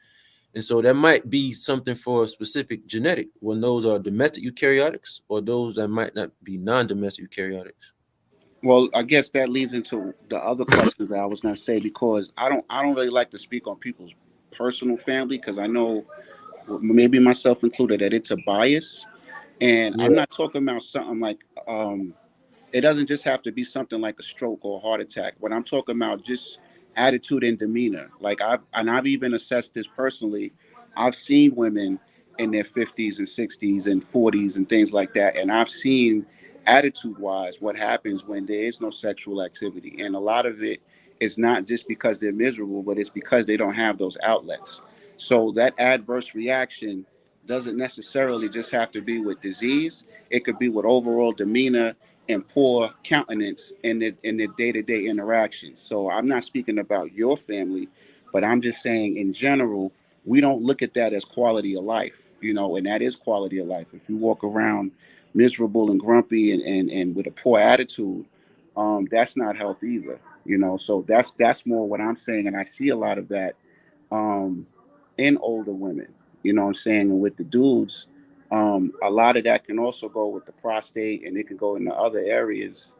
And so that might be something for a specific genetic, when those are domestic eukaryotics or those that might not be non-domestic eukaryotics. Well, I guess that leads into the other questions that I was going to say, because I don't really like to speak on people's personal family, because I know, maybe myself included, that it's a bias. And Yeah. I'm not talking about something like it doesn't just have to be something like a stroke or a heart attack. What I'm talking about, just attitude and demeanor. Like I've even assessed this personally. I've seen women in their 50s and 60s and 40s and things like that, and I've seen attitude wise what happens when there is no sexual activity. And a lot of it is not just because they're miserable, but it's because they don't have those outlets. So that adverse reaction doesn't necessarily just have to be with disease. It could be with overall demeanor and poor countenance in the day-to-day interactions. So I'm not speaking about your family, but I'm just saying in general, we don't look at that as quality of life, and that is quality of life. If you walk around miserable and grumpy and with a poor attitude, that's not health either. So that's more what I'm saying, and I see a lot of that um, in older women. You know what I'm saying? And with the dudes, a lot of that can also go with the prostate, and it can go into other areas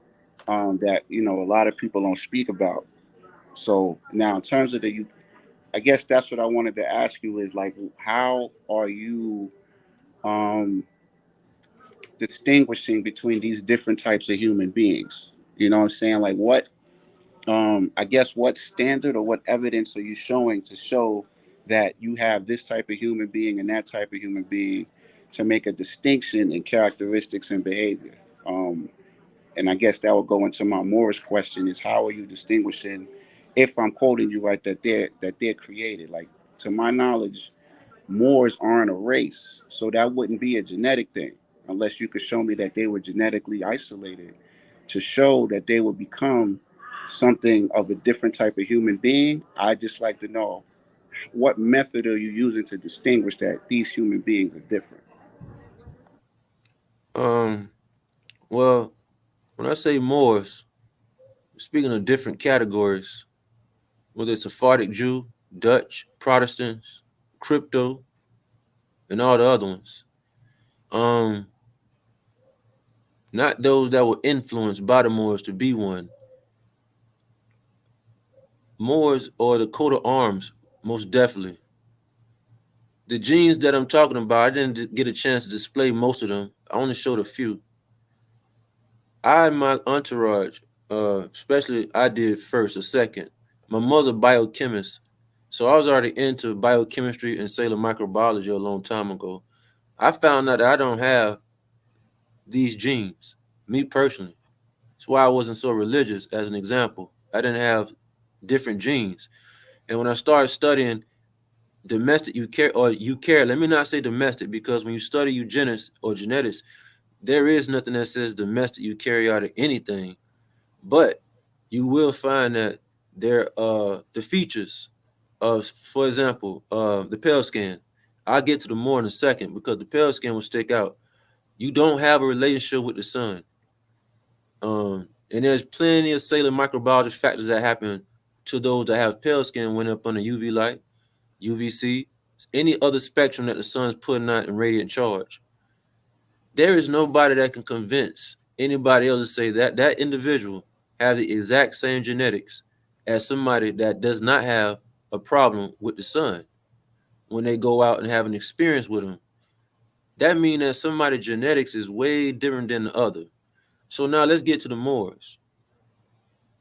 that a lot of people don't speak about. So now, in terms of I guess that's what I wanted to ask you is, like, how are you um, distinguishing between these different types of human beings. You know what I'm saying? Like what I guess what standard or what evidence are you showing to show that you have this type of human being and that type of human being to make a distinction in characteristics and behavior? And I guess that would go into my Morris question: is how are you distinguishing, if I'm quoting you right, that they're created? Like to my knowledge, Moors aren't a race, so that wouldn't be a genetic thing, unless you could show me that they were genetically isolated to show that they would become something of a different type of human being. I just like to know what method are you using to distinguish that these human beings are different. Um, well, when I say Moors, speaking of different categories, whether it's Sephardic Jew, Dutch, Protestants, crypto, and all the other ones. Um, Not those that were influenced by the Moors to be one. Moors or the coat of arms, most definitely. The genes that I'm talking about, I didn't get a chance to display most of them. I only showed a few. I and my entourage, especially I did first or second. My mother biochemist, so I was already into biochemistry and cellular microbiology a long time ago. I found out that I don't have these genes, me personally. That's why I wasn't so religious. As an example, I didn't have different genes, and when I started studying domestic eukaryote, let me not say domestic because when you study eugenics or genetics, there is nothing that says domestic eukaryotic anything. But you will find that there the features of, for example, the pale skin. I'll get to the more in a second because the pale skin will stick out. You don't have a relationship with the sun. And there's plenty of cellular microbiology factors that happen to those that have pale skin when up under UV light, UVC, any other spectrum that the sun's putting out in radiant charge. There is nobody that can convince anybody else to say that that individual have the exact same genetics as somebody that does not have a problem with the sun when they go out and have an experience with them. That means that somebody's genetics is way different than the other. So now let's get to the Moors.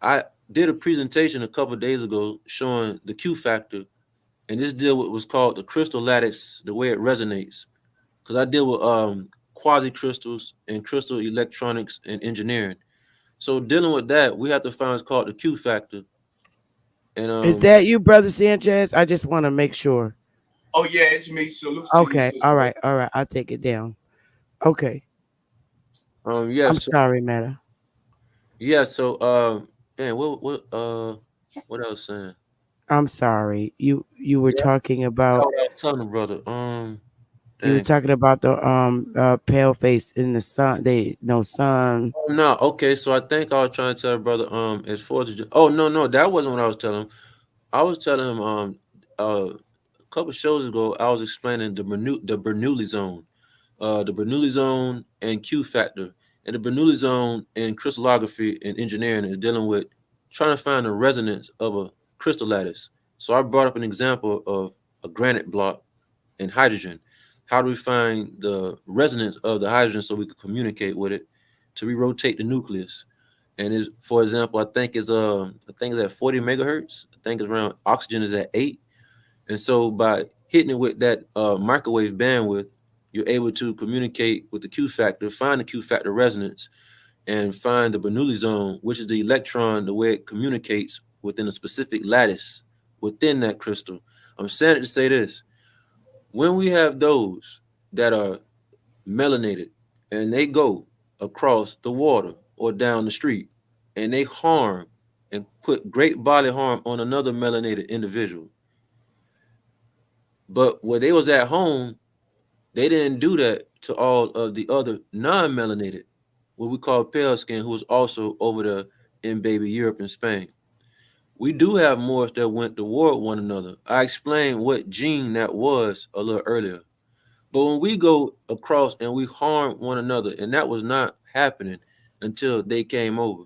I did a presentation a couple of days ago showing the Q factor, and this deal with what's called the crystal lattice, the way it resonates. Because I deal with quasi crystals and crystal electronics and engineering. So dealing with that, we have to find what's called the Q factor. And Is that you, Brother Sanchez? I just want to make sure. Oh yeah, it's me. Salutes to you, Okay. sister. All right. All right. I'll take it down. Okay. I'm yes, sorry, Meta. yeah. So man, what else saying? I'm sorry. You were Yeah, talking about what I was telling the brother. you were Dang. talking about the pale face in the sun. They no sun. Oh, no, okay. So I think I was trying to tell the brother as far as oh no, that wasn't what I was telling him. I was telling him a couple shows ago I was explaining the Bernoulli zone, the Bernoulli zone and Q factor, and the Bernoulli zone in crystallography and engineering is dealing with trying to find the resonance of a crystal lattice. So I brought up an example of a granite block and hydrogen. How do we find the resonance of the hydrogen so we can communicate with it to re-rotate the nucleus? And is, for example, I think it's at 40 megahertz. I think it's around oxygen is at 8. And so by hitting it with that microwave bandwidth, you're able to communicate with the Q factor, find the Q factor resonance, and find the Bernoulli zone, which is the electron, the way it communicates within a specific lattice within that crystal. I'm saying it to say this: when we have those that are melanated and they go across the water or down the street and they harm and put great bodily harm on another melanated individual, but when they was at home, they didn't do that to all of the other non-melanated, what we call pale skin, who was also over there in baby Europe and Spain. We do have Moors that went to war with one another. I explained what gene that was a little earlier. But when we go across and we harm one another, and that was not happening until they came over,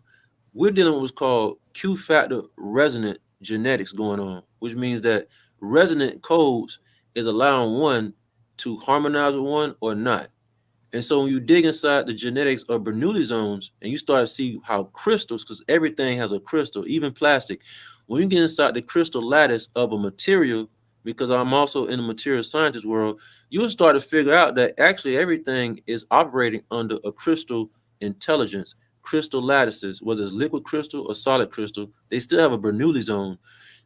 we're dealing with what's called Q factor resonant genetics going on, which means that resonant codes is allowing one to harmonize with one or not. And so when you dig inside the genetics of Bernoulli zones and you start to see how crystals, because everything has a crystal, even plastic, when you get inside the crystal lattice of a material, because I'm also in the material scientist world, you'll start to figure out that actually everything is operating under a crystal intelligence. Crystal lattices, whether it's liquid crystal or solid crystal, they still have a Bernoulli zone.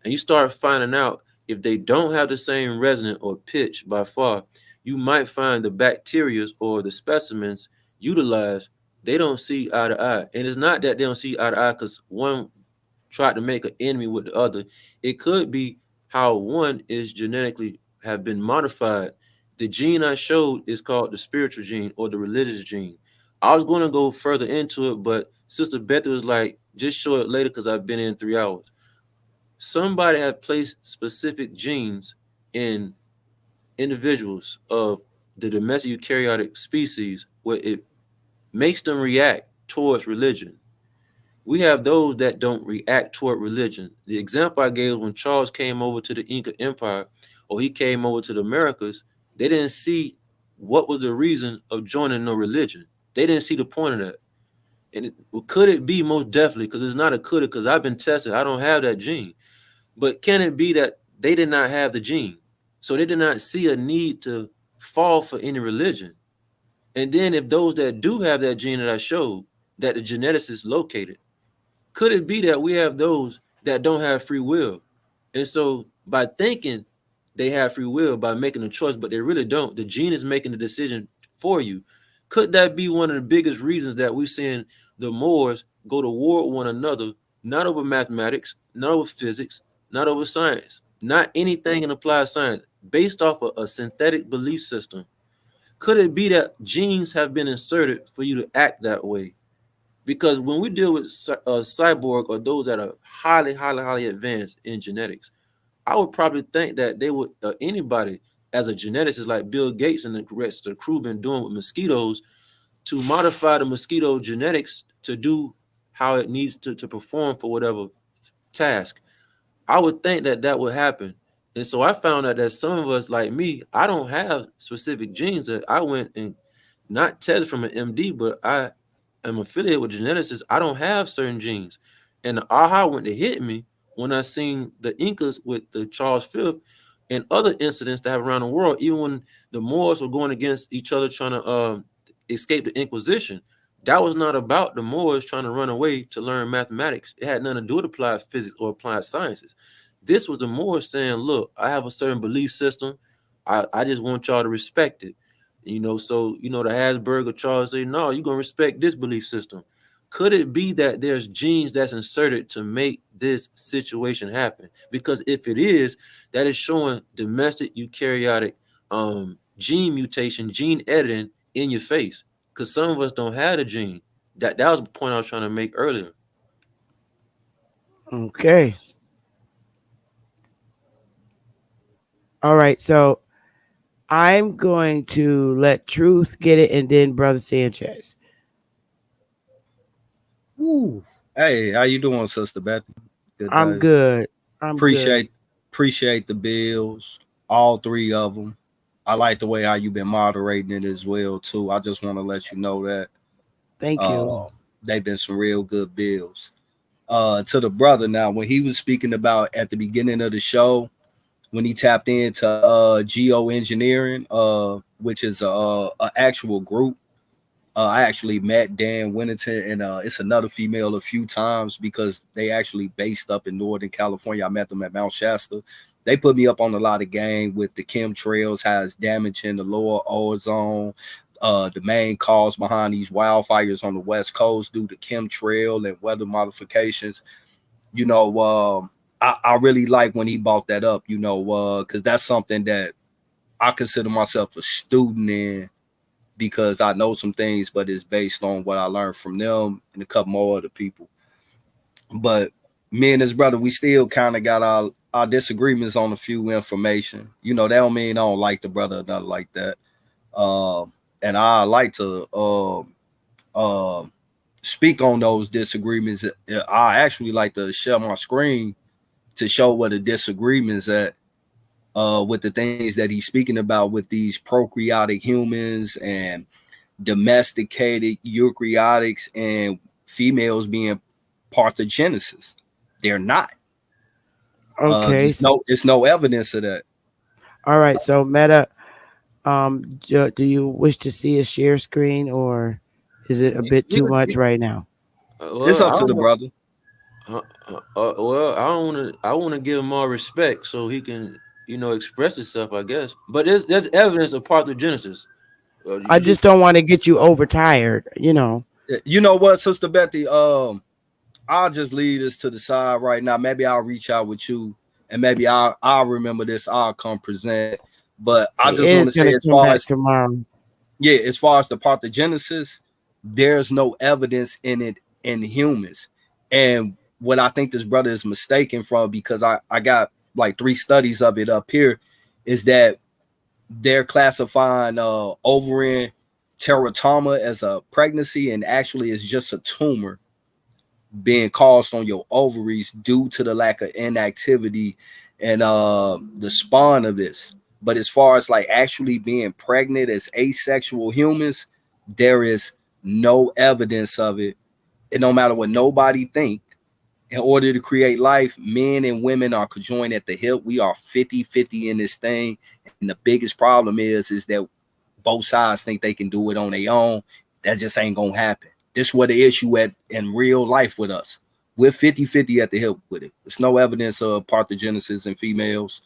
And you start finding out if they don't have the same resonance or pitch by far, you might find the bacteria or the specimens utilized, they don't see eye to eye. And it's not that they don't see eye to eye because one tried to make an enemy with the other. It could be how one is genetically have been modified. The gene I showed is called the spiritual gene or the religious gene. I was going to go further into it, but Sister Betty was like, just show it later because I've been in 3 hours. Somebody had placed specific genes in individuals of the domestic eukaryotic species where it makes them react towards religion. We have those that don't react toward religion. The example I gave when Charles came over to the Inca Empire or he came over to the Americas, they didn't see what was the reason of joining no religion. They didn't see the point of that. And could it be? Most definitely, because it's not a could it, because I've been tested. I don't have that gene. But can it be that they did not have the gene? So they did not see a need to fall for any religion. And then if those that do have that gene that I showed, that the genetics is located, could it be that we have those that don't have free will? And so by thinking they have free will by making a choice, but they really don't, the gene is making the decision for you. Could that be one of the biggest reasons that we're seeing the Moors go to war with one another, not over mathematics, not over physics, not over science, not anything in applied science, based off of a synthetic belief system? Could it be that genes have been inserted for you to act that way? Because when we deal with a cyborg or those that are highly, highly, highly advanced in genetics, I would probably think that they would, anybody as a geneticist like Bill Gates and the rest of the crew been doing with mosquitoes to modify the mosquito genetics to do how it needs to perform for whatever task. I would think that that would happen. And so I found out that some of us, like me, I don't have specific genes that I went and not tested from an MD, but I am affiliated with geneticists. I don't have certain genes. And the aha went to hit me when I seen the Incas with the Charles V and other incidents that have around the world, even when the Moors were going against each other trying to escape the Inquisition. That was not about the Moors trying to run away to learn mathematics. It had nothing to do with applied physics or applied sciences. This was the Moors saying, look, I have a certain belief system. I just want y'all to respect it. So, the Hasburg or Charles say, no, you're going to respect this belief system. Could it be that there's genes that's inserted to make this situation happen? Because if it is, that is showing domestic eukaryotic gene mutation, gene editing in your face. Because some of us don't have the gene. That was the point I was trying to make earlier. Okay. All right. So I'm going to let Truth get it and then Brother Sanchez. Ooh. Hey, how you doing, Sister Beth? Good day. I'm good. Appreciate the bills, all three of them. I like the way how you've been moderating it as well too. I just want to let you know that. Thank you. They've been some real good bills. To the brother now, when he was speaking about at the beginning of the show, when he tapped into geoengineering, which is a actual group. I actually met Dan Winnington and it's another female a few times because they actually based up in Northern California. I met them at Mount Shasta. They put me up on a lot of game with the chemtrails, how it's damaging the lower ozone. The main cause behind these wildfires on the West Coast due to chemtrail and weather modifications. I really like when he brought that up, because that's something that I consider myself a student in, because I know some things, but it's based on what I learned from them and a couple more other people. But me and his brother, we still kind of got our disagreements on a few information. That don't mean I don't like the brother or nothing like that. And I like to speak on those disagreements. I actually like to share my screen to show where the disagreements at. with the things that he's speaking about with these prokaryotic humans and domesticated eukaryotics and females being parthenogenesis. They're not. Okay. It's no evidence of that. All right. So Meta, do you wish to see a share screen, or is it a bit too much right now? It's Well, up I to the don't know. brother. Well, I don't want to. I want to give him more respect so he can, express himself. I guess, but there's evidence of parthenogenesis. I You do. just don't want to get you overtired. You know. You know what, Sister Betty? I'll just leave this to the side right now. Maybe I'll reach out with you, and maybe I'll remember this. I'll come present. But I He just want is to say, gonna come back tomorrow. as far as the parthenogenesis, there's no evidence in it in humans. And what I think this brother is mistaken from, because I got like 3 studies of it up here, is that they're classifying ovarian teratoma as a pregnancy, and actually it's just a tumor being caused on your ovaries due to the lack of inactivity and the spawn of this. But as far as like actually being pregnant as asexual humans, there is no evidence of it. And no matter what nobody think, in order to create life, men and women are conjoined at the hip. We are 50-50 in this thing. And the biggest problem is that both sides think they can do it on their own. That just ain't gonna happen. This is what the issue at in real life with us. We're 50-50 at the hip with it. There's no evidence of parthenogenesis in females.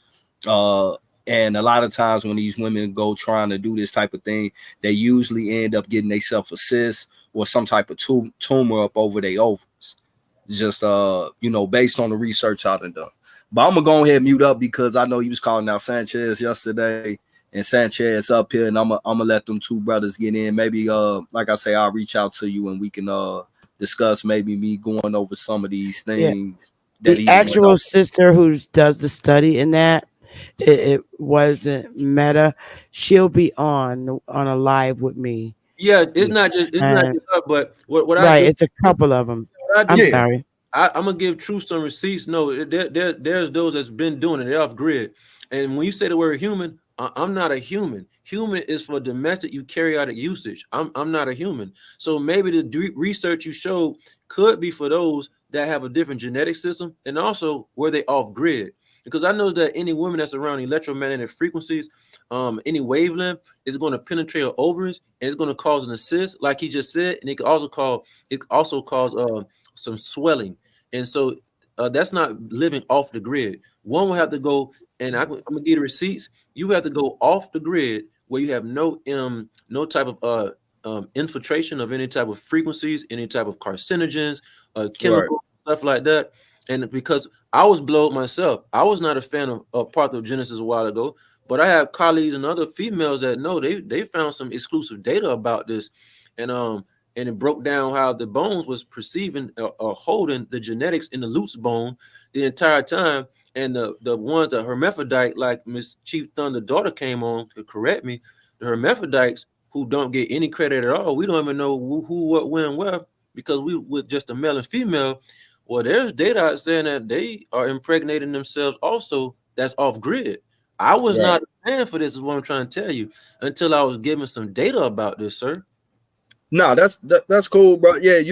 And a lot of times when these women go trying to do this type of thing, they usually end up getting themselves a cyst or some type of tumor up over their ovaries. Just based on the research I've done. But I'm gonna go ahead and mute up because I know he was calling out Sanchez yesterday, and Sanchez up here, and I'm gonna let them 2 brothers get in. Maybe like I say, I'll reach out to you and we can discuss maybe me going over some of these Yeah. things that The he went actual over. sister who does the study in that, it wasn't Meta. She'll be on a live with me. Yeah, Yeah. it's not And just up, but what I right, do, it's a couple of them. what I I'm do, Yeah, sorry. I'm gonna give Truth some receipts. No, there's those that's been doing it. They're off grid. And when you say the word human, I'm not a human. Human is for domestic eukaryotic usage. I'm not a human. So maybe the research you showed could be for those that have a different genetic system, and also where they off grid. Because I know that any woman that's around electromagnetic frequencies, any wavelength is going to penetrate her ovaries, and it's going to cause an cyst, like he just said, and it also cause some swelling. And so that's not living off the grid. One will have to go, and I'm gonna give the receipts. You have to go off the grid where you have no type of infiltration of any type of frequencies, any type of carcinogens, right. chemical stuff like that. And because I was blowed myself, I was not a fan of parthenogenesis a while ago, but I have colleagues and other females that know they found some exclusive data about this, and and it broke down how the bones was perceiving or holding the genetics in the Lutz bone the entire time. And the ones that hermaphrodite, like Miss Chief Thunder daughter came on to correct me, the hermaphrodites who don't get any credit at all, we don't even know who what, when, where, because we with just a male and female. Well, there's data out saying that they are impregnating themselves also. That's off grid. I was Right. not a fan for this, is what I'm trying to tell you, until I was given some data about this, sir. No, that's cool, bro. Yeah,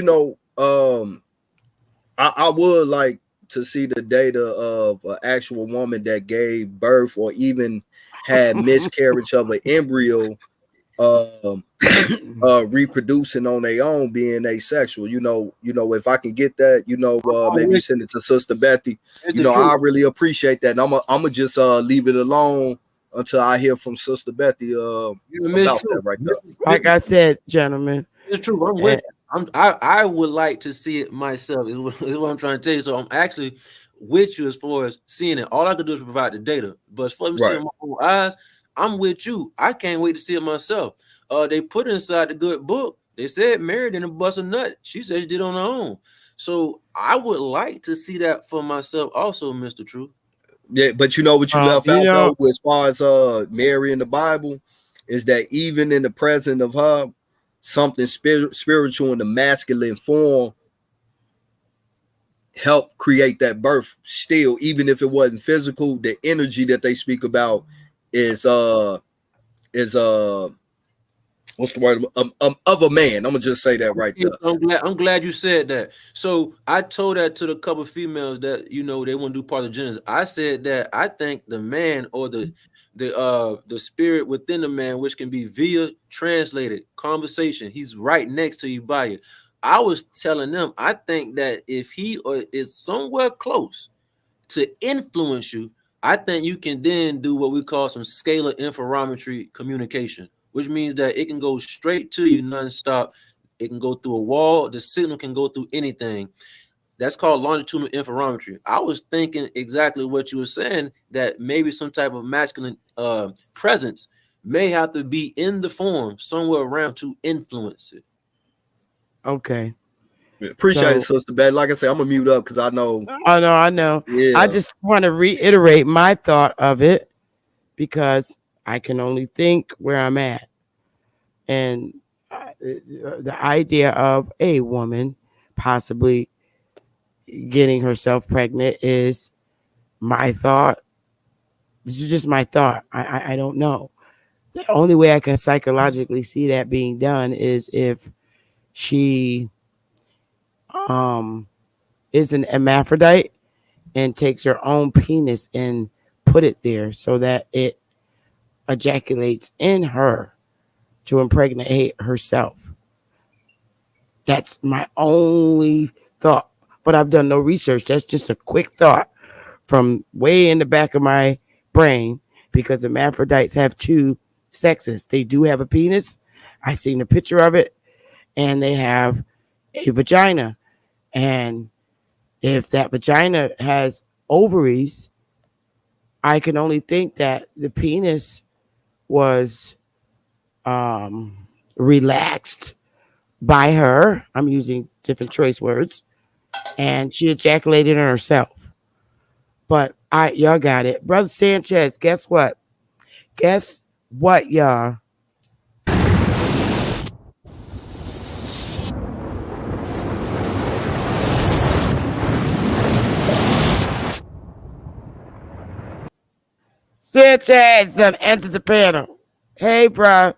I would like to see the data of an actual woman that gave birth or even had miscarriage of an embryo um reproducing on their own, being asexual. If I can get that, I'm maybe you with send it to Sister Betty. It's the I truth. really appreciate that. And I'm gonna just leave it alone until I hear from Sister Betty You miss about that truth. right there. Like I said, gentlemen, It's true. I'm eh, with you. I would like to see it myself. Is what I'm trying to tell you. So I'm actually with you as far as seeing it. All I can do is provide the data. But as far as seeing Right. my own eyes, I'm with you. I can't wait to see it myself. They put it inside the good book. They said married and a bust a nut. She said she did on her own. So I would like to see that for myself also, Mr. Truth. Yeah, but you know what you left you out know, though, as far as Mary in the Bible, is that even in the presence of her, something spiritual in the masculine form help create that birth still, even if it wasn't physical. The energy that they speak about is what's the word, of a man. I'm gonna just say that right there. I'm glad you said that. So I told that to the couple of females that they want to do part of Genesis. I said that I think the man or the spirit within the man, which can be via translated conversation, he's right next to you by you. I was telling them I think that if he is somewhere close to influence you, I think you can then do what we call some scalar interferometry communication, which means that it can go straight to you nonstop. It can go through a wall. The signal can go through anything. That's called longitudinal interferometry. I was thinking exactly what you were saying, that maybe some type of masculine presence may have to be in the form somewhere around to influence it. Okay. Appreciate it, Sister Betty. Like I said, I'm gonna mute up because I know. I know. Yeah. I just want to reiterate my thought of it because I can only think where I'm at. And the idea of a woman possibly getting herself pregnant is my thought. This is just my thought. I don't know. The only way I can psychologically see that being done is if she is an hermaphrodite and takes her own penis and put it there so that it ejaculates in her to impregnate herself. That's my only thought. But I've done no research. That's just a quick thought from way in the back of my brain because hermaphrodites have two sexes. They do have a penis. I seen a picture of it, and they have a vagina. And if that vagina has ovaries, I can only think that the penis was relaxed by her. I'm using different choice words. And she ejaculated on herself. But y'all got it. Brother Sanchez, guess what? Guess what, y'all? Sanchez done entered the panel. Hey, bro.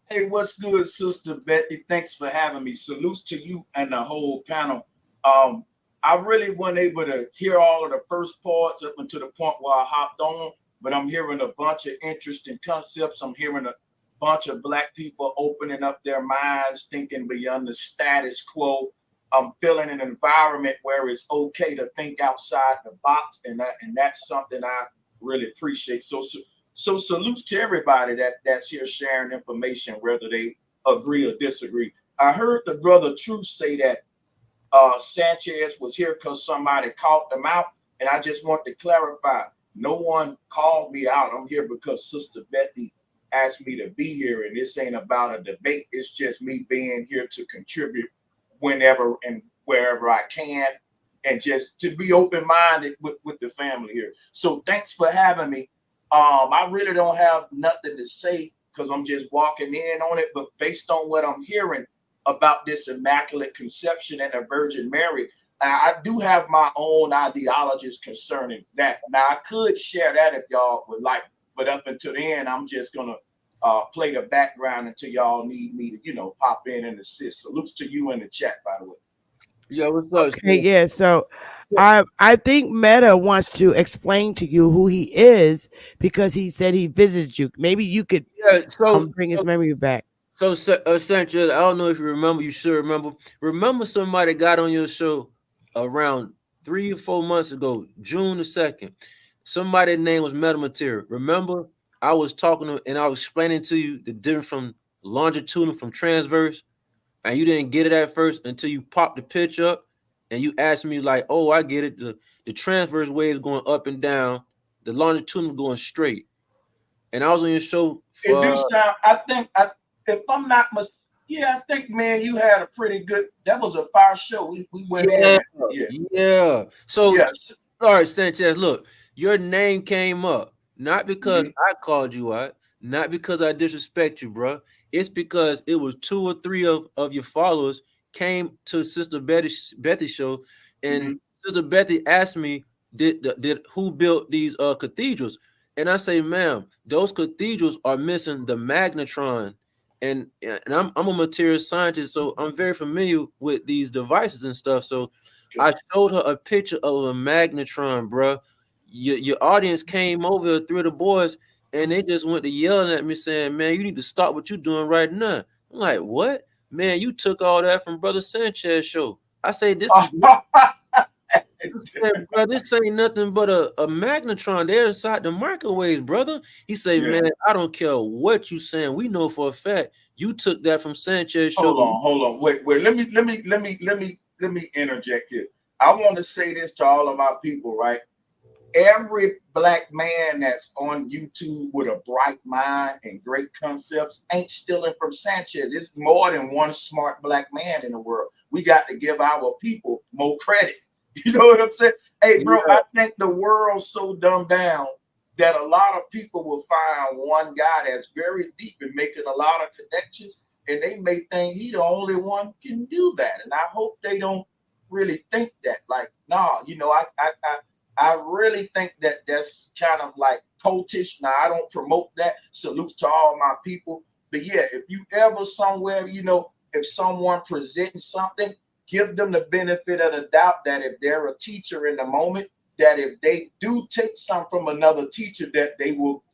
Hey, what's good, Sister Betty? Thanks for having me. Salutes to you and the whole panel. I really wasn't able to hear all of the first parts up until the point where I hopped on, but I'm hearing a bunch of interesting concepts. I'm hearing a bunch of Black people opening up their minds, thinking beyond the status quo. I'm feeling an environment where it's okay to think outside the box, and that's something I really appreciate. So salutes to everybody that's here sharing information, whether they agree or disagree. I heard the brother Truth say that Sanchez was here because somebody called them out, and I just want to clarify: no one called me out. I'm here because Sister Betty asked me to be here, and this ain't about a debate. It's just me being here to contribute whenever and wherever I can, and just to be open-minded with the family here. So thanks for having me. I really don't have nothing to say because I'm just walking in on it, but based on what I'm hearing about this Immaculate Conception and the Virgin Mary, I do have my own ideologies concerning that. Now, I could share that if y'all would like, but up until then, I'm just going to play the background until y'all need me to, pop in and assist. Salutes to you in the chat, by the way. Yeah, what's up? Okay, yeah, so I think Meta wants to explain to you who he is because he said he visits you. Maybe you could bring his memory back. So, Sanchez, I don't know if you remember. You should remember. Remember somebody got on your show around 3 or 4 months ago, June the 2nd. Somebody's name was Metamaterial. Remember, I was talking to and I was explaining to you the difference from longitudinal from transverse, and you didn't get it at first until you popped the pitch up and you asked me like, "Oh, I get it. The transverse wave is going up and down, the longitudinal going straight." And I was on your show. It do sound. If I'm not I think, man, you had a pretty good. That was a fire show. We went in. Yeah. So, all right, Sanchez. Look, your name came up not because I called you out, not because I disrespect you, bro. It's because it was 2 or 3 of your followers came to Sister Betty's show and Sister Betty asked me, did who built these cathedrals? And I say, ma'am, those cathedrals are missing the magnetron. And I'm a material scientist, so I'm very familiar with these devices and stuff. So I showed her a picture of a magnetron, bruh. Your audience came over, three of the boys, and they just went to yelling at me saying, man, you need to stop what you're doing right now. I'm like, what? Man, you took all that from Brother Sanchez show. I say, this is said, bro, this ain't nothing but a magnetron. They're inside the microwaves, brother. He say, Yeah. man, I don't care what you saying. We know for a fact you took that from Sanchez show. Hold on. Wait. Let me interject here. I want to say this to all of my people, right? Every black man that's on YouTube with a bright mind and great concepts ain't stealing from Sanchez. It's more than one smart black man in the world. We got to give our people more credit. You know what I'm saying? Hey, bro, I think the world's so dumbed down that a lot of people will find one guy that's very deep and making a lot of connections, and they may think he the only one can do that. And I hope they don't really think that. Like, nah, you know, I really think that that's kind of like cultish. Now, I don't promote that. Salutes to all my people. But yeah, if you ever somewhere, you know, if someone presents something, give them the benefit of the doubt that if they're a teacher in the moment, that if they do take some from another teacher, that they will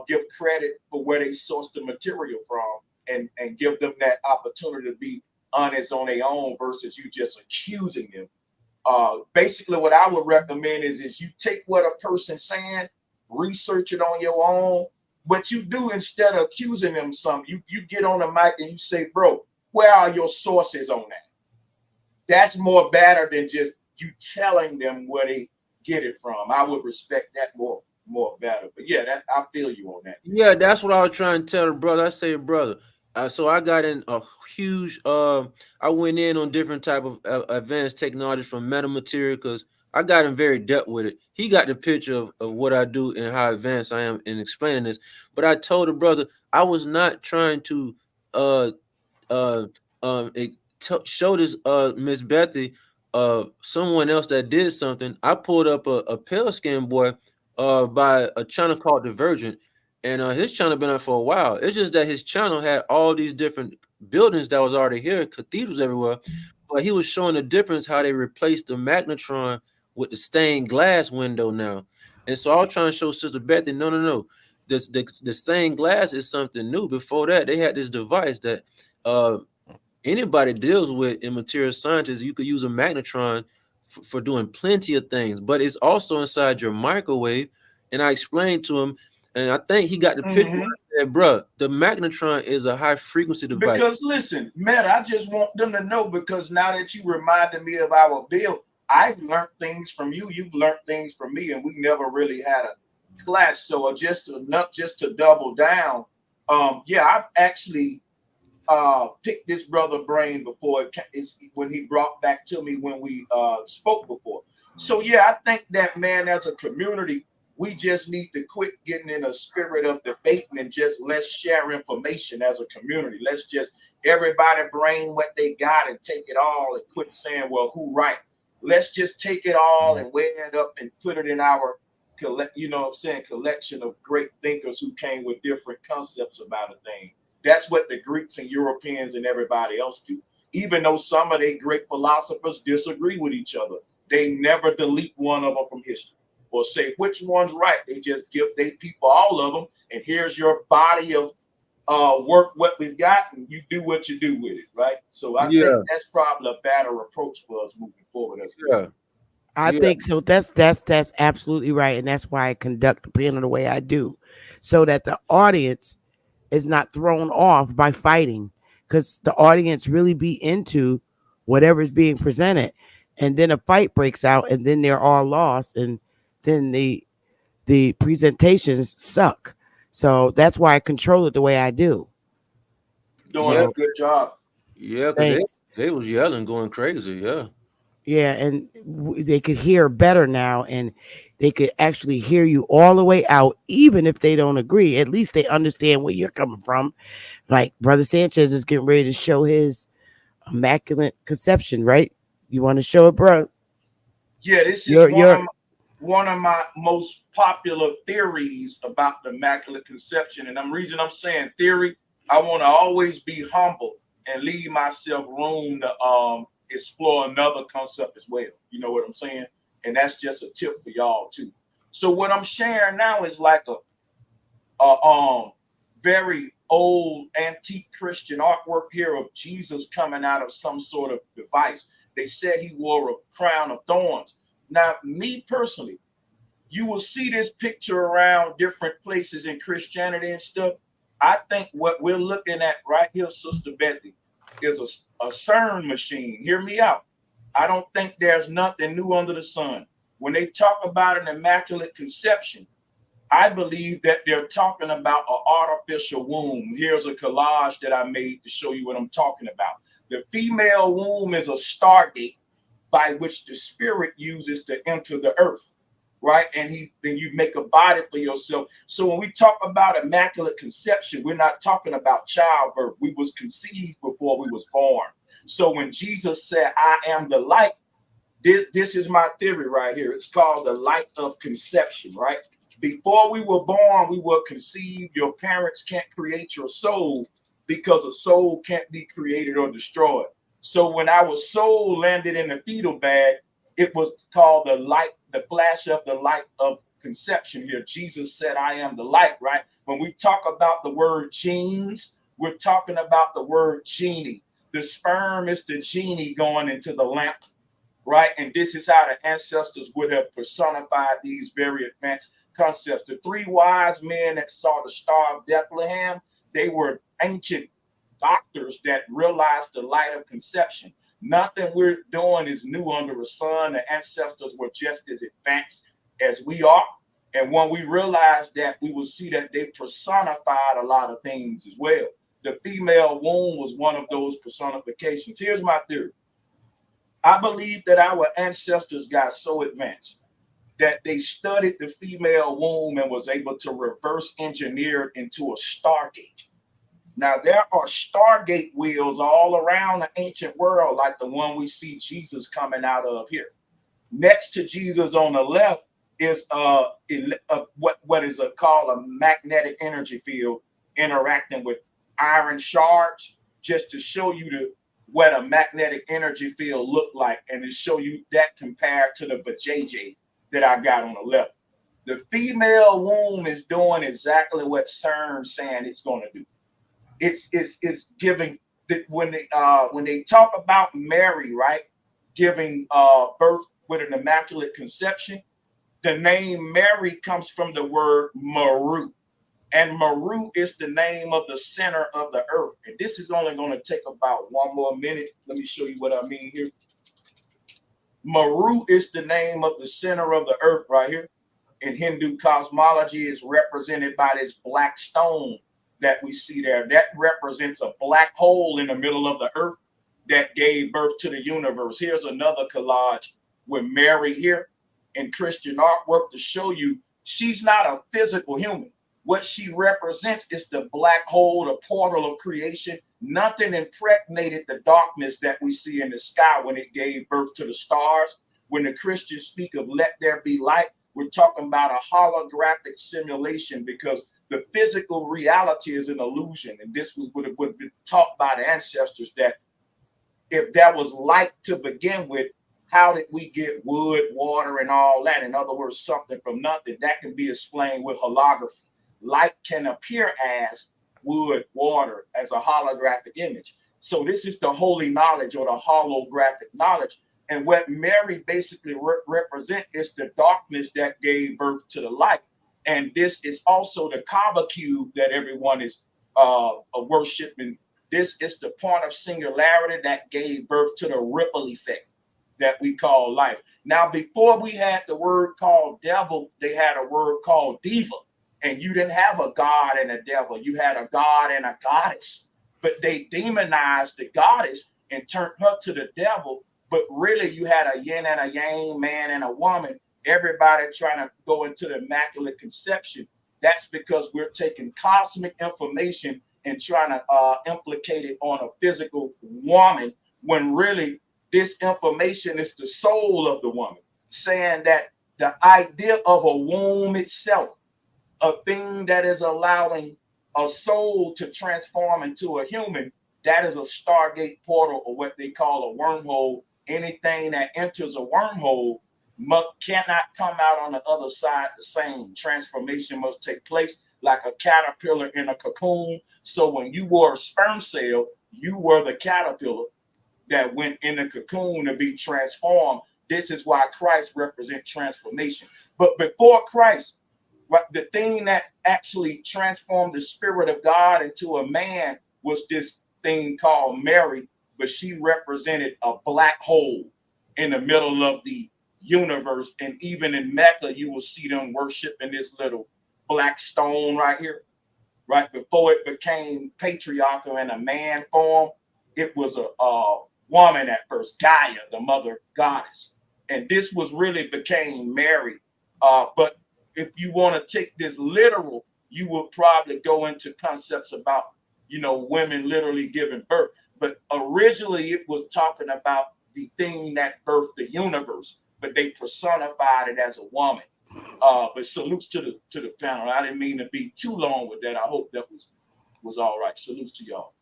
give credit for where they sourced the material from, and give them that opportunity to be honest on their own versus you just accusing them. Basically, what I would recommend is you take what a person's saying, research it on your own. What you do instead of accusing them something, you get on the mic and you say, bro, where are your sources on that? That's more better than just you telling them where they get it from. I would respect that more better. But yeah, that I feel you on that. Yeah, that's what I was trying to tell the brother. I say, brother. So I got in a huge. I went in on different type of advanced technology from metamaterial because I got in very depth with it. He got the picture of what I do and how advanced I am in explaining this. But I told the brother I was not trying to uh uh show this Miss Bethy someone else that did something. I pulled up a pale skin boy by a channel called Divergent, and his channel been up for a while. It's just that his channel had all these different buildings that was already here, cathedrals everywhere, but he was showing the difference how they replaced the magnetron with the stained glass window now. And so I was trying to show Sister Bethy, no. The stained glass is something new. Before that, they had this device that anybody deals with in material sciences. You could use a magnetron for doing plenty of things, but it's also inside your microwave. And I explained to him, and I think he got the picture. I said, bruh, the magnetron is a high frequency device. Because listen, man, I just want them to know, because now that you reminded me of our bill, I've learned things from you. You've learned things from me, and we never really had a clash. So just to double down, yeah, I've actually picked this brother brain before when he brought back to me when we spoke before. So yeah, I think that, man, as a community, we just need to quit getting in a spirit of debating and just let's share information as a community. Let's just everybody bring what they got and take it all and quit saying, well, who right? Let's just take it all and weigh it up and put it in our collection of great thinkers who came with different concepts about a thing. That's what the Greeks and Europeans and everybody else do. Even though some of their great philosophers disagree with each other, they never delete one of them from history or say which one's right. They just give their people all of them, and here's your body of work, what we've got, and you do what you do with it, right? So I think that's probably a better approach for us moving forward as well. I think so. That's absolutely right, and that's why I conduct the panel the way I do, so that the audience is not thrown off by fighting, because the audience really be into whatever is being presented, and then a fight breaks out, and then they're all lost, and then the presentations suck. So that's why I control it the way I do. Doing a good job. Yeah, because they was yelling, going crazy. Yeah, and they could hear better now, and they could actually hear you all the way out, even if they don't agree. At least they understand where you're coming from. Like Brother Sanchez is getting ready to show his immaculate conception, right? You want to show it, bro? Yeah, this is Your one of my most popular theories about the Immaculate Conception. And the reason I'm saying theory, I want to always be humble and leave myself room to explore another concept as well. You know what I'm saying? And that's just a tip for y'all too. So what I'm sharing now is like a very old antique Christian artwork here of Jesus coming out of some sort of device. They said he wore a crown of thorns. Now, me personally, you will see this picture around different places in Christianity and stuff. I think what we're looking at right here, Sister Betty, is a CERN machine. Hear me out. I don't think there's nothing new under the sun. When they talk about an immaculate conception, I believe that they're talking about an artificial womb. Here's a collage that I made to show you what I'm talking about. The female womb is a stargate by which the spirit uses to enter the earth, right? And you make a body for yourself. So when we talk about immaculate conception, we're not talking about childbirth. We was conceived before we was born. So when Jesus said, I am the light, this is my theory right here. It's called the light of conception, right? Before we were born, we were conceived. Your parents can't create your soul because a soul can't be created or destroyed. So when our soul landed in the fetal bag, it was called the light, the flash of the light of conception here. Jesus said, I am the light, right? When we talk about the word genes, we're talking about the word genie. The sperm is the genie going into the lamp, right? And this is how the ancestors would have personified these very advanced concepts. The three wise men that saw the Star of Bethlehem, they were ancient doctors that realized the light of conception. Nothing we're doing is new under the sun. The ancestors were just as advanced as we are. And when we realize that, we will see that they personified a lot of things as well. The female womb was one of those personifications. Here's my theory. I believe that our ancestors got so advanced that they studied the female womb and was able to reverse engineer it into a stargate. Now, there are stargate wheels all around the ancient world, like the one we see Jesus coming out of here. Next to Jesus on the left is what is called a magnetic energy field interacting with iron shards, just to show you what a magnetic energy field look like, and to show you that compared to the vajayjay that I got on the left. The female womb is doing exactly what CERN's saying it's going to do. It's giving when they talk about Mary, right, giving birth with an immaculate conception, the name Mary comes from the word Maru. And Maru is the name of the center of the earth. And this is only going to take about one more minute. Let me show you what I mean here. Maru is the name of the center of the earth right here. In Hindu cosmology, is represented by this black stone that we see there. That represents a black hole in the middle of the earth that gave birth to the universe. Here's another collage with Mary here in Christian artwork to show you she's not a physical human. What she represents is the black hole, the portal of creation. Nothing impregnated the darkness that we see in the sky when it gave birth to the stars. When the Christians speak of let there be light, we're talking about a holographic simulation, because the physical reality is an illusion. And this was what would be taught by the ancestors, that if there was light to begin with, how did we get wood, water, and all that? In other words, something from nothing. That can be explained with holography. Light can appear as wood, water, as a holographic image. So this is the holy knowledge, or the holographic knowledge. And what Mary basically represents is the darkness that gave birth to the light. And this is also the Kaaba cube that everyone is worshiping. This is the point of singularity that gave birth to the ripple effect that we call life. Now, before we had the word called devil, they had a word called diva. And you didn't have a god and a devil. You had a god and a goddess. But they demonized the goddess and turned her to the devil. But really, you had a yin and a yang, man and a woman, everybody trying to go into the immaculate conception. That's because we're taking cosmic information and trying to implicate it on a physical woman, when really this information is the soul of the woman. saying that the idea of a womb itself, a thing that is allowing a soul to transform into a human, that is a Stargate portal, or what they call a wormhole. Anything that enters a wormhole cannot come out on the other side the same. Transformation must take place like a caterpillar in a cocoon. So when you were a sperm cell, you were the caterpillar that went in the cocoon to be transformed. This is why Christ represents transformation. But before Christ, the thing that actually transformed the spirit of God into a man was this thing called Mary, but she represented a black hole in the middle of the universe. And even in Mecca, you will see them worshiping this little black stone right here. Right before it became patriarchal in a man form, it was a woman at first, Gaia, the mother goddess. And this was really became Mary. But if you want to take this literal, you will probably go into concepts about, women literally giving birth. But originally it was talking about the thing that birthed the universe, but they personified it as a woman. But salutes to the panel. I didn't mean to be too long with that. I hope that was all right. Salutes to y'all.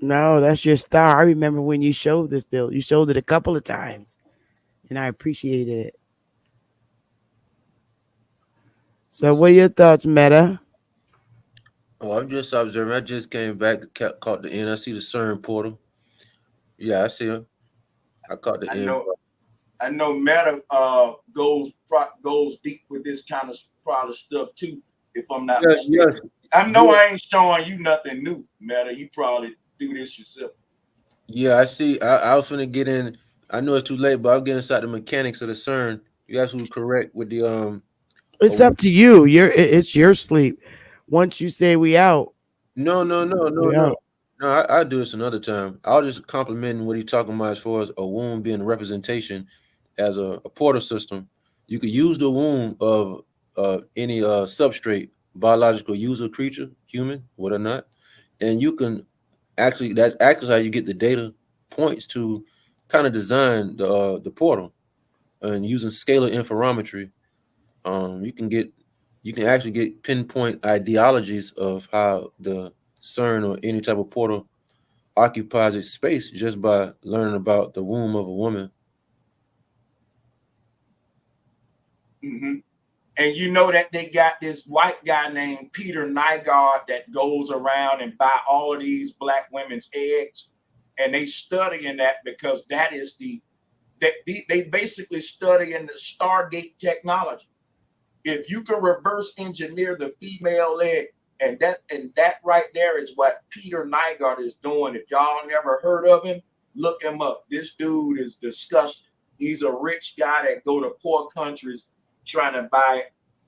No, that's your star. I remember when you showed this, Bill. You showed it a couple of times, and I appreciated it. So, what are your thoughts, Meta? Oh, I'm just observing. I just came back, caught the end. I see the CERN portal. Yeah, I see him. I caught the end. I know Meta goes deep with this kind of probably stuff too, if I'm not mistaken. Yes. I ain't showing you nothing new, Meta. You probably do this yourself. Yeah, I see. I was gonna get in. I know it's too late, but I'll get inside the mechanics of the CERN. You guys were correct with the It's up to you. It's your sleep. Once you say we out. No. We out. No, I'll do this another time. I'll just compliment what he's talking about as far as a womb being a representation as a portal system. You could use the womb of any substrate, biological user creature, human, what or not, and you can that's actually how you get the data points to kind of design the portal. And using scalar interferometry, you can actually get pinpoint ideologies of how the CERN or any type of portal occupies its space just by learning about the womb of a woman. Mm-hmm. And you know that they got this white guy named Peter Nygaard that goes around and buy all of these black women's eggs, and they studying that because that is they basically studying the Stargate technology. If you can reverse engineer the female egg, and that right there is what Peter Nygaard is doing. If y'all never heard of him, look him up. This dude is disgusting. He's a rich guy that go to poor countries trying to buy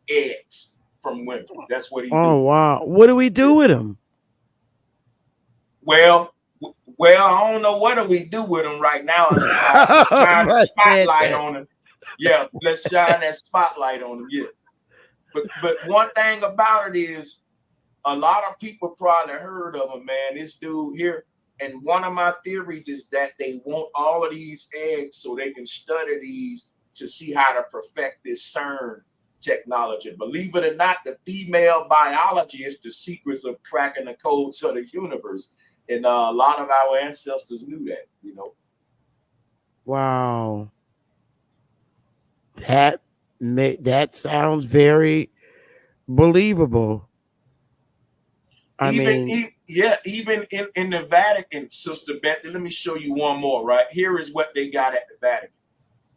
eggs from women. That's what he Oh do. wow! What do we do with him? Well, I don't know what do we do with him right now. Let's shine the spotlight on him. Yeah, let's shine that spotlight on him. Yeah. But one thing about it is a lot of people probably heard of him, man. This dude here. And one of my theories is that they want all of these eggs so they can study these to see how to perfect this CERN technology. Believe it or not, the female biology is the secrets of cracking the codes of the universe. And a lot of our ancestors knew that, Wow. That sounds very believable. Even in the Vatican, Sister Betty, let me show you one more, right? Here is what they got at the Vatican.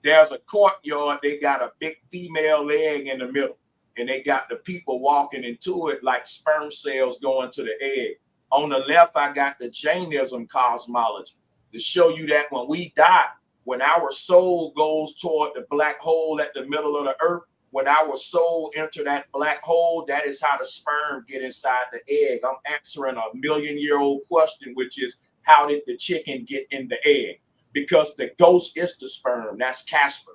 There's a courtyard. They got a big female egg in the middle, and they got the people walking into it like sperm cells going to the egg. On the left, I got the Jainism cosmology to show you that when we die, when our soul goes toward the black hole at the middle of the earth, when our soul enter that black hole, that is how the sperm get inside the egg. I'm answering a million-year-old question, which is, how did the chicken get in the egg? Because the ghost is the sperm. That's Casper.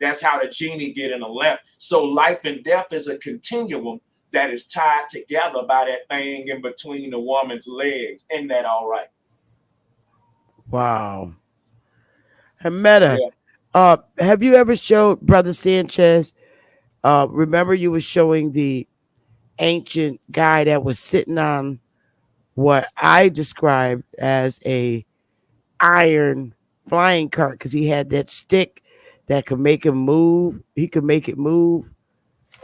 That's how the genie get in the lamp. So life and death is a continuum that is tied together by that thing in between the woman's legs. Isn't that all right? Wow. Hameta. Yeah. Have you ever showed Brother Sanchez? Remember you were showing the ancient guy that was sitting on what I described as a iron flying cart because he had that stick that could make him move. He could make it move.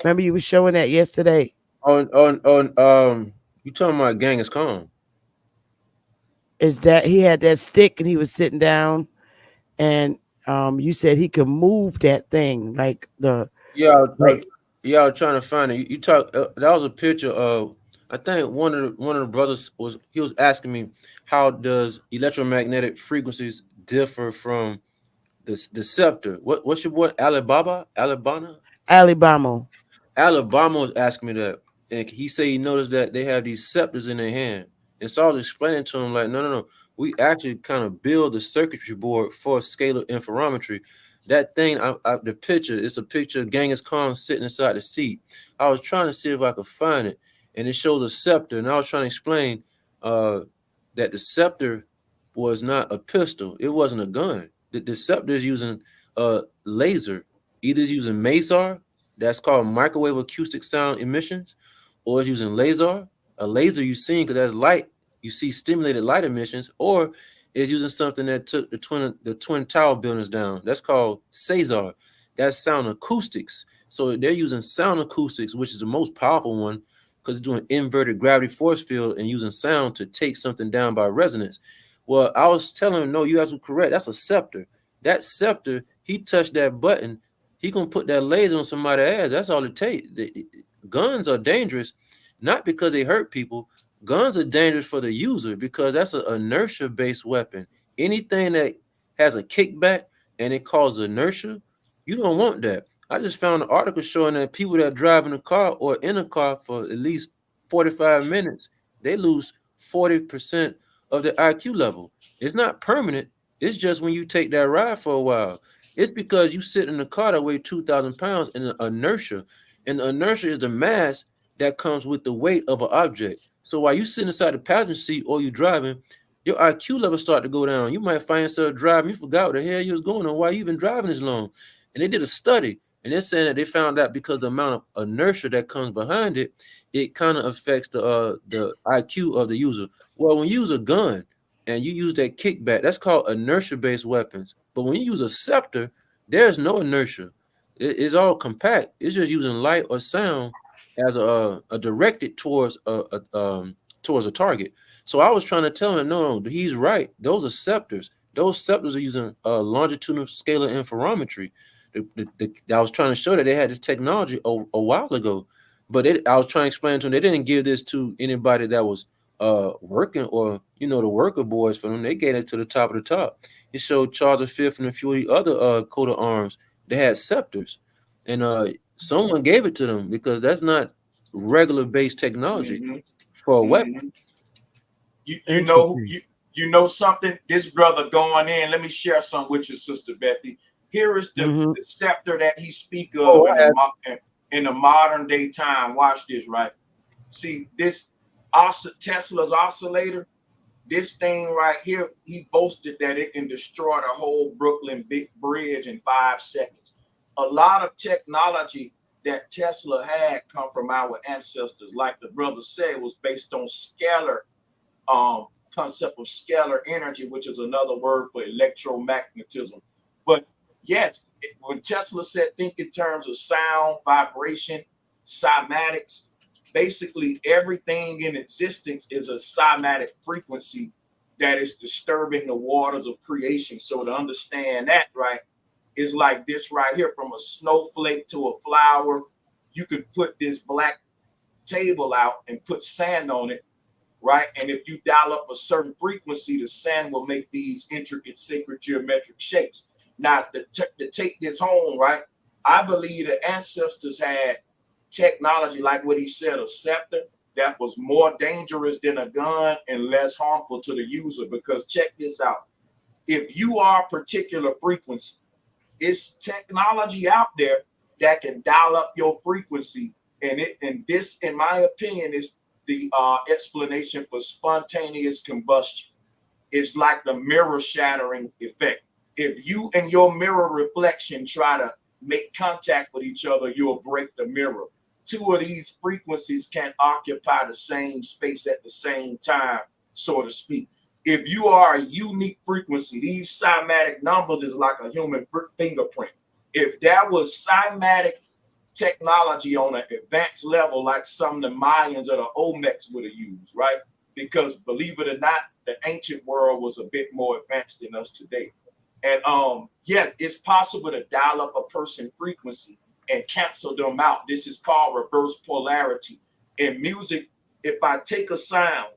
Remember you were showing that yesterday? You talking about Genghis Khan? Is that he had that stick and he was sitting down and you said he could move that thing like the Yeah, like yeah. I was trying to find it. You talk. That was a picture of. I think one of the brothers was asking me how does electromagnetic frequencies differ from the scepter? What's your boy Alabama? Alabama. Alabama was asking me that, and he said he noticed that they have these scepters in their hand. And so I was explaining to him like, no. We actually kind of build the circuitry board for scalar interferometry. That thing, the picture, it's a picture of Genghis Khan sitting inside the seat. I was trying to see if I could find it, and it shows a scepter. And I was trying to explain uh, that the scepter was not a pistol. It wasn't a gun. The scepter is using a laser. Either it's using maser, that's called microwave acoustic sound emissions, or it's using laser. A laser you seen because that's light. You see stimulated light emissions, or it's using something that took the twin tower buildings down. That's called Cesar. That's sound acoustics. So they're using sound acoustics, which is the most powerful one, because it's doing inverted gravity force field and using sound to take something down by resonance. Well, I was telling him, no, you guys were correct. That's a scepter. That scepter, he touched that button, he gonna put that laser on somebody's ass. That's all it takes. Guns are dangerous, not because they hurt people. Guns are dangerous for the user because that's an inertia-based weapon. Anything that has a kickback and it causes inertia, you don't want that. I just found an article showing that people that drive in a car or in a car for at least 45 minutes, they lose 40% of their IQ level. It's not permanent. It's just when you take that ride for a while. It's because you sit in a car that weighs 2,000 pounds in the inertia. And the inertia is the mass that comes with the weight of an object. So while you sit inside the passenger seat or you driving, your IQ level start to go down. You might find yourself driving, you forgot what the hell you was going on, why you even driving this long. And they did a study, and they're saying that they found out because the amount of inertia that comes behind it, it kind of affects the IQ of the user. Well, when you use a gun and you use that kickback, that's called inertia-based weapons. But when you use a scepter, there's no inertia. It's all compact. It's just using light or sound as a directed towards a target. So I was trying to tell him, no, he's right. Those are scepters. Those scepters are using longitudinal scalar interferometry. I was trying to show that they had this technology a while ago, but I was trying to explain to them they didn't give this to anybody that was working or the worker boys for them. They gave it to the top of the top. It showed Charles V and a few of the other coat of arms. They had scepters, and someone gave it to them because that's not regular based technology Mm-hmm. for a weapon. Mm-hmm. You know something. This brother going in. Let me share some with you, Sister Betty. Here is the scepter that he speak of in the modern day time. Watch this, right? See this Tesla's oscillator. This thing right here, he boasted that it can destroy the whole Brooklyn Bridge in 5 seconds. A lot of technology that Tesla had come from our ancestors, like the brother said, was based on scalar concept of scalar energy, which is another word for electromagnetism. But yes, when Tesla said think in terms of sound, vibration, cymatics, basically everything in existence is a cymatic frequency that is disturbing the waters of creation. So to understand that, right, is like this right here, from a snowflake to a flower. You could put this black table out and put sand on it, right? And if you dial up a certain frequency, the sand will make these intricate sacred geometric shapes. Now, to take this home, right, I believe the ancestors had technology, like what he said, a scepter that was more dangerous than a gun and less harmful to the user. Because check this out. If you are a particular frequency, it's technology out there that can dial up your frequency. And this, in my opinion, is the explanation for spontaneous combustion. It's like the mirror shattering effect. If you and your mirror reflection try to make contact with each other, you'll break the mirror. Two of these frequencies can occupy the same space at the same time, so to speak. If you are a unique frequency, these cymatic numbers is like a human fingerprint. If there was cymatic technology on an advanced level, like some of the Mayans or the Olmecs would have used, right? Because believe it or not, the ancient world was a bit more advanced than us today. And yeah, it's possible to dial up a person's frequency and cancel them out. This is called reverse polarity. In music, if I take a sound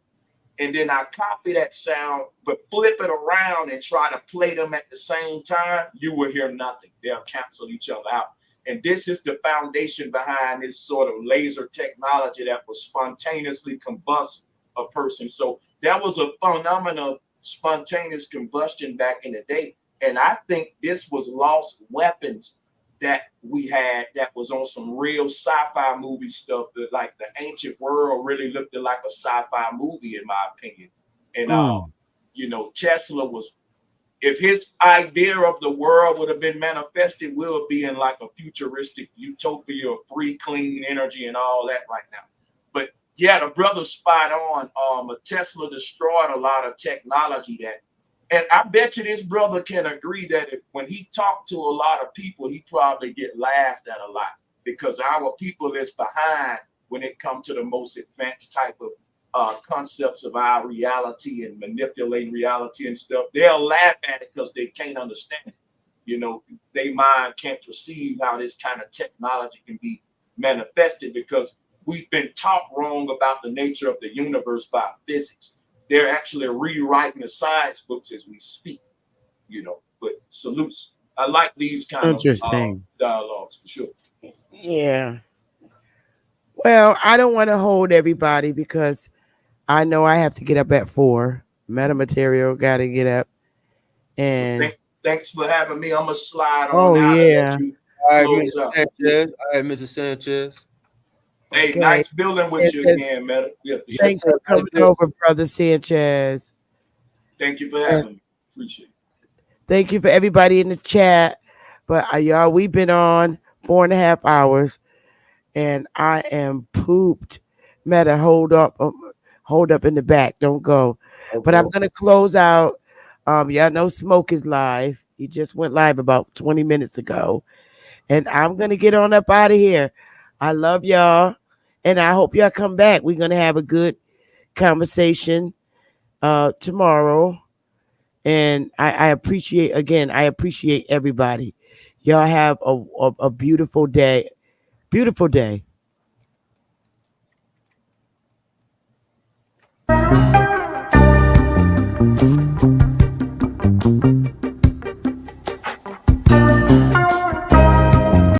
and then I copy that sound, but flip it around and try to play them at the same time, you will hear nothing. They'll cancel each other out. And this is the foundation behind this sort of laser technology that will spontaneously combust a person. So that was a phenomenon of spontaneous combustion back in the day. And I think this was lost weapons that we had that was on some real sci-fi movie stuff that like the ancient world really looked like a sci-fi movie, in my opinion. And you know, Tesla was, if his idea of the world would have been manifested, we'll be in like a futuristic utopia of free, clean energy and all that right now. But yeah, the brother's spot on. Tesla destroyed a lot of technology that, and I bet you this brother can agree that when he talked to a lot of people, he probably get laughed at a lot, because our people is behind when it comes to the most advanced type of concepts of our reality and manipulating reality and stuff. They'll laugh at it because they can't understand it. You know, their mind can't perceive how this kind of technology can be manifested, because we've been taught wrong about the nature of the universe by physics. They're actually rewriting the science books as we speak, you know. But salutes. I like these kind of dialogues for sure. Yeah. Well, I don't want to hold everybody because I know I have to get up at 4. Metamaterial got to get up. And thanks for having me. I'm gonna slide on oh out and let yeah. you All right, close Mr. out. Sanchez. All right, Mr. Sanchez. Hey, Okay. nice building with you Sanchez, again, man. Yeah, thanks for coming over, brother Sanchez. Thank you for having me. Appreciate it. Thank you for everybody in the chat. But y'all, we've been on 4.5 hours, and I am pooped. Meta, hold up in the back. Don't go. Okay. But I'm gonna close out. Y'all know Smoke is live. He just went live about 20 minutes ago, and I'm gonna get on up out of here. I love y'all, and I hope y'all come back. We're gonna have a good conversation tomorrow. And I appreciate everybody. Y'all have a beautiful day. Beautiful day.